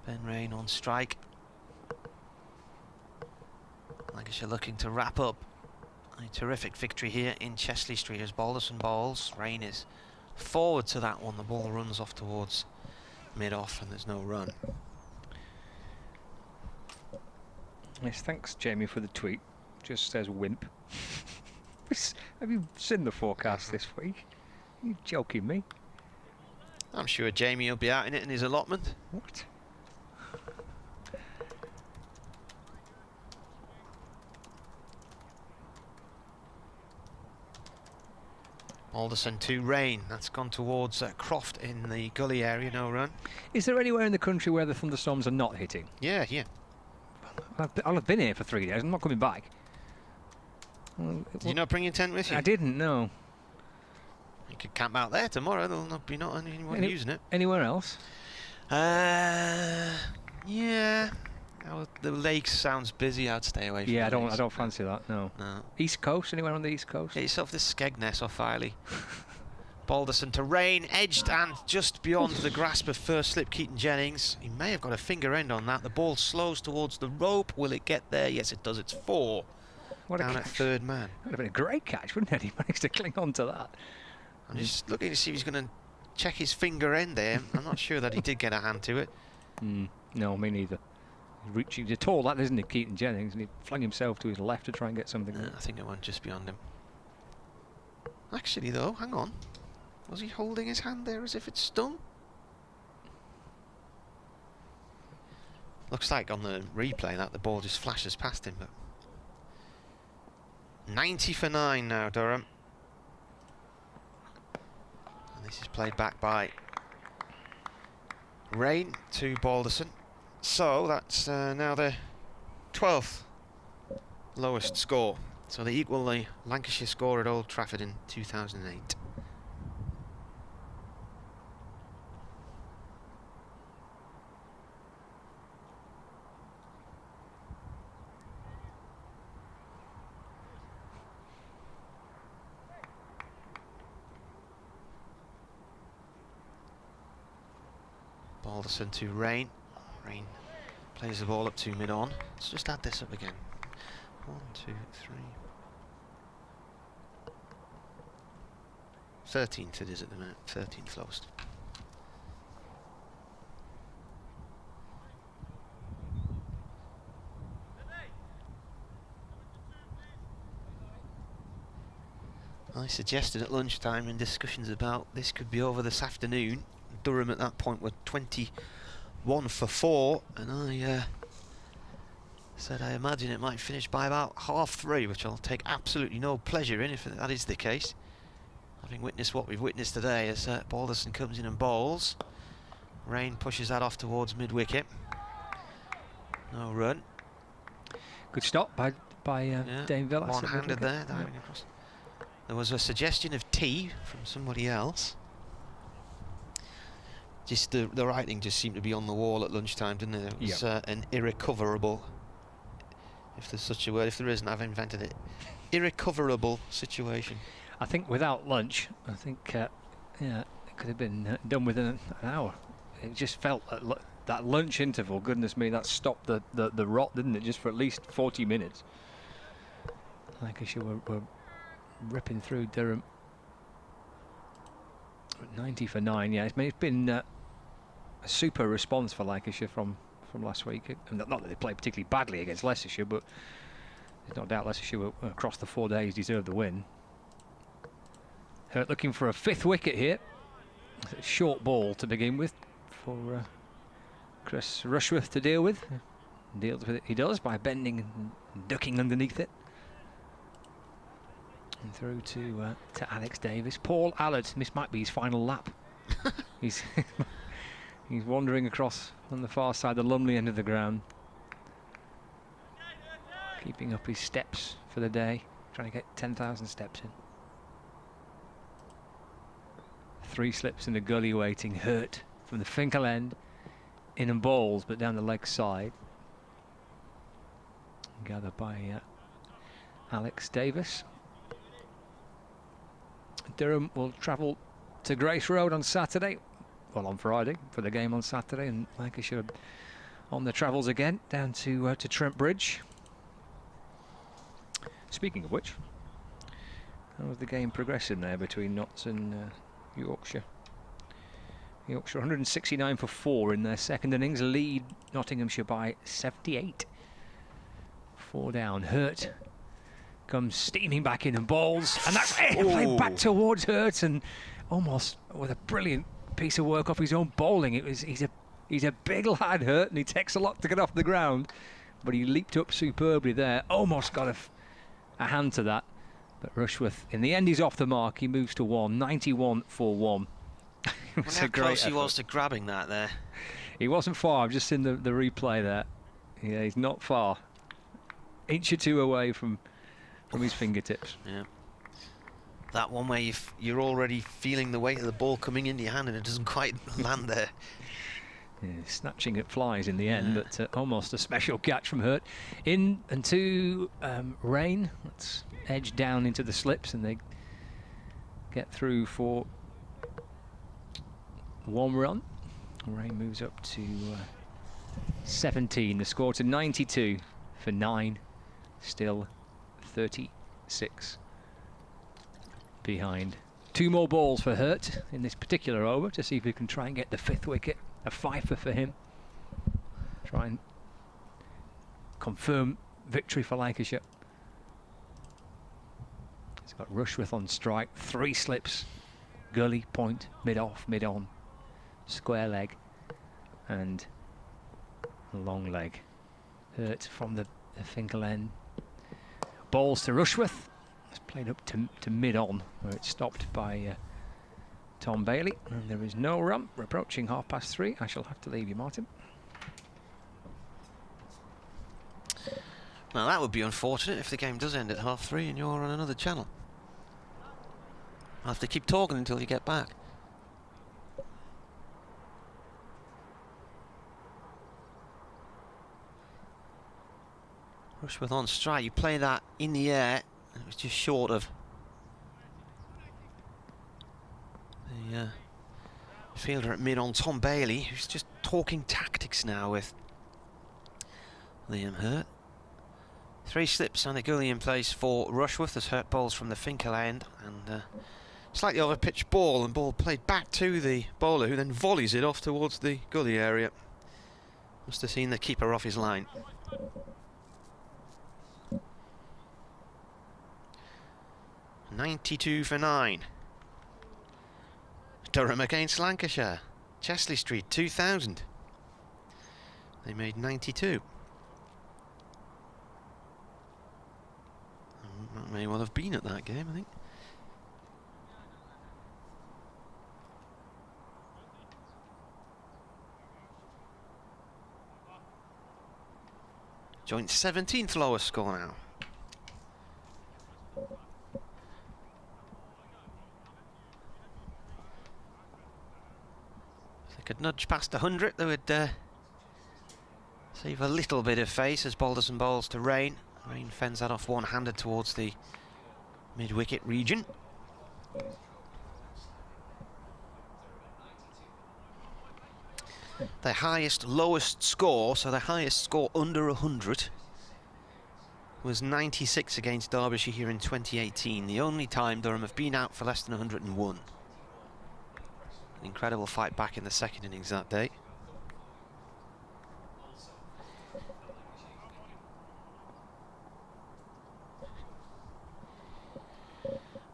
Ben Rain on strike. Lancashire looking to wrap up a terrific victory here in Chesley Street as Balderson bowls. Rain is forward to that one. The ball runs off towards mid-off and there's no run. Yes, thanks, Jamie, for the tweet. Just says wimp. Have you seen the forecast this week? Are you joking me? I'm sure Jamie will be out in it in his allotment. What? Alderson to Rain. That's gone towards Croft in the gully area. No run. Is there anywhere in the country where the thunderstorms are not hitting? Yeah. I'll have been here for 3 days. I'm not coming back. Did you not bring your tent with you? I didn't, no. You could camp out there tomorrow. There'll not be anyone using it. Anywhere else? Yeah. The lake sounds busy. I'd stay away from Yeah, the I don't fancy that, no. No. East Coast? Anywhere on the East Coast? Get yourself this Skegness off Filey. Balderson to Rain, edged and just beyond the grasp of first slip Keaton Jennings. He may have got a finger end on that. The ball slows towards the rope. Will it get there? Yes, it does. It's 4. What down a at catch. third man. That would have been a great catch, wouldn't it? He managed to cling on to that. I'm just looking to see if he's going to check his finger end there. I'm not sure that he did get a hand to it. No, me neither. He's a tall lad, isn't he, Keaton Jennings? And he flung himself to his left to try and get something. I think it went just beyond him. Actually, though, hang on. Was he holding his hand there as if it stung? Looks like on the replay that the ball just flashes past him. But 90 for 9 now, Durham. And this is played back by Rain to Balderson. So that's now the 12th lowest score. So they equal the Lancashire score at Old Trafford in 2008. Balderson to Rain. Rain plays the ball up to mid-on. Let's just add this up again. 1, 2, 3. 13th it is at the minute. 13th lowest. I suggested at lunchtime in discussions about this could be over this afternoon. Durham at that point were 21 for 4, and I said I imagine it might finish by about 3:30, which I'll take absolutely no pleasure in if that is the case. Having witnessed what we've witnessed today as Balderson comes in and bowls. Rain pushes that off towards mid-wicket. No run. Good stop by Dame Villas. One-handed there, diving across. There was a suggestion of tea from somebody else. Just the writing just seemed to be on the wall at lunchtime, didn't it? It was an irrecoverable, if there's such a word. If there isn't, I've invented it. Irrecoverable situation. I think without lunch, I think it could have been done within an hour. It just felt that lunch interval. Goodness me, that stopped the rot, didn't it? Just for at least 40 minutes. Lancashire were ripping through Durham. 90 for 9. Yeah, it's been a super response for Lancashire from last week. Not that they played particularly badly against Leicestershire, but there's no doubt Leicestershire were, across the 4 days deserved the win. Hurt looking for a 5th wicket here. A short ball to begin with for Chris Rushworth to deal with. Deals with it, he does, by bending and ducking underneath it. And through to Alex Davis. Paul Allard, this might be his final lap. he's wandering across on the far side, the Lumley end of the ground. Keeping up his steps for the day, trying to get 10,000 steps in. 3 slips in the gully waiting, hurt from the Finkel end, in and bowls, but down the leg side. Gathered by Alex Davis. Durham will travel to Grace Road on Saturday, well, on Friday for the game on Saturday, and Lancashire on the travels again, down to Trent Bridge. Speaking of which, how was the game progressing there between Notts and Yorkshire? Yorkshire 169 for 4 in their second innings, lead Nottinghamshire by 78. 4 down. Hurt comes steaming back in and bowls, and that's played back towards Hurt, and almost with a brilliant piece of work off his own bowling. He's a big lad, Hurt, and he takes a lot to get off the ground, but he leaped up superbly there. Almost got a hand to that, but Rushworth, in the end, he's off the mark. He moves to 91 for 1. How close he was to grabbing that there. He wasn't far. I've just seen the replay there. Yeah, he's not far. Inch or two away from his fingertips. Yeah. That one where you're already feeling the weight of the ball coming into your hand and it doesn't quite land there. Yeah, snatching at flies in the end, but almost a special catch from Hurt. In and to Rain. Let's edge down into the slips, and they get through for 1 run. Rain moves up to 17. The score to 92 for 9. Still 36 behind. 2 more balls for Hurt in this particular over to see if we can try and get the 5th wicket. A fifer for him. Try and confirm victory for Lancashire. He's got Rushworth on strike. 3 slips. Gully, point, mid-off, mid-on. Square leg and long leg. Hurt from the Finkel end. Balls to Rushworth. It's played up to mid-on, where it's stopped by Tom Bailey, and there is no run. We're approaching 3:30. I shall have to leave you, Martin. Well, that would be unfortunate if the game does end at 3:30 and you're on another channel. I'll have to keep talking until you get back. Rushworth on strike. You play that in the air, and it was just short of the fielder at mid on Tom Bailey, who's just talking tactics now with Liam Hurt. 3 slips and a gully in place for Rushworth as Hurt bowls from the Finkel end, and slightly over pitch ball, and ball played back to the bowler, who then volleys it off towards the gully area. Must have seen the keeper off his line. .92 for 9. Durham against Lancashire. Chesley Street, 2000. They made 92. That may well have been at that game, I think. Joint 17th lowest score now. Could nudge past 100, they would save a little bit of face as Balderson bowls to Rain. Rain fends that off one-handed towards the mid-wicket region. Their highest lowest score, so their highest score under 100, was 96 against Derbyshire here in 2018, the only time Durham have been out for less than 101. An incredible fight back in the second innings that day.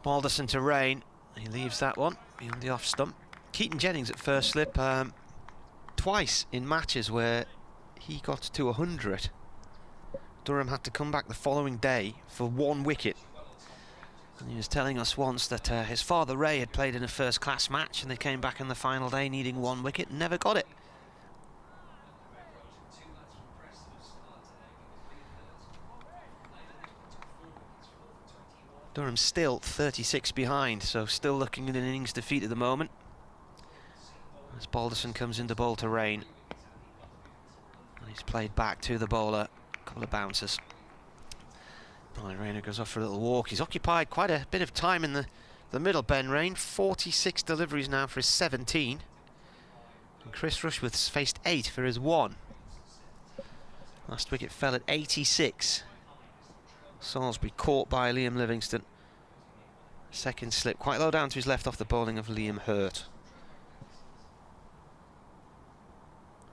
Balderson to Rain. He leaves that one beyond the off stump. Keaton Jennings at first slip twice in matches where he got to 100. Durham had to come back the following day for 1 wicket. And he was telling us once that his father Ray had played in a first-class match, and they came back on the final day needing 1 wicket and never got it. Durham still 36 behind, so still looking at an innings defeat at the moment. As Balderson comes into bowl to Rain. And he's played back to the bowler, a couple of bounces. Well, Rayner goes off for a little walk. He's occupied quite a bit of time in the middle, Ben Rain. 46 deliveries now for his 17. And Chris Rushworth's faced 8 for his 1. Last wicket fell at 86. Salisbury caught by Liam Livingstone. Second slip, quite low down to his left off the bowling of Liam Hurt.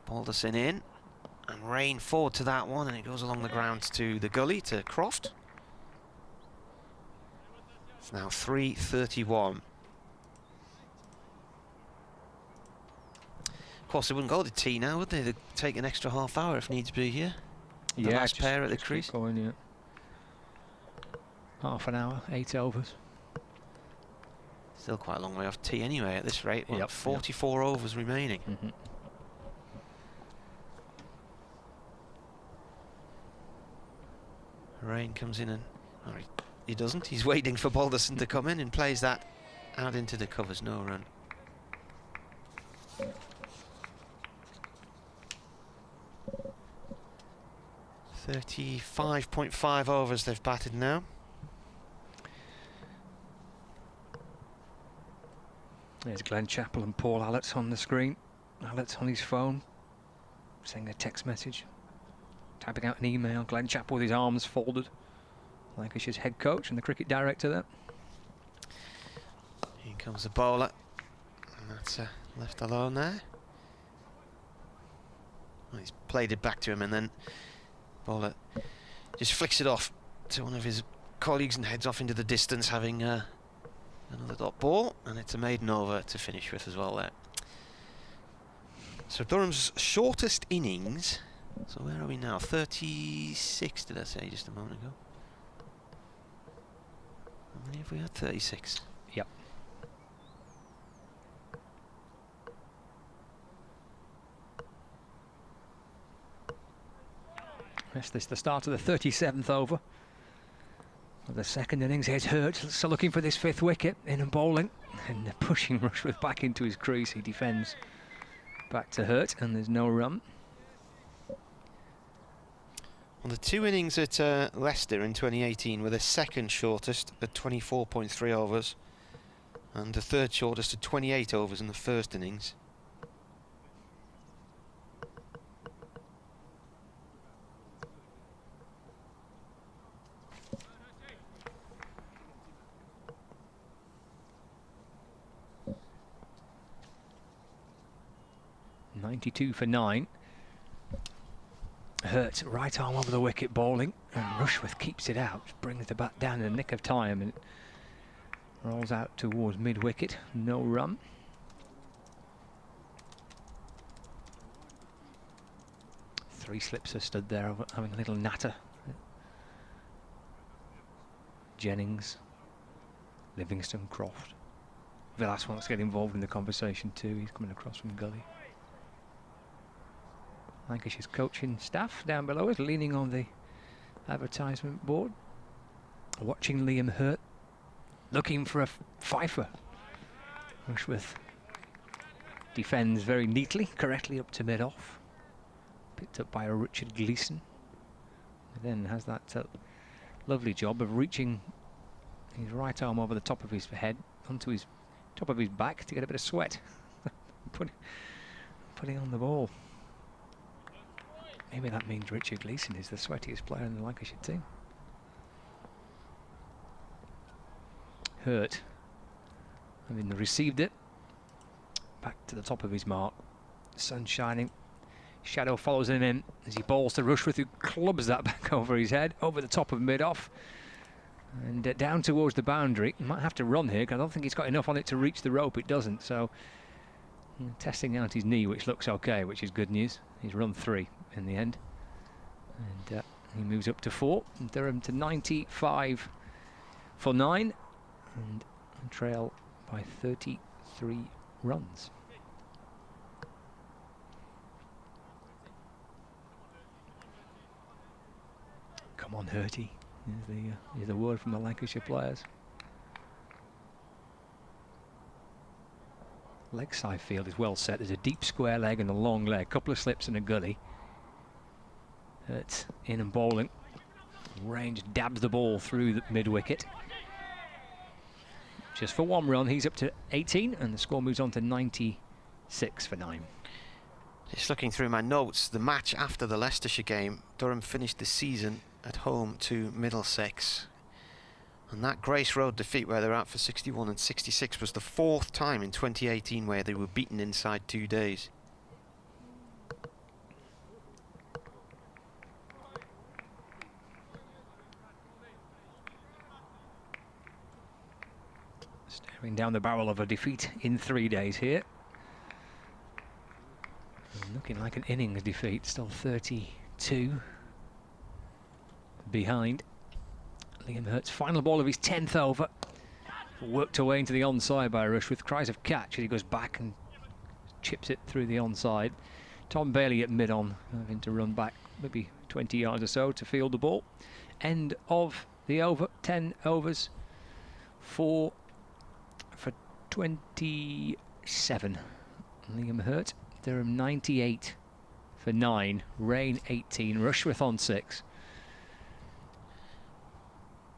Balderson in, and rain forward to that one, and it goes along the ground to the gully, to Croft. It's now 3:31. Of course, they wouldn't go to tea now, would they? They'd take an extra half hour if needs be here. The last pair at the crease. Going, yeah. Half an hour, 8 overs. Still quite a long way off tea anyway at this rate. Yep, 44 overs remaining. Rain comes in and he doesn't. He's waiting for Balderson to come in and plays that out into the covers. No run. .5 overs they've batted now. There's Glenn Chappell and Paul Allett on the screen. Allett's on his phone, sending a text message, typing out an email. Glenn Chappell with his arms folded. Lancashire's head coach and the cricket director there. Here comes the bowler. And that's left alone there. Well, he's played it back to him, and then bowler just flicks it off to one of his colleagues and heads off into the distance, having another dot ball, and it's a maiden over to finish with as well there. So Durham's shortest innings. So where are we now? 36, did I say just a moment ago? How many have we had? 36. Yep. Yes, this is the start of the 37th over of the second innings. Here's Hurt, still looking for this 5th wicket, in and bowling, and the pushing Rushworth back into his crease. He defends back to Hurt, and there's no run. Well, the 2 innings at Leicester in 2018 were the second shortest at 24.3 overs, and the third shortest at 28 overs in the first innings. .92 for 9. Hurt right arm over the wicket bowling, and Rushworth keeps it out, brings the bat down in the nick of time, and it rolls out towards mid-wicket. No run. Three slips are stood there, having a little natter. Jennings, Livingstone, Croft. Villas wants to get involved in the conversation too. He's coming across from gully. Lancashire's coaching staff down below us, leaning on the advertisement board, watching Liam Hurt, looking for a fifer. Rushworth defends very neatly, correctly up to mid-off. Picked up by a Richard Gleeson. And then has that lovely job of reaching his right arm over the top of his head, onto his top of his back to get a bit of sweat. putting on the ball. Maybe that means Richard Gleeson is the sweatiest player in the Lancashire team. Hurt, having received it, back to the top of his mark. Sun shining. Shadow follows him in as he bowls to Rushworth, who clubs that back over his head, over the top of mid-off. And down towards the boundary. He might have to run here, because I don't think he's got enough on it to reach the rope. It doesn't, so testing out his knee, which looks okay, which is good news. He's run 3 in the end, and he moves up to 4. And Durham to 95 for 9, and trail by 33 runs. Come on, Hurty. Here's the word from the Lancashire players. Leg side field is well set. There's a deep square leg and a long leg. Couple of slips and a gully. Hurts in and bowling. Range dabs the ball through the mid-wicket. Just for 1 run, he's up to 18, and the score moves on to 96 for 9. Just looking through my notes, the match after the Leicestershire game, Durham finished the season at home to Middlesex. And that Grace Road defeat, where they're out for 61 and 66, was the 4th time in 2018 where they were beaten inside 2 days. Staring down the barrel of a defeat in 3 days here. Looking like an innings defeat, still 32 behind. Liam Hurt's final ball of his 10th over. Worked away into the onside by Rushworth. Cries of catch as he goes back and chips it through the onside. Tom Bailey at mid-on, having to run back maybe 20 yards or so to field the ball. End of the over, 10 overs, 4 for 27. Liam Hurt. Durham 98 for 9, Rain 18, Rushworth on 6.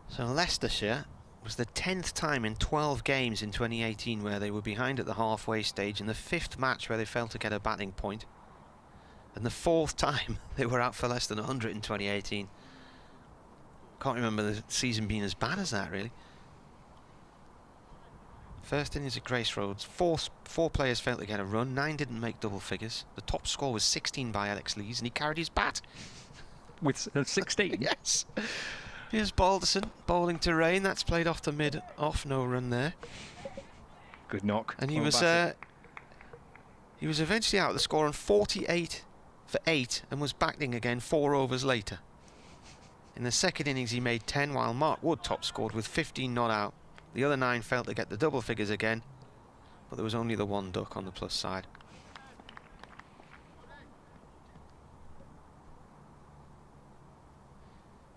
So Leicestershire was the 10th time in 12 games in 2018 where they were behind at the halfway stage, and the 5th match where they failed to get a batting point, and the 4th time they were out for less than 100 in 2018. Can't remember the season being as bad as that, really. First innings at Grace Roads, four players failed to get a run, 9 didn't make double figures. The top score was 16 by Alex Lees, and he carried his bat. With 16? Yes. Here's Balderson bowling to Rain. That's played off the mid-off, no run there. Good knock. And he was eventually out of the score on 48 for 8 and was batting again 4 overs later. In the second innings he made 10, while Mark Wood top scored with 15 not out. The other 9 failed to get the double figures again, but there was only the 1 duck on the plus side.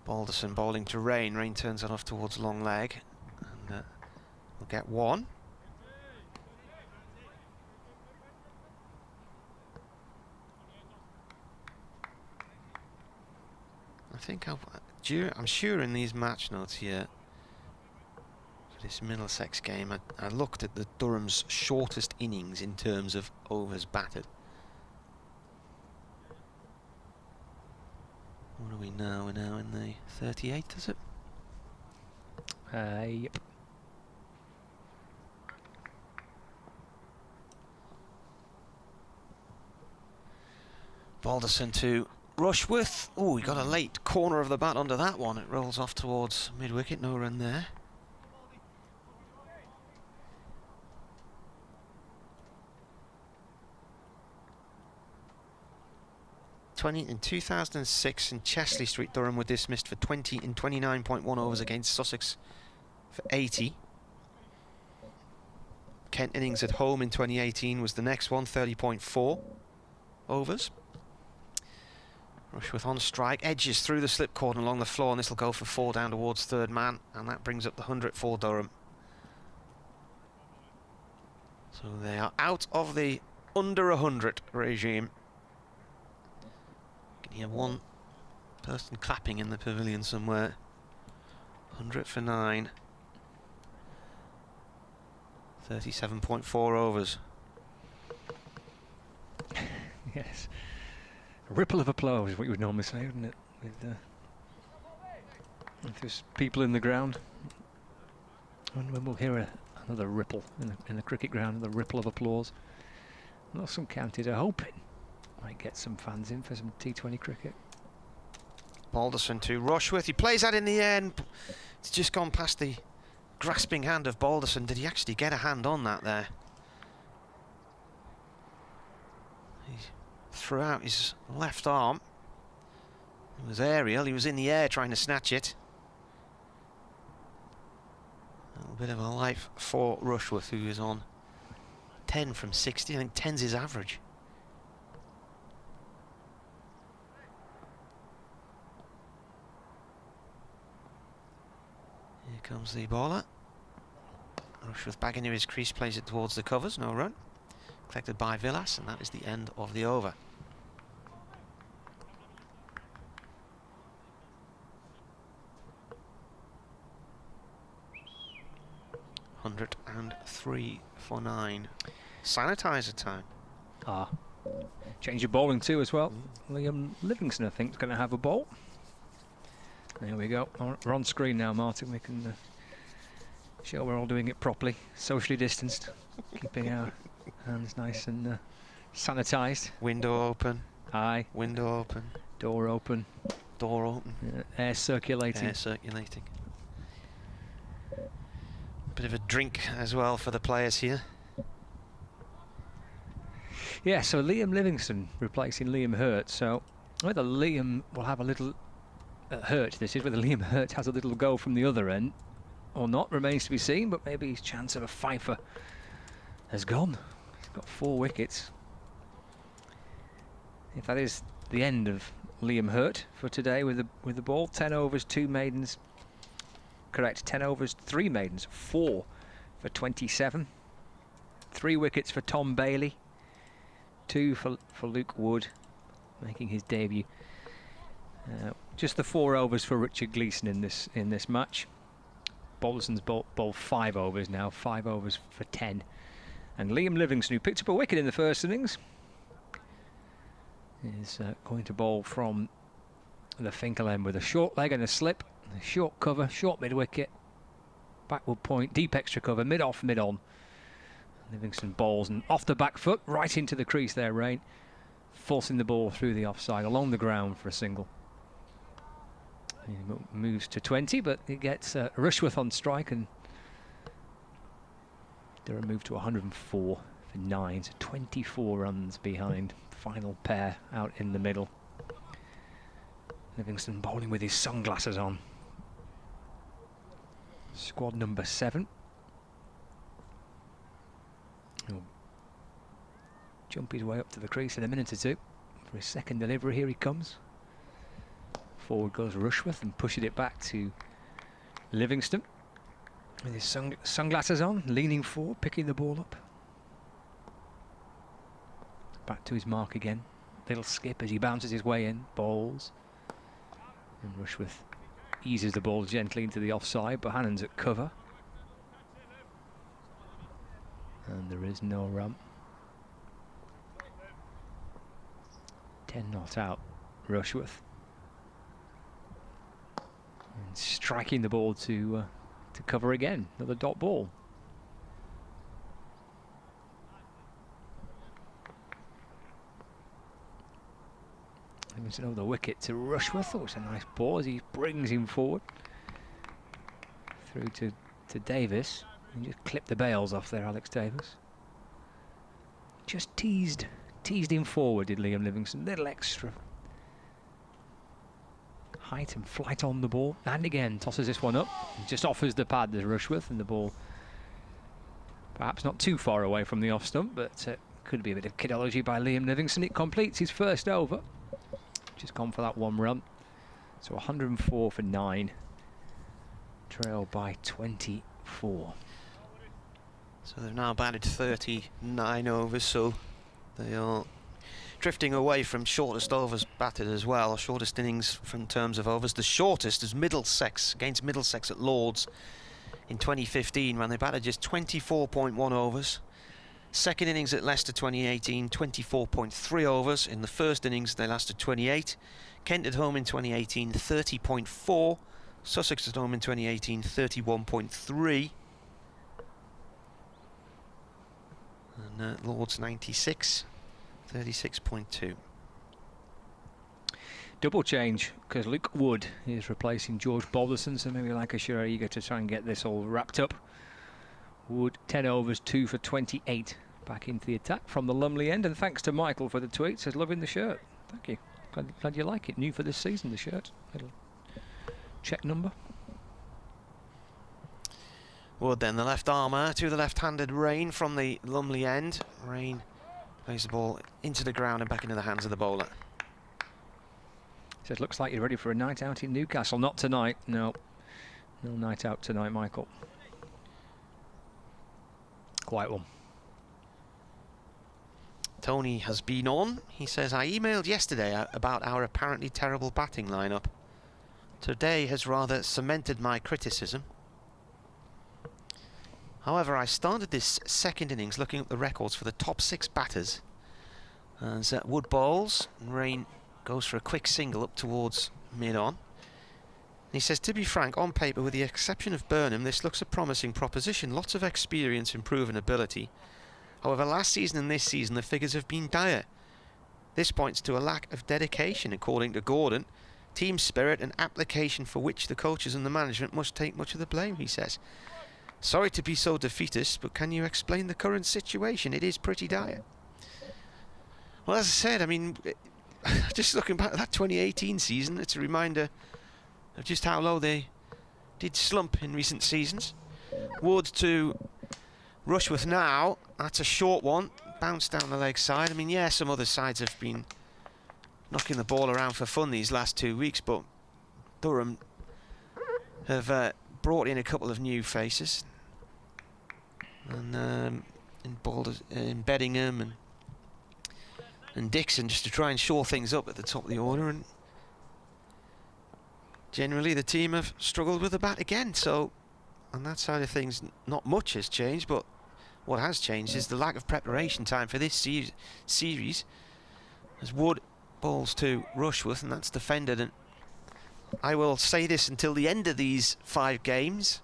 Balderson bowling to Rain. Rain turns it off towards long leg, and we'll get 1. I think I'm sure in these match notes here, this Middlesex game, I looked at the Durham's shortest innings in terms of overs batted. What are we now? We're now in the 38th, is it? Yep. Balderson to Rushworth. Oh, he got a late corner of the bat under that one. It rolls off towards mid-wicket, no run there. In 2006 in Chesley Street, Durham were dismissed for 20 in 29.1 overs against Sussex for 80. Kent innings at home in 2018 was the next one, 30.4 overs. Rushworth on strike, edges through the slip cord along the floor, and this will go for 4 down towards third man, and that brings up the 100 for Durham. So they are out of the under 100 regime. You can hear one person clapping in the pavilion somewhere. 100 for 9. 37.4 overs. Yes. A ripple of applause is what you would normally say, wouldn't it? If there's people in the ground. And when we'll hear another ripple in the cricket ground, the ripple of applause. Well, some counties are hoping might get some fans in for some T20 cricket. Balderson to Rushworth. He plays that in the end. It's just gone past the grasping hand of Balderson. Did he actually get a hand on that there? He threw out his left arm. It was aerial. He was in the air trying to snatch it. A little bit of a life for Rushworth, who is on 10 from 60. I think 10's his average. Here comes the bowler. Rushworth back into his crease, plays it towards the covers, no run. Collected by Willis, and that is the end of the over. (103 for 9). Sanitizer time. Ah, Change of bowling too as well. Liam Livingston, I think, is going to have a bowl. There we go. We're on screen now, Martin. We can show we're all doing it properly, socially distanced, keeping our hands nice and sanitised. Window open. Aye. Window open. Door open. Door open. Air circulating. Air circulating. Bit of a drink as well for the players here. Yeah, so Liam Livingston replacing Liam Hurt. So whether Liam will have a little Hurt, this is, whether Liam Hurt has a little go from the other end or not remains to be seen, but maybe his chance of a fifer has gone. He's got 4 wickets. If that is the end of Liam Hurt for today with the ball, 10 overs, 2 maidens. Correct, 10 overs, 3 maidens, 4 for 27. 3 wickets for Tom Bailey. 2 for Luke Wood, making his debut. Just the 4 overs for Richard Gleeson in this match. Balderson's bowled 5 overs now, 5 overs for 10. And Liam Livingston, who picked up a wicket in the first innings, is going to bowl from the Finkel end with a short leg and a slip, a short cover, short mid-wicket, backward point, deep extra cover, mid-off, mid-on. Livingston bowls and off the back foot, right into the crease there, Rain, forcing the ball through the offside, along the ground for a single. He moves to 20, but he gets Rushworth on strike, and Durham moved to 104 for 9, so 24 runs behind. Final pair out in the middle. Livingston bowling with his sunglasses on. Squad number 7. He'll jump his way up to the crease in a minute or two for his second delivery. Here he comes. Forward goes Rushworth and pushes it back to Livingston with his sunglasses on, leaning forward, picking the ball up. Back to his mark again. Little skip as he bounces his way in, bowls. And Rushworth eases the ball gently into the offside. Bohannon's at cover. And there is no run. 10 not out, Rushworth. And striking the ball to cover again. Another dot ball. Livingston over the wicket to Rushworth. Oh, it's a nice ball as he brings him forward. Through to Davis. And just clipped the bails off there, Alex Davis. Just teased him forward, did Liam Livingston. Little extra height and flight on the ball. And again, tosses this one up. Just offers the pad to Rushworth, and the ball perhaps not too far away from the off stump, but could be a bit of kidology by Liam Livingston. It completes his first over. Just gone for that 1 run. So 104 for 9. Trailed by 24. So they've now batted 39 overs, so they are drifting away from shortest overs batted as well, or shortest innings from terms of overs. The shortest is Middlesex, against Middlesex at Lords in 2015, when they batted just 24.1 overs. Second innings at Leicester 2018, 24.3 overs. In the first innings they lasted 28. Kent at home in 2018, 30.4. Sussex at home in 2018, 31.3. And Lords 96, 36.2. Double change, because Luke Wood is replacing George Balderson, so maybe Lancashire are eager to try and get this all wrapped up. Wood, 10 overs, 2 for 28. Back into the attack from the Lumley end, and thanks to Michael for the tweet. Says, loving the shirt. Thank you. Glad you like it. New for this season, the shirt. Little check number. Wood then, the left armour to the left-handed Rain from the Lumley end. Rain plays the ball into the ground and back into the hands of the bowler. Says, looks like you're ready for a night out in Newcastle. Not tonight. No. No night out tonight, Michael. Quiet one. Tony has been on. He says, I emailed yesterday about our apparently terrible batting lineup. Today has rather cemented my criticism. However, I started this second innings looking at the records for the top 6 batters As Wood bowls, and Rain goes for a quick single up towards mid-on. He says, to be frank, on paper, with the exception of Burnham, this looks a promising proposition. Lots of experience and proven ability. However, last season and this season, the figures have been dire. This points to a lack of dedication, according to Gordon, team spirit and application for which the coaches and the management must take much of the blame, he says. Sorry to be so defeatist, but can you explain the current situation? It is pretty dire. Well, as I said, I mean, just looking back at that 2018 season, it's a reminder of just how low they did slump in recent seasons. Wood to Rushworth now. That's a short one. Bounced down the leg side. I mean, yeah, some other sides have been knocking the ball around for fun these last 2 weeks, but Durham have brought in a couple of new faces. And in Bettingham and Dixon, just to try and shore things up at the top of the order. And generally the team have struggled with the bat again, so on that side of things not much has changed, but what has changed is the lack of preparation time for this series, as Wood bowls to Rushworth, and that's defended. And I will say this until the end of these 5 games,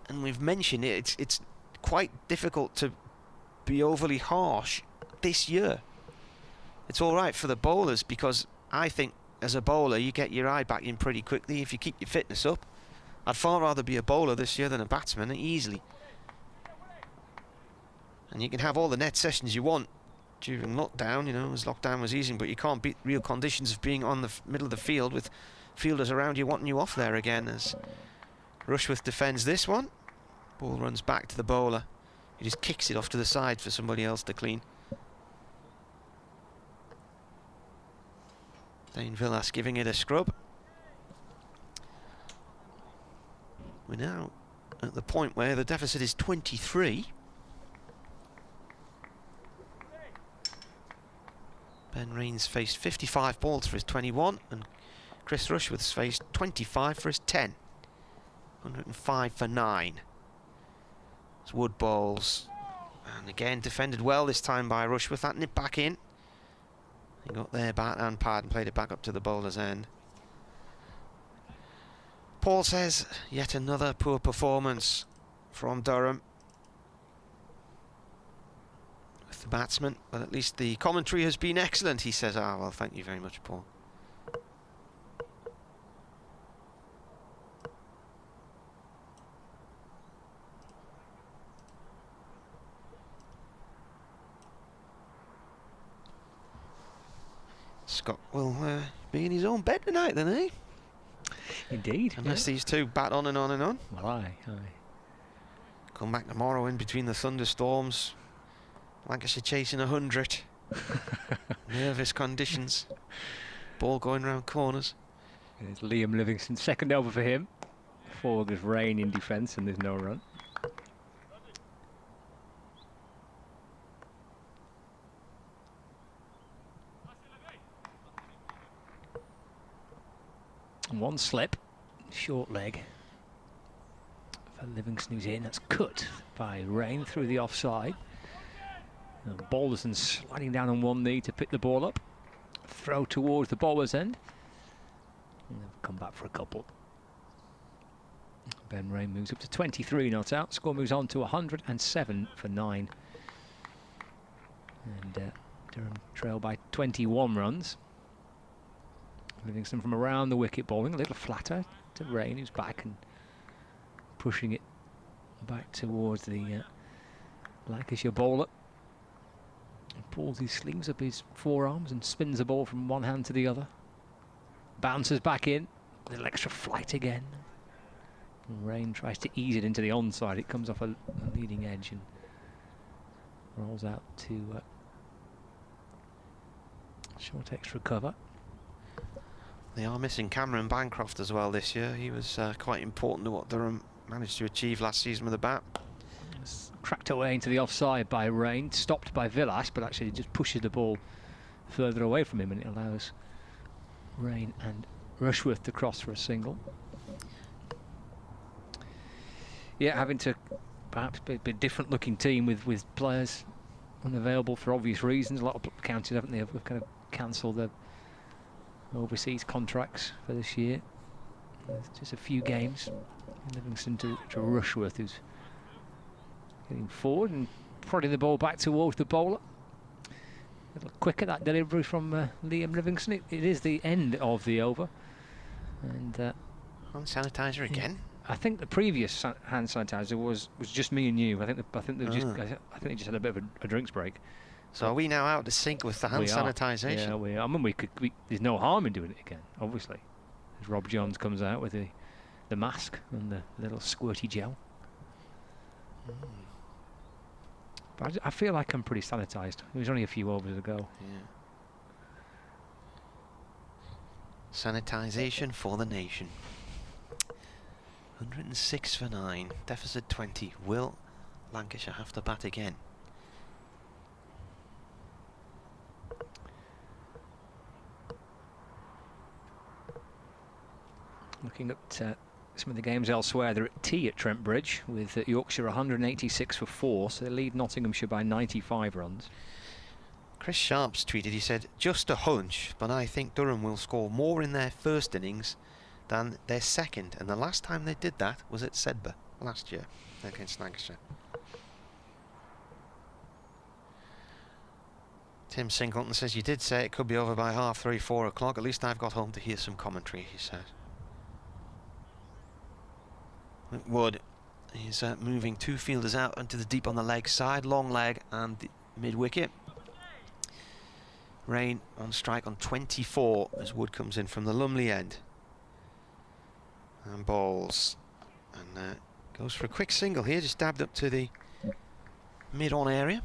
and we've mentioned it, it's quite difficult to be overly harsh this year. It's all right for the bowlers, because I think as a bowler you get your eye back in pretty quickly if you keep your fitness up. I'd far rather be a bowler this year than a batsman, easily. And you can have all the net sessions you want during lockdown, you know, as lockdown was easing, but you can't beat real conditions of being on the middle of the field with fielders around you wanting you off there again. As Rushworth defends this one, ball runs back to the bowler. He just kicks it off to the side for somebody else to clean. Dane Villas giving it a scrub. We're now at the point where the deficit is 23. Ben Raines faced 55 balls for his 21, and Chris Rushworth's faced 25 for his 10. 105 for 9. It's Wood bowls, and again defended well this time by Rushworth. That nipped back in. He got their bat and pad and played it back up to the bowler's end. Paul says, yet another poor performance from Durham with the batsman, but at least the commentary has been excellent, he says. Ah, well, thank you very much, Paul. Scott will be in his own bed tonight then, eh? Indeed. Unless these two bat on and on and on. Well, aye. Come back tomorrow in between the thunderstorms. Lancashire chasing 100. Nervous conditions. Ball going round corners. There's Liam Livingston, second over for him. Forward with Rain in defence and there's no run. One slip, short leg for Livingston, who's in. That's cut by Rain through the offside. Balderson sliding down on one knee to pick the ball up. Throw towards the bowler's end. And they've come back for a couple. Ben Rain moves up to 23 not out. Score moves on to 107 for 9. And Durham trail by 21 runs. Livingston from around the wicket bowling, a little flatter to Rain, who's back and pushing it back towards the Lancashire bowler. And pulls his sleeves up his forearms and spins the ball from one hand to the other. Bounces back in, a little extra flight again. And Rain tries to ease it into the onside. It comes off a leading edge and rolls out to short extra cover. They are missing Cameron Bancroft as well this year. He was quite important to what Durham managed to achieve last season with the bat. It's cracked away into the offside by Rain, stopped by Villas, but actually just pushes the ball further away from him, and it allows Rain and Rushworth to cross for a single. Yeah, having to perhaps be a different looking team with players unavailable for obvious reasons. A lot of counties, haven't they, have kind of cancelled their overseas contracts for this year. There's just a few games. Livingston to Rushworth, who's getting forward and prodding the ball back towards the bowler. A little quicker, that delivery from Liam Livingston. It is the end of the over. And hand sanitizer again. I think the previous hand sanitizer was just me and you. I think they just had a bit of a drinks break. So are we now out of sync with the hand sanitisation? Yeah, we are. I mean, there's no harm in doing it again, obviously. As Rob Johns comes out with the mask and the little squirty gel. But I feel like I'm pretty sanitised. It was only a few overs ago. Yeah. Sanitisation for the nation. 106 for 9. Deficit 20. Will Lancashire have to bat again? Looking at some of the games elsewhere, they're at tea at Trent Bridge with Yorkshire 186 for 4, so they lead Nottinghamshire by 95 runs. Chris Sharps tweeted, he said, just a hunch, but I think Durham will score more in their first innings than their second, and the last time they did that was at Sedbergh last year against Lancashire. Tim Singleton says, you did say it could be over by 3:30, 4 o'clock. At least I've got home to hear some commentary, he said. Wood is moving two fielders out into the deep on the leg side, long leg and the mid wicket. Rain on strike on 24 as Wood comes in from the Lumley end. And bowls. And goes for a quick single here, just dabbed up to the mid-on area.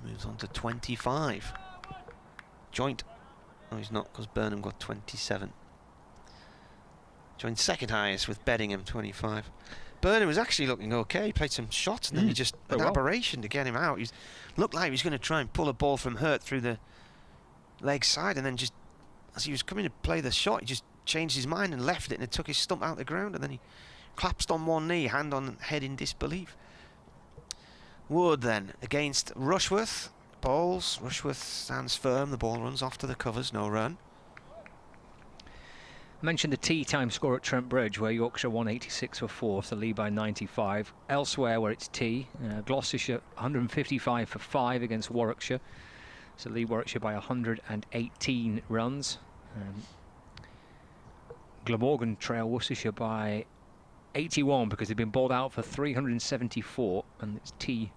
He moves on to 25. Joint. Oh, he's not, because Burnham got 27. Joined second highest with Bettingham, 25. Burnham was actually looking okay. He played some shots and then he just an aberration to get him out. He looked like he was going to try and pull a ball from Hurt through the leg side, and then just as he was coming to play the shot, he just changed his mind and left it, and it took his stump out the ground, and then he collapsed on one knee, hand on head in disbelief. Wood then against Rushworth. Bowls. Rushworth stands firm. The ball runs off to the covers. No run. I mentioned the tea time score at Trent Bridge, where Yorkshire 186 for 4, so lead by 95. Elsewhere, where it's tea, Gloucestershire 155 for 5 against Warwickshire, so lead Warwickshire by 118 runs. Glamorgan trail Worcestershire by 81 because they've been bowled out for 374, and it's tea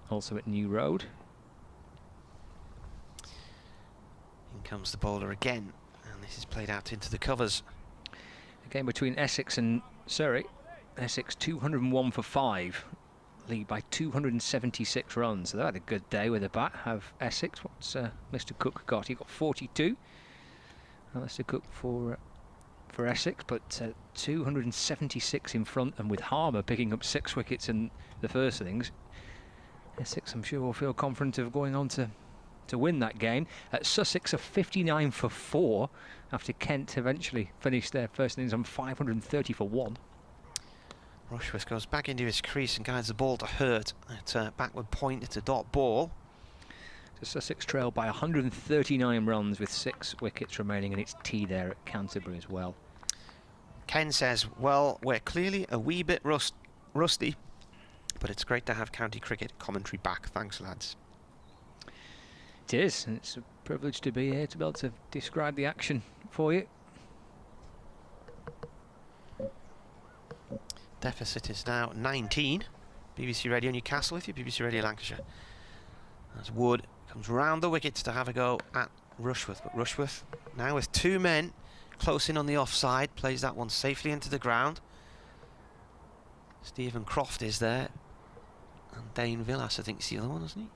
also at New Road. In comes the bowler again. This is played out into the covers. A game between Essex and Surrey. Essex 201 for 5, lead by 276 runs. So they had a good day with the bat. Have Essex. What's Mr. Cook got? He got 42. Alistair Cook for Essex, but 276 in front, and with Harmer picking up 6 wickets in the first innings, Essex, I'm sure, will feel confident of going on to win that game. Sussex are 59 for 4 after Kent eventually finished their first innings on 530 for 1. Rushworth goes back into his crease and guides the ball to Hurt at backward point. It's a dot ball. So Sussex trail by 139 runs with 6 wickets remaining, and it's tea there at Canterbury as well. Ken says, well, we're clearly a wee bit rusty, but it's great to have county cricket commentary back. Thanks, lads. It is, and it's a privilege to be here to be able to describe the action for you. Deficit is now 19. BBC Radio Newcastle with you, BBC Radio Lancashire. As Wood comes round the wickets to have a go at Rushworth, but Rushworth now with 2 men close in on the offside, plays that one safely into the ground. Stephen Croft is there, and Dane Villas, I think, is the other one, isn't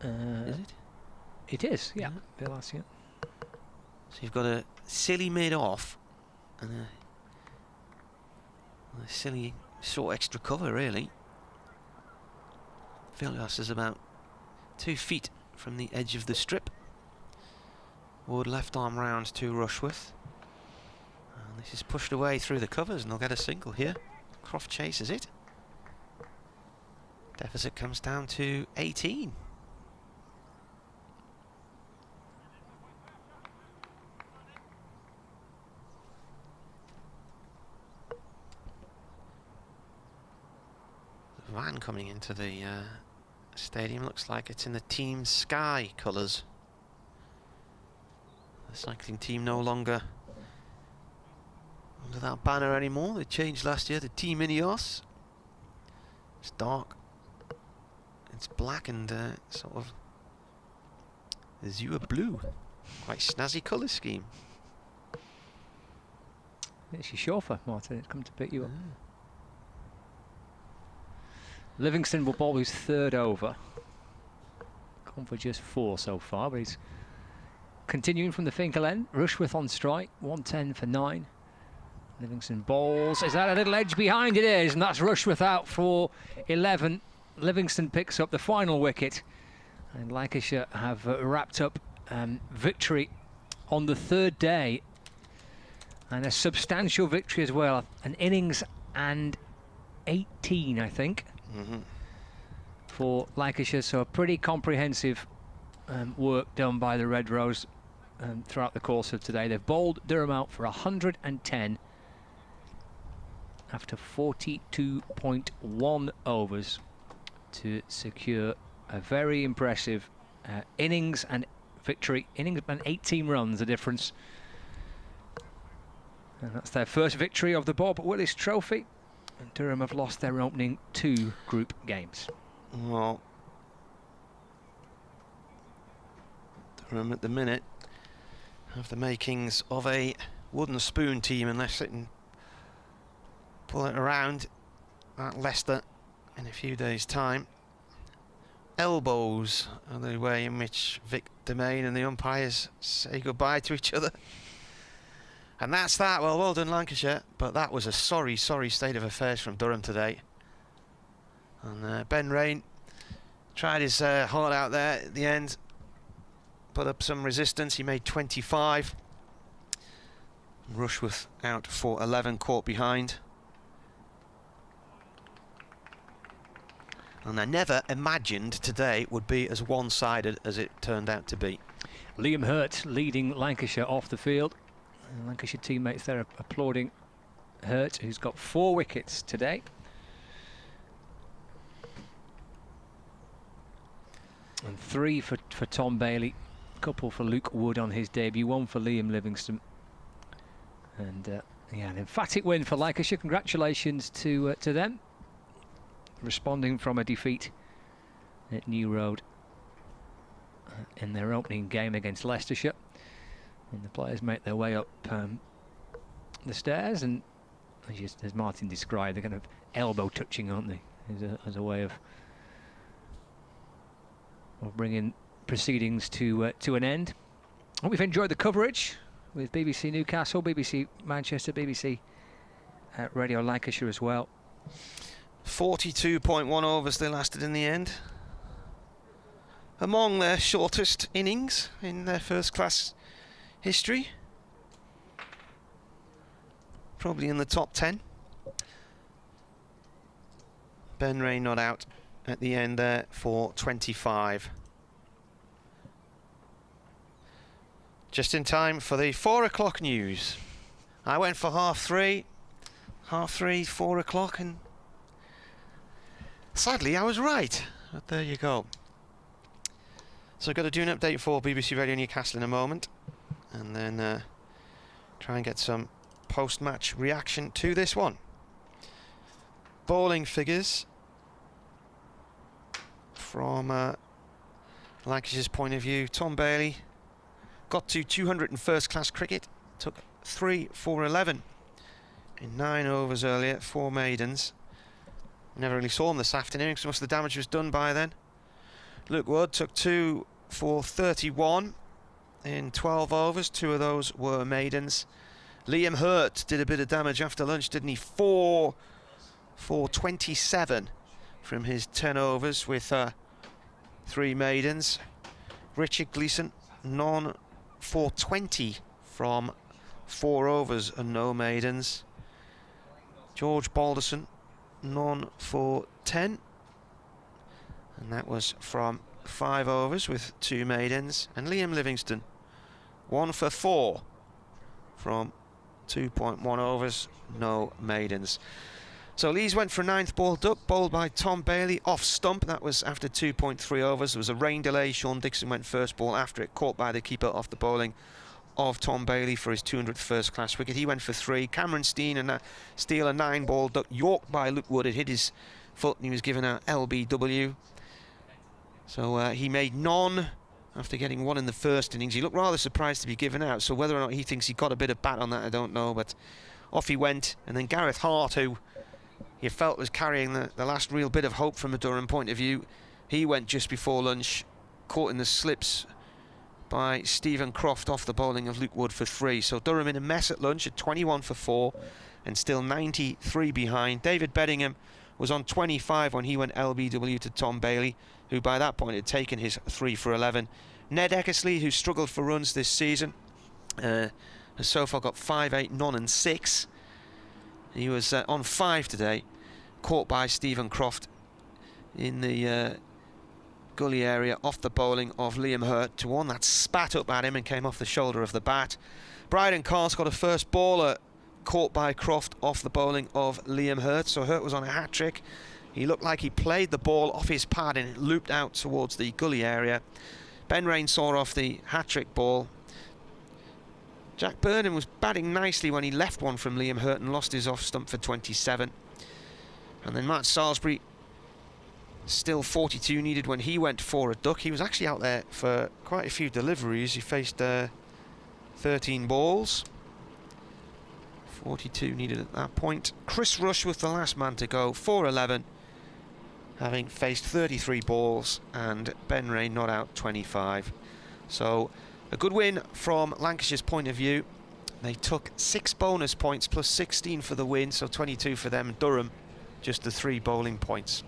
he? Is it? It is, yeah. Villas, yeah. So you've got a silly mid-off and a silly short extra cover, really. Villas is about 2 feet from the edge of the strip. Wood left arm round to Rushworth. And this is pushed away through the covers, and they'll get a single here. Croft chases it. Deficit comes down to 18. The van coming into the stadium looks like it's in the Team Sky colours. The cycling team no longer under that banner anymore. They changed last year to Team Ineos. It's dark. It's black and sort of azure blue. Quite snazzy colour scheme. It's your chauffeur, Martin. It's come to pick you up. Livingston will bowl his third over. Gone for just 4 so far, but he's continuing from the Finkel end. Rushworth on strike, 110 for 9. Livingston bowls. Is that a little edge behind? It is, and that's Rushworth out for 11. Livingston picks up the final wicket, and Lancashire have wrapped up victory on the 3rd day, and a substantial victory as well. An innings and 18, I think, for Lancashire. So a pretty comprehensive work done by the Red Rose throughout the course of today. They've bowled Durham out for 110 after 42.1 overs to secure a very impressive innings and victory. Innings and 18 runs, the difference. And that's their first victory of the Bob Willis Trophy. And Durham have lost their opening 2 group games. Well, Durham at the minute have the makings of a wooden spoon team unless they can pull it around at Leicester in a few days' time. Elbows are the way in which Vic Domain and the umpires say goodbye to each other. And that's that. Well done, Lancashire. But that was a sorry state of affairs from Durham today. And Ben Rain tried his heart out there at the end. Put up some resistance. He made 25. Rushworth out for 11, caught behind. And I never imagined today would be as one-sided as it turned out to be. Liam Hurt leading Lancashire off the field. And Lancashire teammates there applauding Hurt, who's got 4 wickets today. And 3 for Tom Bailey. A couple for Luke Wood on his debut. 1 for Liam Livingston. And yeah, an emphatic win for Lancashire. Congratulations to them. Responding from a defeat at New Road in their opening game against Leicestershire. And the players make their way up the stairs, and as Martin described, they're kind of elbow touching, aren't they, as a way of bringing proceedings to an end. Hope we've enjoyed the coverage with BBC Newcastle, BBC Manchester, BBC Radio Lancashire as well. 42.1 overs they lasted in the end. Among their shortest innings in their first-class history. Probably in the top 10. Ben Ray not out at the end there for 25. Just in time for the 4 o'clock news. I went for half 3, 4 o'clock, and sadly I was right. But there you go. So I've got to do an update for BBC Radio Newcastle in a moment, and then try and get some post-match reaction to this one. Bowling figures from Lancashire's point of view. Tom Bailey got to 200 in first-class cricket, took 3 for 11 in 9 overs earlier, 4 maidens. Never really saw him this afternoon because most of the damage was done by then. Luke Wood took 2 for 31 in 12 overs. 2 of those were maidens. Liam Hurt did a bit of damage after lunch, didn't he? 4 for 27 from his 10 overs with 3 maidens. Richard Gleeson, none for 20 from 4 overs and no maidens. George Balderson, none for 10 And that was from 5 overs with 2 maidens. And Liam Livingston, 1 for 4 from 2.1 overs, no maidens. So Lees went for a 9th ball duck, bowled by Tom Bailey off stump. That was after 2.3 overs. There was a rain delay. Sean Dixon went first ball after it, caught by the keeper off the bowling of Tom Bailey for his 200th first-class wicket. He went for 3. Cameron Steel a 9-ball duck, yorked by Luke Wood. It hit his foot and he was given a LBW. So he made none after getting 1 in the first innings. He looked rather surprised to be given out, so whether or not he thinks he got a bit of bat on that, I don't know, but off he went. And then Gareth Hart, who you felt was carrying the last real bit of hope from a Durham point of view, he went just before lunch, caught in the slips by Stephen Croft off the bowling of Luke Wood for 3. So Durham in a mess at lunch at 21 for 4 and still 93 behind. David Bettingham was on 25 when he went LBW to Tom Bailey, who by that point had taken his 3 for 11. Ned Eckersley, who struggled for runs this season, has so far got 5, 8, none and 6. He was on 5 today, caught by Stephen Croft in the gully area off the bowling of Liam Hurt to one that spat up at him and came off the shoulder of the bat. Bryden Carr's got a first baller caught by Croft off the bowling of Liam Hurt, so Hurt was on a hat-trick. He looked like he played the ball off his pad and it looped out towards the gully area. Ben Rain saw off the hat-trick ball. Jack Burnham was batting nicely when he left one from Liam Hurt and lost his off stump for 27. And then Matt Salisbury, still 42 needed when he went for a duck. He was actually out there for quite a few deliveries. He faced 13 balls. 42 needed at that point. Chris Rush was the last man to go, 4-11, having faced 33 balls, and Ben Rain not out 25. So a good win from Lancashire's point of view. They took 6 bonus points plus 16 for the win, so 22 for them. Durham just the 3 bowling points.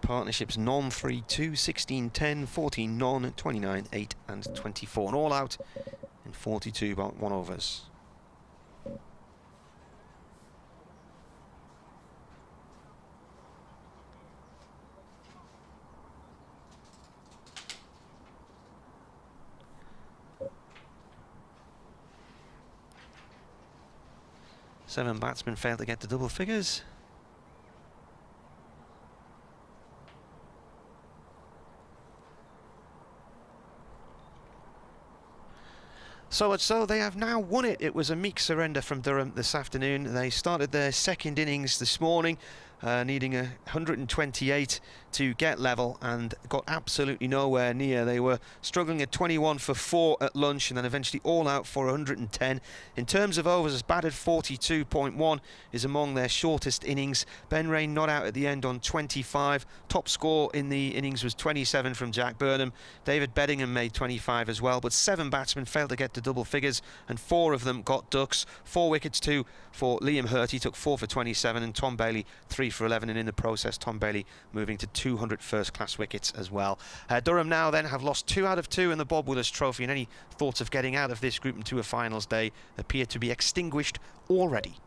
Partnerships non 3-2, 16-10, 14 non, 29, 8 and 24. And all out in 42.1 overs. Seven batsmen failed to get to double figures. So much so, they have now won it. It was a meek surrender from Durham this afternoon. They started their second innings this morning, needing 128 to get level, and got absolutely nowhere near. They were struggling at 21 for 4 at lunch, and then eventually all out for 110. In terms of overs, as batted 42.1 is among their shortest innings. Ben Rain not out at the end on 25. Top score in the innings was 27 from Jack Burnham. David Bettingham made 25 as well, but 7 batsmen failed to get to double figures, and 4 of them got ducks. 4 wickets too for Liam Hurt. He took 4 for 27, and Tom Bailey 3 for 11, and in the process Tom Bailey moving to 200 first-class wickets as well. Durham now then have lost 2 out of 2 in the Bob Willis Trophy, and any thoughts of getting out of this group into a finals day appear to be extinguished already.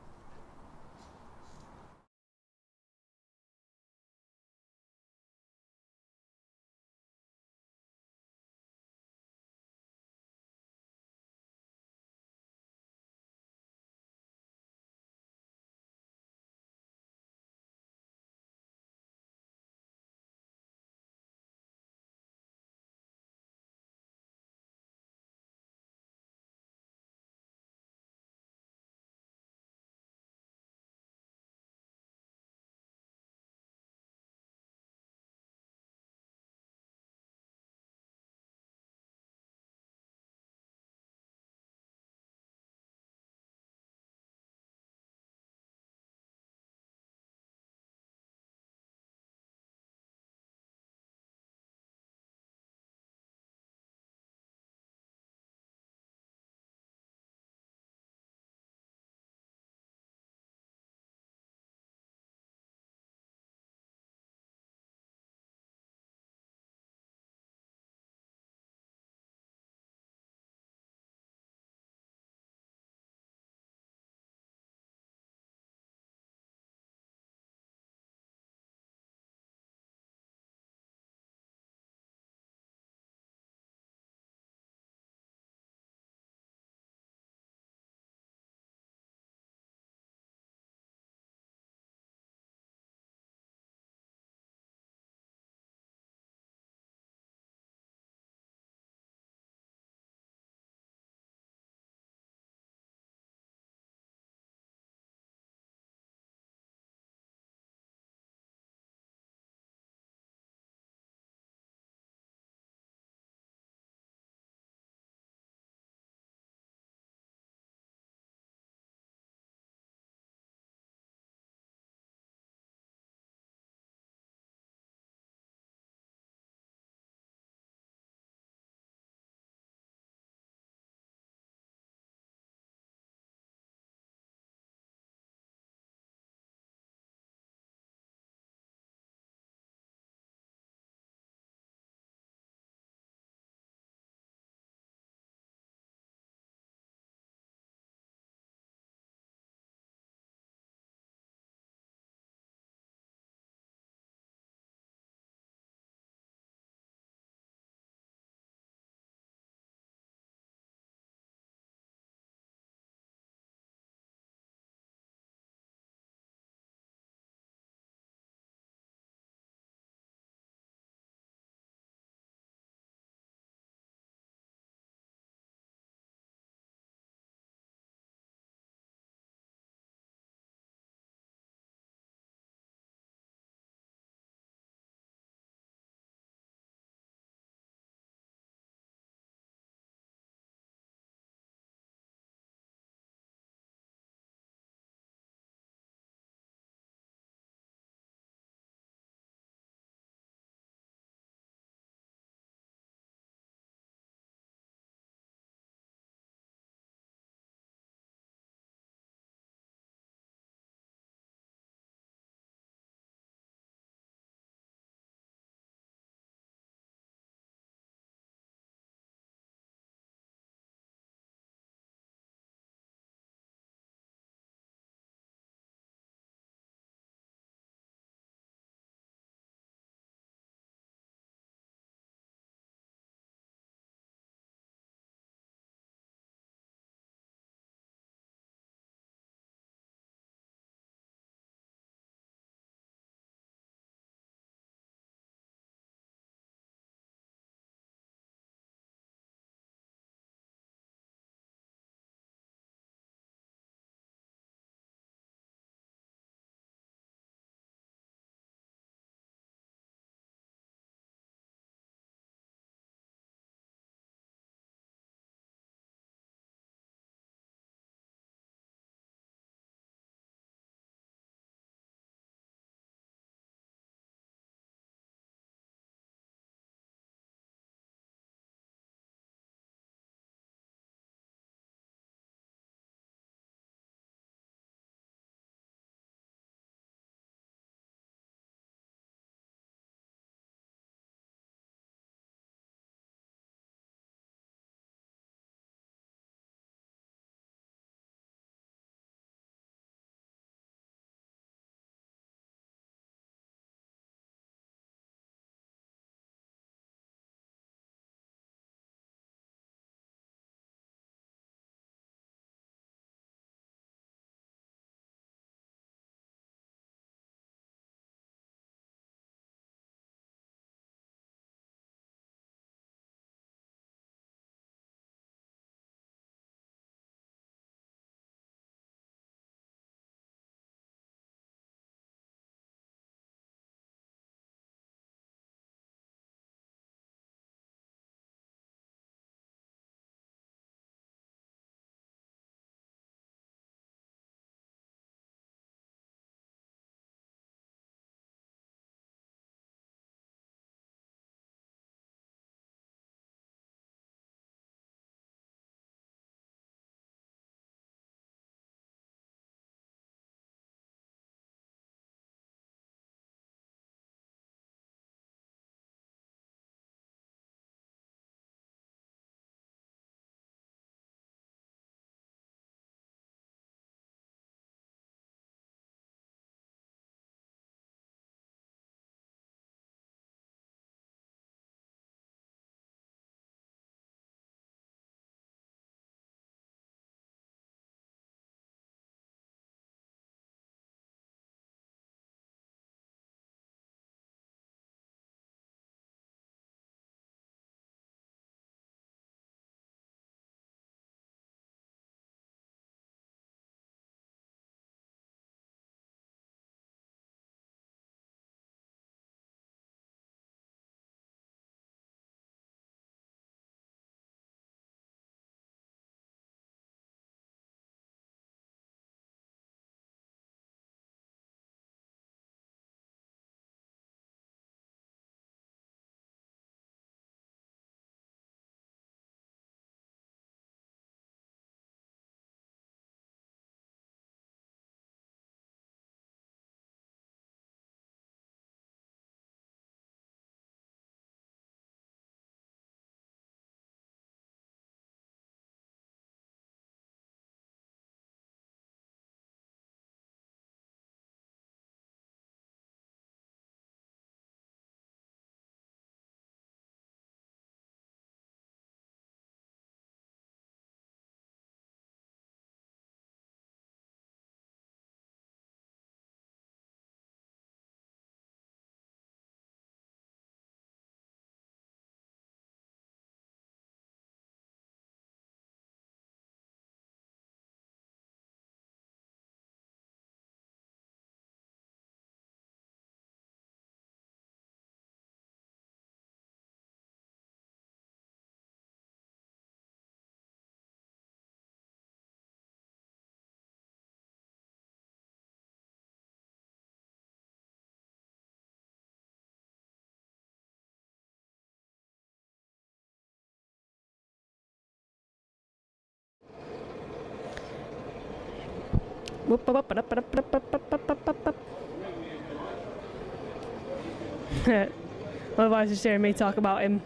Otherwise, just hearing me talk about him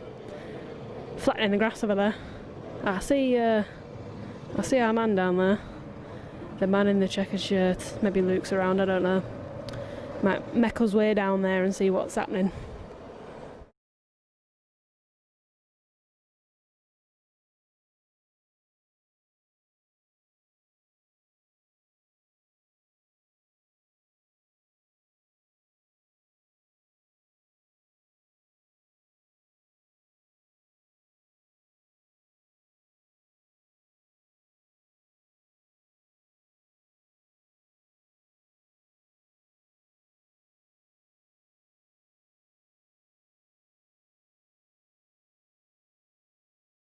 flattening the grass over there. I see our man down there. The man in the checkered shirt. Maybe Luke's around, I don't know. Might make us way down there and see what's happening.